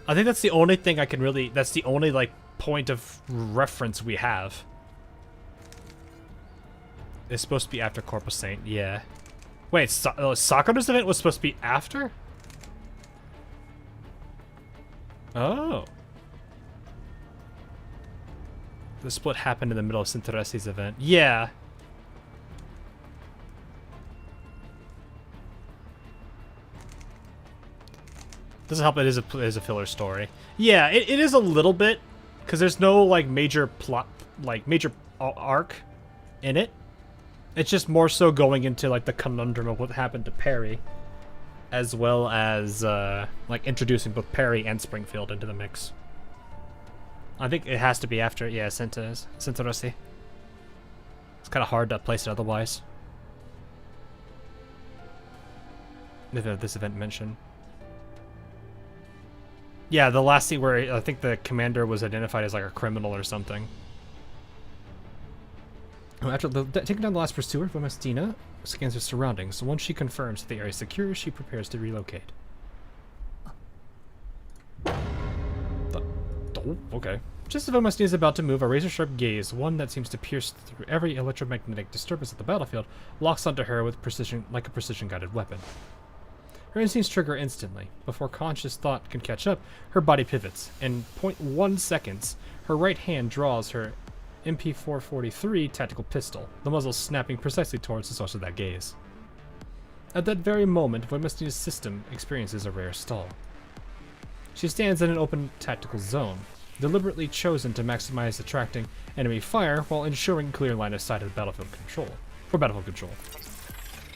I think that's the only thing I can really... That's the only, like, point of reference we have. It's supposed to be after Corposant, yeah. Wait, Sakura's event was supposed to be after? Oh. The split happened in the middle of Sinteresi's event. Yeah. Doesn't help. It is a filler story. Yeah, it is a little bit, because there's no like major plot, like major arc in it. It's just more so going into like the conundrum of what happened to Perry, as well as like introducing both Perry and Springfield into the mix. I think it has to be after, yeah, Sinteresi. It's kind of hard to place it otherwise. This event mentioned. Yeah, the last scene where I think the commander was identified as like a criminal or something. After taking down the last pursuer, Vomastina scans her surroundings. Once she confirms that the area is secure, she prepares to relocate. Oh, okay. Just as Vomastina is about to move, a razor-sharp gaze, one that seems to pierce through every electromagnetic disturbance at the battlefield, locks onto her with precision, like a precision-guided weapon. Her instincts trigger instantly. Before conscious thought can catch up, her body pivots. In 0.1 seconds, her right hand draws her MP443 tactical pistol, the muzzle snapping precisely towards the source of that gaze. At that very moment, Voimastina's system experiences a rare stall. She stands in an open tactical zone, deliberately chosen to maximize attracting enemy fire while ensuring clear line of sight of the battlefield control.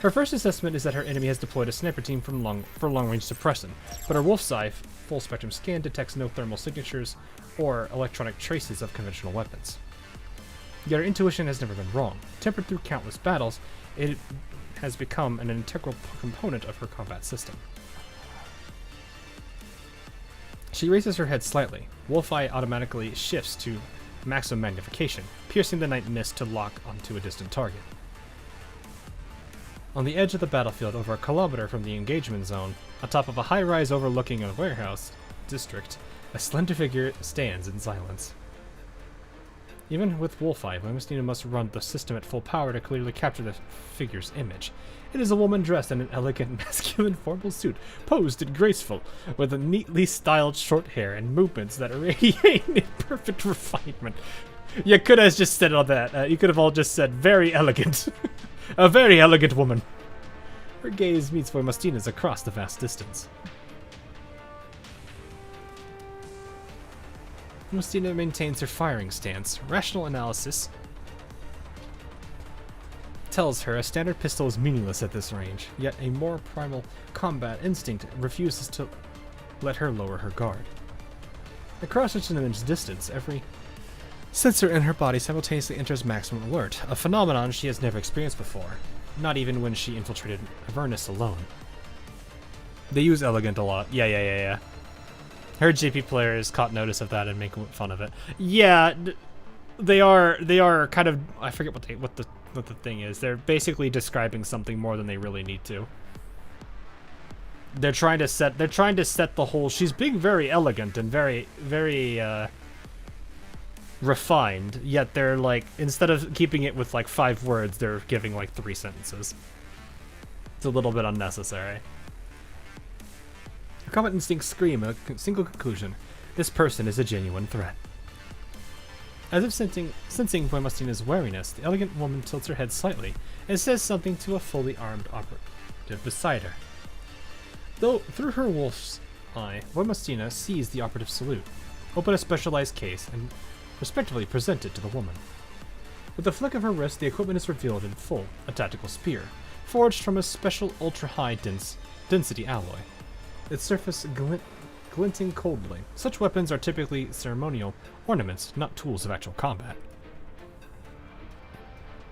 Her first assessment is that her enemy has deployed a sniper team for long-range suppression, but her Wolf's Eye full-spectrum scan detects no thermal signatures or electronic traces of conventional weapons. Yet her intuition has never been wrong. Tempered through countless battles, it has become an integral component of her combat system. She raises her head slightly. Wolf Eye automatically shifts to maximum magnification, piercing the night mist to lock onto a distant target. On the edge of the battlefield, over a kilometer from the engagement zone, atop of a high-rise overlooking a warehouse district, A slender figure stands in silence. Even with wolf eye, Voimastina must run the system at full power to clearly capture the figure's image. It is a woman dressed in an elegant masculine formal suit, posed and graceful, with a neatly styled short hair and movements that radiate in perfect refinement. You could have just said all that. You could have all just said, very elegant. A very elegant woman. Her gaze meets Voimastina's across the vast distance. Voimastina maintains her firing stance. Rational analysis tells her a standard pistol is meaningless at this range, yet a more primal combat instinct refuses to let her lower her guard. Across such an immense distance, every sensor in her body simultaneously enters maximum alert, a phenomenon she has never experienced before, not even when she infiltrated Avernus alone. They use elegant a lot. Yeah. Her GP players caught notice of that and make fun of it. Yeah, they are kind of, I forget what the thing is. They're basically describing something more than they really need to. They're trying to set the whole, she's being very elegant and very refined, yet they're like, instead of keeping it with like 5 words, they're giving like 3 sentences. It's a little bit unnecessary. Her combat instincts scream a single conclusion: this person is a genuine threat. As if sensing Voimastina's wariness, the elegant woman tilts her head slightly and says something to a fully armed operative beside her. Though through her wolf's eye, Voimastina sees the operative salute, open a specialized case, and respectively present it to the woman. With a flick of her wrist, the equipment is revealed in full, a tactical spear, forged from a special ultra-high density alloy. Its surface glinting coldly. Such weapons are typically ceremonial ornaments, not tools of actual combat.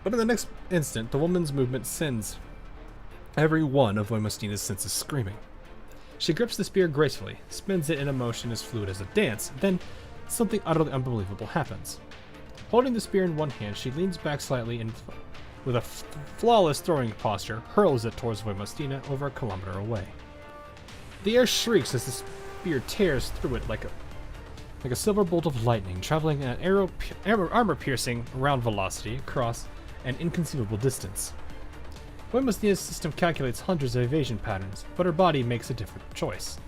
But in the next instant, the woman's movement sends every one of Voimastina's senses screaming. She grips the spear gracefully, spins it in a motion as fluid as a dance, then something utterly unbelievable happens. Holding the spear in one hand, she leans back slightly and, with a flawless throwing posture, hurls it towards Voimastina over a kilometer away. The air shrieks as the spear tears through it like a silver bolt of lightning, traveling at an armor-piercing round velocity across an inconceivable distance. Voimastina's system calculates hundreds of evasion patterns, but her body makes a different choice.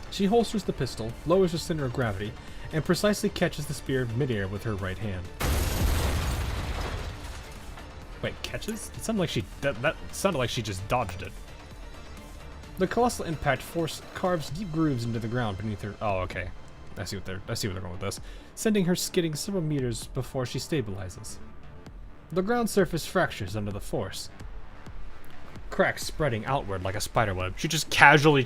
She holsters the pistol, lowers her center of gravity, and precisely catches the spear midair with her right hand. Wait, catches? It sounded like that sounded like she just dodged it. The colossal impact force carves deep grooves into the ground beneath her. Oh, okay. I see where they're going with this. Sending her skidding several meters before she stabilizes. The ground surface fractures under the force, cracks spreading outward like a spiderweb. She just casually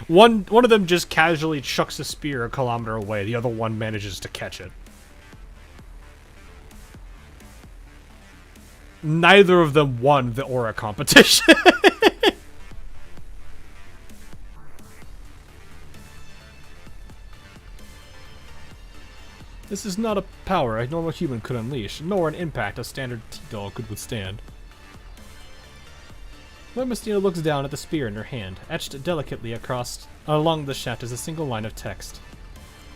one of them just casually chucks a spear a kilometer away. The other one manages to catch it. Neither of them won the aura competition. This is not a power a normal human could unleash, nor an impact a standard T-Doll could withstand. Voimastina looks down at the spear in her hand, etched delicately along the shaft is a single line of text.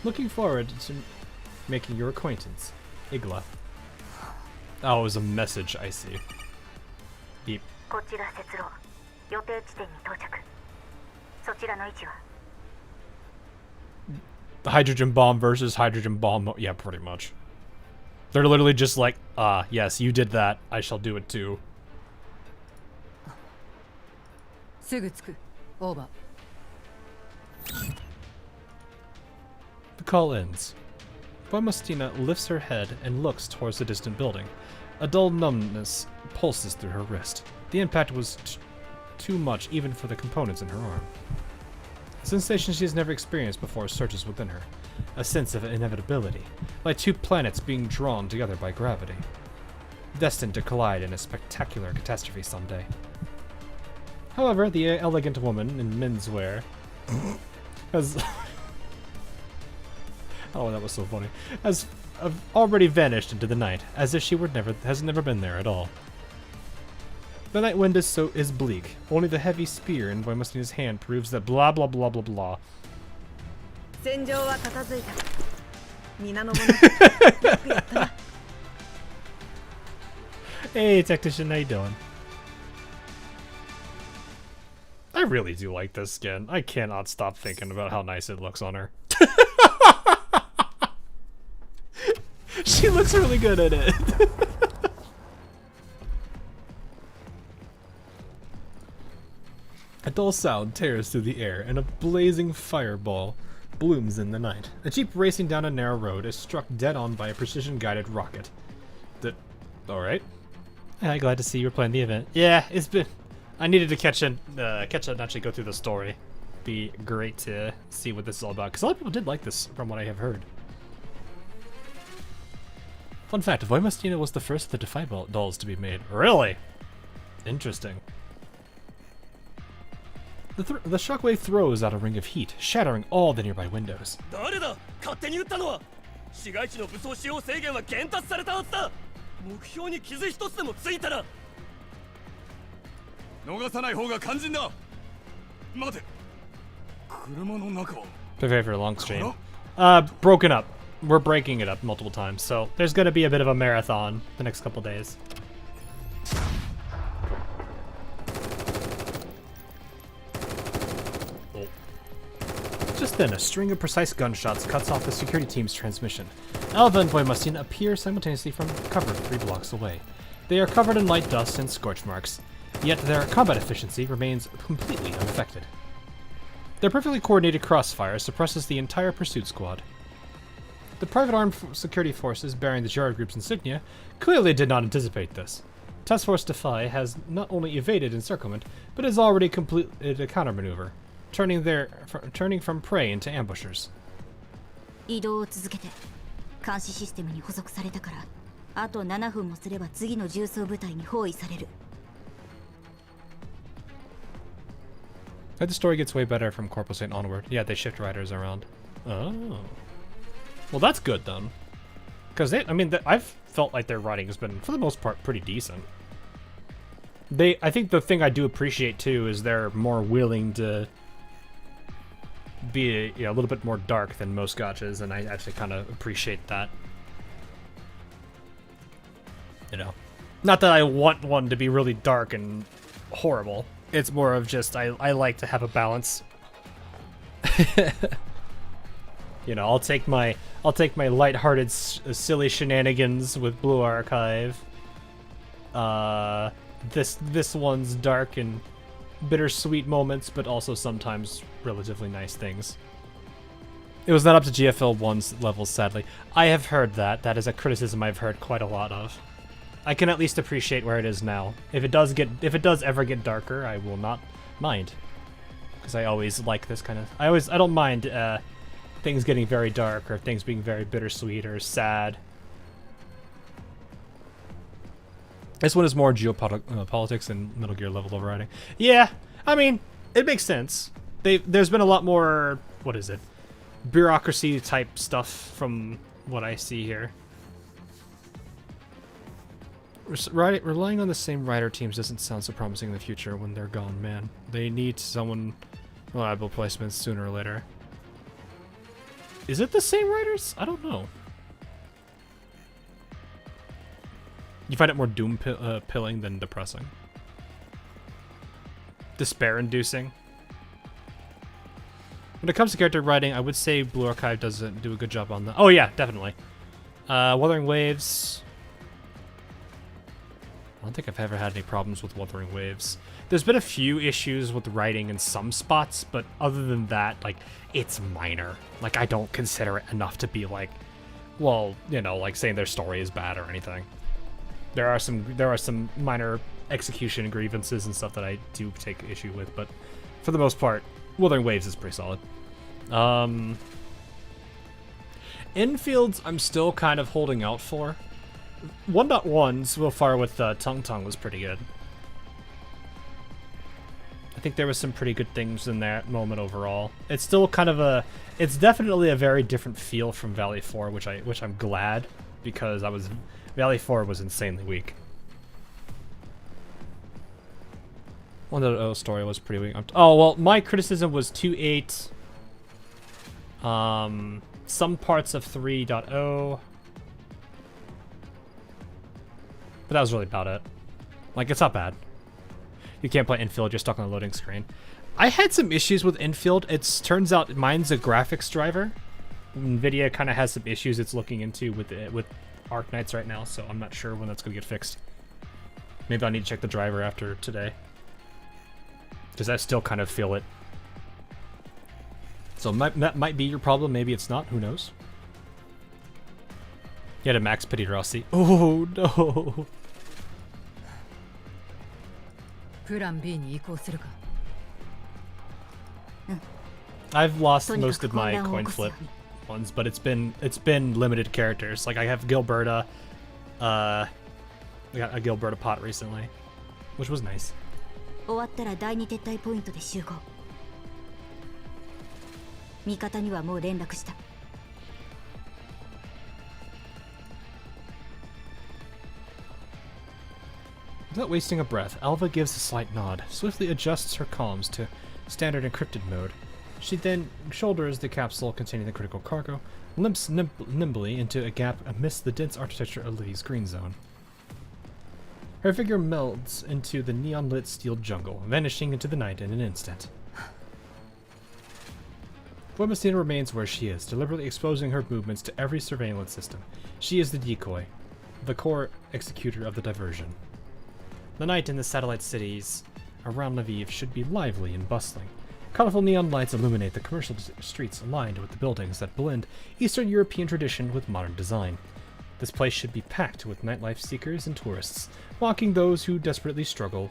Looking forward to making your acquaintance, Igla. Oh, it was a message, I see. Beep. The hydrogen bomb versus hydrogen bomb. Yeah, pretty much. They're literally just like, yes, you did that. I shall do it too.
Over.
The call ends. Voimastina lifts her head and looks towards the distant building. A dull numbness pulses through her wrist. The impact was too much even for the components in her arm. A sensation she has never experienced before surges within her. A sense of inevitability, like 2 planets being drawn together by gravity. Destined to collide in a spectacular catastrophe someday. However, the elegant woman in menswear has... oh, that was so funny. Has already vanished into the night, as if she has never been there at all. The night wind is bleak. Only the heavy spear in Voimastina's hand proves that blah blah blah blah blah
戦場は片付いた。皆の者、よくやったな。
Hey, Tactician, how you doing? I really do like this skin. I cannot stop thinking about how nice it looks on her. She looks really good in it. A dull sound tears through the air, and a blazing fireball blooms in the night. A jeep racing down a narrow road is struck dead on by a precision-guided rocket. Alright. Yeah, glad to see you were playing the event. Yeah, it's been... I needed to catch up and actually go through the story. Be great to see what this is all about, because a lot of people did like this, from what I have heard. Fun fact, Voimastina was the first of the Defy dolls to be made. Really? Interesting. The shockwave throws out a ring of heat, shattering all the nearby windows. Prepare for a long stream. Broken up. We're breaking it up multiple times, so there's gonna be a bit of a marathon the next couple days. Just then, a string of precise gunshots cuts off the security team's transmission. Alva and Voimastina appear simultaneously from cover 3 blocks away. They are covered in light dust and scorch marks, yet their combat efficiency remains completely unaffected. Their perfectly coordinated crossfire suppresses the entire pursuit squad. The private armed security forces bearing the Gerard Group's insignia clearly did not anticipate this. Task Force Defy has not only evaded encirclement, but has already completed a countermaneuver, turning from prey into ambushers.
移動を続けて監視システムに補足されたから、あと7分もすれば次の重装部隊に包囲される。
The story gets way better from Corposant onward. Yeah, they shift riders around. Oh. Well, that's good then. Because I've felt like their writing has been, for the most part, pretty decent. I think the thing I do appreciate too is they're more willing to be a little bit more dark than most gotchas, and I actually kind of appreciate that. You know, not that I want one to be really dark and horrible. It's more of just I like to have a balance. You know, I'll take my lighthearted, silly shenanigans with Blue Archive. This one's dark and bittersweet moments, but also sometimes relatively nice things. It was not up to GFL 1's levels, sadly. I have heard that. That is a criticism I've heard quite a lot of. I can at least appreciate where it is now. If it does ever get darker, I will not mind, because I always like this kind of. I don't mind things getting very dark or things being very bittersweet or sad. This one is more geopolitics and Metal Gear level overriding. Yeah, I mean, it makes sense. There's been a lot more, what is it, bureaucracy type stuff from what I see here. Relying on the same writer teams doesn't sound so promising in the future when they're gone, man. They need someone reliable placements sooner or later. Is it the same writers? I don't know. You find it more doom-pilling than depressing. Despair-inducing. When it comes to character writing, I would say Blue Archive doesn't do a good job on that. Oh yeah, definitely. Wuthering Waves. I don't think I've ever had any problems with Wuthering Waves. There's been a few issues with writing in some spots, but other than that, like, it's minor. Like, I don't consider it enough to be like, well, you know, like saying their story is bad or anything. There are some minor execution grievances and stuff that I do take issue with, but for the most part, Wuthering Waves is pretty solid. Infields, I'm still kind of holding out for. 1.1 so far with Tung Tung was pretty good. I think there was some pretty good things in that moment overall. It's still kind of it's definitely a very different feel from Valley 4, which I'm glad, because Valley 4 was insanely weak. 1.0 story was pretty weak. Oh well, my criticism was 2.8. Some parts of 3.0. But that was really about it. Like, it's not bad. You can't play infield, you're stuck on the loading screen. I had some issues with infield. It turns out mine's a graphics driver. NVIDIA kind of has some issues it's looking into with Arknights right now, so I'm not sure when that's going to get fixed. Maybe I need to check the driver after today. Because I still kind of feel it. So that might be your problem, maybe it's not, who knows? You had a max pity Rossi. Oh no! I've lost most of my coin flip ones, but it's been limited characters. Like I have Gilberta, I got a Gilberta pot recently, which was nice. Without wasting a breath, Alva gives a slight nod, swiftly adjusts her comms to standard encrypted mode. She then shoulders the capsule containing the critical cargo, limps nimbly into a gap amidst the dense architecture of Liddy's green zone. Her figure melds into the neon-lit steel jungle, vanishing into the night in an instant. Webmastina remains where she is, deliberately exposing her movements to every surveillance system. She is the decoy, the core executor of the diversion. The night in the satellite cities around Lviv should be lively and bustling. Colorful neon lights illuminate the commercial streets aligned with the buildings that blend Eastern European tradition with modern design. This place should be packed with nightlife seekers and tourists, mocking those who desperately struggle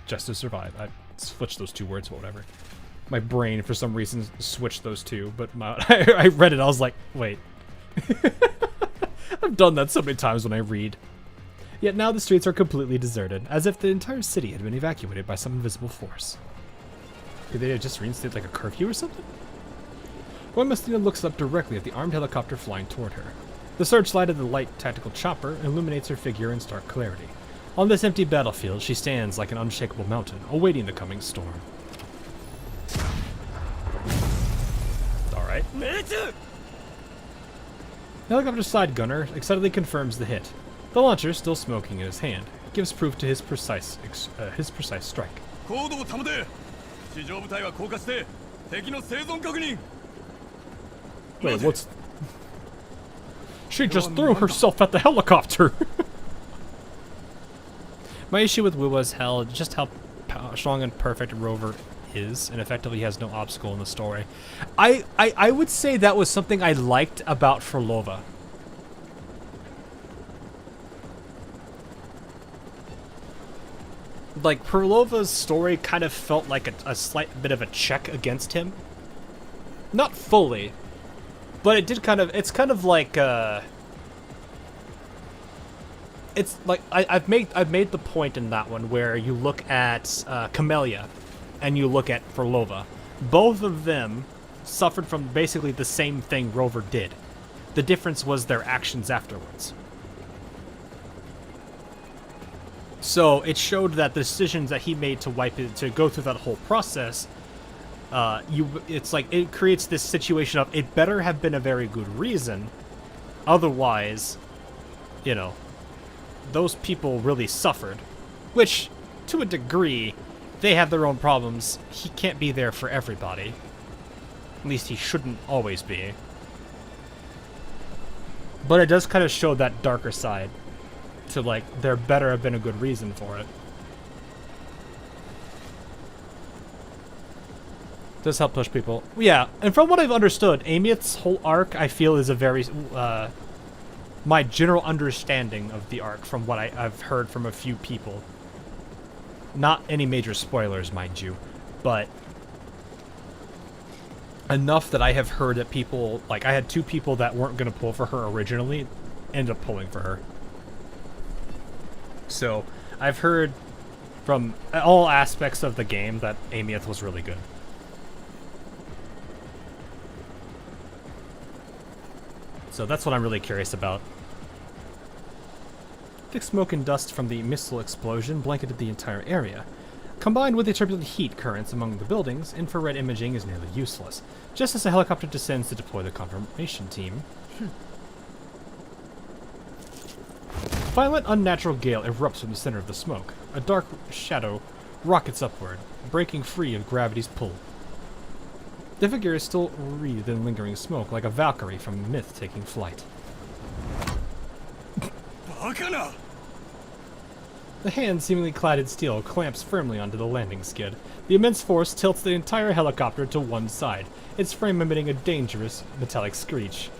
just to survive. I switched those two words, but whatever. My brain, for some reason, switched those two, but I read it, I was like, wait. I've done that so many times when I read. Yet now the streets are completely deserted, as if the entire city had been evacuated by some invisible force. Could they have just reinstated like a curfew or something? Webmastina looks up directly at the armed helicopter flying toward her. The searchlight of the light tactical chopper illuminates her figure in stark clarity. On this empty battlefield, she stands like an unshakable mountain, awaiting the coming storm. Alright. The helicopter side gunner excitedly confirms the hit. The launcher, still smoking in his hand, gives proof to his precise strike. Wait, what's... She just threw herself at the helicopter! My issue with Wuwa is just how strong and perfect Rover is, and effectively has no obstacle in the story. I would say that was something I liked about Frolova. Like, Perlova's story kind of felt like a slight bit of a check against him. Not fully, but it did kind of, it's kind of like, it's like, I've made the point in that one where you look at Camellia and you look at Frolova. Both of them suffered from basically the same thing Rover did. The difference was their actions afterwards. So it showed that the decisions that he made to go through that whole process, it's like it creates this situation of it better have been a very good reason, otherwise, you know, those people really suffered, which to a degree, they have their own problems. He can't be there for everybody. At least he shouldn't always be. But it does kind of show that darker side. To like, there better have been a good reason for it. Does help push people. Yeah, and from what I've understood, Amieth's whole arc, I feel, is a very, my general understanding of the arc from what I've heard from a few people. Not any major spoilers, mind you, but enough that I have heard that people, like, I had two people that weren't going to pull for her originally, ended up pulling for her. So, I've heard from all aspects of the game that Amieth was really good. So that's what I'm really curious about. Thick smoke and dust from the missile explosion blanketed the entire area. Combined with the turbulent heat currents among the buildings, infrared imaging is nearly useless. Just as the helicopter descends to deploy the confirmation team, a violent, unnatural gale erupts from the center of the smoke. A dark shadow rockets upward, breaking free of gravity's pull. The figure is still wreathed in lingering smoke, like a Valkyrie from myth taking flight. The hand, seemingly clad in steel, clamps firmly onto the landing skid. The immense force tilts the entire helicopter to one side, its frame emitting a dangerous, metallic screech.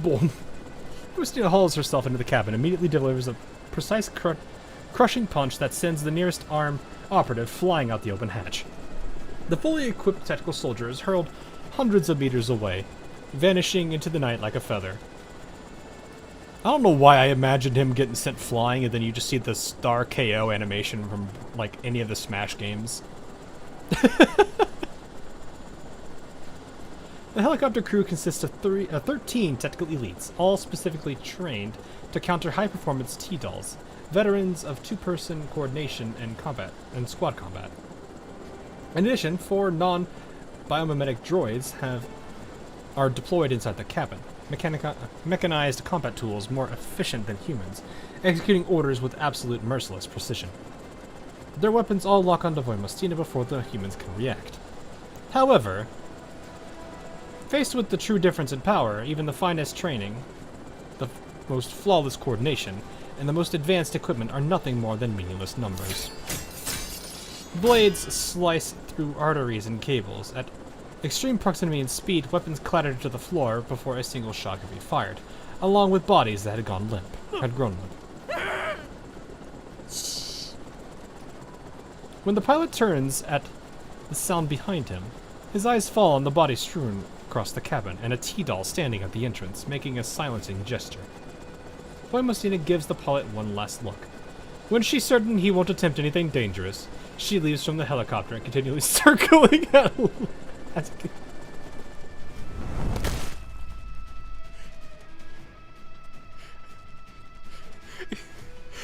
Boom. Christina hauls herself into the cabin, immediately delivers a precise crushing punch that sends the nearest armed operative flying out the open hatch. The fully equipped tactical soldier is hurled hundreds of meters away, vanishing into the night like a feather. I don't know why I imagined him getting sent flying and then you just see the star KO animation from, like, any of the Smash games. The helicopter crew consists of 13 technical elites, all specifically trained to counter high-performance T-dolls, veterans of two-person coordination and squad combat. In addition, 4 non-biomimetic droids are deployed inside the cabin. Mechanized combat tools more efficient than humans, executing orders with absolute merciless precision. Their weapons all lock onto Voimastina before the humans can react. However, faced with the true difference in power, even the finest training, the most flawless coordination, and the most advanced equipment are nothing more than meaningless numbers. Blades slice through arteries and cables. At extreme proximity and speed, weapons clattered to the floor before a single shot could be fired, along with bodies that had grown limp. When the pilot turns at the sound behind him, his eyes fall on the body strewn across the cabin and a T-doll standing at the entrance, making a silencing gesture. Voimastina gives the pilot one last look. When she's certain he won't attempt anything dangerous, she leaves from the helicopter and continually circling at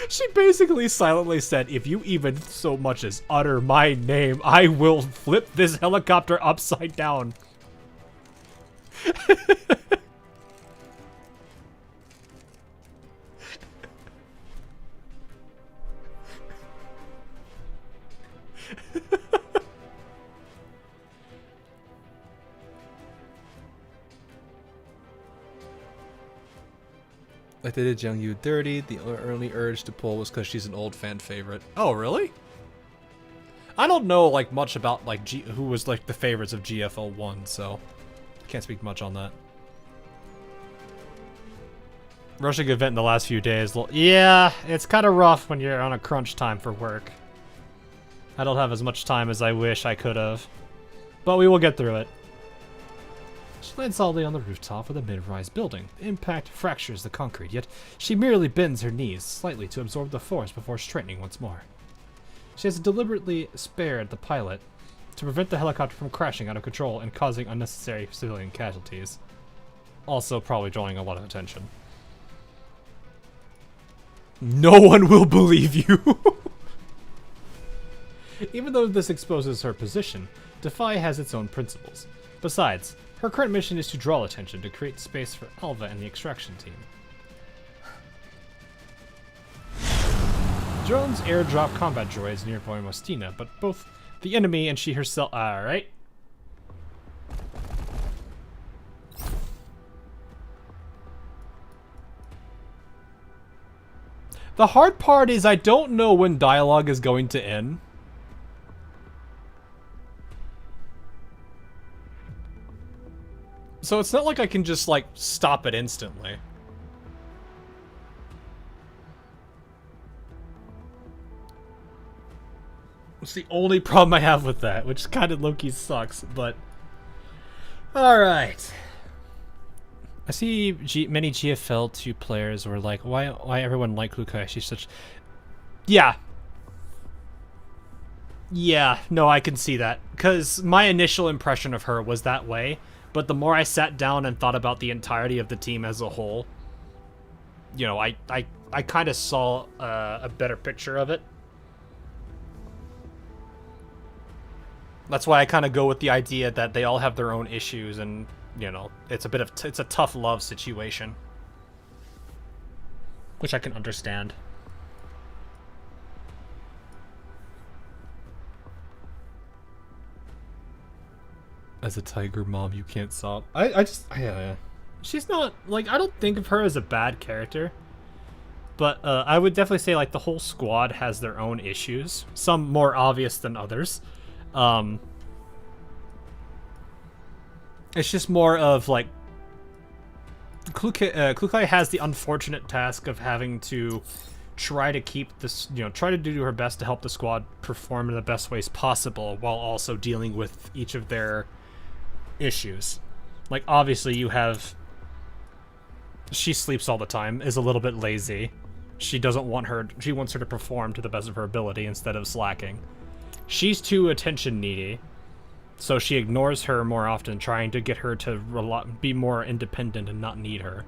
She basically silently said, if you even so much as utter my name, I will flip this helicopter upside down. Like they did Jung Yu dirty, the early urge to pull was because she's an old fan favorite. Oh, really? I don't know like much about like who was like the favorites of GFL 1, so can't speak much on that. Rushing event in the last few days. Yeah, it's kind of rough when you're on a crunch time for work. I don't have as much time as I wish I could have, but we will get through it. She lands solidly on the rooftop of the mid-rise building. The impact fractures the concrete, yet she merely bends her knees slightly to absorb the force before straightening once more. She has deliberately spared the pilot to prevent the helicopter from crashing out of control and causing unnecessary civilian casualties. Also probably drawing a lot of attention. No one will believe you! Even though this exposes her position, Defy has its own principles. Besides, her current mission is to draw attention to create space for Alva and the extraction team. Drones airdrop combat droids near Voimastina, but both the enemy and she herself. Alright. The hard part is I don't know when dialogue is going to end. So it's not like I can just, like, stop it instantly. It's the only problem I have with that, which kind of low-key sucks, but... Alright. I see many GFL 2 players were like, why everyone like Lukai? She's such... Yeah. Yeah, no, I can see that. Because my initial impression of her was that way. But the more I sat down and thought about the entirety of the team as a whole, you know, I kind of saw a better picture of it. That's why I kind of go with the idea that they all have their own issues, and you know, it's a tough love situation, which I can understand. As a tiger mom, you can't stop. Yeah. She's not, like, I don't think of her as a bad character. But I would definitely say, like, the whole squad has their own issues. Some more obvious than others. It's just more of, like, Klukai has the unfortunate task of having to try to keep this, you know, try to do her best to help the squad perform in the best ways possible while also dealing with each of their issues. Like, obviously you have, she sleeps all the time, is a little bit lazy. She wants her to perform to the best of her ability instead of slacking. She's too attention needy, so she ignores her more often, trying to get her to be more independent and not need her.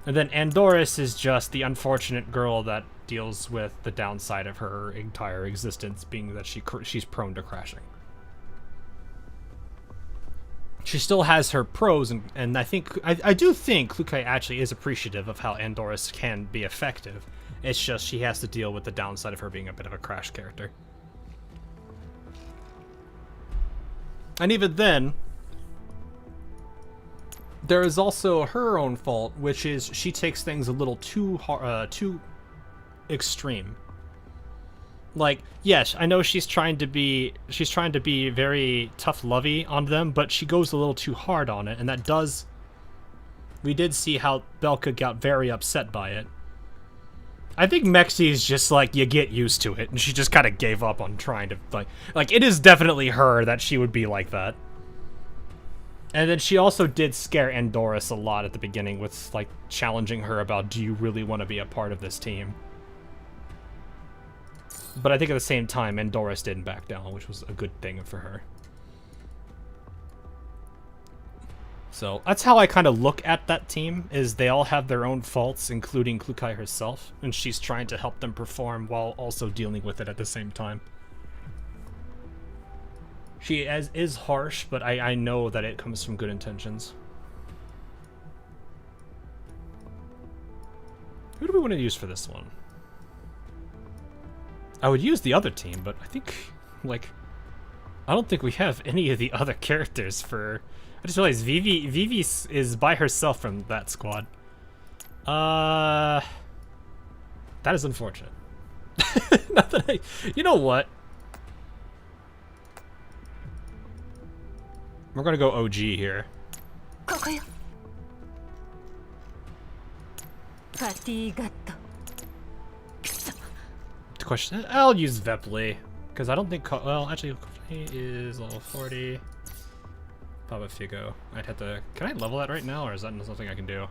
And then Andoris is just the unfortunate girl that deals with the downside of her entire existence, being that she's prone to crashing. She still has her pros, and I do think Klukai actually is appreciative of how Andoris can be effective. It's just she has to deal with the downside of her being a bit of a crash character. And even then, there is also her own fault, which is she takes things a little too extreme. Like, yes, I know she's trying to be very tough-lovey on them, but she goes a little too hard on it, and that does. We did see how Belka got very upset by it. I think Mexi's just like, you get used to it, and she just kind of gave up on trying to, like, it is definitely her that she would be like that. And then she also did scare Andoris a lot at the beginning with, like, challenging her about, do you really want to be a part of this team? But I think at the same time, Andoris didn't back down, which was a good thing for her. So that's how I kind of look at that team, is they all have their own faults, including Klukai herself, and she's trying to help them perform while also dealing with it at the same time. She is harsh, but I know that it comes from good intentions. Who do we want to use for this one? I would use the other team, but I think, like, I don't think we have any of the other characters for... I just realized Vivi is by herself from that squad. That is unfortunate. Not that you know what? We're gonna go OG here. Question. I'll use Vepley because I don't think. Well, actually, he is level 40. Papa Figo. I'd have to. Can I level that right now, or is that something I can do?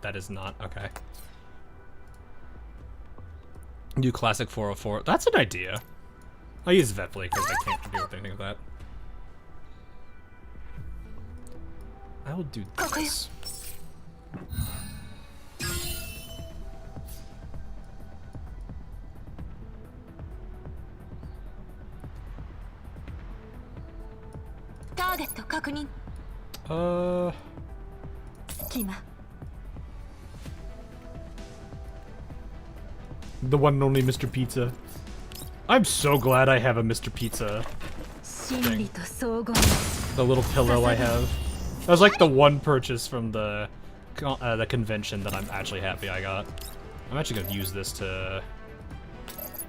That is not okay. Do classic 404. That's an idea. I'll use Vepley because I can't do anything with that. I will do this. The one and only Mr. Pizza. I'm so glad I have a Mr. Pizza thing. The little pillow I have. That was like the one purchase from the convention that I'm actually happy I got. I'm actually gonna use this to...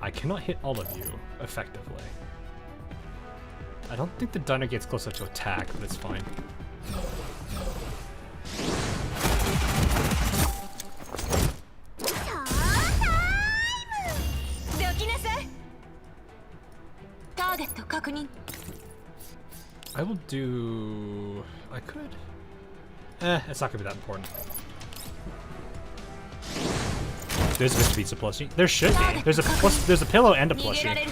I cannot hit all of you effectively. I don't think the diner gets close enough to attack, but it's fine. I will do... I could... it's not gonna be that important. There's Mr. Pizza plushie. There should be. There's a pillow and a plushie.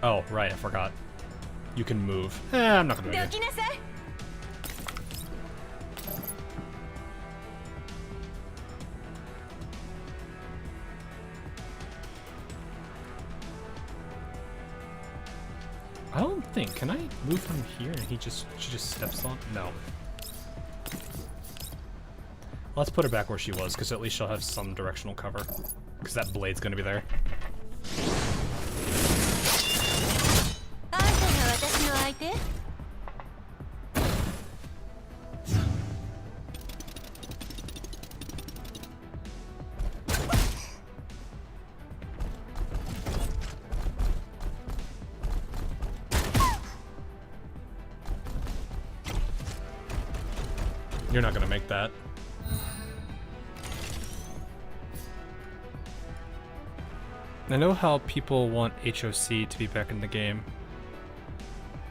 Oh, right, I forgot. You can move. I'm not gonna move you. think, can I move him here and she just steps on? No. Let's put her back where she was, because at least she'll have some directional cover. Because that blade's gonna be there. You're not gonna make that. I know how people want HOC to be back in the game.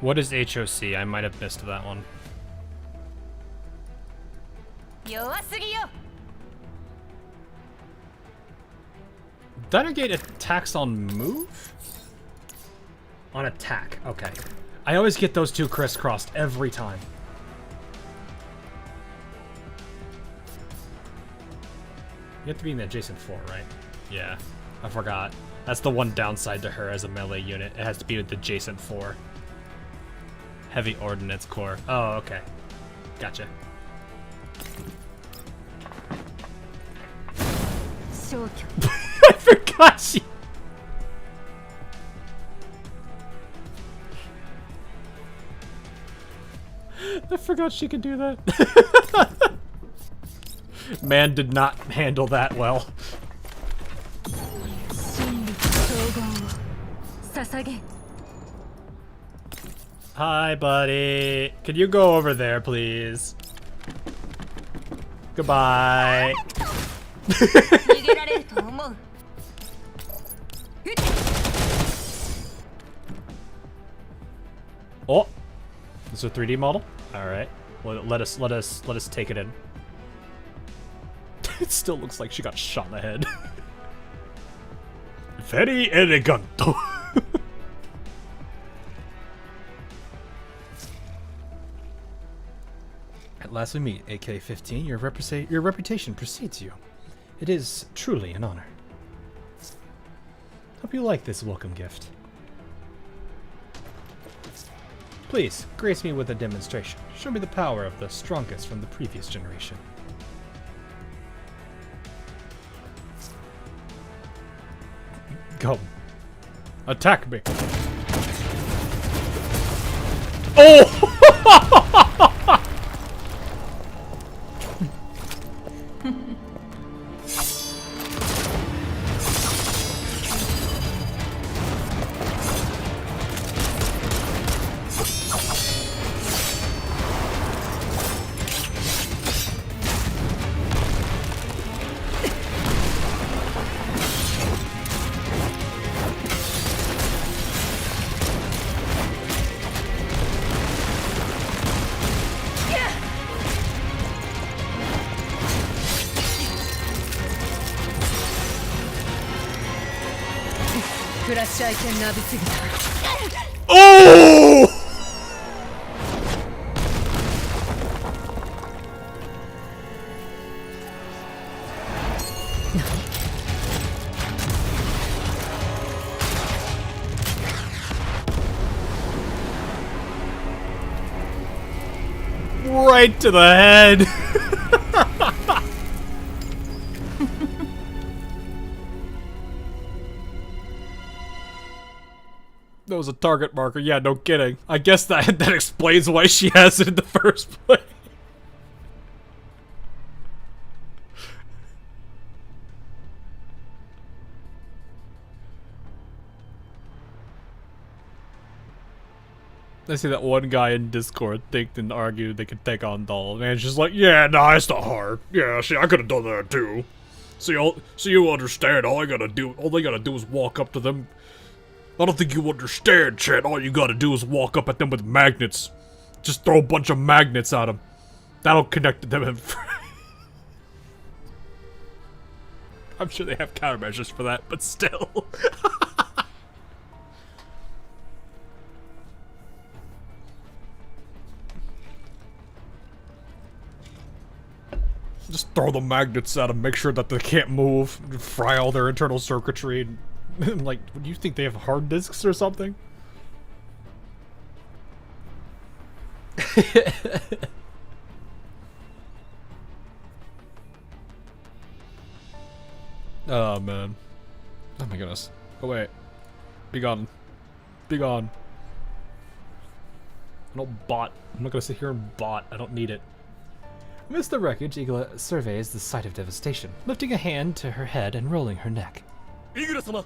What is HOC? I might have missed that one. Denegate attacks on move? On attack, okay. I always get those two crisscrossed every time. You have to be in the adjacent 4, right? Yeah, I forgot. That's the one downside to her as a melee unit. It has to be with the adjacent 4. Heavy Ordnance Core. Oh, okay. Gotcha. I forgot she... I forgot she could do that. Man did not handle that well. Hi, buddy. Can you go over there, please? Goodbye. Oh, this is a 3D model. All right. Well, let us take it in. It still looks like she got shot in the head. Very elegant. At last we meet, AK-15. Your reputation precedes you. It is truly an honor. Hope you like this welcome gift. Please, grace me with a demonstration. Show me the power of the strongest from the previous generation. Go. Attack me. Oh! Oh! Right to the head. That was a target marker. Yeah, no kidding. I guess that explains why she has it in the first place. I see that one guy in Discord think and argue they could take on Doll. Man, it's just like, yeah, nah, it's not hard. Yeah, see, I could have done that too. See, you understand. All they gotta do is walk up to them. I don't think you understand, Chet. All you gotta do is walk up at them with magnets. Just throw a bunch of magnets at them. That'll connect them. I'm sure they have countermeasures for that, but still. Just throw the magnets at them, make sure that they can't move, fry all their internal circuitry. And, like, do you think they have hard disks or something? Oh man. Oh my goodness. Go away. Be gone. Be gone. I don't bot. I'm not gonna sit here and bot. I don't need it. Amidst the wreckage, Igla surveys the site of devastation, lifting a hand to her head and rolling her neck.
Igla-sama!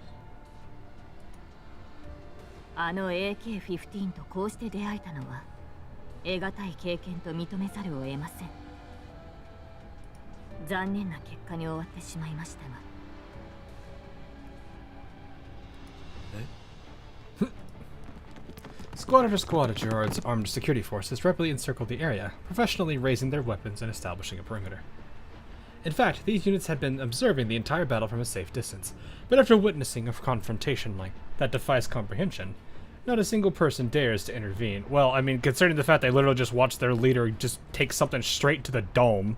あの AK-15 とこうして出会えたのは得難い経験と認めざるを得ません。残念な結果に終わってしまいましたが。
Squad after squad of Gerard's armed security forces rapidly encircled the area, professionally raising their weapons and establishing a perimeter. In fact, these units had been observing the entire battle from a safe distance, but after witnessing a confrontation like that defies comprehension, not a single person dares to intervene. Well, I mean, considering the fact they literally just watched their leader just take something straight to the dome.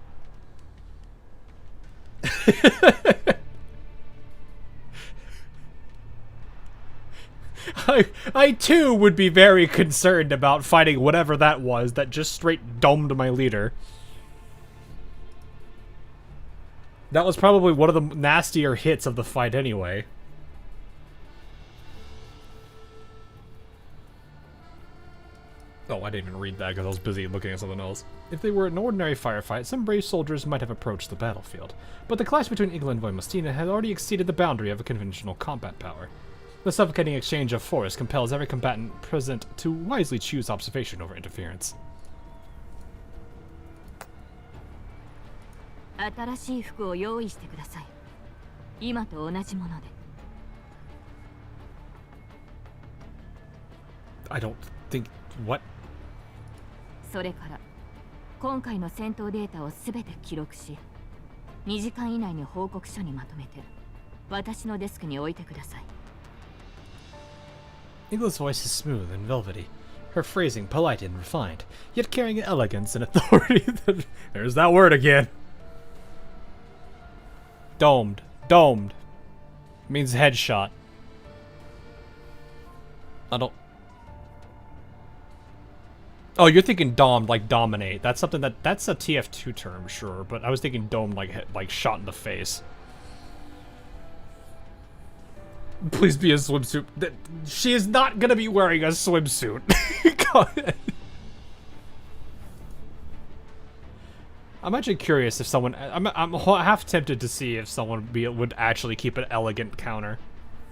I too would be very concerned about fighting whatever that was that just straight domed my leader. That was probably one of the nastier hits of the fight anyway. Oh, I didn't even read that because I was busy looking at something else. If they were an ordinary firefight, some brave soldiers might have approached the battlefield. But the clash between Igla and Voimastina had already exceeded the boundary of a conventional combat power. The suffocating exchange of force compels every combatant present to wisely choose observation over interference.
新しい服を用意してください。今と同じもので。
I don't think what?
それから今回の戦闘データをすべて記録し、2時間以内に報告書にまとめて私のデスクに置いてください。
Igla's voice is smooth and velvety, her phrasing polite and refined, yet carrying an elegance and authority that... There's that word again. Domed. Domed. Means headshot. I don't... Oh, you're thinking domed like dominate. That's something that's a TF2 term, sure, but I was thinking domed like shot in the face. Please be a swimsuit. She is not gonna be wearing a swimsuit. I'm actually curious if someone... I'm half tempted to see if someone would actually keep an elegant counter.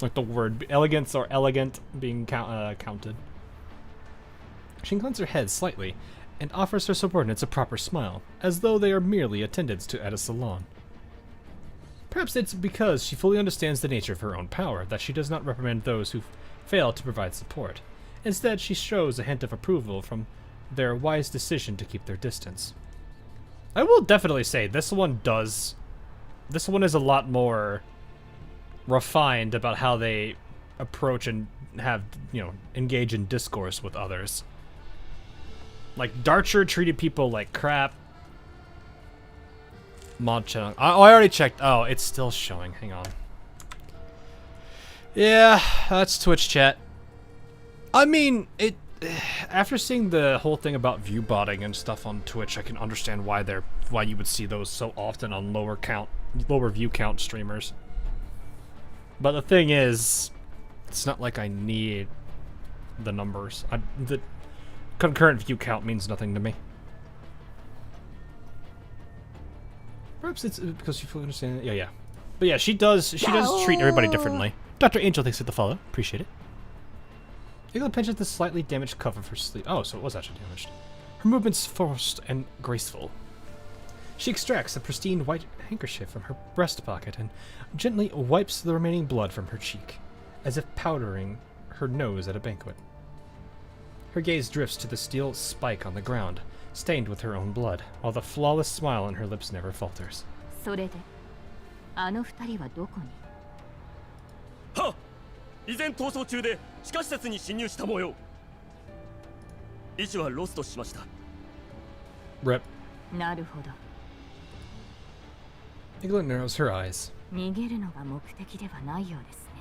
Like the word elegance or elegant being counted. She inclines her head slightly and offers her subordinates a proper smile, as though they are merely attendants at a salon. Perhaps it's because she fully understands the nature of her own power that she does not reprimand those who fail to provide support. Instead, she shows a hint of approval from their wise decision to keep their distance. I will definitely say this one is a lot more refined about how they approach and have, engage in discourse with others. Like, Darcher treated people like crap. Mod channel. Oh, I already checked. Oh, it's still showing. Hang on. Yeah, that's Twitch chat. I mean, after seeing the whole thing about view botting and stuff on Twitch, I can understand why you would see those so often on lower view count streamers. But the thing is, it's not like I need the numbers. The concurrent view count means nothing to me. Perhaps it's because she fully understands it. Yeah. But yeah, she does treat everybody differently. Dr. Angel thanks for the follow. Appreciate it. Igla pinches the slightly damaged cuff of her sleeve. Oh, so it was actually damaged. Her movements forced and graceful. She extracts a pristine white handkerchief from her breast pocket and gently wipes the remaining blood from her cheek, as if powdering her nose at a banquet. Her gaze drifts to the steel spike on the ground, stained with her own blood, while the flawless smile on her lips never falters.
それで、あの二人はどこに？
はっ！依然逃走中で地下施設に侵入した模様。位置はロストしました。
Rip.
なるほど。
Igla narrows her eyes.
逃げるのが目的ではないようですね。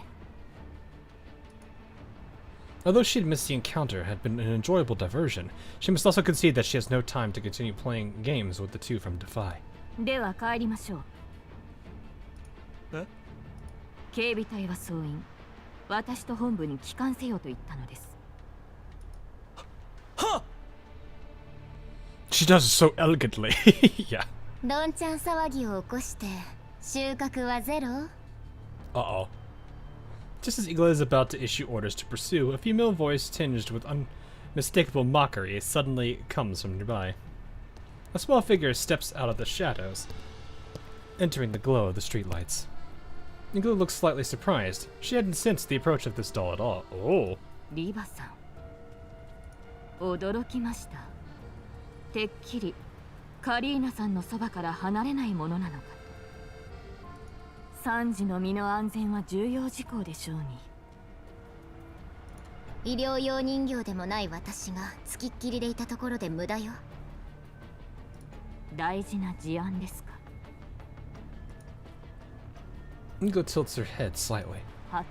Although she admits the encounter had been an enjoyable diversion, she must also concede that she has no time to continue playing games with the two from Defy.
では帰りましょう。
え？
警備隊は総員。私と本部に帰還せよと言ったのです。
She does it so elegantly. Yeah.
どんちゃん騒ぎを起こして収穫はゼロ？
Uh-oh. Just as Igla is about to issue orders to pursue, a female voice tinged with unmistakable mockery suddenly comes from nearby. A small figure steps out of the shadows, entering the glow of the streetlights. Igla looks slightly surprised. She hadn't sensed the approach of this doll at all. Oh.
リバさん、驚きました。てっきりカリーナさんのそばから離れないものなのかと。3児の身の安全は重要事項でしょうに。
医療用人形でもない私がつきっきりでいたところで無駄よ。
大事な事案ですか。
Igla tilts her head slightly.
はて、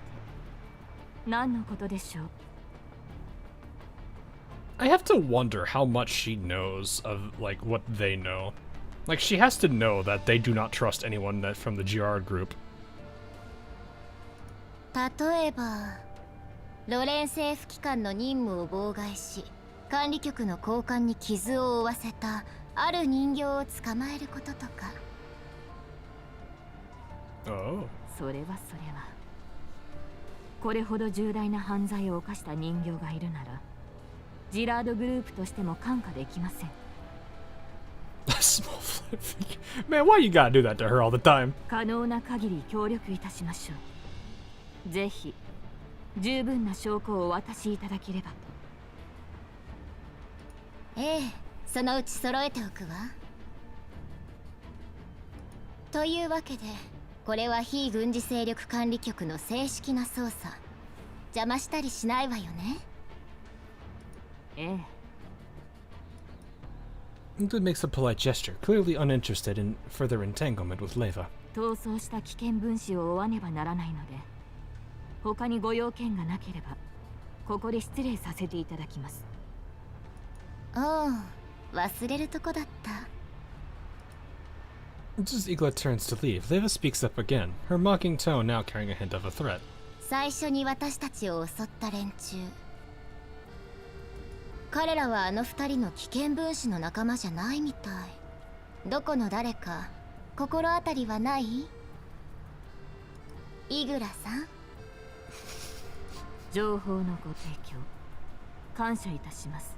何のことでしょう。
I have to wonder how much she knows of, like, what they know. Like, she has to know that they do not trust anyone from the GR group.
例えば、ロレン政府機関の任務を妨害し、管理局の高官に傷を負わせたある人形を捕まえることとか。
Oh.
それはそれは。これほど重大な犯罪を犯した人形がいるなら、ジラードグループとしても看過できません。
Small flat figure. Man, why you gotta do that to her all the time?
可能な限り協力いたしましょう。ぜひ十分な証拠をお渡しいただければと。
ええ、そのうち揃えておくわ。というわけで、これは非軍事勢力管理局の正式な捜査。邪魔したりしないわよね。
ええ。
Ingrid makes a polite gesture, clearly uninterested in further entanglement with Leva.
逃走した危険分子を追わねばならないので、他にご用件がなければ、ここで失礼させていただきます。
おう、忘れるとこだった。
Just as Igla turns to leave, Leva speaks up again, her mocking tone now carrying a hint of a threat.
最初に私たちを襲った連中。彼らはあの二人の危険分子の仲間じゃないみたい。どこの誰か心当たりはない？イグラさん。
情報のご提供感謝いたします。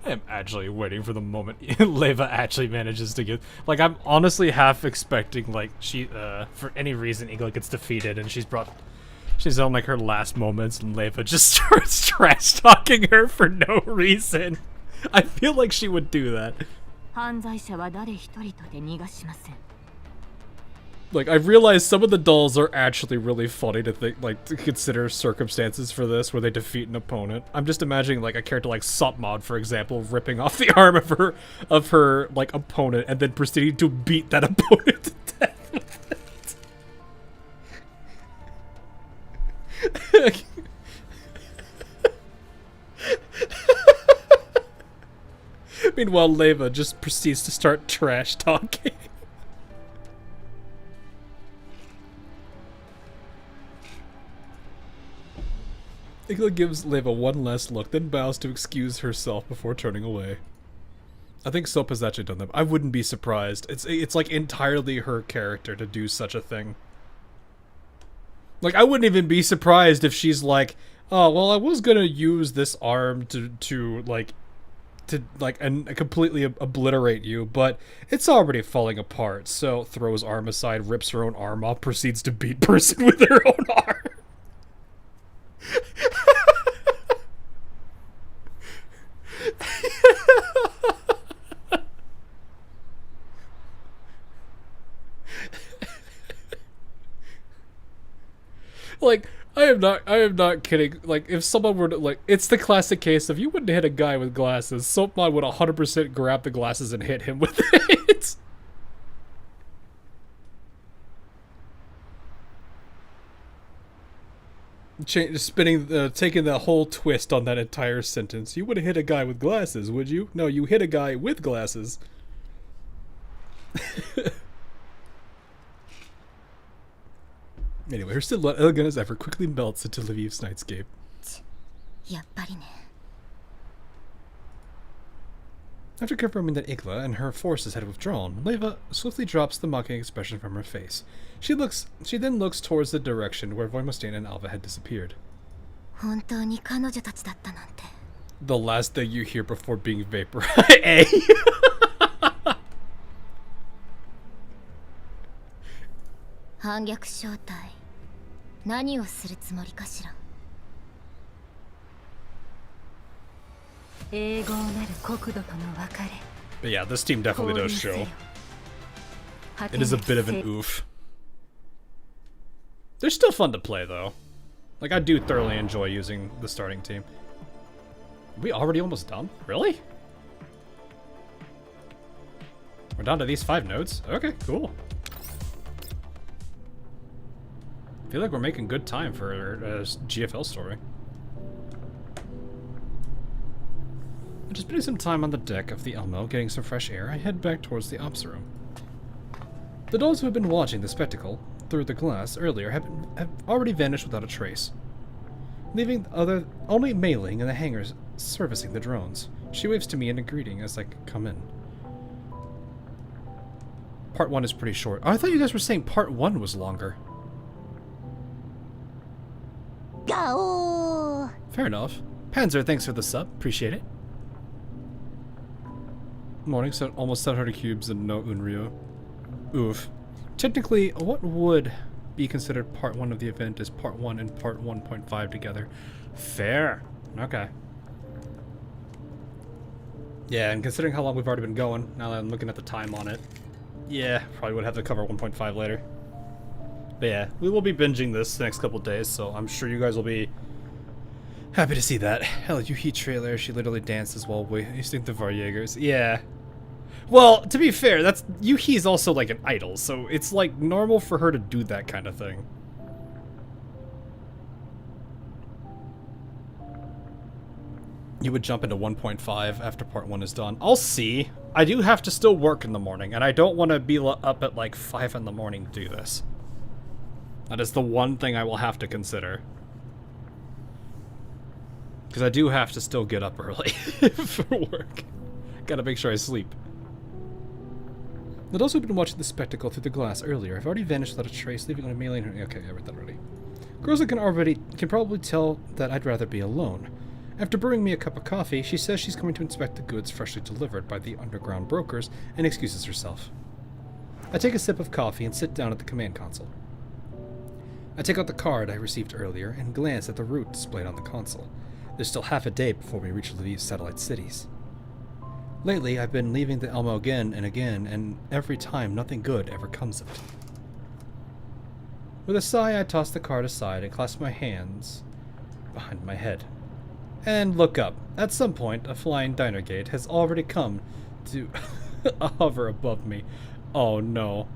I am actually waiting for the moment Leva actually manages to get, like, I'm honestly half expecting, like, she for any reason Igla gets defeated and she's on like her last moments and Leva just starts trash talking her for no reason. I feel like she would do that.
犯罪者は誰一人とて逃がしません。
Like, I realize some of the dolls are actually really funny to think, like, to consider circumstances for this where they defeat an opponent. I'm just imagining, like, a character like Sopmod, for example, ripping off the arm of her like opponent and then proceeding to beat that opponent to death with it. Meanwhile, Leva just proceeds to start trash talking. Igla gives Leva one last look, then bows to excuse herself before turning away. I think Soap has actually done that. I wouldn't be surprised. It's like entirely her character to do such a thing. Like, I wouldn't even be surprised if she's like, oh, well, I was gonna use this arm to completely obliterate you, but it's already falling apart. So throws arm aside, rips her own arm off, proceeds to beat person with her own arm. Like, I am not kidding. Like, if someone were to, like, it's the classic case of you wouldn't hit a guy with glasses. Soapmon would 100% grab the glasses and hit him with it. taking the whole twist on that entire sentence. You would have hit a guy with glasses, would you? No, you hit a guy with glasses. Anyway, her still elegant as ever quickly melts into Lviv's nightscape.
やっぱりね。
After confirming that Igla and her forces had withdrawn, Leva swiftly drops the mocking expression from her face. She then looks towards the direction where Voimostain and Alva had disappeared.
本当に彼女たちだったなんて。
The last thing you hear before being vaporized. Eh?
反逆正体。何をするつもりかしら。
英語なる国土との別れ。
But yeah, this team definitely does show. It is a bit of an oof. They're still fun to play, though. Like, I do thoroughly enjoy using the starting team. Are we already almost done? Really? We're down to these 5 nodes? Okay, cool. I feel like we're making good time for a GFL story. After spending some time on the deck of the Elmo, getting some fresh air, I head back towards the ops room. The dolls who had been watching the spectacle through the glass earlier have already vanished without a trace, leaving only Mei Ling in the hangars servicing the drones. She waves to me in a greeting as I come in. Part 1 is pretty short. Oh, I thought you guys were saying part 1 was longer.
Gao!
Fair enough. Panzer, thanks for the sub. Appreciate it. Morning, so almost 700 cubes and no Unryo. Oof. Technically, what would be considered part 1 of the event is part 1 and part 1.5 together. Fair. Okay. Yeah, and considering how long we've already been going, now that I'm looking at the time on it, yeah, probably would have to cover 1.5 later. But yeah, we will be binging this the next couple days, so I'm sure you guys will be happy to see that. Hell, Yuhi trailer, she literally dances while wasting the Varjägers. Yeah. Well, to be fair, Yuhi's also like an idol, so it's like normal for her to do that kind of thing. You would jump into 1.5 after part 1 is done. I'll see. I do have to still work in the morning, and I don't want to be up at like 5 in the morning to do this. That is the one thing I will have to consider. Because I do have to still get up early for work. Gotta make sure I sleep. The dolls who've been watching the spectacle through the glass earlier have already vanished without a trace, leaving only Mei Ling. Okay, I read that already. Girls can probably tell that I'd rather be alone. After brewing me a cup of coffee, she says she's coming to inspect the goods freshly delivered by the underground brokers and excuses herself. I take a sip of coffee and sit down at the command console. I take out the card I received earlier and glance at the route displayed on the console. There's still half a day before we reach Lviv's satellite cities. Lately, I've been leaving the Elmo again, and every time nothing good ever comes of it. With a sigh, I toss the card aside and clasp my hands behind my head. And look up. At some point, a flying diner gate has already come to hover above me. Oh no.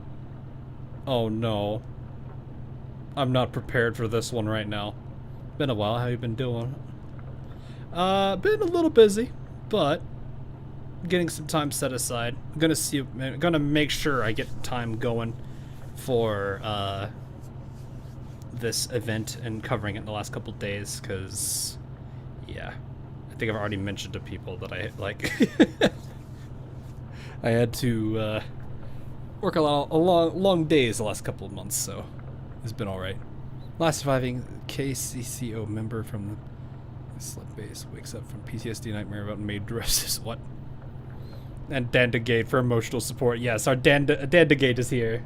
Oh no. I'm not prepared for this one right now. Been a while. How you been doing? Been a little busy, but getting some time set aside. I'm gonna make sure I get time going for this event and covering it in the last couple days, because yeah, I think I've already mentioned to people that I like I had to work a long days the last couple of months, so it's been alright. Last surviving KCCO member from the slip base wakes up from PTSD nightmare about maid dresses. What? And Dandegate for emotional support. Yes, our Dandegate is here.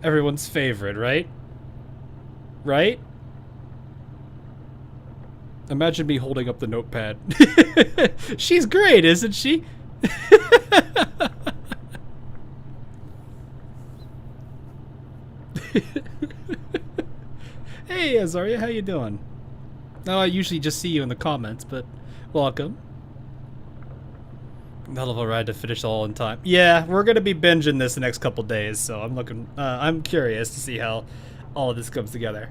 Everyone's favorite, right? Right? Imagine me holding up the notepad. She's great, isn't she? Hey, Azaria, how you doing? No, I usually just see you in the comments, but welcome. Hell of a ride to finish all in time. Yeah, we're gonna be binging this the next couple days, so I'm curious to see how all of this comes together.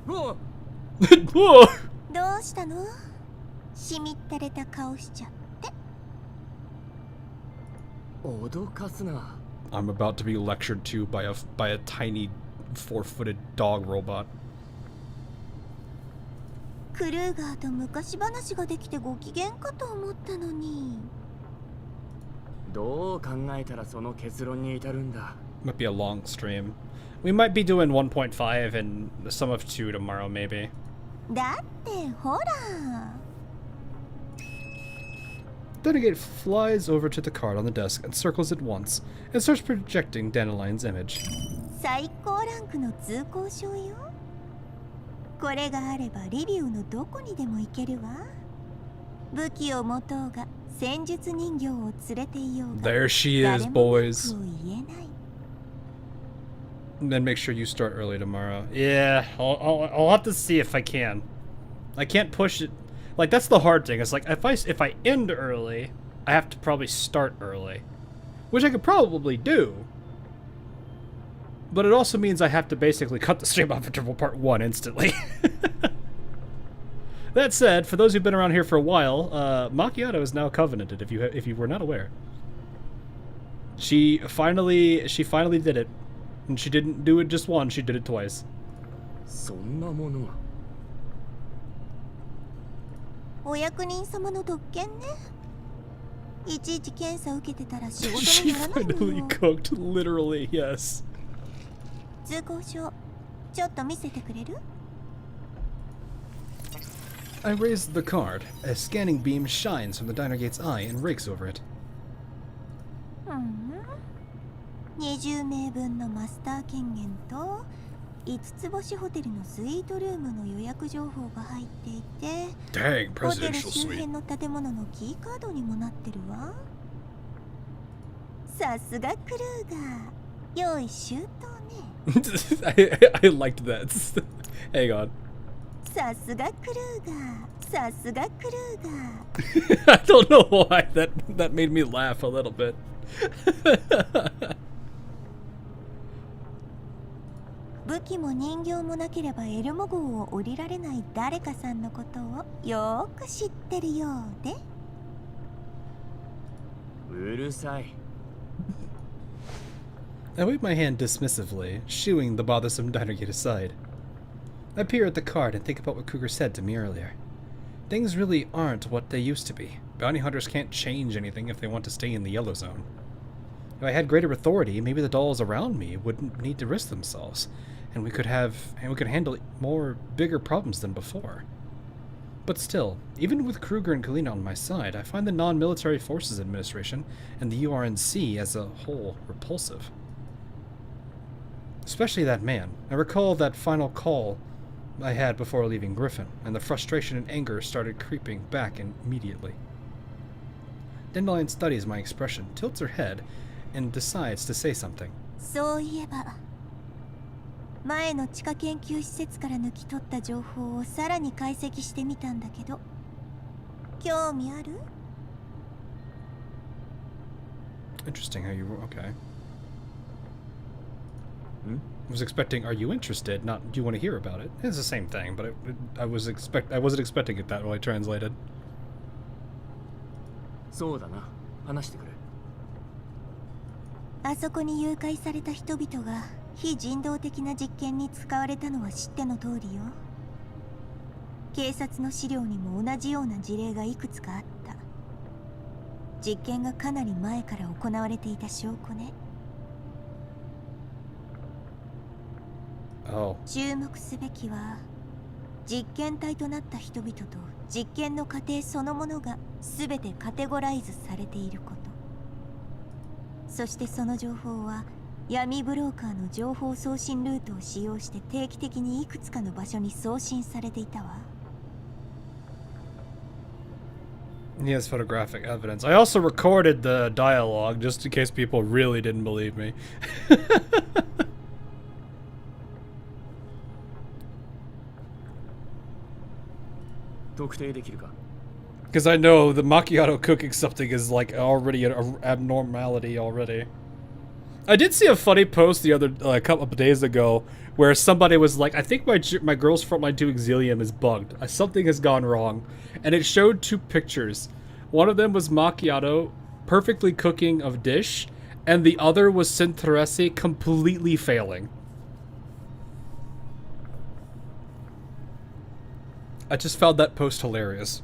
どうしたの？しみったれた顔しちゃって。
脅かすな。
I'm about to be lectured to by a tiny 4-footed dog robot.
クルーガーと昔話ができてご機嫌かと思ったのに。
どう考えたらその結論に至るんだ。
Might be a long stream. We might be doing 1.5 and some of 2 tomorrow, maybe.
だってほら。
Denegate flies over to the card on the desk and circles it once and starts projecting Dandelion's image.
最高ランクの通行証よ。これがあればリビウのどこにでも行けるわ。武器を持とうが戦術人形を連れていようが。
There she is, boys.
誰も文句を言えない。
And then make sure you start early tomorrow. Yeah, I'll have to see if I can. I can't push it. Like, that's the hard thing. It's like if I end early, I have to probably start early, which I could probably do. But it also means I have to basically cut the stream off interval part 1 instantly. That said, for those who've been around here for a while, Macchiato is now covenanted. If you were not aware, she finally did it, and she didn't do it just once. She did it twice.
そんなものが。
お役人様の特権ね。いちいち検査受けてたら仕事
She
にならないの
finally
よ。
cooked, literally, yes.
通行証、ちょっと見せてくれる？
I raise the card. A scanning beam shines from the diner gate's eye and rakes over it.
20名分のマスター権限と5つ星ホテルのスイートルームの予約情報が入っていて、
Dang,
ホテル
presidential
周
suite.
辺の建物のキーカードにもなってるわ。さすがクルーガー、用意周到ね。
I liked that. Hang on.
さすがクルーガー、さすがクルーガー。
I don't know why that made me laugh a little bit.
武器も人形もなければエルモ号を降りられない誰かさんのことをよーく知ってるようで。
うるさい。
I wave my hand dismissively, shooing the bothersome diner gate aside. I peer at the card and think about what Cougar said to me earlier. Things really aren't what they used to be. Bounty hunters can't change anything if they want to stay in the yellow zone. If I had greater authority, maybe the dolls around me wouldn't need to risk themselves, and we could handle more bigger problems than before. But still, even with Kruger and Kalina on my side, I find the Non-Military Forces Administration and the URNC as a whole repulsive. Especially that man. I recall that final call I had before leaving Griffin, and the frustration and anger started creeping back immediately. Dandelion studies my expression, tilts her head, and decides to say something.
そういえば、前の地下研究施設から抜き取った情報をさらに解析してみたんだけど、興味ある？
Interesting how you... okay. I was expecting, are you interested? Not, do you want to hear about it? It's the same thing, but I wasn't expecting it that way translated.
そうだな。話してくれ。
あそこに誘拐された人々が非人道的な実験に使われたのは知っての通りよ。警察の資料にも同じような事例がいくつかあった。実験がかなり前から行われていた証拠ね。注目すべきは実験体となった人々と実験の過程そのものが全てカテゴライズされていること。そしてその情報は闇ブローカーの情報送信ルートを使用して定期的にいくつかの場所に送信されていたわ。
He has photographic evidence. I also recorded the dialogue just in case people really didn't believe me. Because I know the macchiato cooking something is like already an abnormality already. I did see a funny post the other a couple of days ago where somebody was like, I think my girl's Frontline 2 Exilium is bugged. Something has gone wrong. And it showed two pictures. One of them was Macchiato perfectly cooking a dish, and the other was Centrese completely failing. I just found that post hilarious.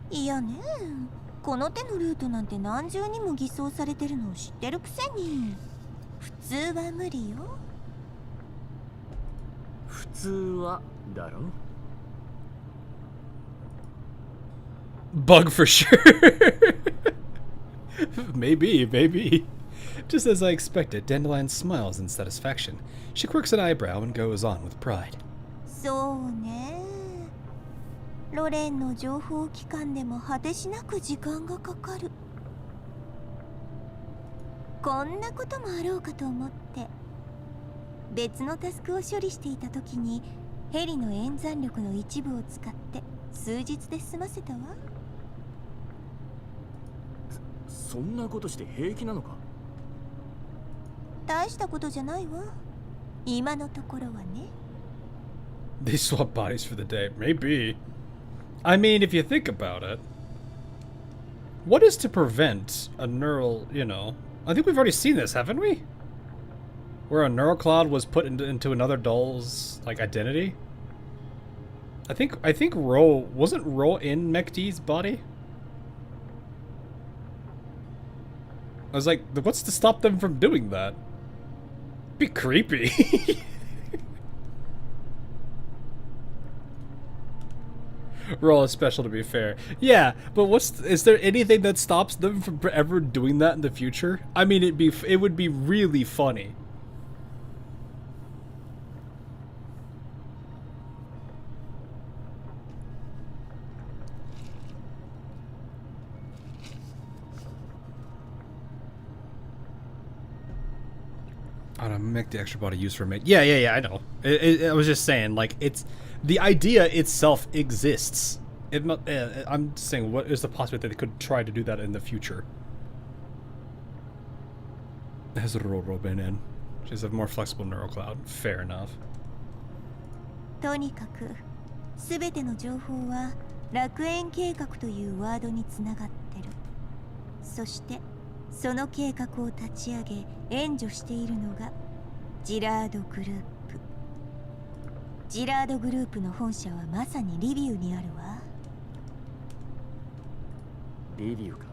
いやね、この手のルートなんて何重にも偽装されてるのを知ってるくせに普通は無理よ。
普通はだろ。
Bug for sure. Maybe. Just as I expected, Dandelion smiles in satisfaction. She quirks an eyebrow and goes on with pride.
そうね。ロレンの情報機関でも果てしなく時間がかかる。こんなこともあろうかと思って別のタスクを処理していた時にヘリの演算力の一部を使って数日で済ませたわ。
そんなことして平気なのか。
大したことじゃないわ。今のところはね。
They swap bodies for the day. Maybe. I mean, if you think about it, what is to prevent a neural, you know... I think we've already seen this, haven't we? Where a neural cloud was put into another doll's, like, identity? I think Ro... Wasn't Ro in Mekti's body? I was like, what's to stop them from doing that? Be creepy. Roll is special, to be fair. Yeah, but is there anything that stops them from ever doing that in the future? I mean, it would be really funny. I don't make the extra body used for mate. Yeah, I know. I was just saying, like, it's... The idea itself exists. I'm saying, what is the possibility that they could try to do that in the future? Has a roll been in. She's a more flexible neural cloud. Fair enough.
とにかく、すべての情報は楽園計画というワードにつながってる。そして、その計画を立ち上げ、援助しているのがジラードグループ。ジラードグループの本社はまさにリビウにあるわ。
リビウか。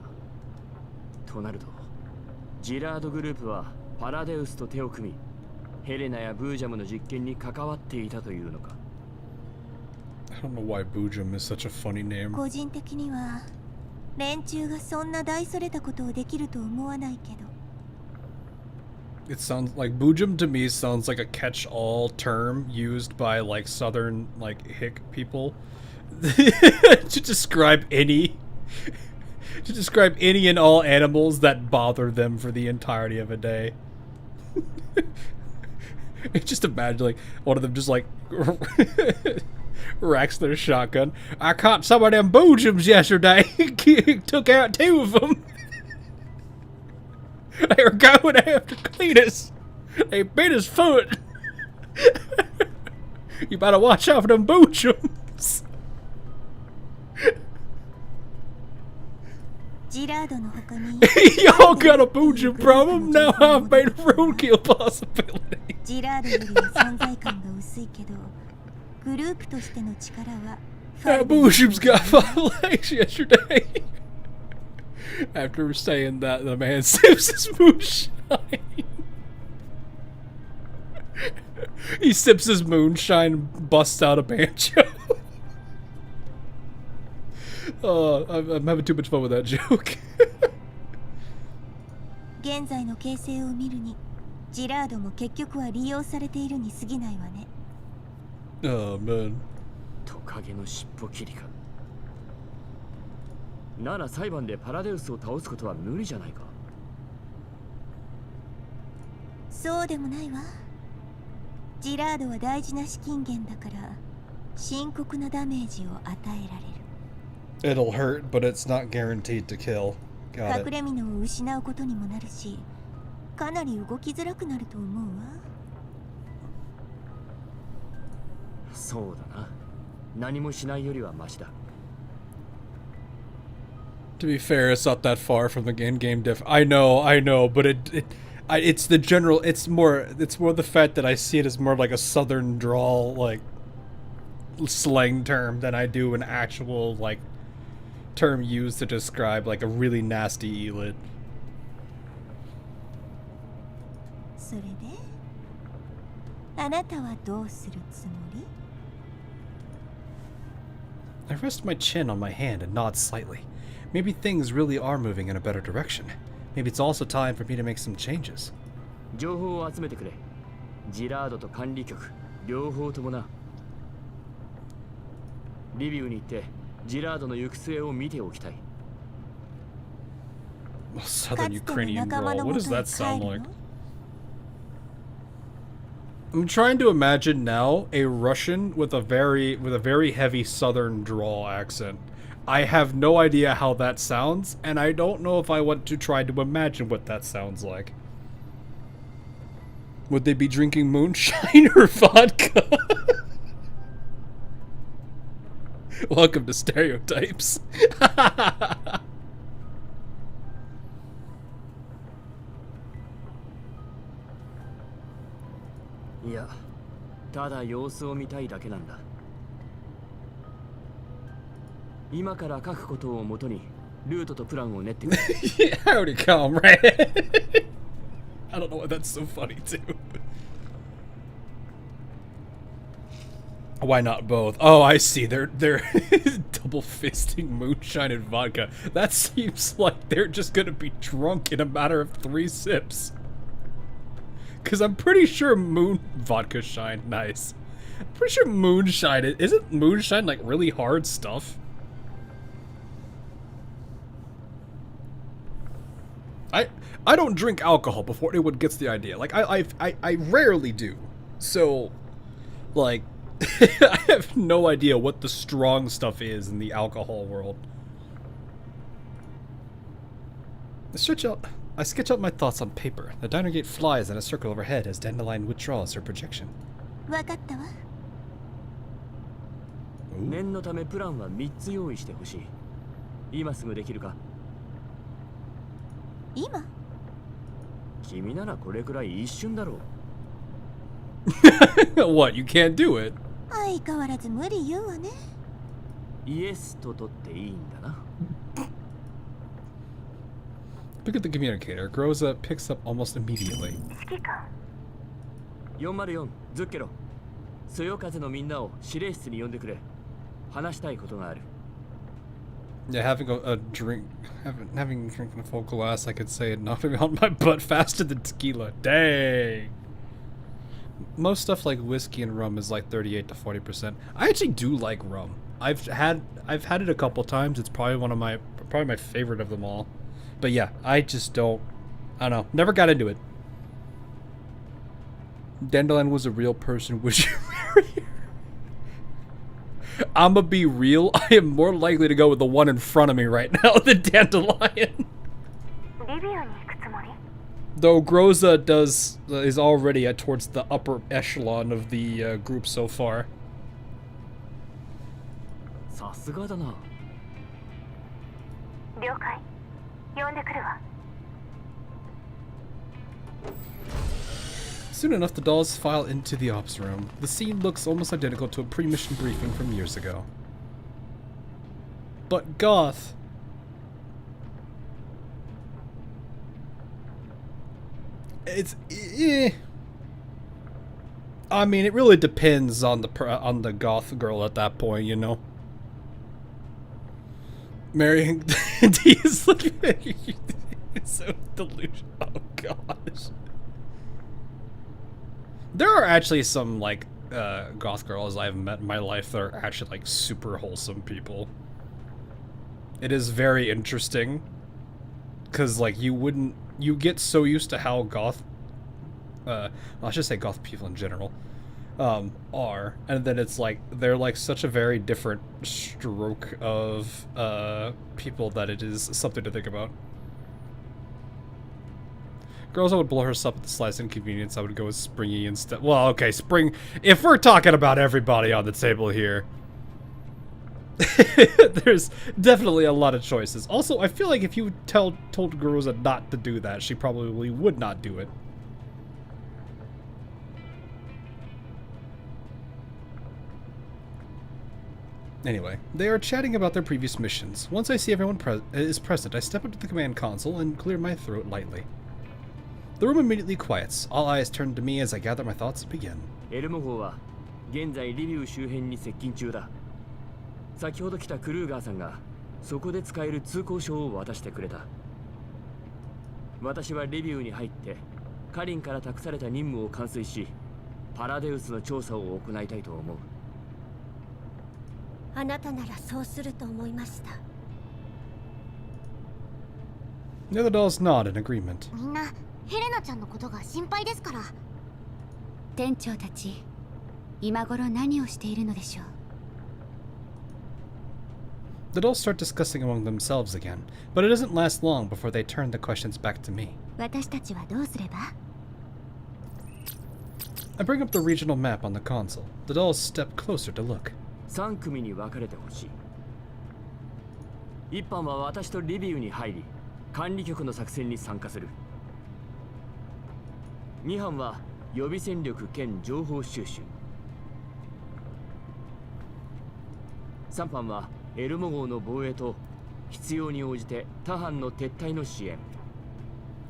となると、ジラードグループはパラデウスと手を組み、ヘレナやブージャムの実験に関わっていたというのか。
I don't know why Boojum is such a funny name.
個人的には連中がそんな大それたことをできると思わないけど。
It sounds like Boojum to me sounds like a catch-all term used by like southern like hick people to describe any and all animals that bother them for the entirety of a day. Just imagine like one of them just like racks their shotgun. I caught some of them Boojums yesterday. Took out 2 of them. They were going after Cletus. They bit his foot. You better watch out for them Boojums. Y'all got a Boojum problem? Now I've made a roadkill possibility. That Boojum's got 5 legs yesterday. After saying that, the man sips his moonshine. He sips his moonshine and busts out a banjo. Oh, I'm having too much fun with that joke.
現在の形勢を見るに、ジラードも結局は利用されているに過ぎないわね。
Oh man.
トカゲの尻尾切りか。なら裁判でパラデウスを倒すことは無理じゃないか。
そうでもないわ。ジラードは大事な資金源だから深刻なダメージを与えられる。
It'll hurt, but it's not guaranteed to kill. Got it.
隠れ蓑を失うことにもなるし、かなり動きづらくなると思うわ。
そうだな。何もしないよりはマシだ。
To be fair, it's not that far from the in-game diff. I know, but it's the general. It's more the fact that I see it as more like a southern drawl, like slang term than I do an actual like term used to describe like a really nasty elid.
それであなたはどうするつもり？
I rest my chin on my hand and nod slightly. Maybe things really are moving in a better direction. Maybe it's also time for me to make some changes.
情報を集めてくれ。ジラードと管理局両方ともな。リビウに行ってジラードの行く末を見ておきたい。
Southern Ukrainian drawl. What does that sound like? I'm trying to imagine now a Russian with a very heavy southern drawl accent. I have no idea how that sounds, and I don't know if I want to try to imagine what that sounds like. Would they be drinking moonshine or vodka? Welcome to Stereotypes.
いや、ただ様子を見たいだけなんだ。今から書くことをもとにルートとプランを練ってくれ。
Yeah, I already come, right? I don't know why that's so funny too. Why not both? Oh, I see. They're double fisting moonshine and vodka. That seems like they're just gonna be drunk in a matter of 3 sips. Cause I'm pretty sure vodka shine, nice. I'm pretty sure moonshine isn't moonshine like really hard stuff? I don't drink alcohol before anyone gets the idea. Like I rarely do. So like I have no idea what the strong stuff is in the alcohol world. I sketch out my thoughts on paper. The diner gate flies in a circle overhead as Dandelion withdraws her projection.
わかったわ。
念のためプランは3つ用意してほしい。今すぐできるか？
今？
君ならこれくらい一瞬だろ
う。What? You can't do it?
相変わらず無理言うわね。
イエスと取っていいんだな。
Look at the communicator. Groza picks up almost immediately.
404ズッケロ。そよ風のみんなを指令室に呼んでくれ。話したいことがある。
Yeah, having a drink, having a drink in a full glass, I could say it knocked me on my butt faster than tequila. Dang. Most stuff like whiskey and rum is like 38 to 40%. I actually do like rum. I've had it a couple times. It's probably probably my favorite of them all. But yeah, I just don't know. Never got into it. Dandelion was a real person. Would you marry her? I'ma be real. I am more likely to go with the one in front of me right now than Dandelion. Though Groza is already towards the upper echelon of the group so far.
さすがだな。
了解。呼んでくるわ。
Soon enough, the dolls file into the ops room. The scene looks almost identical to a pre-mission briefing from years ago. But Goth... It's... I mean, it really depends on the Goth girl at that point, you know? Marrying... He's looking at you. It's so delusional. Oh, gosh. There are actually some, like, goth girls I've met in my life that are actually, like, super wholesome people. It is very interesting. Because, like, you get so used to how goth, well, I should say goth people in general, are. And then it's like, they're, like, such a very different stroke of, people that it is something to think about. Girls, I would blow herself at the slightest inconvenience. I would go with Springy instead. Well, okay, Spring. If we're talking about everybody on the table here, there's definitely a lot of choices. Also, I feel like if you told Garuza not to do that, she probably would not do it. Anyway, they are chatting about their previous missions. Once I see everyone is present, I step up to the command console and clear my throat lightly. The room immediately quiets. All eyes turn to me as I gather my thoughts and begin.
Elmo 号は現在リビウ周辺に接近中だ。先ほど来たクルーガーさんがそこで使える通行証を渡してくれた。私はリビウに入ってカリンから託された任務を完遂し、パラデウスの調査を行いたいと思う。
あなたならそうすると思いました。
The other dolls nod in agreement.
みんなヘレナちゃんのことが心配ですから。
店長たち、今頃何をしているのでしょう。
The dolls start discussing among themselves again, but it doesn't last long before they turn the questions back to me.
私たちはどうすれば？
I bring up the regional map on the console. The dolls step closer to look.
3組に分かれてほしい。1班は私とリビウに入り、管理局の作戦に参加する。2班は予備戦力兼情報収集。3班はエルモ号の防衛と必要に応じて他班の撤退の支援。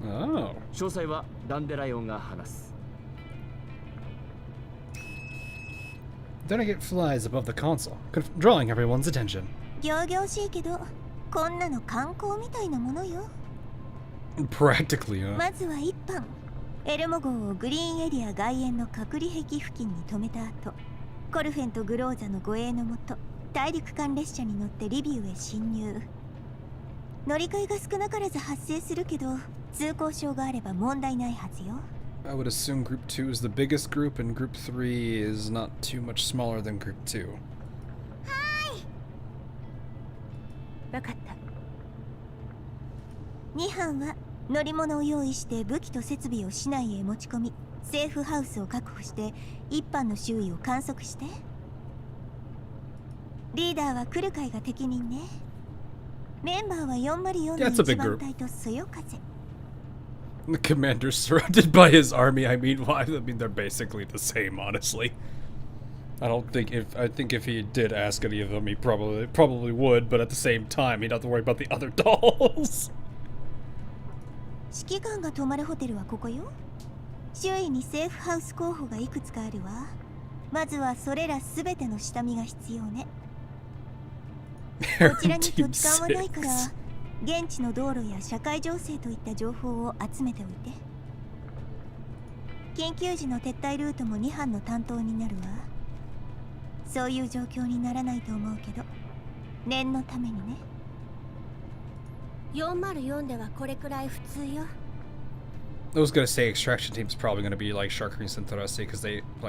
詳細はダンデライオンが話す。
Then I get flies above the console, drawing everyone's attention.
仰々しいけど、こんなの観光みたいなものよ。
Practically, huh?
まずは一班。エルモ号をグリーンエリア外縁の隔離壁付近に止めた後、コルフェンとグローザの護衛のもと、大陸間列車に乗ってリビウへ侵入。乗り換えが少なからず発生するけど、通行証があれば問題ないはずよ。
I would assume Group 2 is the biggest group, and Group 3 is not too much smaller than Group 2.
わかった。2班は乗り物を用意して武器と設備を市内へ持ち込み、セーフハウスを確保して1班の周囲を観測して。リーダーは来る会が適任ね。メンバーは404の一番隊とそよ風。
The commander's surrounded by his army. I mean, they're basically the same, honestly. I think if he did ask any of them, he probably would, but at the same time, he'd have to worry about the other dolls.
指揮官が泊まるホテルはここよ。周囲にセーフハウス候補がいくつかあるわ。まずはそれらすべての下見が必要ね。こちらに土地勘はないから、現地の道路や社会情勢といった情報を集めておいて。緊急時の撤退ルートも2班の担当になるわ。そういう状況にならないと思うけど、念のためにね。
404ではこれくらい普通よ。
I was gonna say extraction team's probably gonna be like Sharkery and Sintarasi because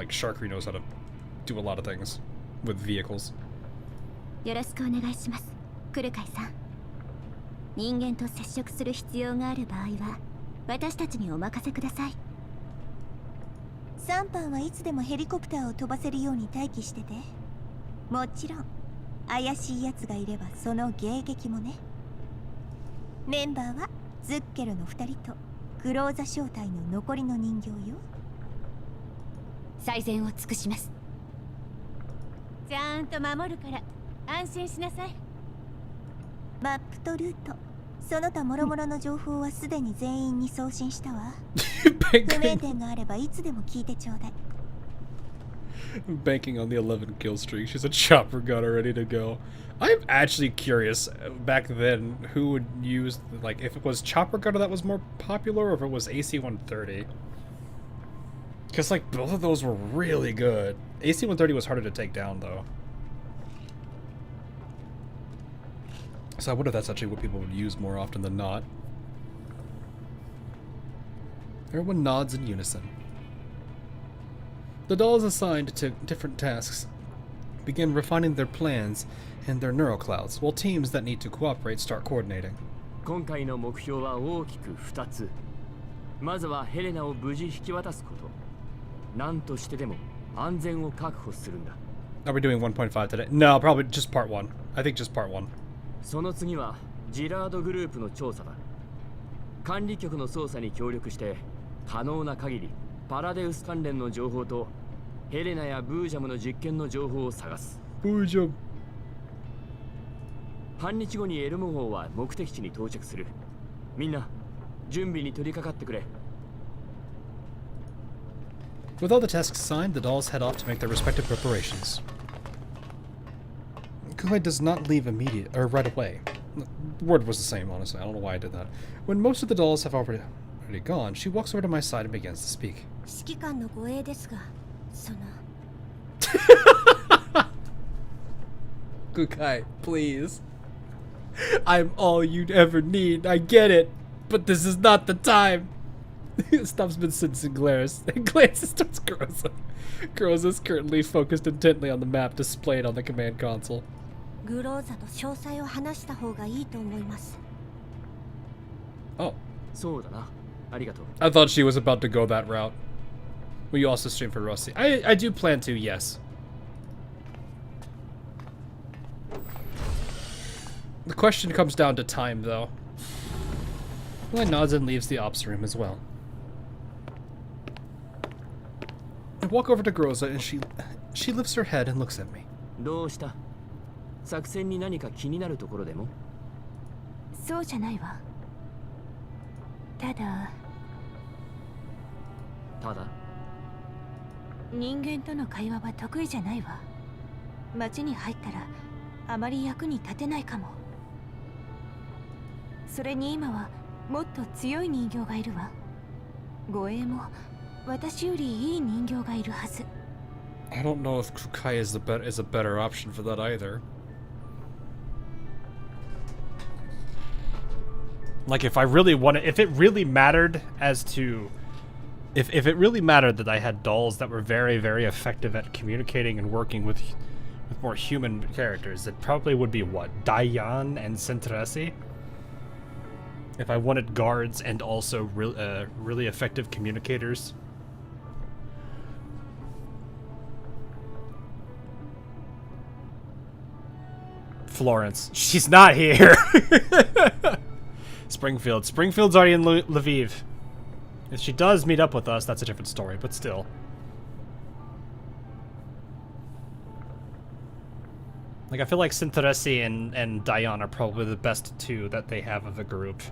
Sharkery knows how to do a lot of things with vehicles.
よろしくお願いします、クルカイさん。人間と接触する必要がある場合は私たちにお任せください。
3班はいつでもヘリコプターを飛ばせるように待機してて。もちろん怪しいやつがいればその迎撃もね。メンバーはズッケルの2人とクローザ小隊の残りの人形よ。
最善を尽くします。
ちゃんと守るから安心しなさい。マップとルート、その他諸々の情報はすでに全員に送信したわ。不明点があればいつでも聞いてちょうだい。
Banking on the 11 kill streak, she's a chopper gunner ready to go. I'm actually curious back then who would use, if it was chopper gunner that was more popular or if it was AC-130. Because, both of those were really good. AC-130 was harder to take down, though. So I wonder if that's actually what people would use more often than not. Everyone nods in unison. The dolls assigned to different tasks begin refining their plans and their neuroclouds, while teams that need to cooperate start coordinating.
今回の目標は大きく2つ。まずはヘレナを無事引き渡すこと。何としてでも安全を確保するんだ。
Are we doing 1.5 today? No, probably just part 1. I think just part 1.
その次はジラードグループの調査だ。管理局の捜査に協力して可能な限りパラデウス関連の情報とヘレナやブージャムの実験の情報を探す。
ブージャム。
半日後にエルモ号は目的地に到着する。みんな準備に取り掛かってくれ。
With all the tasks signed, the dolls head off to make their respective preparations. Kuhai does not leave right away. The word was the same, honestly. I don't know why I did that. When most of the dolls have already gone, she walks over to my side and begins to speak. Kukai, please. I'm all you'd ever need. I get it, but this is not the time. Stops Vincent and glares and glances towards Groza. Groza is currently focused intently on the map displayed on the command console. Oh. I thought she was about to go that route. Will you also stream for Rossi? I do plan to, yes. The question comes down to time, though. Well, nods and leaves the ops room as well. I walk over to Groza and she lifts her head and looks at me.
どうした？作戦に何か気になるところでも？
そうじゃないわ。ただ人間との会話は得意じゃないわ。町に入ったらあまり役に立てないかも。それに今はもっと強い人形がいるわ。護衛も私よりいい人形がいるはず。
I don't know if Kukai is a better option for that either. Like if it really mattered as to if it really mattered that I had dolls that were very, very effective at communicating and working with more human characters, it probably would be what? Diane and Centresi? If I wanted guards and also really effective communicators. Florence. She's not here! Springfield's already in Lviv. If she does meet up with us, that's a different story, but still. Like, I feel like Sinteresi and Diane are probably the best two that they have of the group.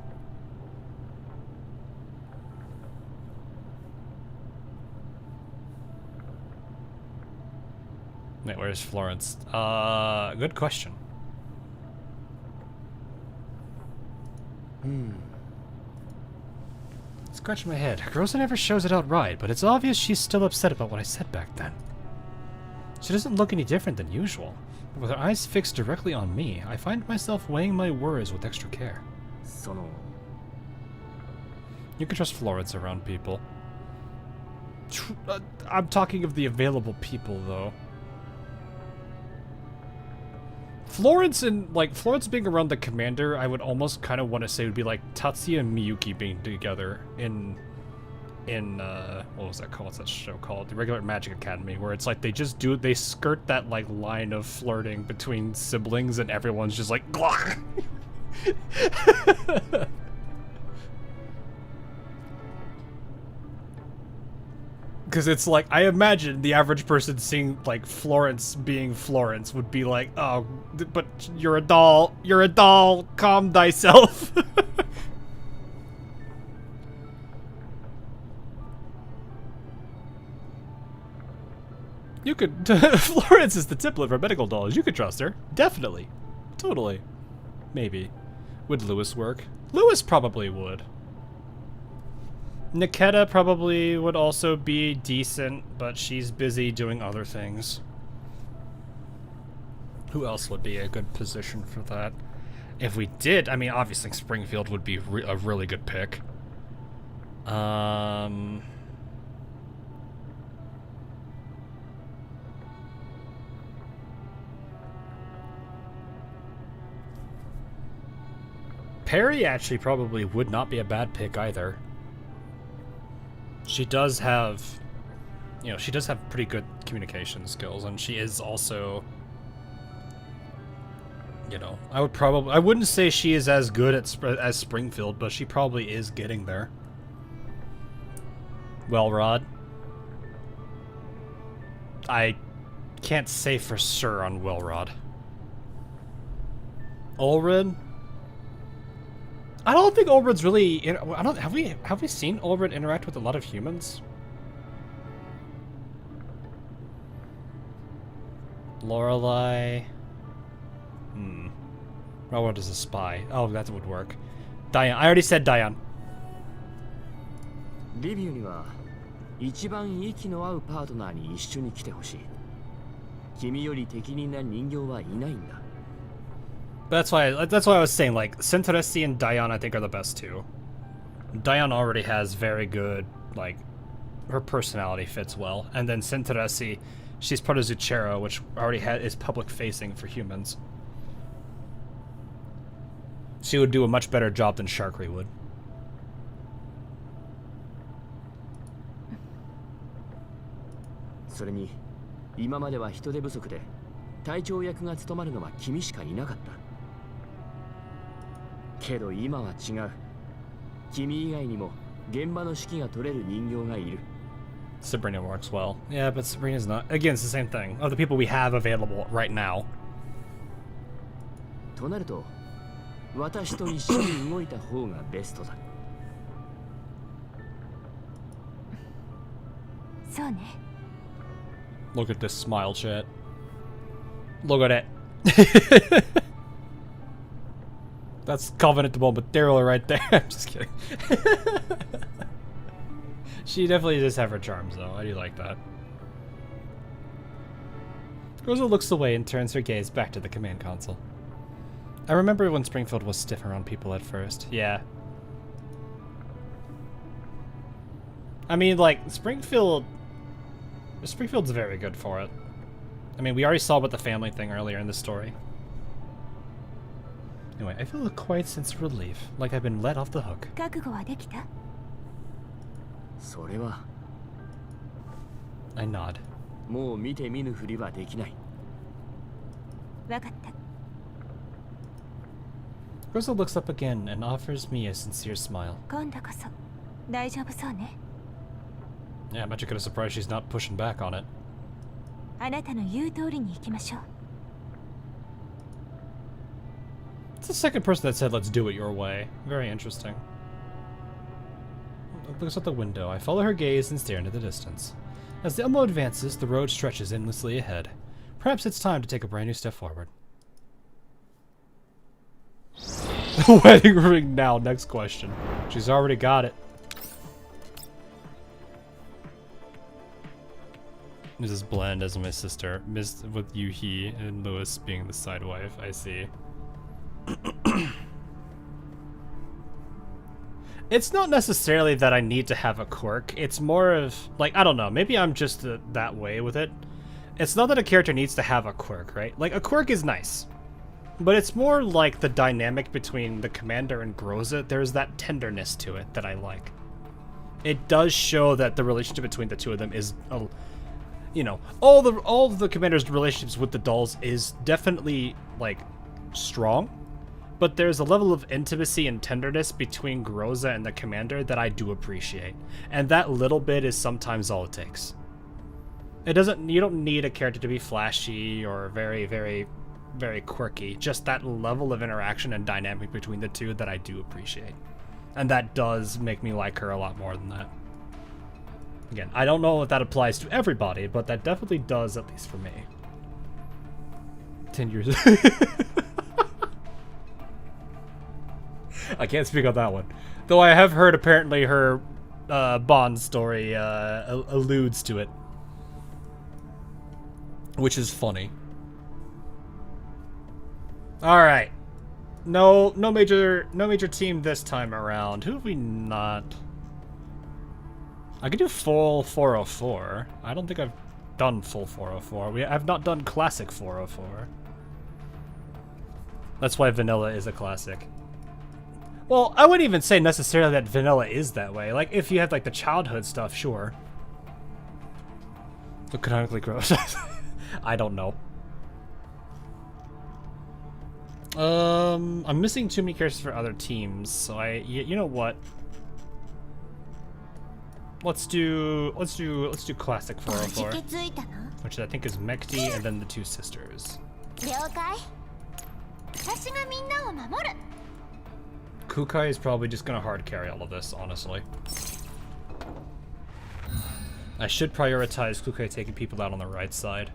Wait, where's Florence? Good question. Scratching my head. Groza never shows it outright, but it's obvious she's still upset about what I said back then. She doesn't look any different than usual. But with her eyes fixed directly on me, I find myself weighing my words with extra care. You can trust Florence around people. I'm talking of the available people, though. Florence being around the commander, I would almost kind of want to say would be like Tatsuya and Miyuki being together in what was that called? What's that show called? The Regular Magic Academy, where it's like they skirt that like line of flirting between siblings and everyone's just like because it's like, I imagine the average person seeing like Florence being Florence would be like, oh, but you're a doll, calm thyself. You could, Florence is the template for medical dolls, you could trust her, definitely, totally, maybe. Would Lewis work? Lewis probably would. Niketa probably would also be decent, but she's busy doing other things. Who else would be a good position for that? If we did, I mean, obviously Springfield would be a really good pick. Perry actually probably would not be a bad pick either. She does have, you know, she does have pretty good communication skills, and she is also, you know, I wouldn't say she is as good as Springfield, but she probably is getting there. Well, Rod, I can't say for sure on Wilrod. Ulrid? I don't think Ulrid's really. Have we seen Ulrid interact with a lot of humans? Lorelei. Railroad is a spy. Oh, that would work. Diane. I already said Diane.
リビューには一番息の合うパートナーに一緒に来てほしい。君より適任な人形はいないんだ。
That's why I was saying, like, Centresi and Diane I think are the best two. Diane already has very good, like, her personality fits well. And then Centresi, she's part of Zuchero, which already is public facing for humans. She would do a much better job than Sharkry would.
So, 今までは人手不足で隊長役が務まるのは君しかいなかった。けど今は違う。君以外にも現場の指揮が取れる人形がいる。
Sabrina works well. Yeah, but Sabrina's not. Again, it's the same thing. Of the people we have available right now.
となると、私と一緒に動いた方がベストだ。
そうね。
Look at this smile, chat. Look at it. That's covenantable material right there. I'm just kidding. She definitely does have her charms, though. I do like that. Rosa looks away and turns her gaze back to the command console. I remember when Springfield was stiff around people at first. Yeah. I mean, like, Springfield's very good for it. I mean, we already saw about the family thing earlier in the story. Anyway, I feel a quiet sense of relief, like I've been let off the hook.
覚悟はできた?
それは
I nod.
もう見て見ぬふりはできない。
わかった。
Rosa looks up again and offers me a sincere smile.
今度こそ大丈夫そうね。
Yeah, I'm actually kind of surprised she's not pushing back on it.
あなたの言う通りに行きましょう。
It's the second person that said, let's do it your way. Very interesting. Looks out the window. I follow her gaze and stare into the distance. As the Elmo advances, the road stretches endlessly ahead. Perhaps it's time to take a brand new step forward. Wedding ring now, next question. She's already got it. Mrs. Blend as my sister, missed with Yuhi and Lewis being the side wife, I see. It's not necessarily that I need to have a quirk, it's more of, like, I don't know, maybe I'm just that way with it. It's not that a character needs to have a quirk, right? Like, a quirk is nice. But it's more like the dynamic between the commander and Groza. There's that tenderness to it that I like. It does show that the relationship between the two of them is, you know, all of the commander's relationships with the dolls is definitely, like, strong. But there's a level of intimacy and tenderness between Groza and the commander that I do appreciate. And that little bit is sometimes all it takes. You don't need a character to be flashy or very, very, very quirky. Just that level of interaction and dynamic between the two that I do appreciate. And that does make me like her a lot more than that. Again, I don't know if that applies to everybody, but that definitely does, at least for me. 10 years. I can't speak on that one. Though I have heard apparently her Bond story alludes to it. Which is funny. Alright. No major team this time around. Who have we not? I could do full 404. I don't think I've done full 404. I've not done classic 404. That's why vanilla is a classic. Well, I wouldn't even say necessarily that vanilla is that way. Like, if you have, like, the childhood stuff, sure. The canonically gross. I don't know. I'm missing too many characters for other teams, so you know what? Let's do classic 404, which I think is Mekti and then the two sisters. Kukai is probably just gonna hard carry all of this, honestly. I should prioritize Kukai taking people out on the right side.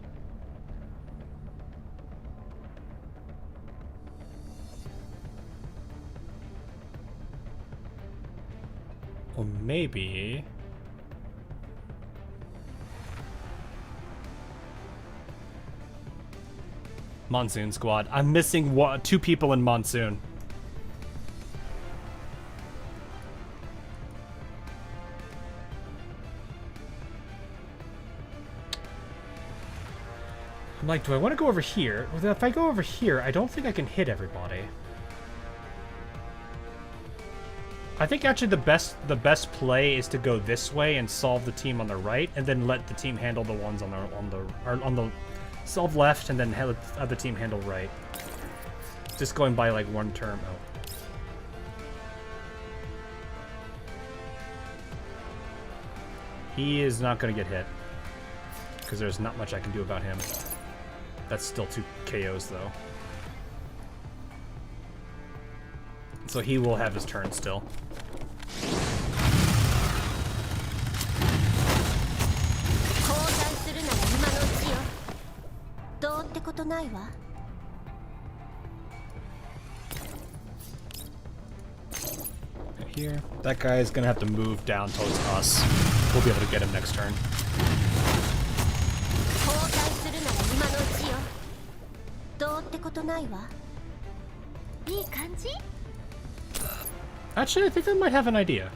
Or maybe... Monsoon Squad. I'm missing two people in Monsoon. I'm like, do I want to go over here? Well, if I go over here, I don't think I can hit everybody. I think actually the best play is to go this way and solve the team on the right, and then let the team handle the ones on the solve left, and then let the other team handle right. Just going by like one term. Oh. He is not going to get hit because there's not much I can do about him. That's still 2 KOs though. So he will have his turn still. Here. That guy is gonna have to move down towards us. We'll be able to get him next turn. Actually, I think I might have an idea.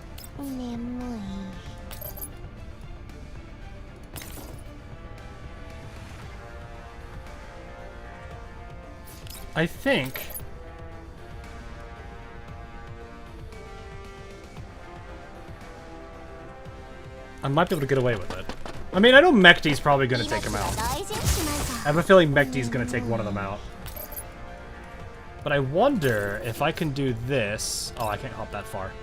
I think... I might be able to get away with it. I mean, I know Mekti's probably going to take him out. I have a feeling Mekti's going to take one of them out. But I wonder if I can do this... Oh, I can't hop that far.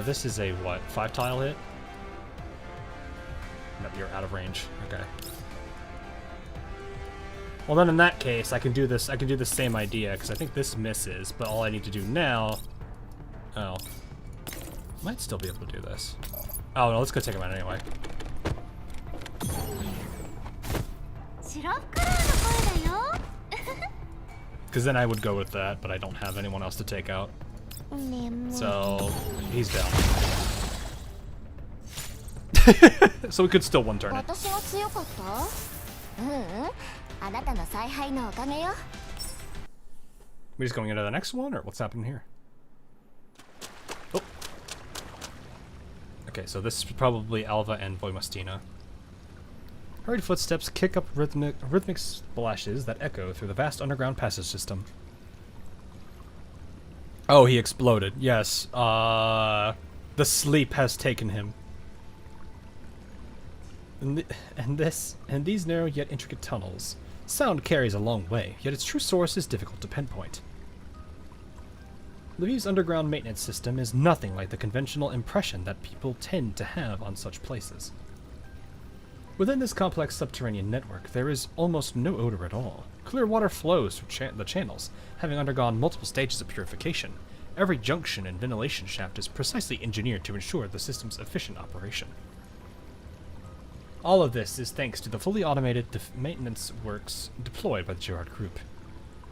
This is a, what, 5-tile hit? Nope, you're out of range. Okay. Well, then in that case, I can do this. I can do the same idea, because I think this misses, but all I need to do now... Oh. Might still be able to do this. Oh, no, let's go take him out anyway. Because then I would go with that, but I don't have anyone else to take out. So, he's down. So we could still one turn it. We're just going into the next one, or what's happening here? Oh. Okay, so this is probably Alva and Voimastina. Hurried footsteps kick up rhythmic splashes that echo through the vast underground passage system. Oh, he exploded. Yes. The sleep has taken him. And these narrow yet intricate tunnels. Sound carries a long way, yet its true source is difficult to pinpoint. Livy's underground maintenance system is nothing like the conventional impression that people tend to have on such places. Within this complex subterranean network, there is almost no odor at all. Clear water flows through the channels, having undergone multiple stages of purification. Every junction and ventilation shaft is precisely engineered to ensure the system's efficient operation. All of this is thanks to the fully automated maintenance works deployed by the Gerard Group.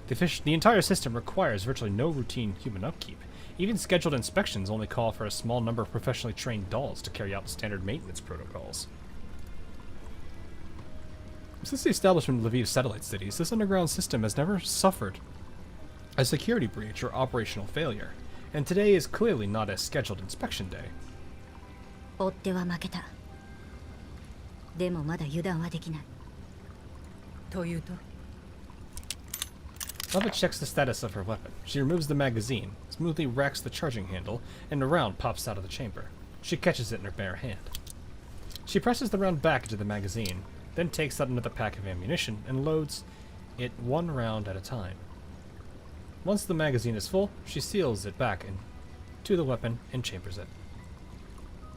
The entire system requires virtually no routine human upkeep. Even scheduled inspections only call for a small number of professionally trained dolls to carry out standard maintenance protocols. Since the establishment of Lviv's satellite cities, this underground system has never suffered a security breach or operational failure, and today is clearly not a scheduled inspection day. Lava checks the status of her weapon. She removes the magazine, smoothly racks the charging handle, and a round pops out of the chamber. She catches it in her bare hand. She presses the round back into the magazine, then takes out another pack of ammunition and loads it one round at a time. Once the magazine is full, she seals it back into the weapon and chambers it.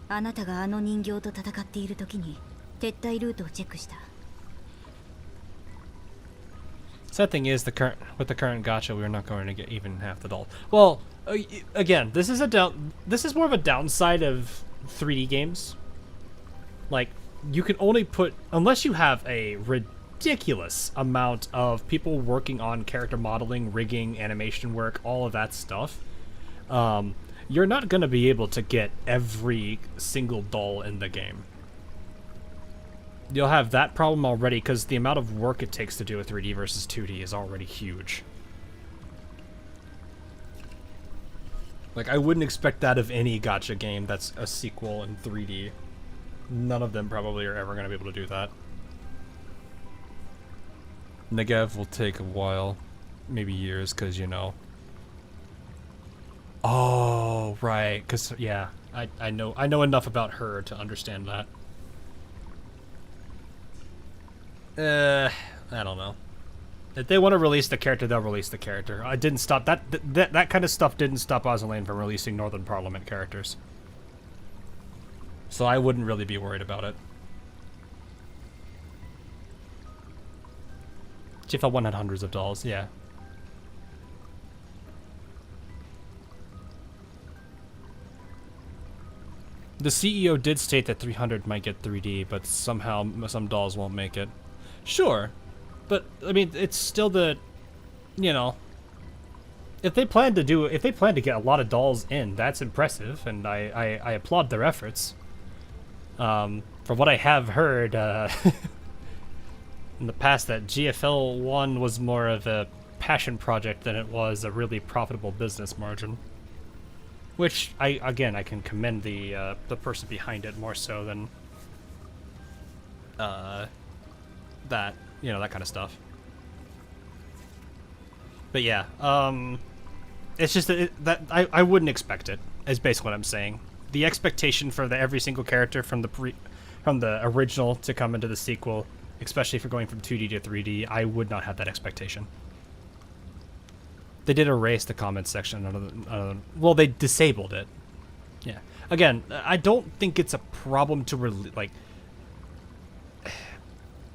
あなたがあの人形と戦っている時に撤退ルートをチェックした。
Sad thing is, with the current gacha, we're not going to get even half the dolls. Well, again, this is more of a downside of 3D games. Like, you can only put, unless you have a ridiculous amount of people working on character modeling, rigging, animation work, all of that stuff, you're not going to be able to get every single doll in the game. You'll have that problem already because the amount of work it takes to do a 3D versus 2D is already huge. Like, I wouldn't expect that of any gacha game that's a sequel in 3D. None of them probably are ever going to be able to do that. Negev will take a while, maybe years, because, you know. Oh, right, because, yeah, I know enough about her to understand that. I don't know. If they want to release the character, they'll release the character. I didn't stop that kind of stuff didn't stop Ozalane from releasing Northern Parliament characters. So I wouldn't really be worried about it. GFL1 had hundreds of dolls, yeah. The CEO did state that 300 might get 3D, but somehow some dolls won't make it. Sure, but I mean, it's still the, you know, if they plan to get a lot of dolls in, that's impressive, and I applaud their efforts. From what I have heard in the past, that GFL1 was more of a passion project than it was a really profitable business margin. Which I can commend the person behind it more so than that, you know, that kind of stuff. But yeah, it's just that I wouldn't expect it, is basically what I'm saying. The expectation for every single character from the original to come into the sequel, especially if you're going from 2D to 3D, I would not have that expectation. They did erase the comments section. Well, they disabled it. Yeah. Again, I don't think it's a problem to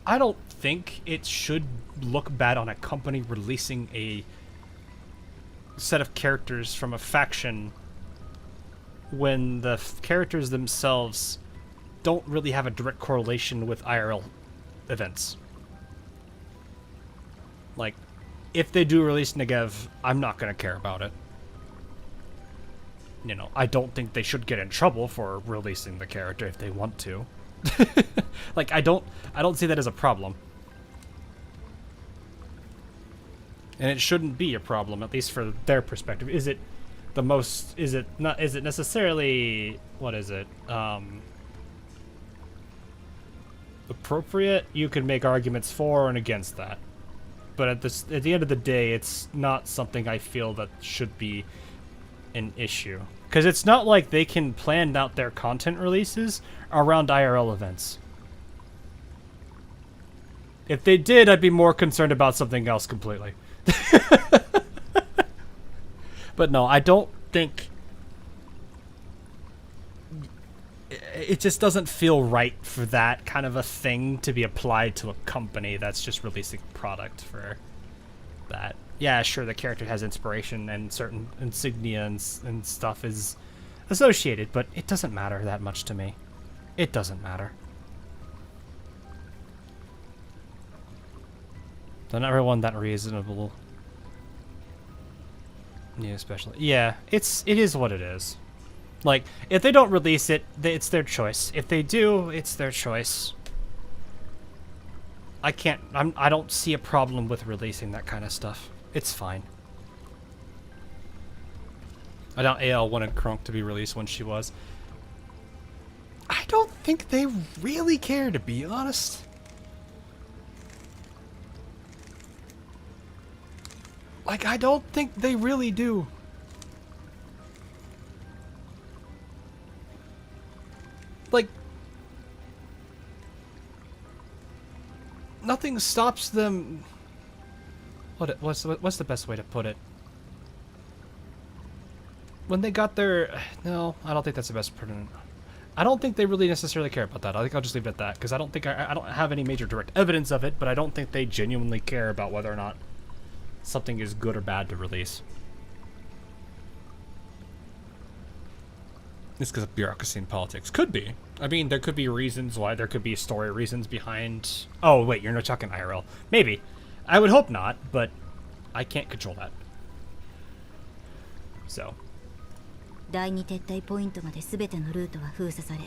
I don't think it should look bad on a company releasing a set of characters from a faction when the characters themselves don't really have a direct correlation with IRL events. Like, if they do release Negev, I'm not going to care about it. You know, I don't think they should get in trouble for releasing the character if they want to. Like, I don't see that as a problem. And it shouldn't be a problem, at least for their perspective. Is it necessarily, what is it? Appropriate? You can make arguments for and against that. But at the end of the day, it's not something I feel that should be an issue. Because it's not like they can plan out their content releases around IRL events. If they did, I'd be more concerned about something else completely. But no, I don't think... It just doesn't feel right for that kind of a thing to be applied to a company that's just releasing product for that. Yeah, sure, the character has inspiration and certain insignia and stuff is associated, but it doesn't matter that much to me. It doesn't matter. They're not everyone that reasonable. Yeah, especially. Yeah, it is what it is. Like, if they don't release it, it's their choice. If they do, it's their choice. I don't see a problem with releasing that kind of stuff. It's fine. I doubt AL wanted Kronk to be released when she was. I don't think they really care, to be honest. Like, I don't think they really do. Like, nothing stops them. What's the best way to put it? When they got their... No, I don't think that's the best pertinent. I don't think they really necessarily care about that. I think I'll just leave it at that, because I don't think I don't have any major direct evidence of it, but I don't think they genuinely care about whether or not something is good or bad to release. It's because of bureaucracy and politics. Could be. I mean, there could be reasons why. There could be story reasons behind... Oh, wait, you're not talking IRL. Maybe. I would hope not, but I can't control that. So.
第2撤退ポイントまで全てのルートは封鎖され、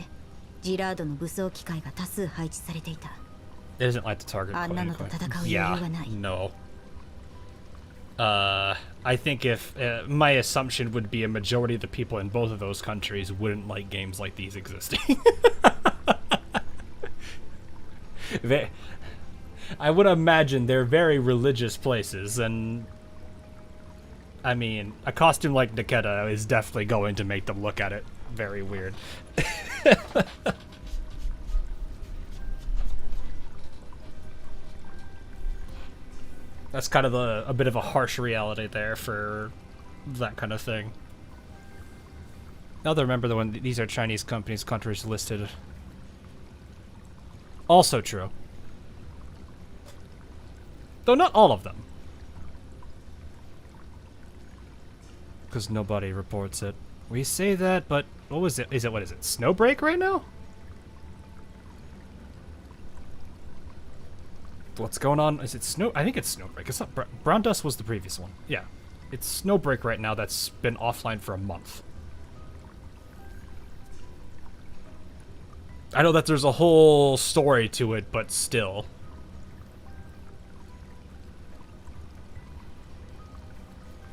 ジラードの武装機械が多数配置されていた。
It isn't like the target.
あんなのと戦う余裕はない。
No. I think if my assumption would be a majority of the people in both of those countries wouldn't like games like these existing. I would imagine they're very religious places, and I mean, a costume like Niketa is definitely going to make them look at it very weird. That's kind of a bit of a harsh reality there for that kind of thing. Now to remember that when these are Chinese companies, countries listed. Also true. Though not all of them. Because nobody reports it. We say that, but what was it? What is it? Snowbreak right now? What's going on? Is it snow? I think it's Snowbreak. It's not Brown Dust was the previous one. Yeah. It's Snowbreak right now that's been offline for a month. I know that there's a whole story to it, but still.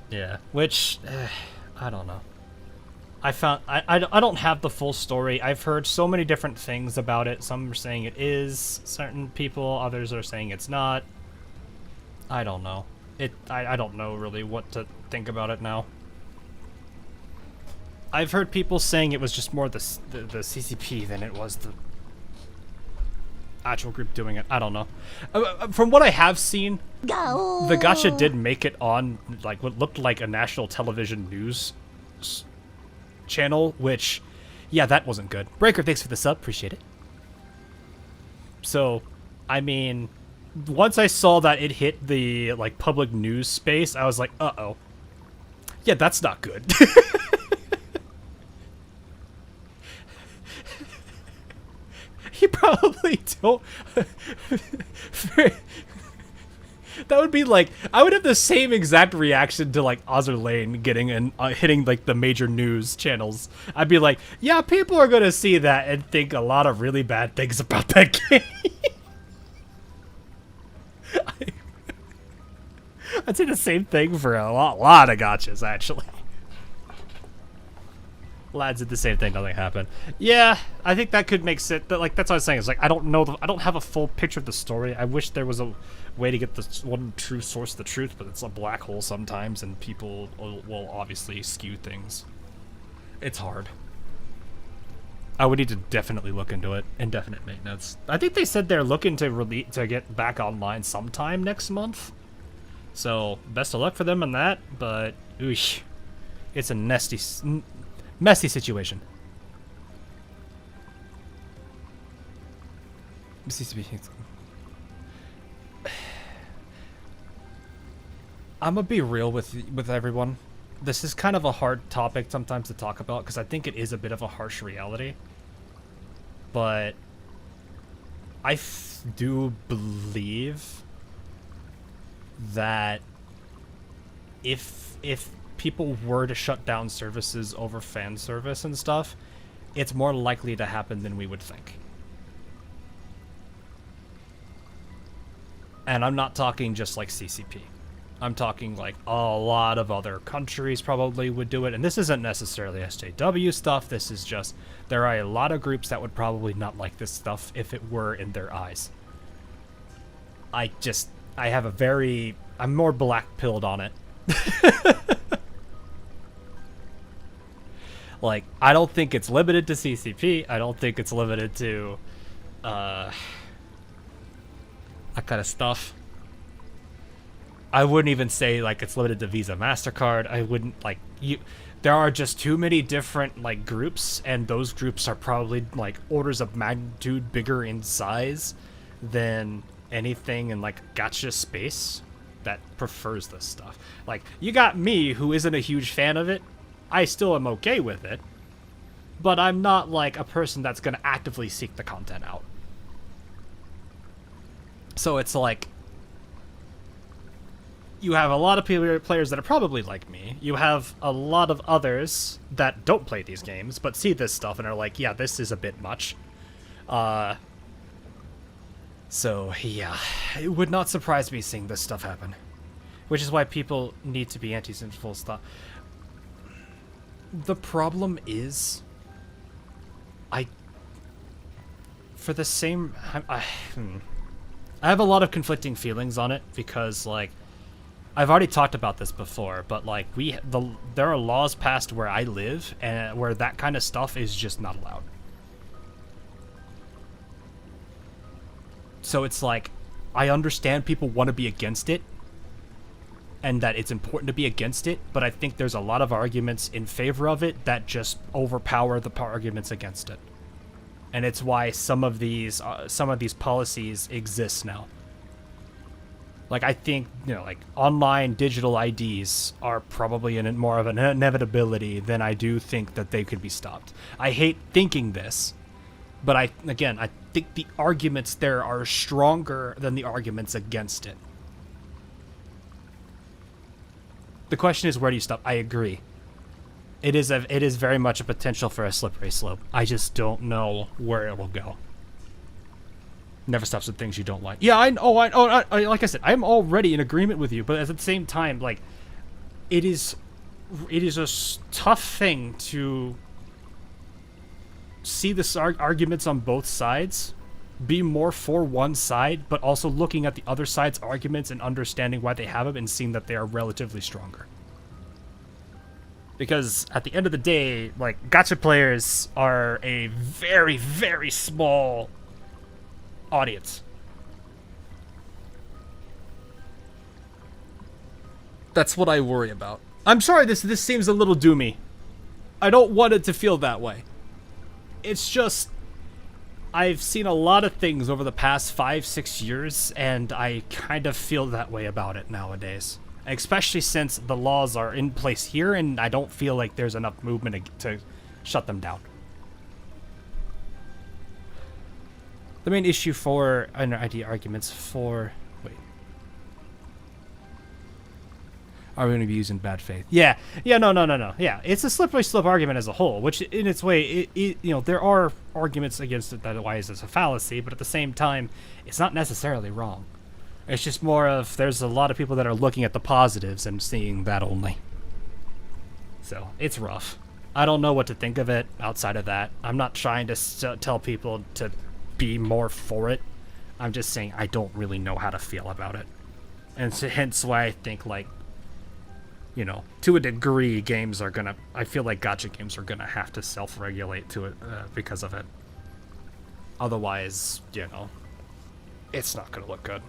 Yeah, which I don't know. I don't have the full story. I've heard so many different things about it. Some are saying it is certain people, others are saying it's not. I don't know. I don't know really what to think about it now. I've heard people saying it was just more the CCP than it was the actual group doing it. I don't know. From what I have seen, the gacha did make it on like what looked like a national television news channel, which, yeah, that wasn't good. Breaker, thanks for the sub, appreciate it. So, I mean, once I saw that it hit the like public news space, I was like, uh-oh. Yeah, that's not good. You probably don't. That would be like, I would have the same exact reaction to like Azur Lane getting and hitting like the major news channels. I'd be like, yeah, people are gonna see that and think a lot of really bad things about that game. I'd say the same thing for a lot of gachas, actually. Lads did the same thing, nothing happened. Yeah, I think that could make sense. Like, that's what I was saying. It's like, I don't know, I don't have a full picture of the story. I wish there was a way to get the one true source of the truth, but it's a black hole sometimes, and people will obviously skew things. It's hard. I would need to definitely look into it. Indefinite maintenance. I think they said they're looking to get back online sometime next month. So, best of luck for them on that, but, oosh, it's a messy situation. I'm gonna be real with everyone. This is kind of a hard topic sometimes to talk about because I think it is a bit of a harsh reality. But I do believe that if people were to shut down services over fan service and stuff, it's more likely to happen than we would think. And I'm not talking just like CCP. I'm talking like a lot of other countries probably would do it. And this isn't necessarily SJW stuff. This is just, there are a lot of groups that would probably not like this stuff if it were in their eyes. I'm more black-pilled on it Like, I don't think it's limited to CCP. I don't think it's limited to that kind of stuff. I wouldn't even say like it's limited to Visa, MasterCard. I wouldn't like you. There are just too many different like groups, and those groups are probably like orders of magnitude bigger in size than anything in like gacha space that prefers this stuff. Like, you got me, who isn't a huge fan of it. I still am okay with it, but I'm not like a person that's gonna actively seek the content out. So it's like, you have a lot of players that are probably like me. You have a lot of others that don't play these games, but see this stuff and are like, yeah, this is a bit much. So, yeah, it would not surprise me seeing this stuff happen. Which is why people need to be anti-sinful stuff. The problem is, I have a lot of conflicting feelings on it, because, like, I've already talked about this before, but like there are laws passed where I live and where that kind of stuff is just not allowed. So it's like, I understand people want to be against it and that it's important to be against it, but I think there's a lot of arguments in favor of it that just overpower the arguments against it. And it's why some of these policies exist now. Like, I think, you know, like, online digital IDs are probably more of an inevitability than I do think that they could be stopped. I hate thinking this, but I think the arguments there are stronger than the arguments against it. The question is, where do you stop? I agree. It is very much a potential for a slippery slope. I just don't know where it will go. Never stops with things you don't like. Yeah, I like I said, I'm already in agreement with you, but at the same time, like, it is a tough thing to see the arguments on both sides, be more for one side, but also looking at the other side's arguments and understanding why they have them and seeing that they are relatively stronger. Because at the end of the day, like, gacha players are a very, very small audience. That's what I worry about. I'm sorry this seems a little doomy. I don't want it to feel that way. It's just, I've seen a lot of things over the past 5-6 years, and I kind of feel that way about it nowadays. Especially since the laws are in place here, and I don't feel like there's enough movement to shut them down. The main issue for ID arguments for... Wait. Are we going to be using bad faith? Yeah, no. Yeah, it's a slippery slope argument as a whole, which in its way, you know, there are arguments against it that otherwise is a fallacy, but at the same time, it's not necessarily wrong. It's just more of, there's a lot of people that are looking at the positives and seeing that only. So, it's rough. I don't know what to think of it outside of that. I'm not trying to tell people to be more for it. I'm just saying I don't really know how to feel about it. And so hence why I think, like, you know, to a degree, games are gonna... I feel like gacha games are gonna have to self-regulate to it because of it. Otherwise, you know, it's not gonna look good.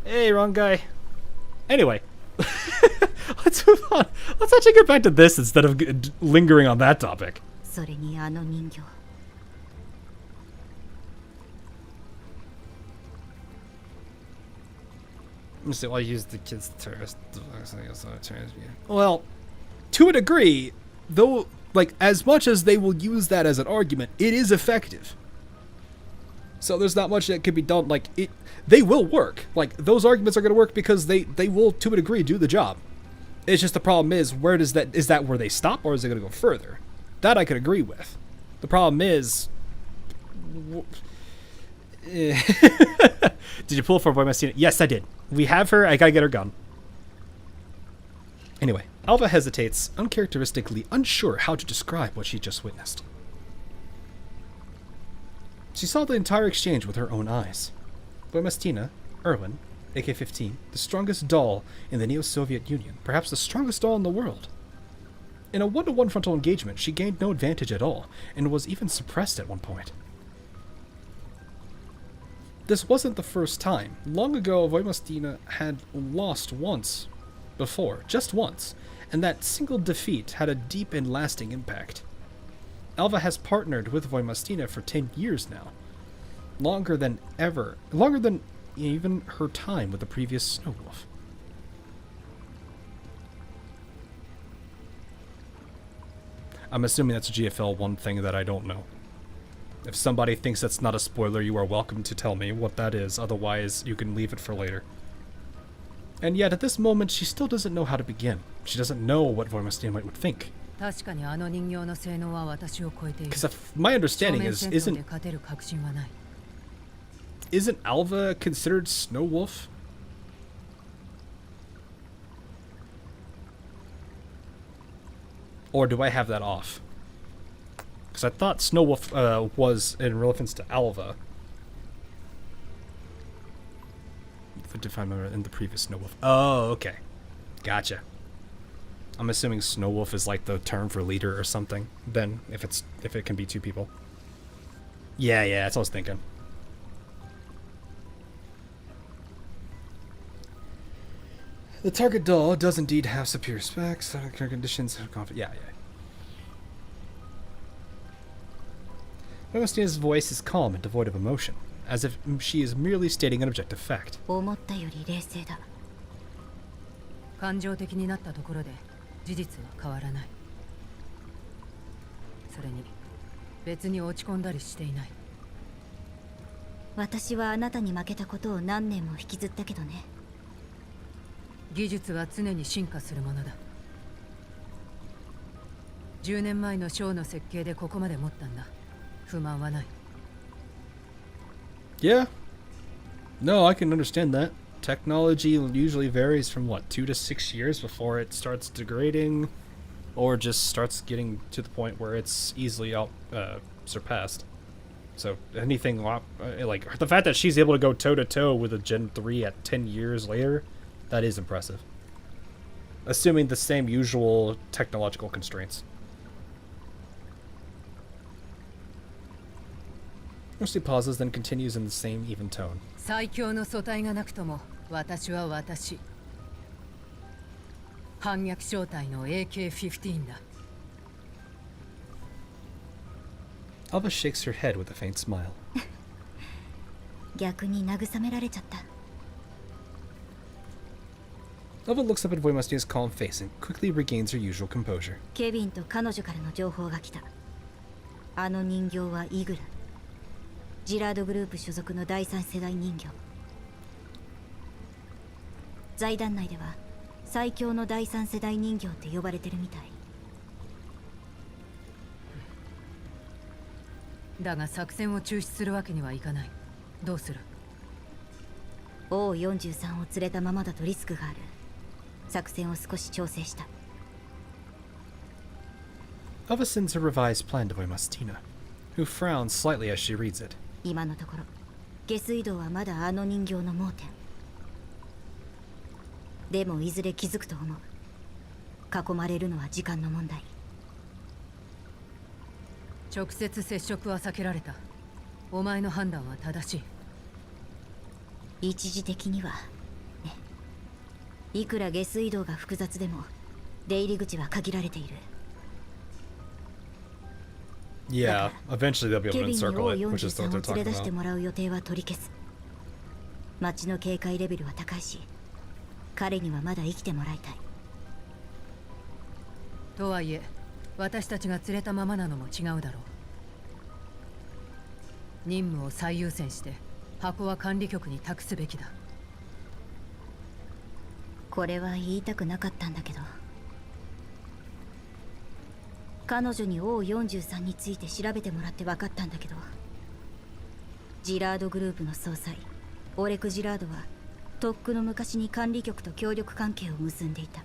Hey, wrong guy. Anyway, let's move on. Let's actually get back to this instead of lingering on that topic. So I'll use the kids terrorist. Well, to a degree, though, like, as much as they will use that as an argument, it is effective. So there's not much that can be done. Like, they will work. Like, those arguments are going to work because they will, to a degree, do the job. It's just the problem is, is that where they stop, or is it going to go further? That I could agree with. The problem is... Did you pull for Boy Messina? Yes, I did. We have her. I gotta get her gun. Anyway, Alva hesitates, uncharacteristically unsure how to describe what she just witnessed. She saw the entire exchange with her own eyes. Boy Messina, Erwin, AK-15, the strongest doll in the Neo-Soviet Union, perhaps the strongest doll in the world. In a one-to-one frontal engagement, she gained no advantage at all, and was even suppressed at one point. This wasn't the first time. Long ago, Voimostina had lost once before, just once, and that single defeat had a deep and lasting impact. Alva has partnered with Voimostina for 10 years now. Longer than even her time with the previous Snow Wolf. I'm assuming that's a GFL 1 thing that I don't know. If somebody thinks that's not a spoiler, you are welcome to tell me what that is. Otherwise, you can leave it for later. And yet, at this moment, she still doesn't know how to begin. She doesn't know what Voimostina would think. Because my understanding is, isn't Alva considered Snow Wolf? Or do I have that off? Because I thought Snow Wolf was in reference to Alva. If I remember in the previous Snow Wolf. Oh, okay. Gotcha. I'm assuming Snow Wolf is like the term for leader or something. Then, if it can be 2 people. Yeah, that's what I was thinking. The target doll does indeed have superior specs, conditions, yeah. Voimostina's voice is calm and devoid of emotion, as if she is merely stating an objective fact.
感情的になったところで事実は変わらない。それに別に落ち込んだりしていない。
私はあなたに負けたことを何年も引きずったけどね。
技術は常に進化するものだ。10年前のショーの設計でここまで持ったんだ。不満はない。
Yeah. No, I can understand that. Technology usually varies from, 2 to 6 years before it starts degrading, or just starts getting to the point where it's easily surpassed. So anything, like, the fact that she's able to go toe-to-toe with a Gen 3 at 10 years later, that is impressive. Assuming the same usual technological constraints. Mostly pauses, then continues in the same even tone.
最強の素体がなくとも私は私。反逆正体の AK-15 だ。
Alva shakes her head with a faint smile.
逆に慰められちゃった。
Alva looks up at Voimostina's calm face and quickly regains her usual composure.
ケビンと彼女からの情報が来た。あの人形はイグラ。ジラードグループ所属の第3世代人形。財団内では最強の第3世代人形って呼ばれてるみたい。
だが作戦を中止するわけにはいかない。どうする？
O43 を連れたままだとリスクがある。作戦を少し調整した。
Alva sends a revised plan to Voimostina, who frowns slightly as she reads it.
今のところ下水道はまだあの人形の盲点。でもいずれ気づくと思う。囲まれるのは時間の問題。
直接接触は避けられた。お前の判断は正しい。
一時的にはね。いくら下水道が複雑でも出入り口は限られている。
Yeah, eventually they'll be able to encircle it, which is what they're talking
連れ出して
about.
もらう予定は取り消す。町の警戒レベルは高いし、彼にはまだ生きてもらいたい。
とはいえ、私たちが連れたままなのも違うだろう。任務を最優先して箱は管理局に託すべきだ。
これは言いたくなかったんだけど、彼女に O43 について調べてもらって分かったんだけど、ジラードグループの総裁オレク・ジラードはとっくの昔に管理局と協力関係を結んでいた。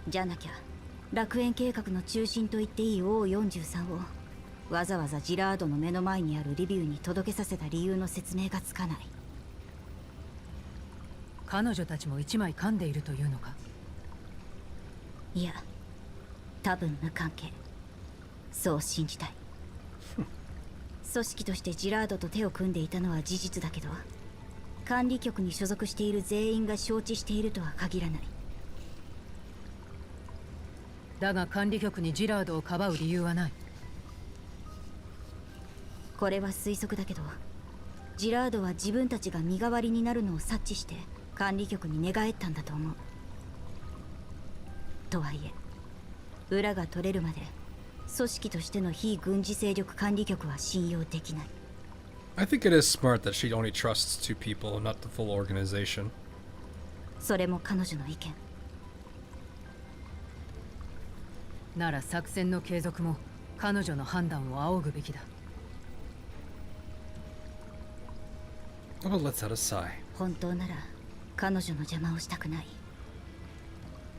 じゃなきゃ楽園計画の中心と言っていい O43 をわざわざジラードの目の前にあるリビウに届けさせた理由の説明がつかない。
彼女たちも一枚噛んでいるというのか。
いや、多分無関係。そう信じたい。組織としてジラードと手を組んでいたのは事実だけど、管理局に所属している全員が承知しているとは限らない。
だが管理局にジラードをかばう理由はない。
これは推測だけど、ジラードは自分たちが身代わりになるのを察知して管理局に寝返ったんだと思う。とはいえ、裏が取れるまで組織としての非軍事勢力管理局は信用できない。
I think it is smart that she only trusts 2 people, not the full organization.
それも彼女の意見。
なら作戦の継続も彼女の判断を仰ぐべきだ。
Oh, let's out a sigh.
本当なら彼女の邪魔をしたくない。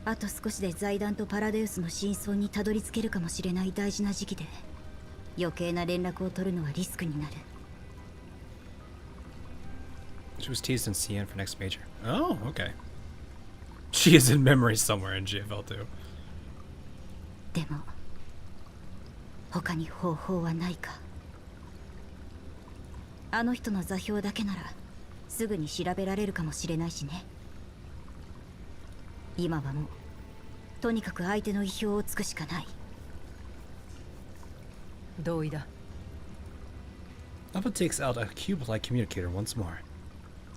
あと少しで財団とパラデウスの真相にたどり着けるかもしれない大事な時期で、余計な連絡を取るのはリスクになる。
She was teased in CN for next major. Oh, okay. She is in memory somewhere in GFL2.
でも他に方法はないか。あの人の座標だけならすぐに調べられるかもしれないしね。今はもうとにかく相手の意表をつくしかない。
同意だ。
Alpha takes out a cube-like communicator once more.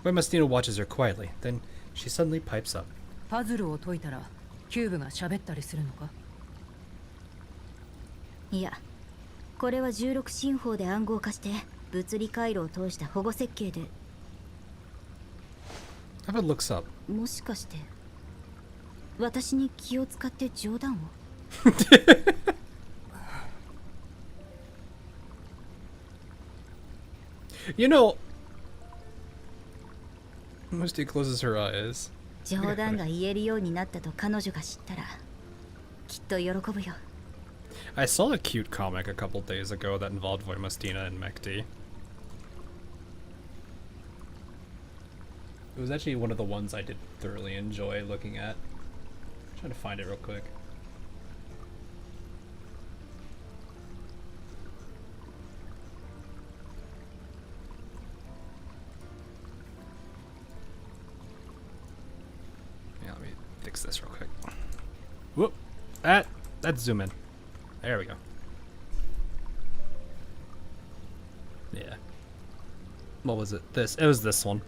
Mastina watches her quietly, then she suddenly pipes up.
パズルを解いたらキューブが喋ったりするのか。
いや、これは16進法で暗号化して物理回路を通した保護設計で。
Alpha looks up.
もしかして私に気を使って冗談を
You know, Misty closes her eyes.
冗談が言えるようになったと彼女が知ったらきっと喜ぶよ。
I saw a cute comic a couple days ago that involved Voimastina and Mekti. It was actually one of the ones I did thoroughly enjoy looking at. I'm trying to find it real quick. Yeah, let me fix this real quick. Whoop! That's zoom in. There we go. Yeah. What was it? It was this one.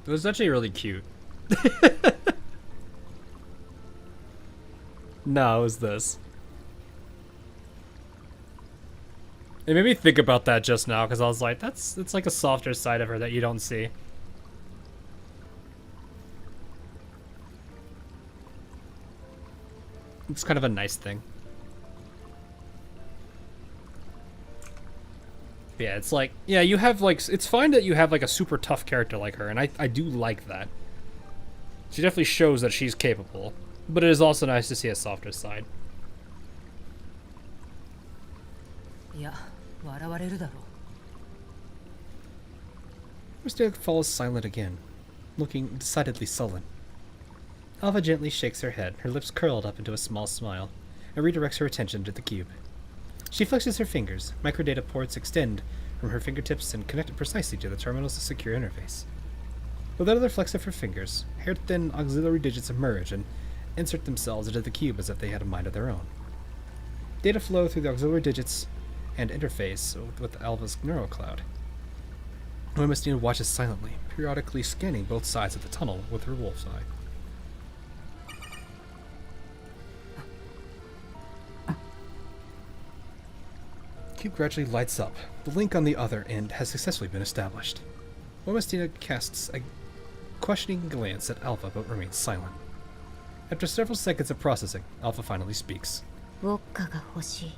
It was actually really cute. No, it was this. It made me think about that just now because I was like, it's like a softer side of her that you don't see. It's kind of a nice thing. Yeah, it's like, yeah, you have like, it's fine that you have like a super tough character like her, and I do like that. She definitely shows that she's capable, but it is also nice to see a softer side.
いや、笑われるだろう。
Mr. falls silent again, looking decidedly sullen. Alpha gently shakes her head, her lips curled up into a small smile, and redirects her attention to the cube. She flexes her fingers. Microdata ports extend from her fingertips and connect precisely to the terminal's secure interface. With another flex of her fingers, hair-thin auxiliary digits emerge and insert themselves into the cube as if they had a mind of their own. Data flow through the auxiliary digits and interface with Alpha's neural cloud. Voimastina watches silently, periodically scanning both sides of the tunnel with her wolf's eye. The cube gradually lights up. The link on the other end has successfully been established. Voimastina casts a questioning glance at Alpha but remains silent. After several seconds of processing, Alpha finally speaks.
ウォッカが欲しい。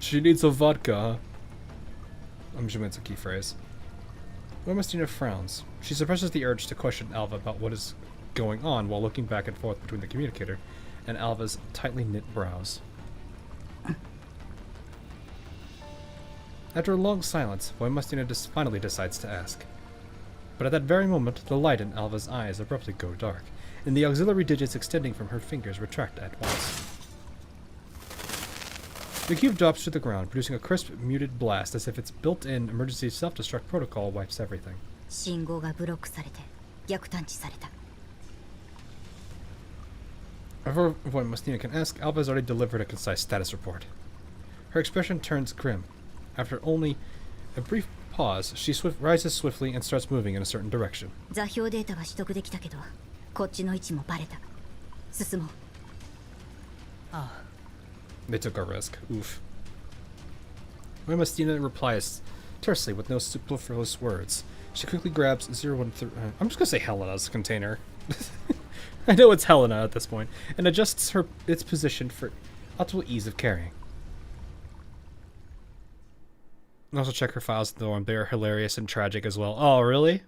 She needs a vodka. I'm assuming it's a key phrase. Voimastina frowns. She suppresses the urge to question Alpha about what is going on while looking back and forth between the communicator and Alpha's tightly knit brows. After a long silence, Voimastina finally decides to ask. But at that very moment, the light in Alva's eyes abruptly go dark, and the auxiliary digits extending from her fingers retract at once. The cube drops to the ground, producing a crisp, muted blast as if its built-in emergency self-destruct protocol wipes everything.
信号がブロックされて逆探知された。
Before Voimastina can ask, Alva has already delivered a concise status report. Her expression turns grim. After only a brief pause, she rises swiftly and starts moving in a certain direction.
座標データは取得できたけど、こっちの位置もバレた。進もう。
ああ。
They took a risk. Oof. Voimastina replies tersely with no superfluous words. She quickly grabs 013. I'm just gonna say Helena's container. I know it's Helena at this point, and adjusts its position for optimal ease of carrying. Also check her files though, and they are hilarious and tragic as well. Oh, really?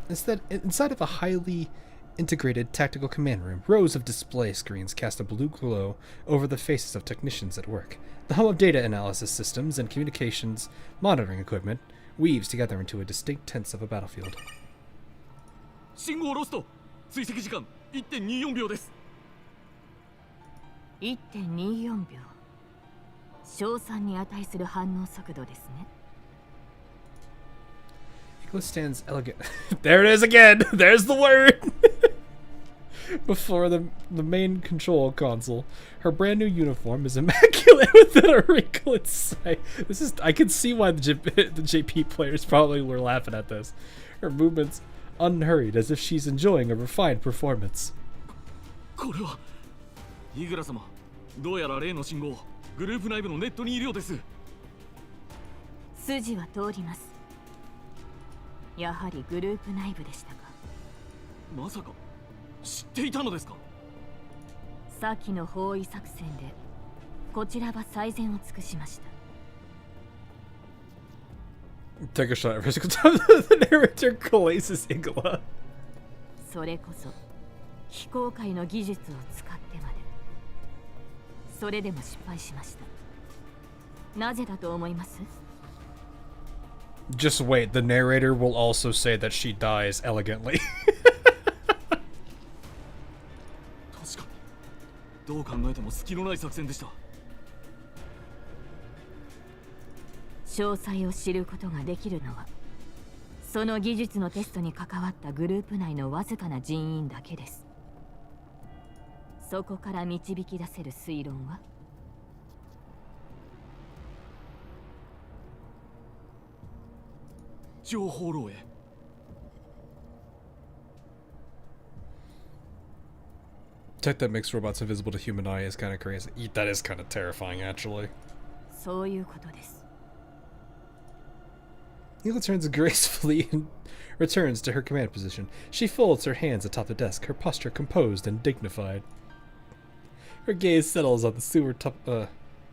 Instead, inside of a highly integrated tactical command room, rows of display screens cast a blue glow over the faces of technicians at work. The hum of data analysis systems and communications monitoring equipment weaves together into a distinct tense of a battlefield.
信号ロスト。追跡時間 1.24 秒です。
1.24 秒。賞賛に値する反応速度ですね。
Nicholas stands elegant. There it is again! There's the word! Before the main control console. Her brand new uniform is immaculate within a wrinkle in sight. This is, I can see why the JP players probably were laughing at this. Her movements unhurried, as if she's enjoying a refined performance.
これはイグラ様、どうやら例の信号、グループ内部のネットにいるようです。
筋は通ります。やはりグループ内部でしたか。
まさか知っていたのですか。
先の包囲作戦でこちらは最善を尽くしました。
Take a shot at physical time. The narrator collaces Igla.
それこそ非公開の技術を使ってまで。それでも失敗しました。なぜだと思います？
Just wait, the narrator will also say that she dies elegantly.
確かにどう考えても隙のない作戦でした。
詳細を知ることができるのはその技術のテストに関わったグループ内のわずかな人員だけです。そこから導き出せる推論は
情報漏洩。
Tech that makes robots invisible to human eye is kind of crazy. That is kind of terrifying, actually.
そういうことです。
Neela turns gracefully and returns to her command position. She folds her hands atop the desk, her posture composed and dignified. Her gaze settles on the sewer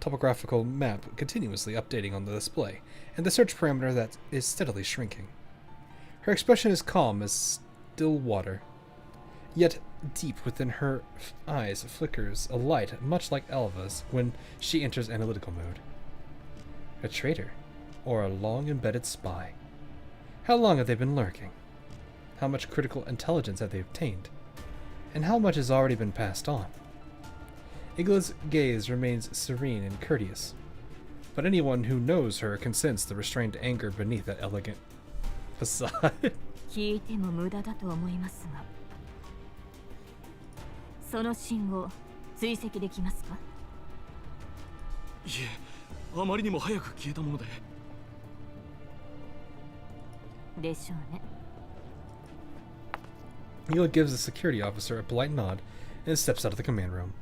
topographical map continuously updating on the display, and the search parameter that is steadily shrinking. Her expression is calm as still water, yet deep within her eyes flickers a light much like Alva's when she enters analytical mode. A traitor, or a long-embedded spy. How long have they been lurking? How much critical intelligence have they obtained? And how much has already been passed on? Igla's gaze remains serene and courteous, but anyone who knows her can sense the restrained anger beneath that elegant facade.
聞いても無駄だと思いますが、その信号追跡できますか？
いえ、あまりにも早く消えたもので。
でしょうね。
Neela gives the security officer a polite nod and steps out of the command room.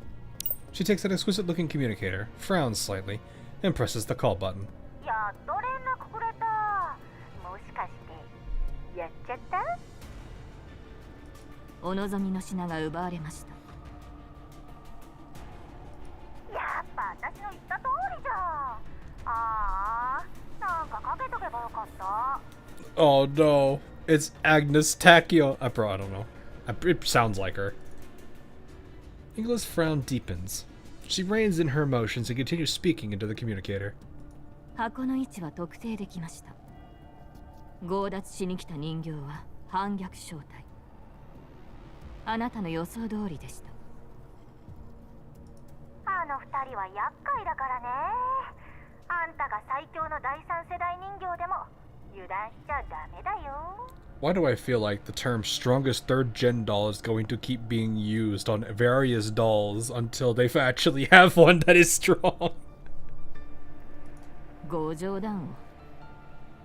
She takes an exquisite-looking communicator, frowns slightly, and presses the call button.
やっと連絡くれた。もしかしてやっちゃった？
お望みの品が奪われました。
やっぱ私の言った通りじゃん。ああ、なんかかけとけばよかった。
Oh no, it's Agnes Tachio. I don't know. It sounds like her. Ingla's frown deepens. She reins in her emotions and continues speaking into the communicator.
箱の位置は特定できました。強奪しに来た人形は反逆正体。あなたの予想通りでした。
あの二人は厄介だからね。あんたが最強の第三世代人形でも油断しちゃダメだよ。
Why do I feel like the term strongest third gen doll is going to keep being used on various dolls until they actually have one that is strong?
ご冗談を。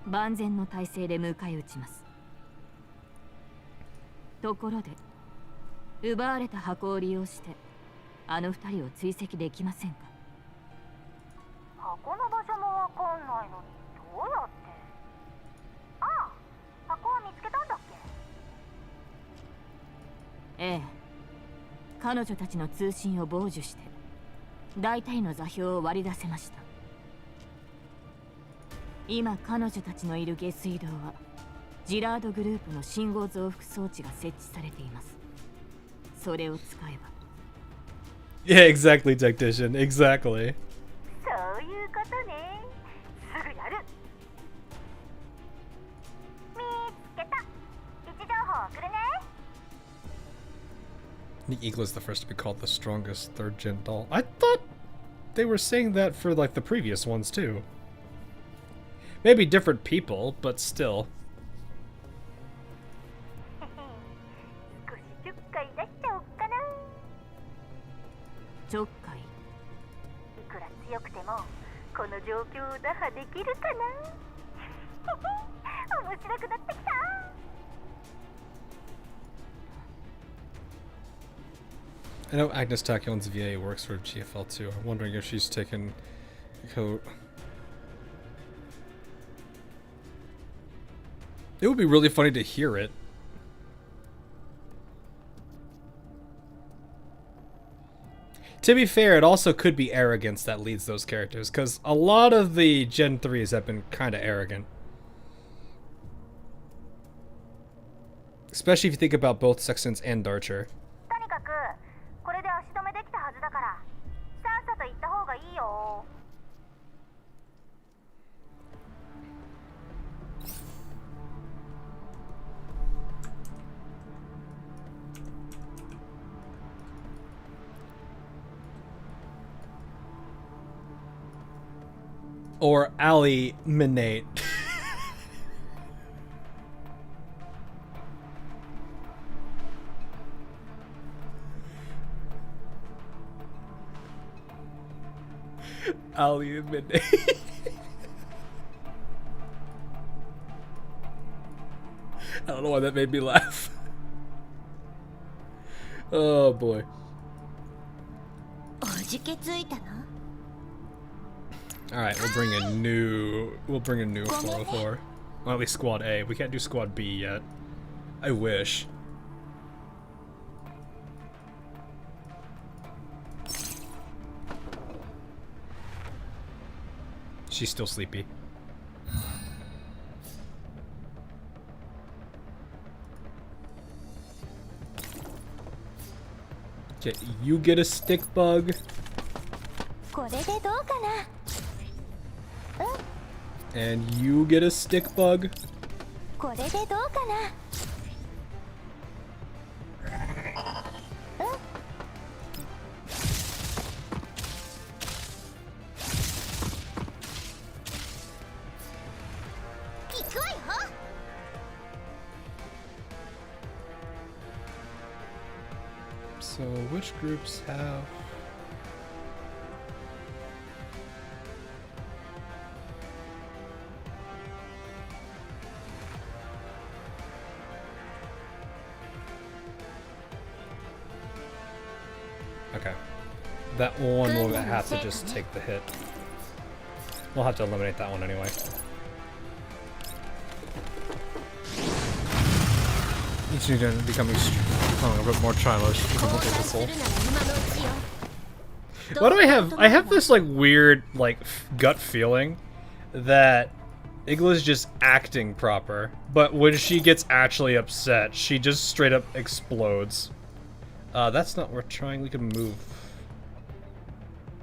万全の体制で迎え撃ちます。ところで、奪われた箱を利用して、あの二人を追跡できませんか？
箱の場所もわかんないのにどうやって？ああ、箱は見つけたんだっけ？
ええ。彼女たちの通信を傍受して、大体の座標を割り出せました。今彼女たちのいる下水道はジラードグループの信号増幅装置が設置されています。それを使えば。
Yeah, exactly, Tactician. Exactly.
そういうことね。すぐやる。見つけた。位置情報送るね。
The Eagle is the first to be called the strongest third gen doll. I thought they were saying that for like the previous ones too. Maybe different people, but still.
少しちょっかい出しちゃおっかな。
ちょっかい。
いくら強くてもこの状況を打破できるかな。面白くなってきた。
I know Agnes Tachyon's VA works for GFL too. I'm wondering if she's taken It would be really funny to hear it. To be fair, it also could be arrogance that leads those characters, because a lot of the Gen 3s have been kind of arrogant. Especially if you think about both Sextons and Archer.
とにかくこれで足止めできたはずだからさっさと行った方がいいよ。
Or eliminate. Eliminate. I don't know why that made me laugh. Oh boy. Alright, we'll bring a new 404. Well, at least Squad A. We can't do Squad B yet. I wish. She's still sleepy. Okay, you get a stick bug. And you get a stick bug. So which groups have... Okay. That one will have to just take the hit. We'll have to eliminate that one anyway. Each new gen becoming a bit more childish. Why do I have? I have this like weird like gut feeling that Igla's just acting proper, but when she gets actually upset, she just straight up explodes. That's not worth trying. We can move.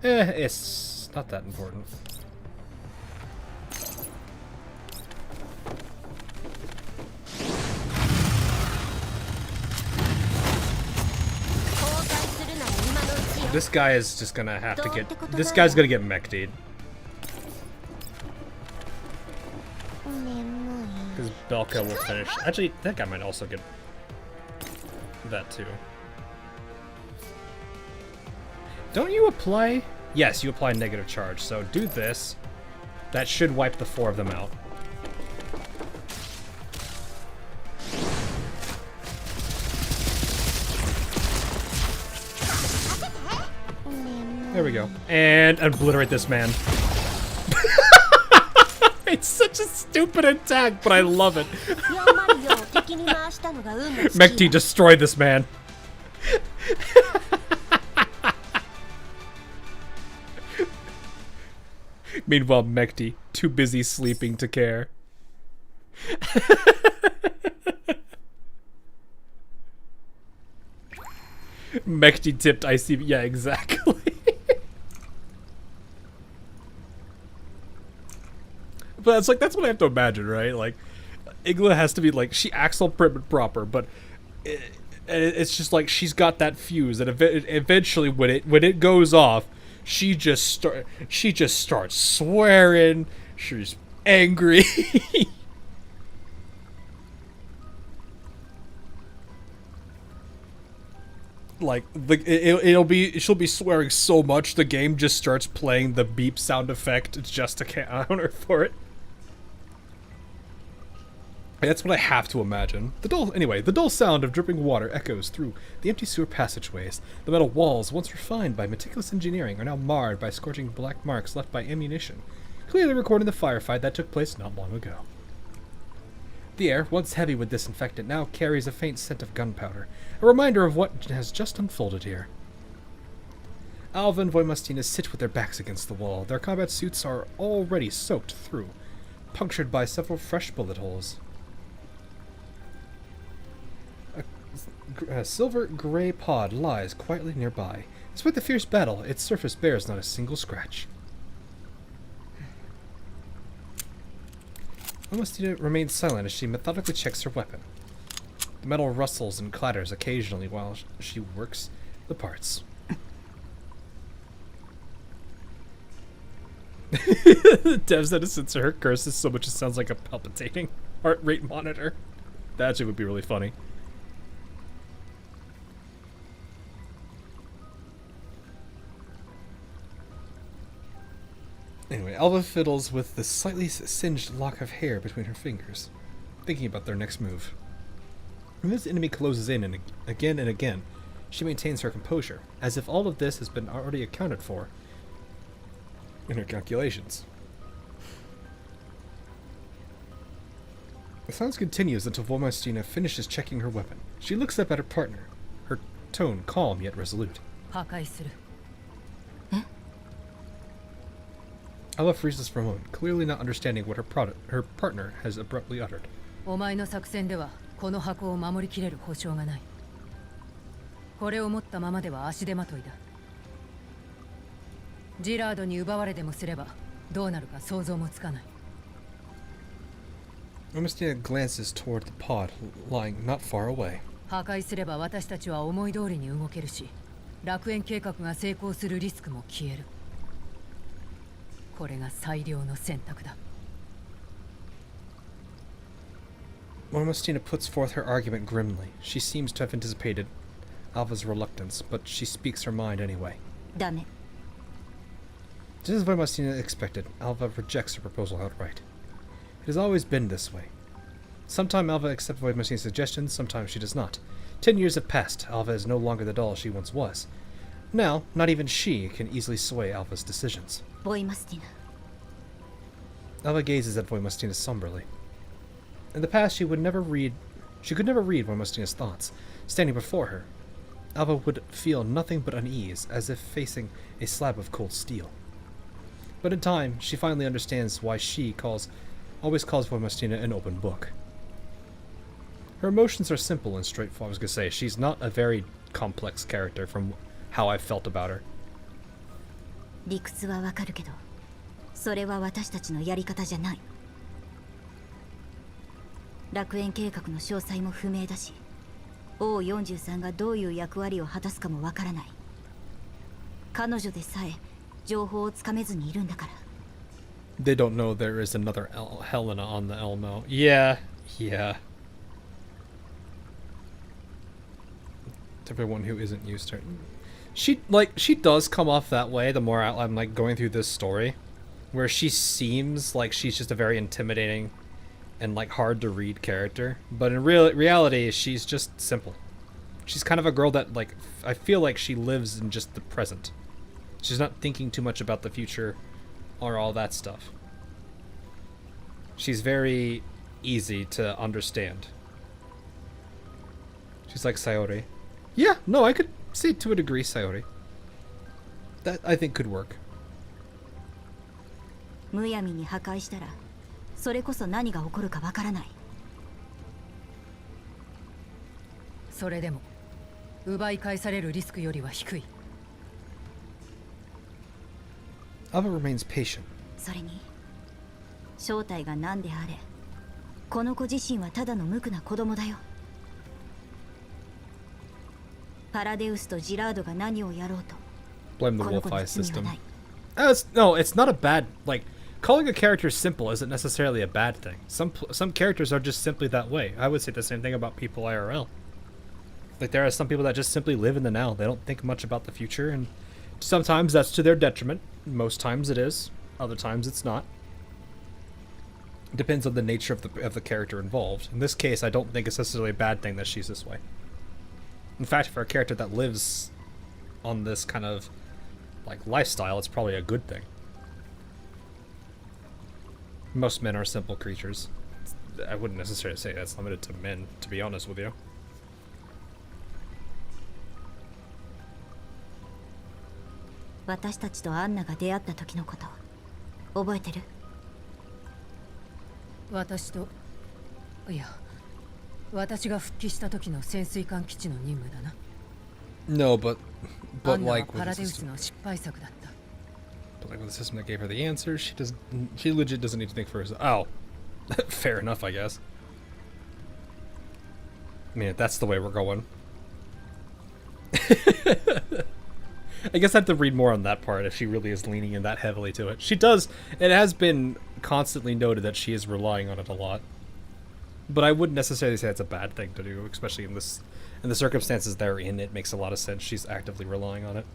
It's not that important. This guy is just gonna have to get. This guy's gonna get mech'd. Because Belka will finish. Actually, that guy might also get that too. Don't you apply? Yes, you apply negative charge. So do this. That should wipe the 4 of them out. There we go. And obliterate this man. It's such a stupid attack, but I love it. Mechty, destroy this man. Meanwhile, Mechty, too busy sleeping to care. Mechty tipped ICB. Yeah, exactly. But it's like, that's what I have to imagine, right? Like, Igla has to be like, she acts all prim and proper, but it's just like she's got that fuse, and eventually when it goes off, she just starts swearing. She's angry. Like she'll be swearing so much the game just starts playing the beep sound effect just to counter for it. That's what I have to imagine. The dull sound of dripping water echoes through the empty sewer passageways. The metal walls, once refined by meticulous engineering, are now marred by scorching black marks left by ammunition, clearly recording the firefight that took place not long ago. The air, once heavy with disinfectant, now carries a faint scent of gunpowder, a reminder of what has just unfolded here. Alva and Voimastina sit with their backs against the wall. Their combat suits are already soaked through, punctured by several fresh bullet holes. A silver-gray pod lies quietly nearby. Despite the fierce battle, its surface bears not a single scratch. Voimastina remains silent as she methodically checks her weapon. The metal rustles and clatters occasionally while she works the parts. Dev said to censor her curses so much it sounds like a palpitating heart rate monitor. That actually would be really funny. Anyway, Alva fiddles with the slightly singed lock of hair between her fingers, thinking about their next move. When this enemy closes in and again, she maintains her composure, as if all of this has been already accounted for in her calculations. The silence continues until Voimastina finishes checking her weapon. She looks up at her partner, her tone calm yet resolute. Alva freezes for a moment, clearly not understanding what her partner has abruptly uttered.
お前の作戦ではこの箱を守りきれる保証がない。これを持ったままでは足手まといだ。ジラードに奪われでもすればどうなるか想像もつかない。
Voimastina glances toward the pod, lying not far away.
破壊すれば私たちは思い通りに動けるし、楽園計画が成功するリスクも消える。これが最良の選択だ。
Voimastina puts forth her argument grimly. She seems to have anticipated Alva's reluctance, but she speaks her mind anyway.
ダメ。
Just as Voimastina expected, Alva rejects her proposal outright. It has always been this way. Sometimes Alva accepts Voimastina's suggestions, sometimes she does not. 10 years have passed. Alva is no longer the doll she once was. Now, not even she can easily sway Alva's decisions.
Voimastina.
Alva gazes at Voimastina somberly. In the past, she could never read Voimastina's thoughts. Standing before her, Alva would feel nothing but unease, as if facing a slab of cold steel. But in time, she finally understands why she always calls Voimastina an open book. Her emotions are simple and straightforward. I was going to say, she's not a very complex character from how I felt about her.
理屈はわかるけど、それは私たちのやり方じゃない。楽園計画の詳細も不明だし、王43がどういう役割を果たすかもわからない。彼女でさえ情報をつかめずにいるんだから。
They don't know there is another Helena on the Elmo. Yeah. To everyone who isn't used to her. She does come off that way the more I'm like going through this story, where she seems like she's just a very intimidating and like hard to read character, but in reality she's just simple. She's kind of a girl that like I feel like she lives in just the present. She's not thinking too much about the future or all that stuff. She's very easy to understand. She's like Sayori. Yeah, no, I could say to a degree Sayori. That I think could work.
むやみに破壊したら、それこそ何が起こるかわからない。
それでも奪い返されるリスクよりは低い。
Alba remains patient.
それに正体が何であれ、この子自身はただの無垢な子供だよ。パラデウスとジラードが何をやろうと、
Blame the wolf eye system. No, it's not a bad, like, calling a character simple isn't necessarily a bad thing. Some characters are just simply that way. I would say the same thing about people IRL. Like, there are some people that just simply live in the now. They don't think much about the future, and sometimes that's to their detriment. Most times it is. Other times it's not. It depends on the nature of the character involved. In this case, I don't think it's necessarily a bad thing that she's this way. In fact, for a character that lives on this kind of like lifestyle, it's probably a good thing. Most men are simple creatures. I wouldn't necessarily say that's limited to men, to be honest with you.
私たちとアンナが出会った時のこと覚えてる？
私が復帰した時の潜水艦基地の任務だな。
No, but
アンナは
like
パラ
with
デ
the
ウス
system,
の失敗作だった。
but like with the system that gave her the answer, she legit doesn't need to think for herself. Oh, fair enough, I guess. I mean, if that's the way we're going. I guess I have to read more on that part if she really is leaning in that heavily to it. She does. It has been constantly noted that she is relying on it a lot. But I wouldn't necessarily say it's a bad thing to do, especially in the circumstances they're in. It makes a lot of sense. She's actively relying on it.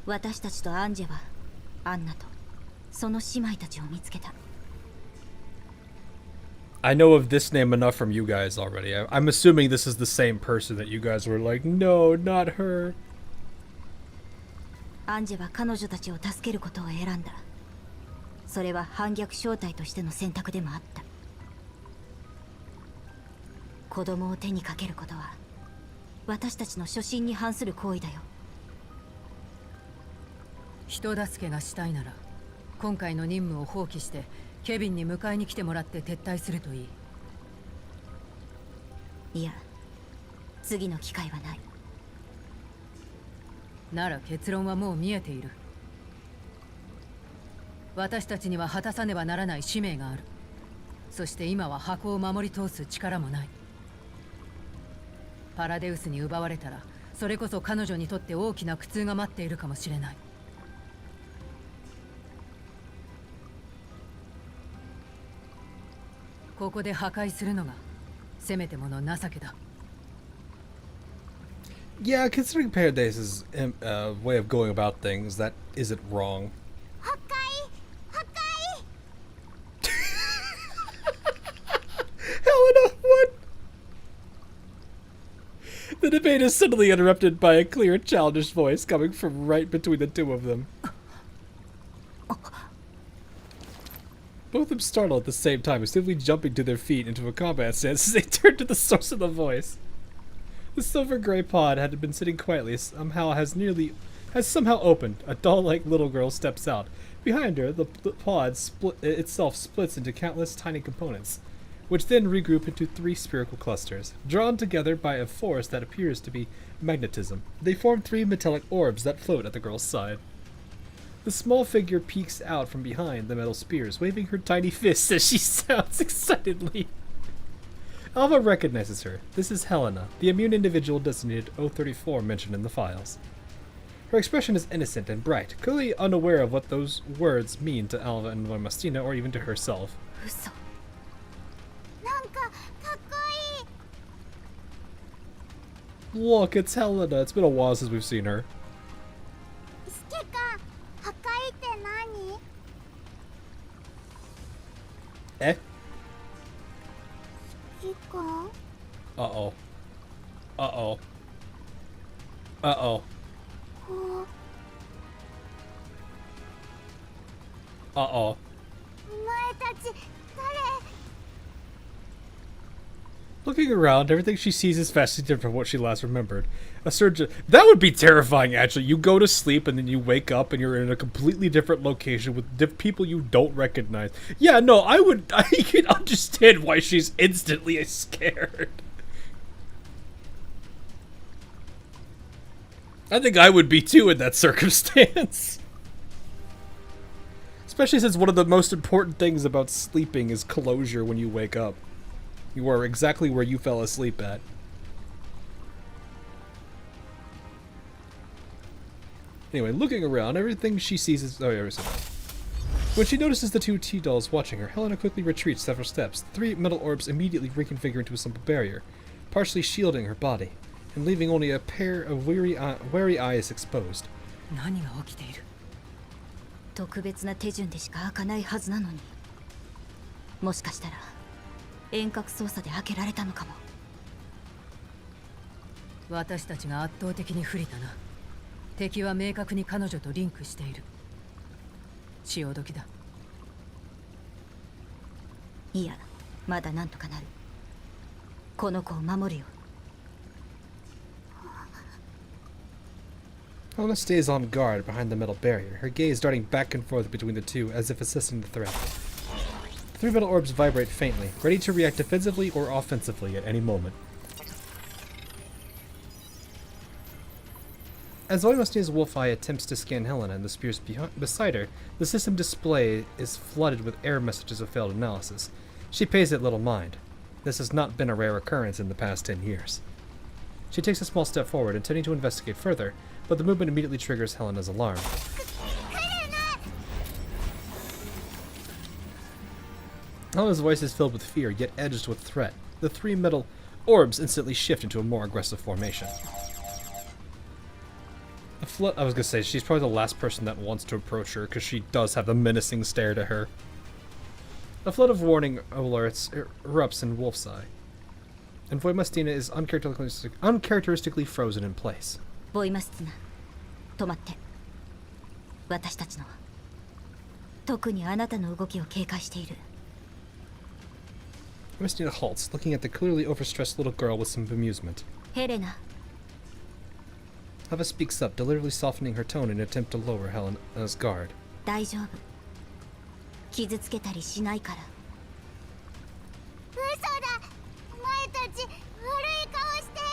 私たちとアンジェはアンナとその姉妹たちを見つけた。
I know of this name enough from you guys already. I'm assuming this is the same person that you guys were like, no, not her.
アンジェは彼女たちを助けることを選んだ。それは反逆正体としての選択でもあった。子供を手にかけることは私たちの初心に反する行為だよ。
人助けがしたいなら今回の任務を放棄してケビンに迎えに来てもらって撤退するといい。
いや、次の機会はない。
なら結論はもう見えている。私たちには果たさねばならない使命がある。そして今は箱を守り通す力もない。パラデウスに奪われたらそれこそ彼女にとって大きな苦痛が待っているかもしれない。ここで破壊するのがせめてもの情けだ。
Yeah, considering Paradise's way of going about things, that isn't wrong.
破壊破壊
Helena, what? The debate is suddenly interrupted by a clear, childish voice coming from right between the two of them. Both of them startle at the same time, instinctively jumping to their feet into a combat stance as they turn to the source of the voice. The silver gray pod had been sitting quietly, has somehow opened. A doll-like little girl steps out. Behind her, the pod itself splits into countless tiny components. which then regroup into 3 spherical clusters. Drawn together by a force that appears to be magnetism, they form 3 metallic orbs that float at the girl's side. The small figure peeks out from behind the metal spears, waving her tiny fists as she sounds excitedly. Alva recognizes her. This is Helena, the immune individual designated 034 mentioned in the files. Her expression is innocent and bright, clearly unaware of what those words mean to Alva and Voimastina, or even to herself. Look, it's Helena. It's been a while since we've seen her. Eh? Uh-oh. Uh-oh. Uh-oh. Uh-oh. Looking around, everything she sees is vastly different from what she last remembered. A surge of... That would be terrifying, actually. You go to sleep and then you wake up and you're in a completely different location with people you don't recognize. Yeah, no, I can understand why she's instantly scared. I think I would be too in that circumstance. Especially since one of the most important things about sleeping is closure when you wake up. You are exactly where you fell asleep at. Anyway, looking around, everything she sees is... Oh, yeah, when she notices the 2 T-dolls watching her, Helena quickly retreats several steps. The 3 metal orbs immediately reconfigure into a simple barrier, partially shielding her body, and leaving only a pair of wary eyes exposed.
何が起きている? 特別な手順でしか開かないはずなのに。もしかしたら遠隔操作で開けられたのかも。
私たちが圧倒的に不利だな。敵は明確に彼女とリンクしている。潮時だ。
いや、まだなんとかなる。この子を守るよ。
Helena stays on guard behind the metal barrier, her gaze darting back and forth between the 2 as if assessing the threat. The 3 metal orbs vibrate faintly, ready to react defensively or offensively at any moment. As Voimastina's wolf eye attempts to scan Helena and the spears beside her, the system display is flooded with error messages of failed analysis. She pays it little mind. This has not been a rare occurrence in the past 10 years. She takes a small step forward, intending to investigate further, but the movement immediately triggers Helena's alarm. Helena's voice is filled with fear, yet edged with threat. The 3 metal orbs instantly shift into a more aggressive formation. I was gonna say, she's probably the last person that wants to approach her, because she does have a menacing stare to her. A flood of warning alerts erupts in Wolf's Eye, and Voimastina is uncharacteristically frozen in place.
Voimastina, 止まって。私たちのは特にあなたの動きを警戒している。
Voimastina halts, looking at the clearly overstressed little girl with some amusement.
Helena.
Ava speaks up, deliberately softening her tone in an attempt to lower Helena's guard.
大丈夫。傷つけたりしないから。
嘘だ。お前たち悪い顔してい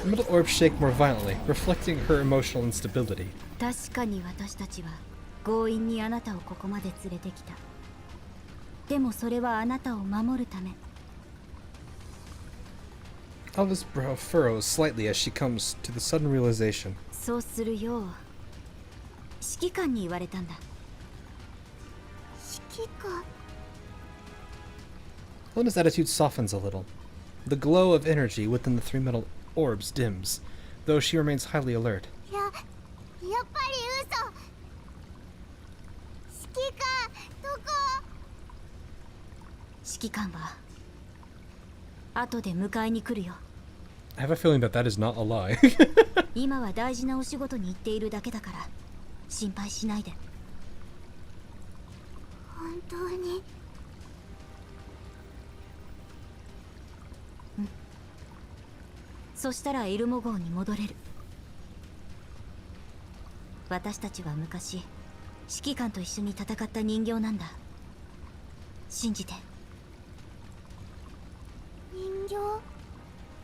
る。
The metal orbs shake more violently, reflecting her emotional instability.
確かに私たちは強引にあなたをここまで連れてきた。でもそれはあなたを守るため。
Alva's brow furrows slightly as she comes to the sudden realization.
そうするよう指揮官に言われたんだ。
指揮官。
Helena's attitude softens a little. The glow of energy within the 3 metal orbs dims, though she remains highly alert.
やっぱり嘘。指揮官どこ？
指揮官は後で迎えに来るよ。
I have a feeling that is not a lie.
今は大事なお仕事に行っているだけだから心配しないで。
本当に？
うん。そしたらエルモ号に戻れる。私たちは昔指揮官と一緒に戦った人形なんだ。信じて。
人形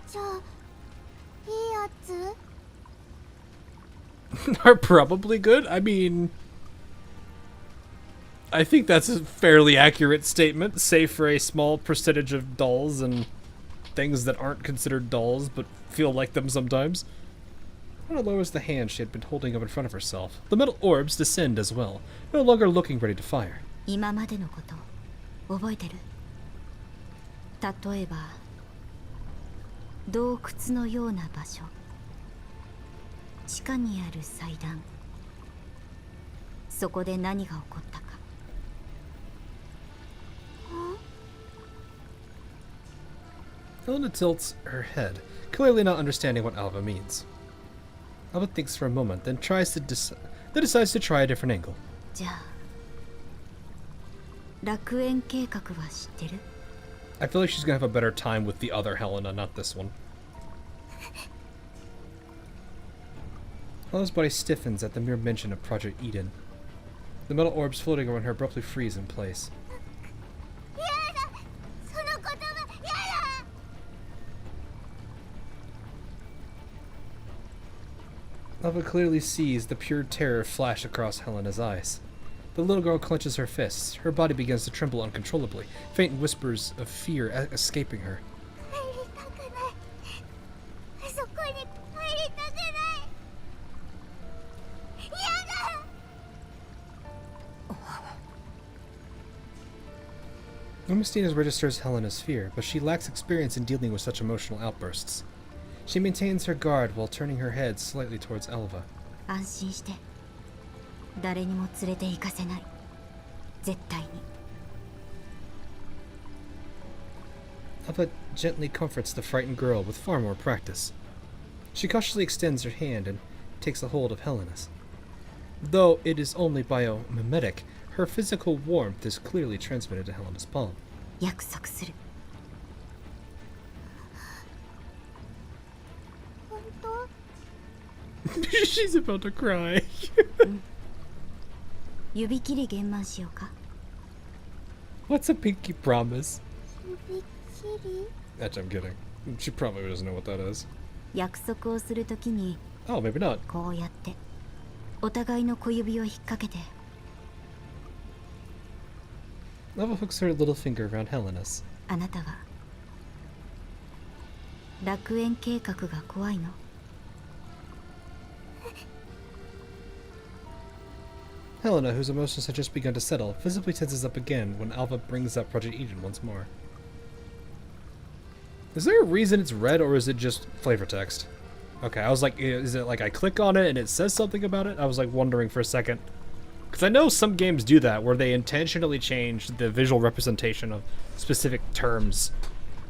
じゃあいいやつ
are probably good. I mean, I think that's a fairly accurate statement, save for a small percentage of dolls and things that aren't considered dolls but feel like them sometimes. Hana lowers the hand she had been holding up in front of herself. The metal orbs descend as well, no longer looking ready to fire.
今までのこと覚えてる？例えば洞窟のような場所、地下にある祭壇、そこで何が起こったか。
Helena tilts her head, clearly not understanding what Alva means. Alva thinks for a moment, then decides to try a different angle.
じゃあ楽園計画は知ってる？
I feel like she's gonna have a better time with the other Helena, not this one. Helena's body stiffens at the mere mention of Project Eden. The metal orbs floating around her abruptly freeze in place. Alva clearly sees the pure terror flash across Helena's eyes. The little girl clenches her fists. Her body begins to tremble uncontrollably, faint whispers of fear escaping her. Augustina registers Helena's fear, but she lacks experience in dealing with such emotional outbursts. She maintains her guard while turning her head slightly towards Alva.
安心して。誰にも連れて行かせない。絶対に。
Alva gently comforts the frightened girl with far more practice. She cautiously extends her hand and takes a hold of Helena's. Though it is only biomimetic, her physical warmth is clearly transmitted to Helena's palm.
約束する。
She's about to cry.
指切り玄満しようか。
What's a pinky promise?
指切り
Actually, I'm kidding. She probably doesn't know what that is.
約束をするときに
Oh, maybe not.
こうやってお互いの小指を引っ掛けて。
Alva hooks her little finger around Helena's.
あなたは楽園計画が怖いの？
Helena, whose emotions had just begun to settle, visibly tenses up again when Alva brings up Project Eden once more. Is there a reason it's red, or is it just flavor text? Okay, I was like, is it like I click on it and it says something about it? I was like wondering for a second. Because I know some games do that, where they intentionally change the visual representation of specific terms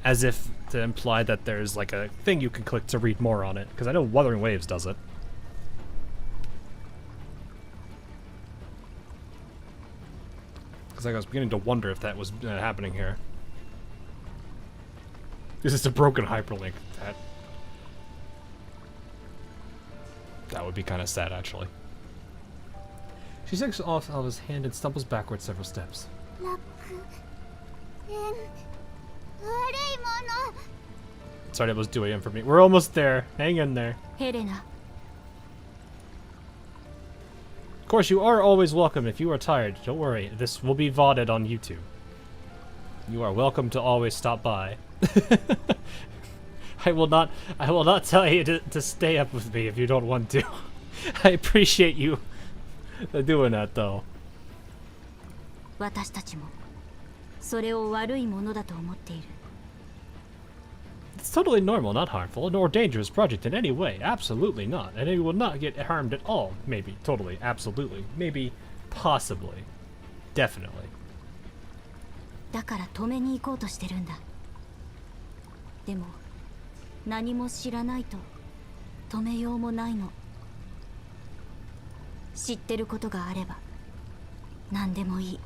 as if to imply that there's like a thing you can click to read more on it. Because I know Wuthering Waves does it. Because I was beginning to wonder if that was happening here. This is a broken hyperlink. That would be kind of sad, actually. She shakes off Alva's hand and stumbles backwards several steps. Sorry, that was 2 a.m. for me. We're almost there. Hang in there.
Helena.
Of course, you are always welcome if you are tired. Don't worry, this will be VODed on YouTube. You are welcome to always stop by. I will not tell you to stay up with me if you don't want to. I appreciate you doing that, though.
私たちもそれを悪いものだと思っている。
It's totally normal, not harmful, nor dangerous project in any way. Absolutely not. And it will not get harmed at all. Maybe. Totally. Absolutely. Maybe. Possibly. Definitely.
だから止めに行こうとしてるんだ。でも何も知らないと止めようもないの。知ってることがあれば何でもいい。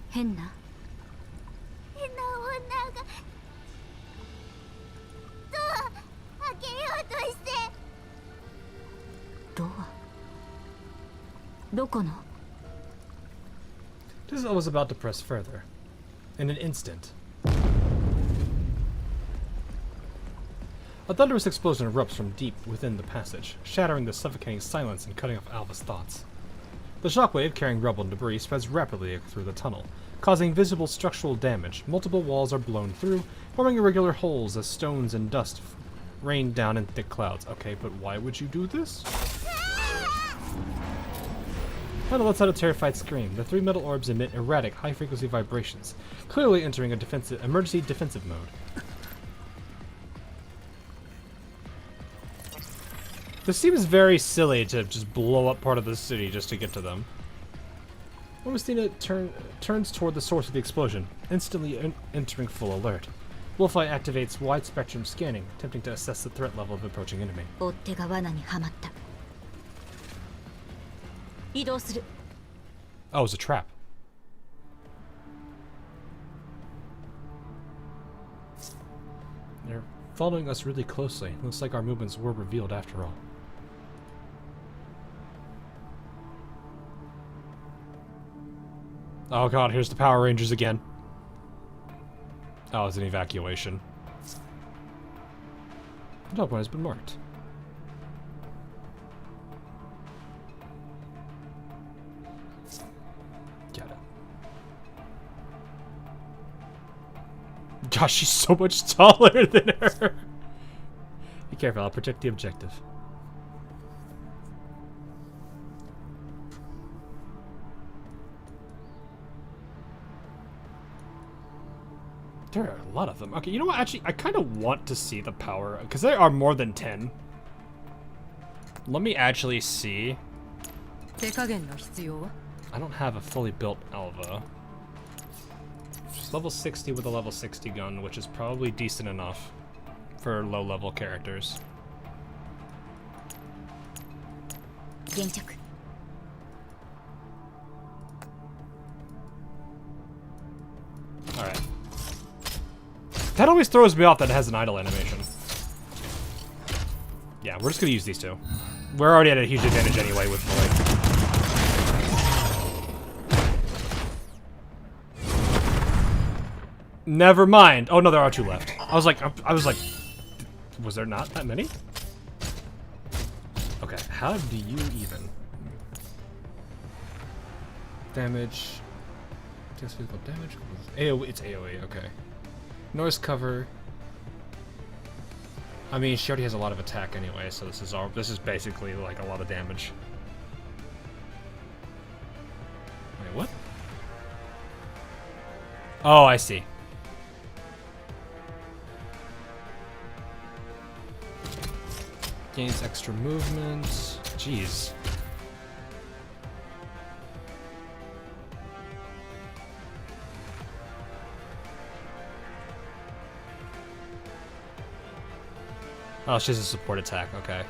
変な女がドア開けようとして。ドア？
Just was about to press further. In an instant, a thunderous explosion erupts from deep within the passage, shattering the suffocating silence and cutting off Alva's thoughts. The shockwave, carrying rubble and debris, spreads rapidly through the tunnel, causing visible structural damage. Multiple walls are blown through, forming irregular holes as stones and dust rain down in thick clouds. Okay, but why would you do this? Panda lets out a terrified scream. The 3 metal orbs emit erratic, high-frequency vibrations, clearly entering a emergency defensive mode. This seems very silly to just blow up part of the city just to get to them. Augustina turns toward the source of the explosion, instantly entering full alert. Wolfeye activates wide-spectrum scanning, attempting to assess the threat level of the approaching enemy. Oh, it was a trap. They're following us really closely. Looks like our movements were revealed after all. Oh god, here's the Power Rangers again. Oh, it's an evacuation. The top one has been marked. Get it. Gosh, she's so much taller than her. Be careful, I'll protect the objective. There are a lot of them. Okay, you know what? Actually, I kind of want to see the power, because there are more than 10. Let me actually see. I don't have a fully built Alva. She's level 60 with a level 60 gun, which is probably decent enough for low-level characters. Alright. That always throws me off that it has an idle animation. Yeah, we're just gonna use these two. We're already at a huge advantage anyway with Never mind. Oh no, there are 2 left. I was like, was there not that many? Okay, how do you even? Damage. Takes physical damage. AoE, it's AoE, okay. Noise cover. I mean, she already has a lot of attack anyway, so this is basically like a lot of damage. Wait, what? Oh, I see. Gains extra movement. Jeez. Oh, she has a support attack, okay.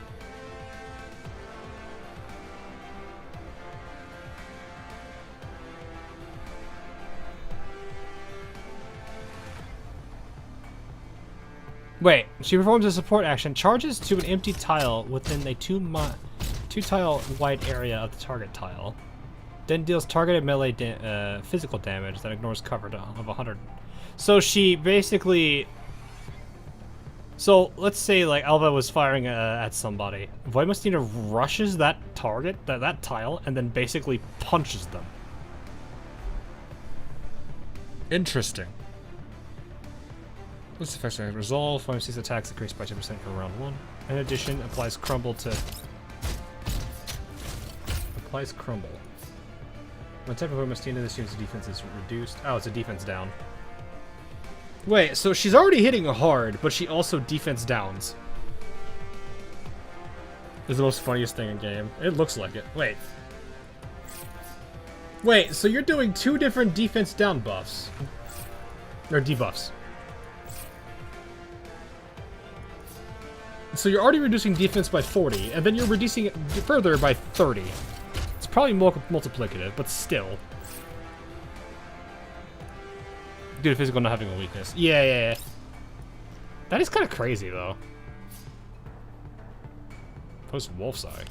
Wait, she performs a support action, charges to an empty tile within a 2-tile wide area of the target tile, then deals targeted melee physical damage that ignores cover of 100. So she basically... So, let's say, like, Alva was firing at somebody. Voimastina rushes that target, that tile, and then basically punches them. Interesting. This effects are resolve. Voimastina's attacks increase by 10% for round 1. In addition, applies crumble to... Applies crumble. When type of Voimastina, this unit's defense is reduced. Oh, it's a defense down. Wait, so she's already hitting hard, but she also defense downs. Is the most funniest thing in game. It looks like it. Wait. Wait, so you're doing 2 different defense down buffs. Or debuffs. So you're already reducing defense by 40, and then you're reducing it further by 30. It's probably more multiplicative, but still. Due to physical not having a weakness. Yeah. That is kind of crazy, though. Post Wolf's Eye.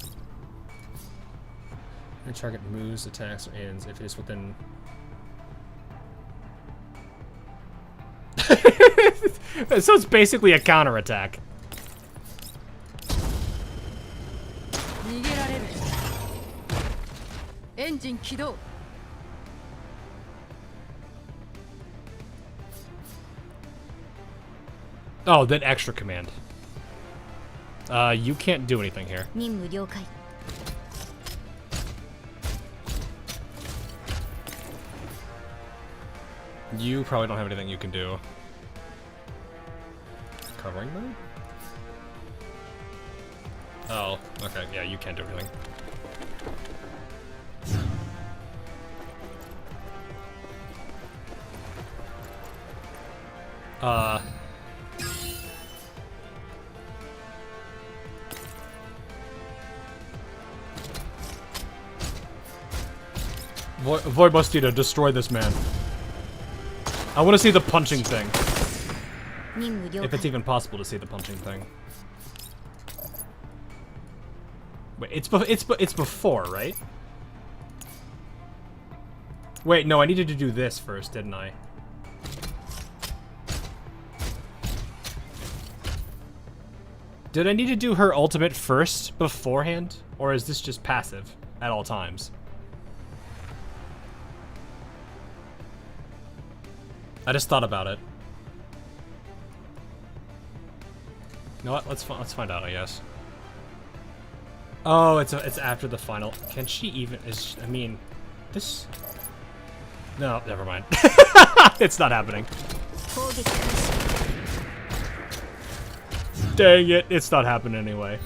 Your target moves, attacks, or ends if it is within. So it's basically a counterattack.
Engine 起動.
Oh, then extra command. You can't do anything here.
任務了解
You probably don't have anything you can do. Covering mode? Oh, okay, yeah, you can't do anything. Voibostida, destroy this man. I want to see the punching thing. If it's even possible to see the punching thing. Wait, it's before, right? Wait, no, I needed to do this first, didn't I? Did I need to do her ultimate first beforehand? Or is this just passive at all times? I just thought about it. You know what? Let's find out, I guess. Oh, it's after the final. Can she even? I mean, this. No, never mind. It's not happening. Dang it! It's not happening anyway.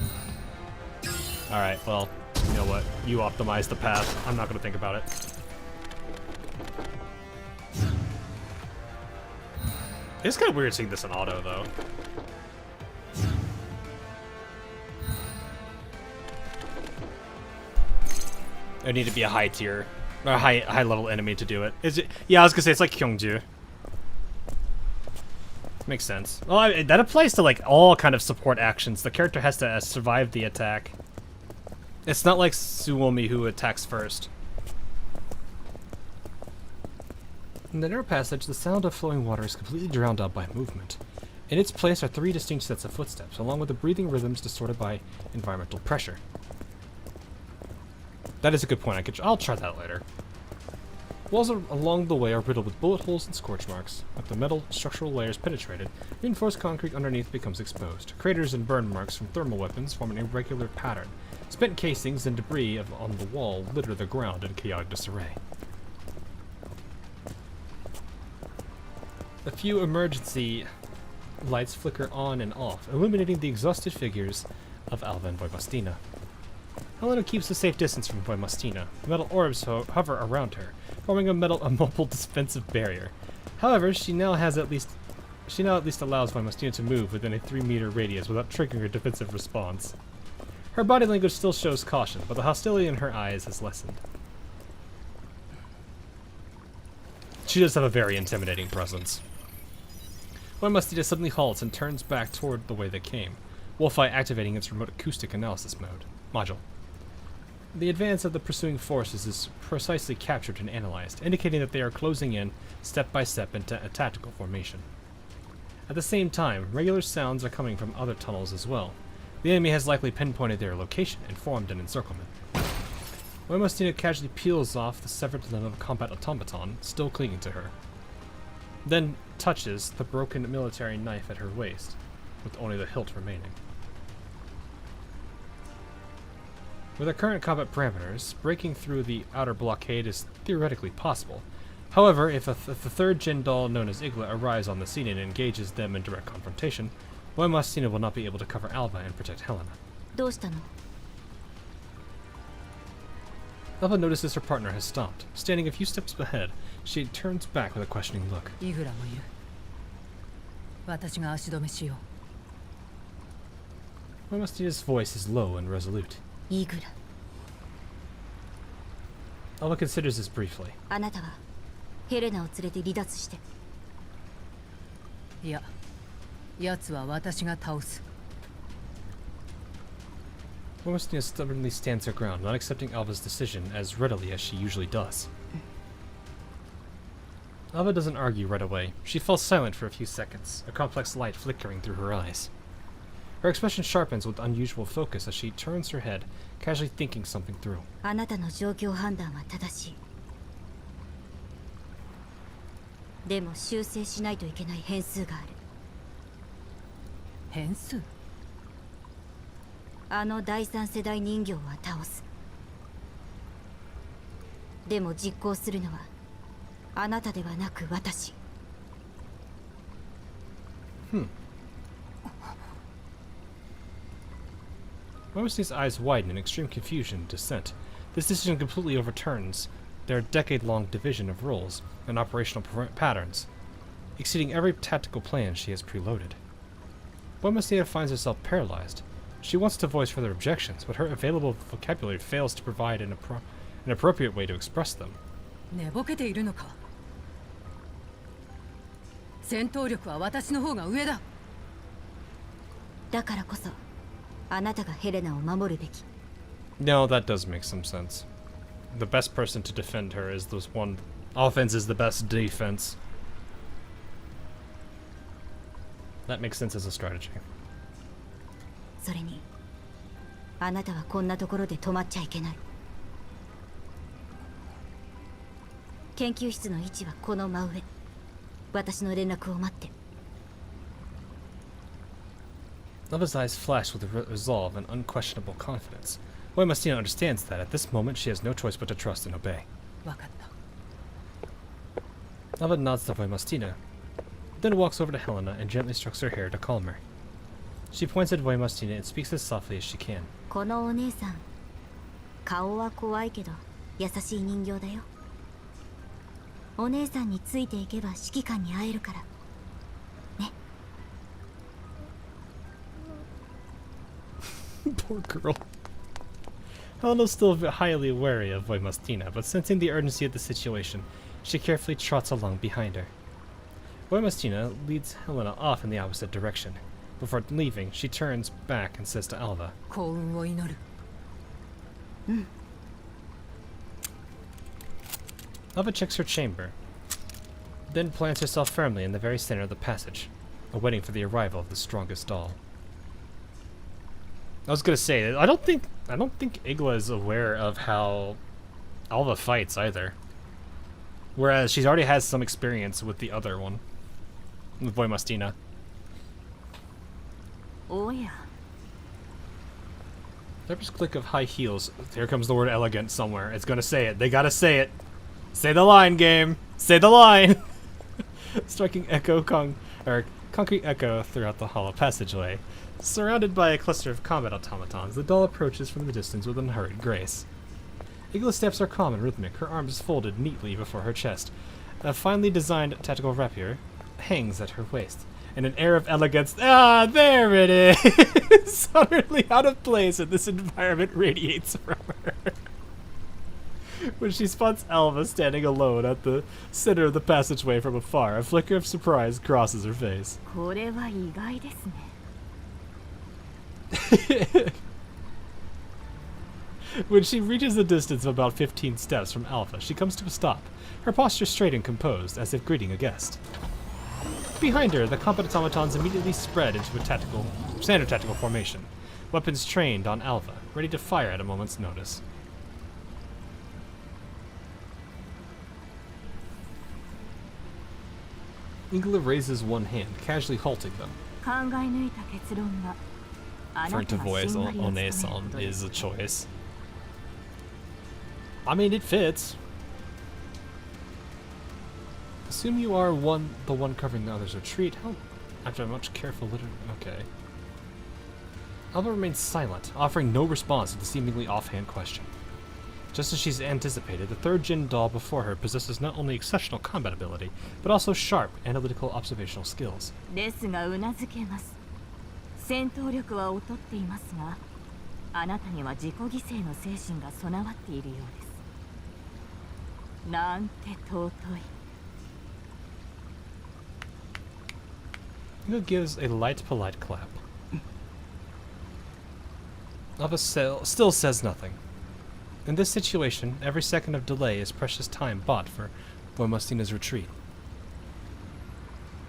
All right. Well, you know what? You optimize the path. I'm not gonna think about it. It's kind of weird seeing this in auto, though. I need to be a high tier, or a high level enemy to do it. Is it? Yeah, I was gonna say it's like Kyungju. Makes sense. Well, that applies to like all kind of support actions. The character has to survive the attack. It's not like Suomi who attacks first. In the narrow passage, the sound of flowing water is completely drowned out by movement. In its place are 3 distinct sets of footsteps, along with the breathing rhythms distorted by environmental pressure. That is a good point. I'll try that later. Walls along the way are riddled with bullet holes and scorch marks. With the metal structural layers penetrated, reinforced concrete underneath becomes exposed. Craters and burn marks from thermal weapons form an irregular pattern. Spent casings and debris on the wall litter the ground in chaotic disarray. A few emergency lights flicker on and off, illuminating the exhausted figures of Alva and Voibostina. Helena keeps a safe distance from Voibostina. Metal orbs hover around her, forming a mobile defensive barrier. However, she now at least allows Voibostina to move within a 3-meter radius without triggering a defensive response. Her body language still shows caution, but the hostility in her eyes has lessened. She does have a very intimidating presence. Voibostina suddenly halts and turns back toward the way they came, Wolfeye activating its remote acoustic analysis module. The advance of the pursuing forces is precisely captured and analyzed, indicating that they are closing in step by step into a tactical formation. At the same time, regular sounds are coming from other tunnels as well. The enemy has likely pinpointed their location and formed an encirclement. Voibostina casually peels off the severed limb of a combat automaton, still clinging to her. Then touches the broken military knife at her waist, with only the hilt remaining. With our current combat parameters, breaking through the outer blockade is theoretically possible. However, if the third Jindal known as Igla arrives on the scene and engages them in direct confrontation, Voibostina will not be able to cover Alva and protect Helena. Alva notices her partner has stopped. Standing a few steps ahead, she turns back with a questioning look. Voibostina's voice is low and resolute. Alva considers this briefly. Womastina stubbornly stands her ground, not accepting Alva's decision as readily as she usually does. Alva doesn't argue right away. She falls silent for a few seconds, a complex light flickering through her eyes. Her expression sharpens with unusual focus as she turns her head, casually thinking something through.
あなたの状況判断は正しい。でも修正しないといけない変数がある。
変数？
あの第三世代人形は倒す。でも実行するのはあなたではなく私。
Momostina's eyes widen in extreme confusion and dissent. This decision completely overturns their decade-long division of roles and operational patterns, exceeding every tactical plan she has preloaded. Momostina finds herself paralyzed. She wants to voice further objections, but her available vocabulary fails to provide an appropriate way to express them.
寝ぼけているのか。戦闘力は私の方が上だ。
だからこそあなたがヘレナを守るべき。
No, that does make some sense. The best person to defend her is this one. Offense is the best defense. That makes sense as a strategy.
それにあなたはこんなところで止まっちゃいけない。研究室の位置はこの真上。私の連絡を待って。
Alva's eyes flash with resolve and unquestionable confidence. Womastina understands that at this moment she has no choice but to trust and obey.
わかった。
Alva nods to Womastina, then walks over to Helena and gently strokes her hair to calm her. She points at Womastina and speaks as softly as she can.
このお姉さん、顔は怖いけど優しい人形だよ。お姉さんについていけば指揮官に会えるから。ね。
Poor girl. Helena's still highly wary of Womastina, but sensing the urgency of the situation, she carefully trots along behind her. Womastina leads Helena off in the opposite direction. Before leaving, she turns back and says to Alva,
幸運を祈る。
Alva checks her chamber, then plants herself firmly in the very center of the passage, awaiting for the arrival of the strongest doll. I was gonna say, I don't think Igla is aware of how Alva fights either. Whereas she's already has some experience with the other one, with Womastina.
Oh yeah.
Sharp's click of high heels. Here comes the word elegant somewhere. It's gonna say it. They gotta say it. Say the line, game. Say the line. Striking concrete echo throughout the hollow passageway. Surrounded by a cluster of combat automatons, the doll approaches from the distance with unhurried grace. Igla's steps are calm and rhythmic, her arms folded neatly before her chest. A finely designed tactical rapier hangs at her waist, and an air of elegance— ah, there it is! Utterly out of place in this environment radiates from her. When she spots Alva standing alone at the center of the passageway from afar, a flicker of surprise crosses her face.
これは意外ですね。
When she reaches a distance of about 15 steps from Alpha, she comes to a stop, her posture straight and composed, as if greeting a guest. Behind her, the combat automatons immediately spread into a standard tactical formation, weapons trained on Alpha, ready to fire at a moment's notice. Igla raises one hand, casually halting them.
考え抜いた結論が
For to voice One-san is a choice. I mean, it fits. Assume you are the one covering the other's retreat. How? After much careful okay. Alva remains silent, offering no response to the seemingly offhand question. Just as she's anticipated, the third Jin doll before her possesses not only exceptional combat ability, but also sharp, analytical observational skills.
ですがうなずけます。戦闘力は劣っていますが、あなたには自己犠牲の精神が備わっているようです。なんて尊い。
Igla gives a light, polite clap. Alva still says nothing. In this situation, every second of delay is precious time bought for Boimostina's retreat.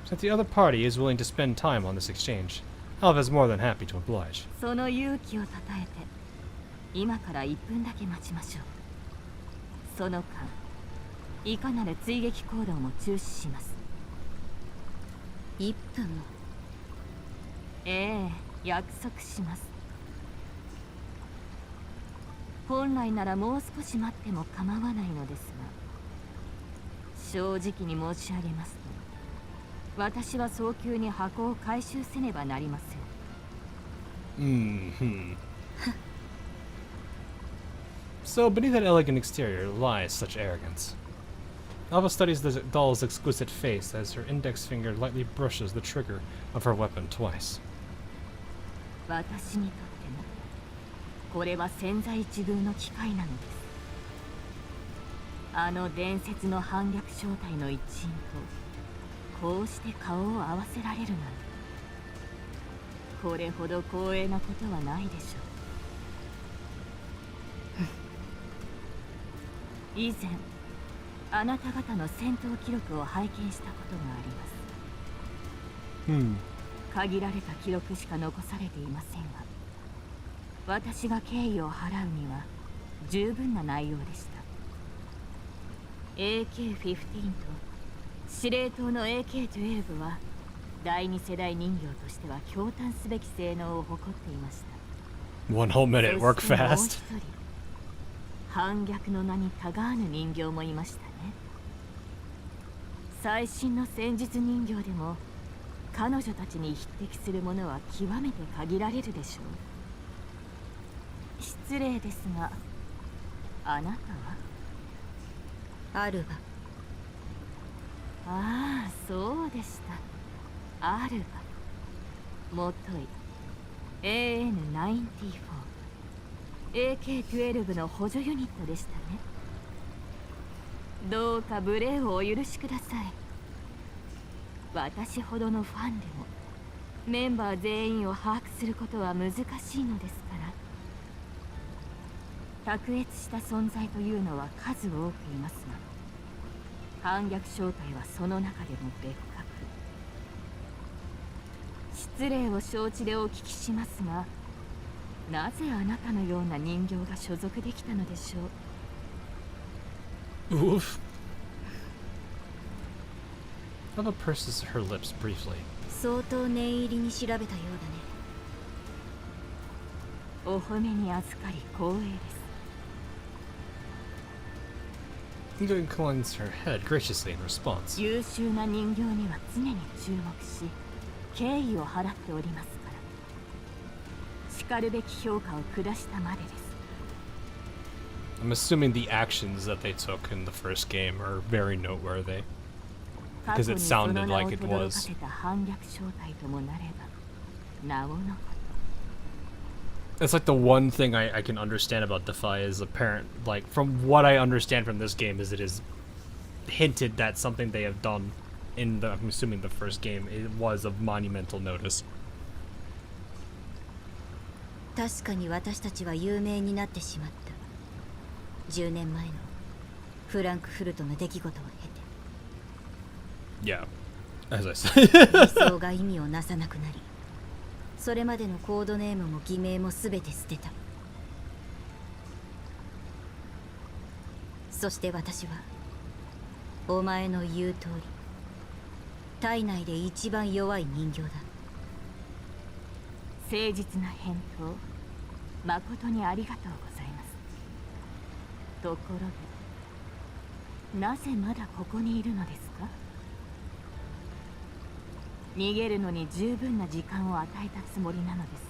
Since the other party is willing to spend time on this exchange, Alva is more than happy to oblige.
その勇気をたたえて、今から1分だけ待ちましょう。その間、いかなる追撃行動も中止します。1分も。ええ、約束します。本来ならもう少し待っても構わないのですが、正直に申し上げますと、私は早急に箱を回収せねばなりません。
So beneath that elegant exterior lies such arrogance. Alva studies the doll's exquisite face as her index finger lightly brushes the trigger of her weapon twice.
私にとってもこれは千載一遇の機会なのです。あの伝説の反逆正体の一員とこうして顔を合わせられるなんて、これほど光栄なことはないでしょう。以前あなた方の戦闘記録を拝見したことがあります。限られた記録しか残されていませんが、私が敬意を払うには十分な内容でした。AK-15 と司令塔の AK-12 は第二世代人形としては驚嘆すべき性能を誇っていました。
One whole minute, work fast.
反逆の名にたがわぬ人形もいましたね。最新の戦術人形でも彼女たちに匹敵するものは極めて限られるでしょう。失礼ですが、あなたは？アルバ。ああ、そうでした。アルバ。もとい AN-94、AK-12 の補助ユニットでしたね。どうか無礼をお許しください。私ほどのファンでもメンバー全員を把握することは難しいのですから。卓越した存在というのは数多くいますが、反逆正体はその中でも別格。失礼を承知でお聞きしますが、なぜあなたのような人形が所属できたのでしょう。
Oof. Alva purses her lips briefly.
相当念入りに調べたようだね。お褒めに預かり光栄です。
Ingo inclines her head graciously in response.
優秀な人形には常に注目し、敬意を払っておりますから。しかるべき評価を下したまでです。
I'm assuming the actions that they took in the first game are very noteworthy. Because it sounded like it was. It's like the one thing I can understand about Defy is apparent, like, from what I understand from this game, is it is hinted that something they have done in the, I'm assuming the first game, it was of monumental notice.
確かに私たちは有名になってしまった。10年前のフランクフルトの出来事を経て。
Yeah, as I said.
理想が意味をなさなくなり、それまでのコードネームも偽名もすべて捨てた。そして私はお前の言う通り、体内で一番弱い人形だ。誠実な返答、誠にありがとうございます。ところで、なぜまだここにいるのですか？逃げるのに十分な時間を与えたつもりなのです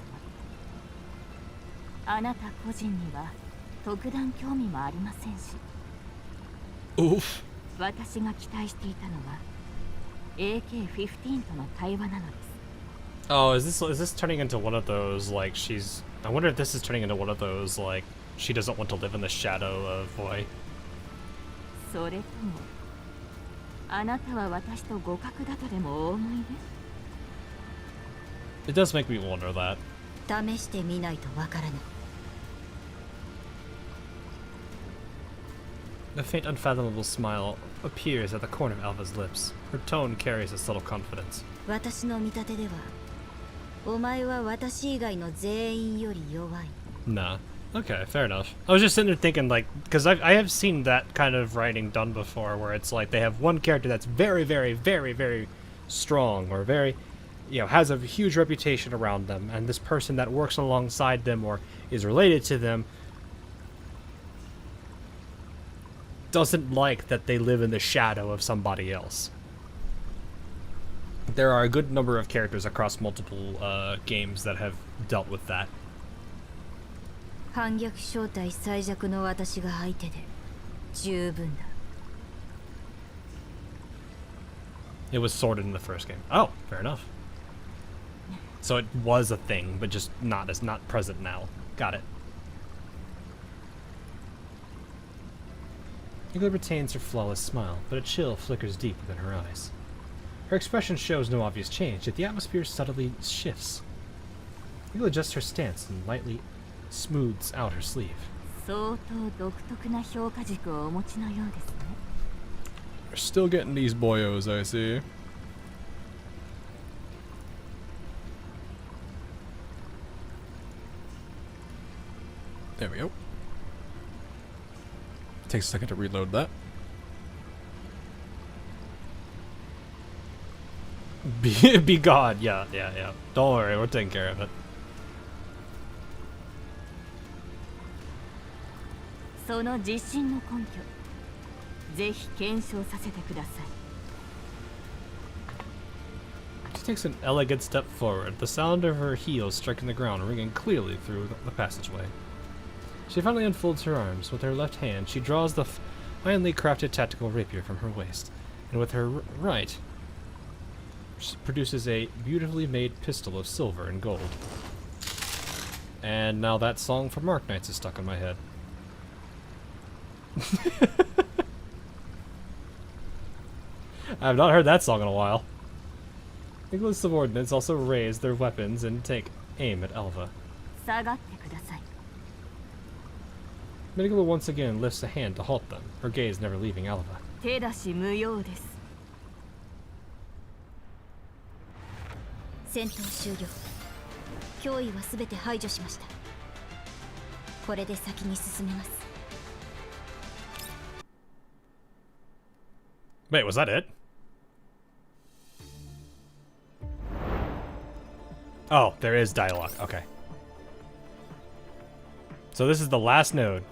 が、あなた個人には特段興味もありませんし。私が期待していたのは AK-15 との対話なのです。
Oh, is this turning into one of those, like, she's... I wonder if this is turning into one of those, like, she doesn't want to live in the shadow of Voy.
それともあなたは私と互角だとでもお思いで？
It does make me wonder that.
試してみないとわからない。
A faint, unfathomable smile appears at the corner of Alva's lips. Her tone carries a subtle confidence.
私の見立てでは、お前は私以外の全員より弱い。
Nah. Okay, fair enough. I was just sitting there thinking, like, because I have seen that kind of writing done before, where it's like they have one character that's very, very, very, very strong, or very, you know, has a huge reputation around them, and this person that works alongside them or is related to them doesn't like that they live in the shadow of somebody else. There are a good number of characters across multiple games that have dealt with that.
反逆正体最弱の私が相手で十分だ。
It was sorted in the first game. Oh, fair enough. So it was a thing, but just not present now. Got it. Igla retains her flawless smile, but a chill flickers deep within her eyes. Her expression shows no obvious change, yet the atmosphere subtly shifts. Igla adjusts her stance and lightly smooths out her sleeve.
相当独特な評価軸をお持ちのようですね。
We're still getting these boyos, I see. There we go. Takes a second to reload that. Be God, yeah. Don't worry, we're taking care of it.
その自信の根拠、ぜひ検証させてください。
She takes an elegant step forward, the sound of her heels striking the ground ringing clearly through the passageway. She finally unfolds her arms. With her left hand, she draws the finely crafted tactical rapier from her waist, and with her right, she produces a beautifully made pistol of silver and gold. And now that song from Mark Knights is stuck in my head. I have not heard that song in a while. Igla's subordinates also raise their weapons and take aim at Alva.
下がってください。
Igla once again lifts a hand to halt them, her gaze never leaving Alva.
手出し無用です。
戦闘終了。脅威はすべて排除しました。これで先に進めます。
Wait, was that it? Oh, there is dialogue. Okay. So this is the last node.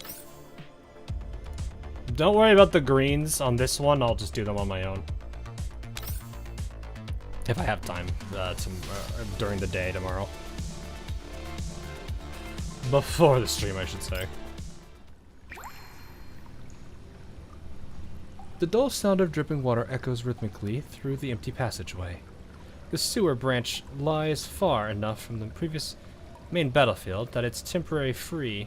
Don't worry about the greens on this one. I'll just do them on my own. If I have time during the day tomorrow. Before the stream, I should say. The dull sound of dripping water echoes rhythmically through the empty passageway. The sewer branch lies far enough from the previous main battlefield that it's temporarily free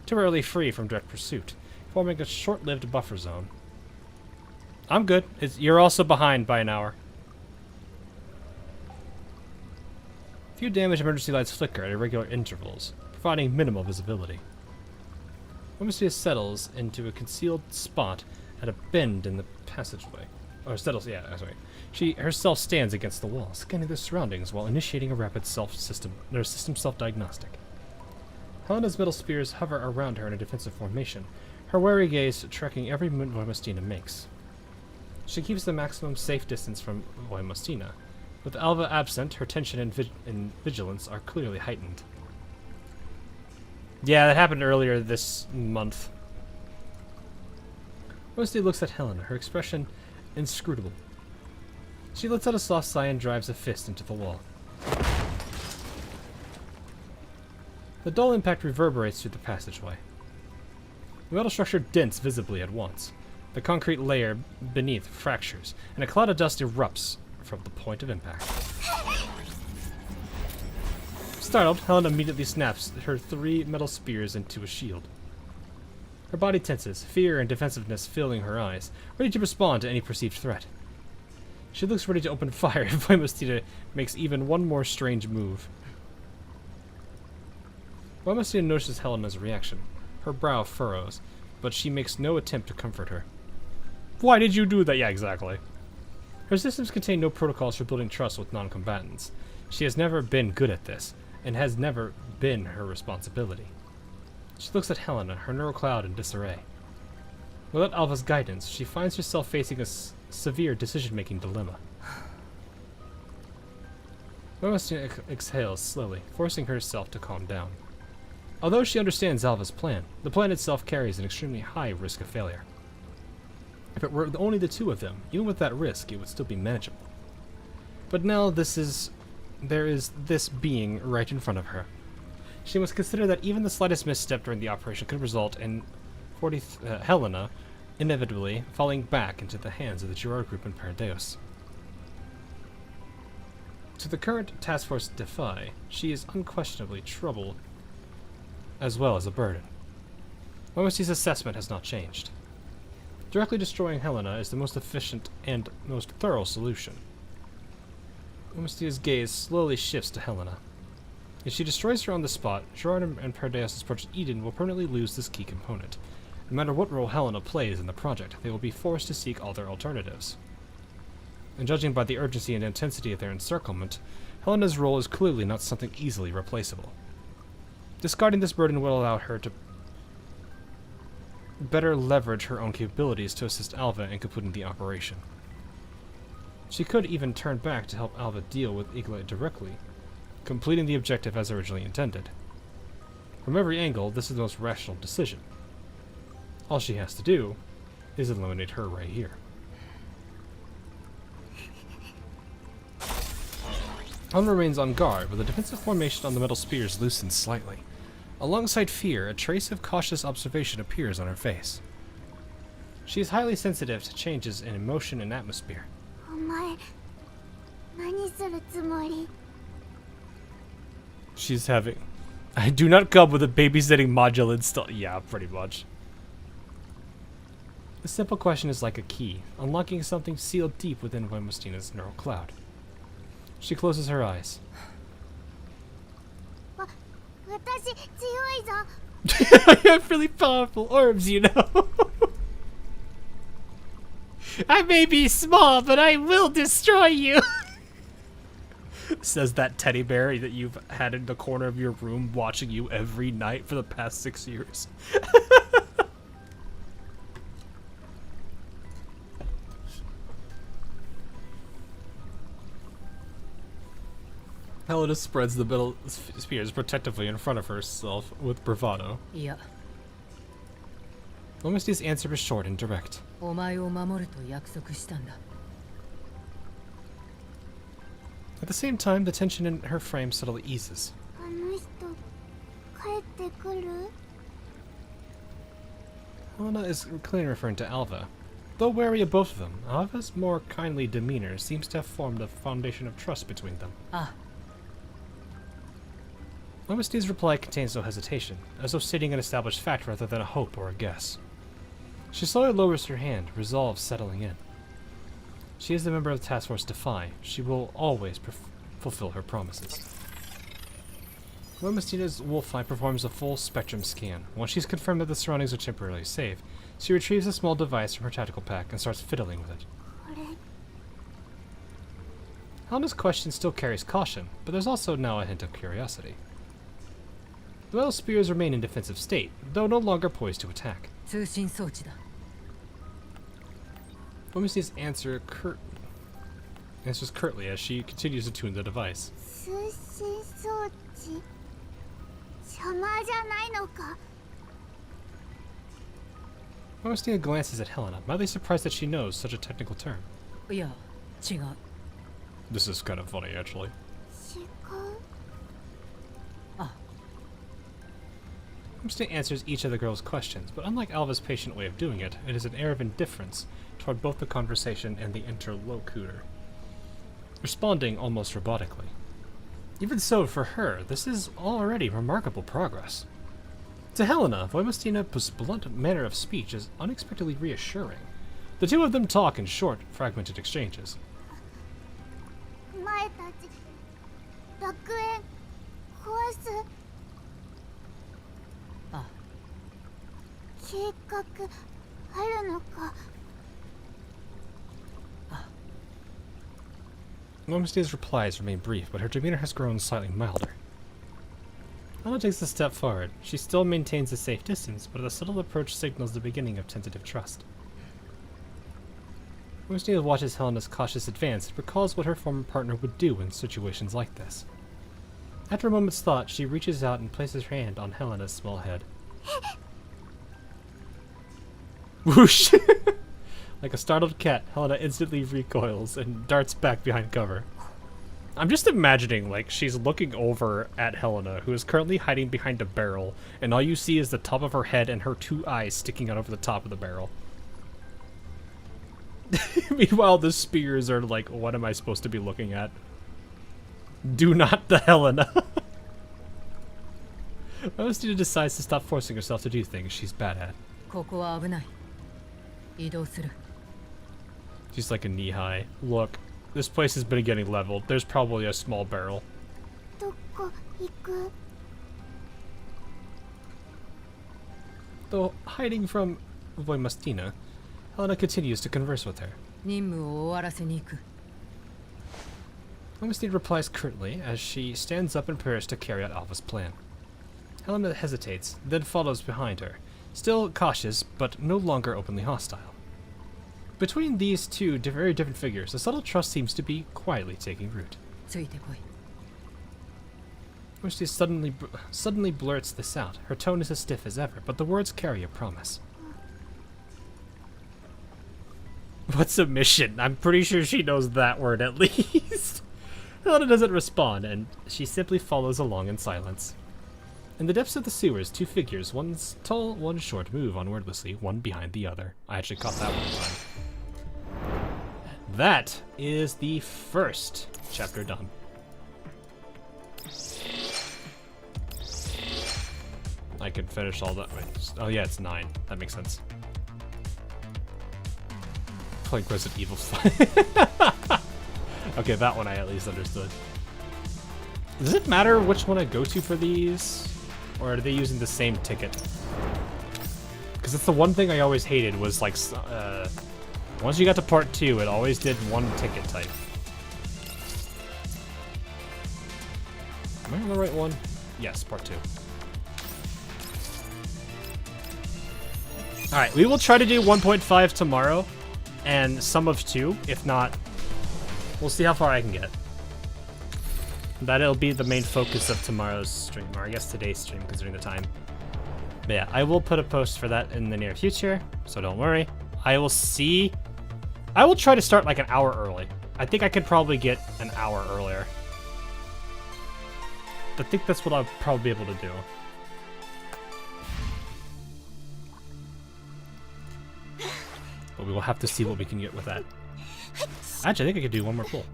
from direct pursuit, forming a short-lived buffer zone. I'm good. You're also behind by an hour. Few damaged emergency lights flicker at irregular intervals, providing minimal visibility. Wemysia settles into a concealed spot at a bend in the passageway. Sorry. She herself stands against the wall, scanning the surroundings while initiating a rapid system self-diagnostic. Helena's metal spears hover around her in a defensive formation, her wary gaze tracking every movement Voimastina makes. She keeps the maximum safe distance from Voimastina. With Alva absent, her tension and vigilance are clearly heightened. Yeah, that happened earlier this month. Voimastina looks at Helena, her expression inscrutable. She lets out a soft sigh and drives a fist into the wall. The dull impact reverberates through the passageway. The metal structure dents visibly at once. The concrete layer beneath fractures, and a cloud of dust erupts from the point of impact. Startled, Helen immediately snaps her 3 metal spears into a shield. Her body tenses, fear and defensiveness filling her eyes, ready to respond to any perceived threat. She looks ready to open fire if Voimastina makes even one more strange move. Voimastina notices Helena's reaction. Her brow furrows, but she makes no attempt to comfort her. Why did you do that? Yeah, exactly. Her systems contain no protocols for building trust with non-combatants. She has never been good at this, and has never been her responsibility. She looks at Helena, her neural cloud in disarray. Without Alva's guidance, she finds herself facing a severe decision-making dilemma. Voimastina exhales slowly, forcing herself to calm down. Although she understands Alva's plan, the plan itself carries an extremely high risk of failure. If it were only the two of them, even with that risk, it would still be manageable. But now there is this being right in front of her. She must consider that even the slightest misstep during the operation could result in Helena inevitably falling back into the hands of the Girard Group and Paradeus. To the current Task Force Defy, she is unquestionably trouble as well as a burden. Voimastina's assessment has not changed. Directly destroying Helena is the most efficient and most thorough solution. Voimastina's gaze slowly shifts to Helena. If she destroys her on the spot, Girard and Paradeus' Project Eden will permanently lose this key component. No matter what role Helena plays in the project, they will be forced to seek other alternatives. And judging by the urgency and intensity of their encirclement, Helena's role is clearly not something easily replaceable. Discarding this burden will allow her to better leverage her own capabilities to assist Alva in completing the operation. She could even turn back to help Alva deal with Eagle directly, completing the objective as originally intended. From every angle, this is the most rational decision. All she has to do is eliminate her right here. Helena remains on guard, with the defensive formation on the metal spears loosened slightly. Alongside fear, a trace of cautious observation appears on her face. She is highly sensitive to changes in emotion and atmosphere. She's having... I do not come with a babysitting module installed. Yeah, pretty much. The simple question is like a key, unlocking something sealed deep within Voimastina's neural cloud. She closes her eyes. I have really powerful orbs, you know. I may be small, but I will destroy you. Says that teddy bear that you've had in the corner of your room watching you every night for the past 6 years. Helena spreads the metal spears protectively in front of herself with bravado.
Yeah.
Voimastina's answer is short and direct. At the same time, the tension in her frame subtly eases. Helena is clearly referring to Alva. Though wary of both of them, Alva's more kindly demeanor seems to have formed a foundation of trust between them. Voimastina's reply contains no hesitation, as though stating an established fact rather than a hope or a guess. She slowly lowers her hand, resolve settling in. She is a member of the Task Force Defy. She will always fulfill her promises. Voimastina's Wolfeye performs a full spectrum scan. Once she's confirmed that the surroundings are temporarily safe, she retrieves a small device from her tactical pack and starts fiddling with it. Helena's question still carries caution, but there's also now a hint of curiosity. The metal spears remain in defensive state, though no longer poised to attack. Voimastina's answers curtly as she continues to tune the device. Voimastina glances at Helena, mildly surprised that she knows such a technical term. This is kind of funny, actually. Voimastina answers each of the girl's questions, but unlike Alva's patient way of doing it, it is an air of indifference toward both the conversation and the interlocutor, responding almost robotically. Even so, for her, this is already remarkable progress. To Helena, Voimastina's blunt manner of speech is unexpectedly reassuring. The two of them talk in short, fragmented exchanges.
計画あるのか。
Momstade's replies remain brief, but her demeanor has grown slightly milder. Elmo takes a step forward. She still maintains a safe distance, but a subtle approach signals the beginning of tentative trust. Momstade watches Helena's cautious advance and recalls what her former partner would do in situations like this. After a moment's thought, she reaches out and places her hand on Helena's small head. Whoosh! Like a startled cat, Helena instantly recoils and darts back behind cover. I'm just imagining, like, she's looking over at Helena, who is currently hiding behind a barrel, and all you see is the top of her head and her 2 eyes sticking out over the top of the barrel. Meanwhile, the spears are like, what am I supposed to be looking at? Do not the Helena. Momstade decides to stop forcing herself to do things she's bad at. She's like a knee-high. Look, this place has been getting leveled. There's probably a small barrel. Though hiding from Voimastina, Helena continues to converse with her. Momstade replies curtly as she stands up and prepares to carry out Alpha's plan. Helena hesitates, then follows behind her, still cautious but no longer openly hostile. Between these two very different figures, a subtle trust seems to be quietly taking root. Momstade suddenly blurts this out. Her tone is as stiff as ever, but the words carry a promise. What's a mission? I'm pretty sure she knows that word at least. Helena doesn't respond, and she simply follows along in silence. In the depths of the sewers, 2 figures, one's tall, one short, move on wordlessly, one behind the other. I actually caught that one time. That is the first chapter done. I can finish all that. Wait, oh yeah, it's 9. That makes sense. Playing Resident Evil 5. Okay, that one I at least understood. Does it matter which one I go to for these? Or are they using the same ticket? Because it's the one thing I always hated was like, once you got to part 2, it always did one ticket type. Am I on the right one? Yes, part 2. Alright, we will try to do 1.5 tomorrow, and some of 2. If not, we'll see how far I can get. That'll be the main focus of tomorrow's stream, or I guess today's stream, considering the time. But yeah, I will put a post for that in the near future, so don't worry. I will try to start like an hour early. I think I could probably get an hour earlier. I think that's what I'll probably be able to do. But we will have to see what we can get with that. Actually, I think I could do one more pull.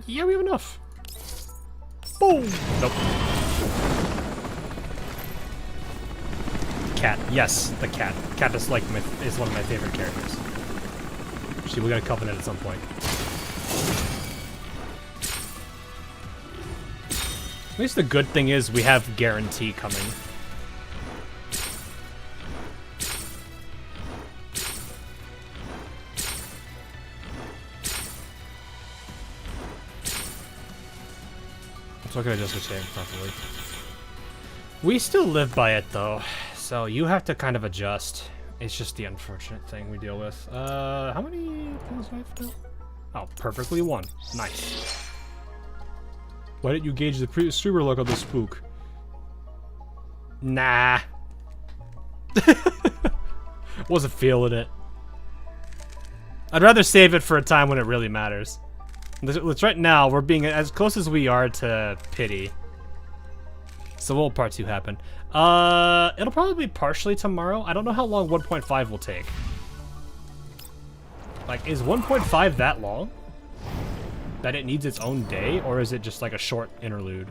Yeah, we have enough. Boom! Nope. Cat. Yes, the cat. Cat is like is one of my favorite characters. See, we got a covenant at some point. At least the good thing is we have guarantee coming. So I can adjust the chain properly. We still live by it though, so you have to kind of adjust. It's just the unfortunate thing we deal with. How many pulls do I have now? Oh, perfectly 1. Nice. Why didn't you gauge the streamer luck on the spook? Nah. Wasn't feeling it. I'd rather save it for a time when it really matters. Let's right now, we're being as close as we are to pity. So will part 2 happen? It'll probably be partially tomorrow. I don't know how long 1.5 will take. Like, is 1.5 that long? That it needs its own day? Or is it just like a short interlude?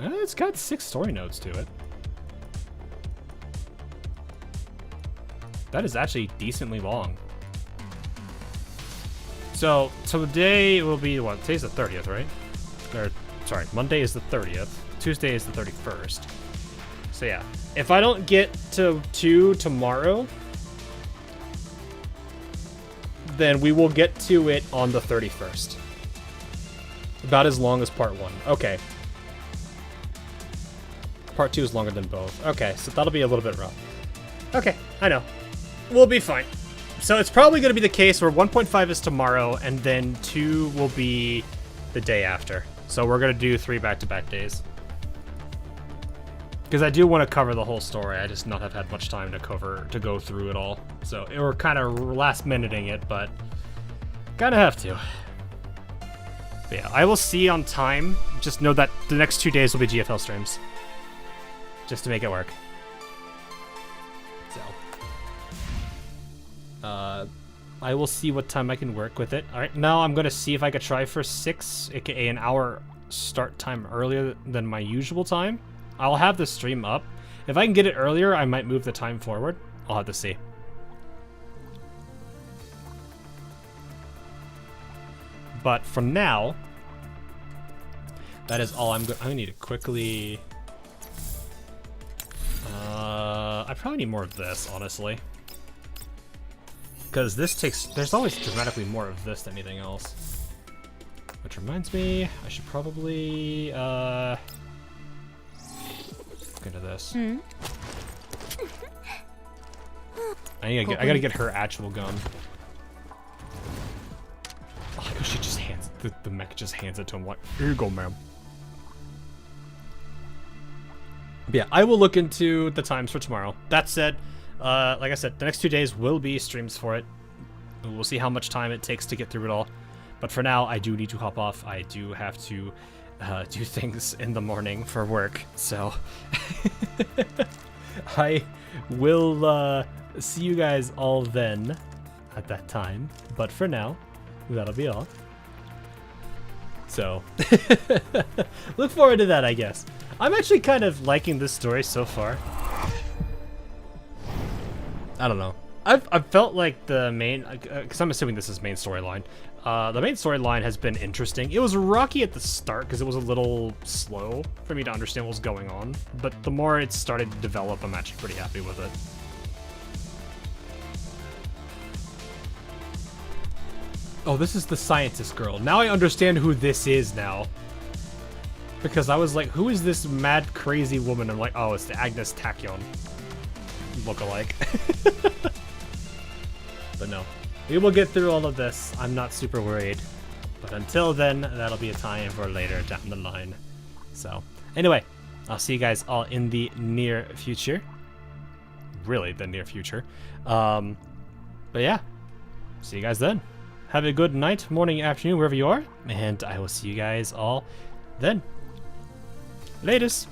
It's got 6 story nodes to it. That is actually decently long. So today will be what? Today's the 30th, right? Or sorry, Monday is the 30th. Tuesday is the 31st. So yeah, if I don't get to 2 tomorrow, then we will get to it on the 31st. About as long as part 1. Okay. Part 2 is longer than both. Okay, so that'll be a little bit rough. Okay, I know. We'll be fine. So it's probably going to be the case where 1.5 is tomorrow, and then 2 will be the day after. So we're going to do 3 back-to-back days. Because I do want to cover the whole story. I just not have had much time to go through it all. So we're kind of last-minuting it, but kind of have to. But yeah, I will see on time. Just know that the next 2 days will be GFL streams. Just to make it work. So. I will see what time I can work with it. Alright, now I'm going to see if I could try for 6, aka an hour start time earlier than my usual time. I'll have the stream up. If I can get it earlier, I might move the time forward. I'll have to see. But for now, that is all I'm going to... I need to quickly... I probably need more of this, honestly. Because this takes... There's always dramatically more of this than anything else. Which reminds me, I should probably... look into this. I gotta get her actual gun. Oh, she just hands... The mech just hands it to him like, here you go, ma'am. But yeah, I will look into the times for tomorrow. That said, like I said, the next 2 days will be streams for it. We'll see how much time it takes to get through it all. But for now, I do need to hop off. I do have to do things in the morning for work. So I will see you guys all then at that time. But for now, that'll be all. So look forward to that, I guess. I'm actually kind of liking this story so far. I don't know. I've felt like the main, because I'm assuming this is main storyline. The main storyline has been interesting. It was rocky at the start because it was a little slow for me to understand what was going on. But the more it started to develop, I'm actually pretty happy with it. Oh, this is the scientist girl. Now I understand who this is now. Because I was like, who is this mad, crazy woman? I'm like, oh, it's the Agnes Tachyon lookalike. But no, we will get through all of this. I'm not super worried. But until then, that'll be a time for later down the line. So, anyway, I'll see you guys all in the near future. Really, the near future. But yeah, see you guys then. Have a good night, morning, afternoon, wherever you are. And I will see you guys all then. Latest.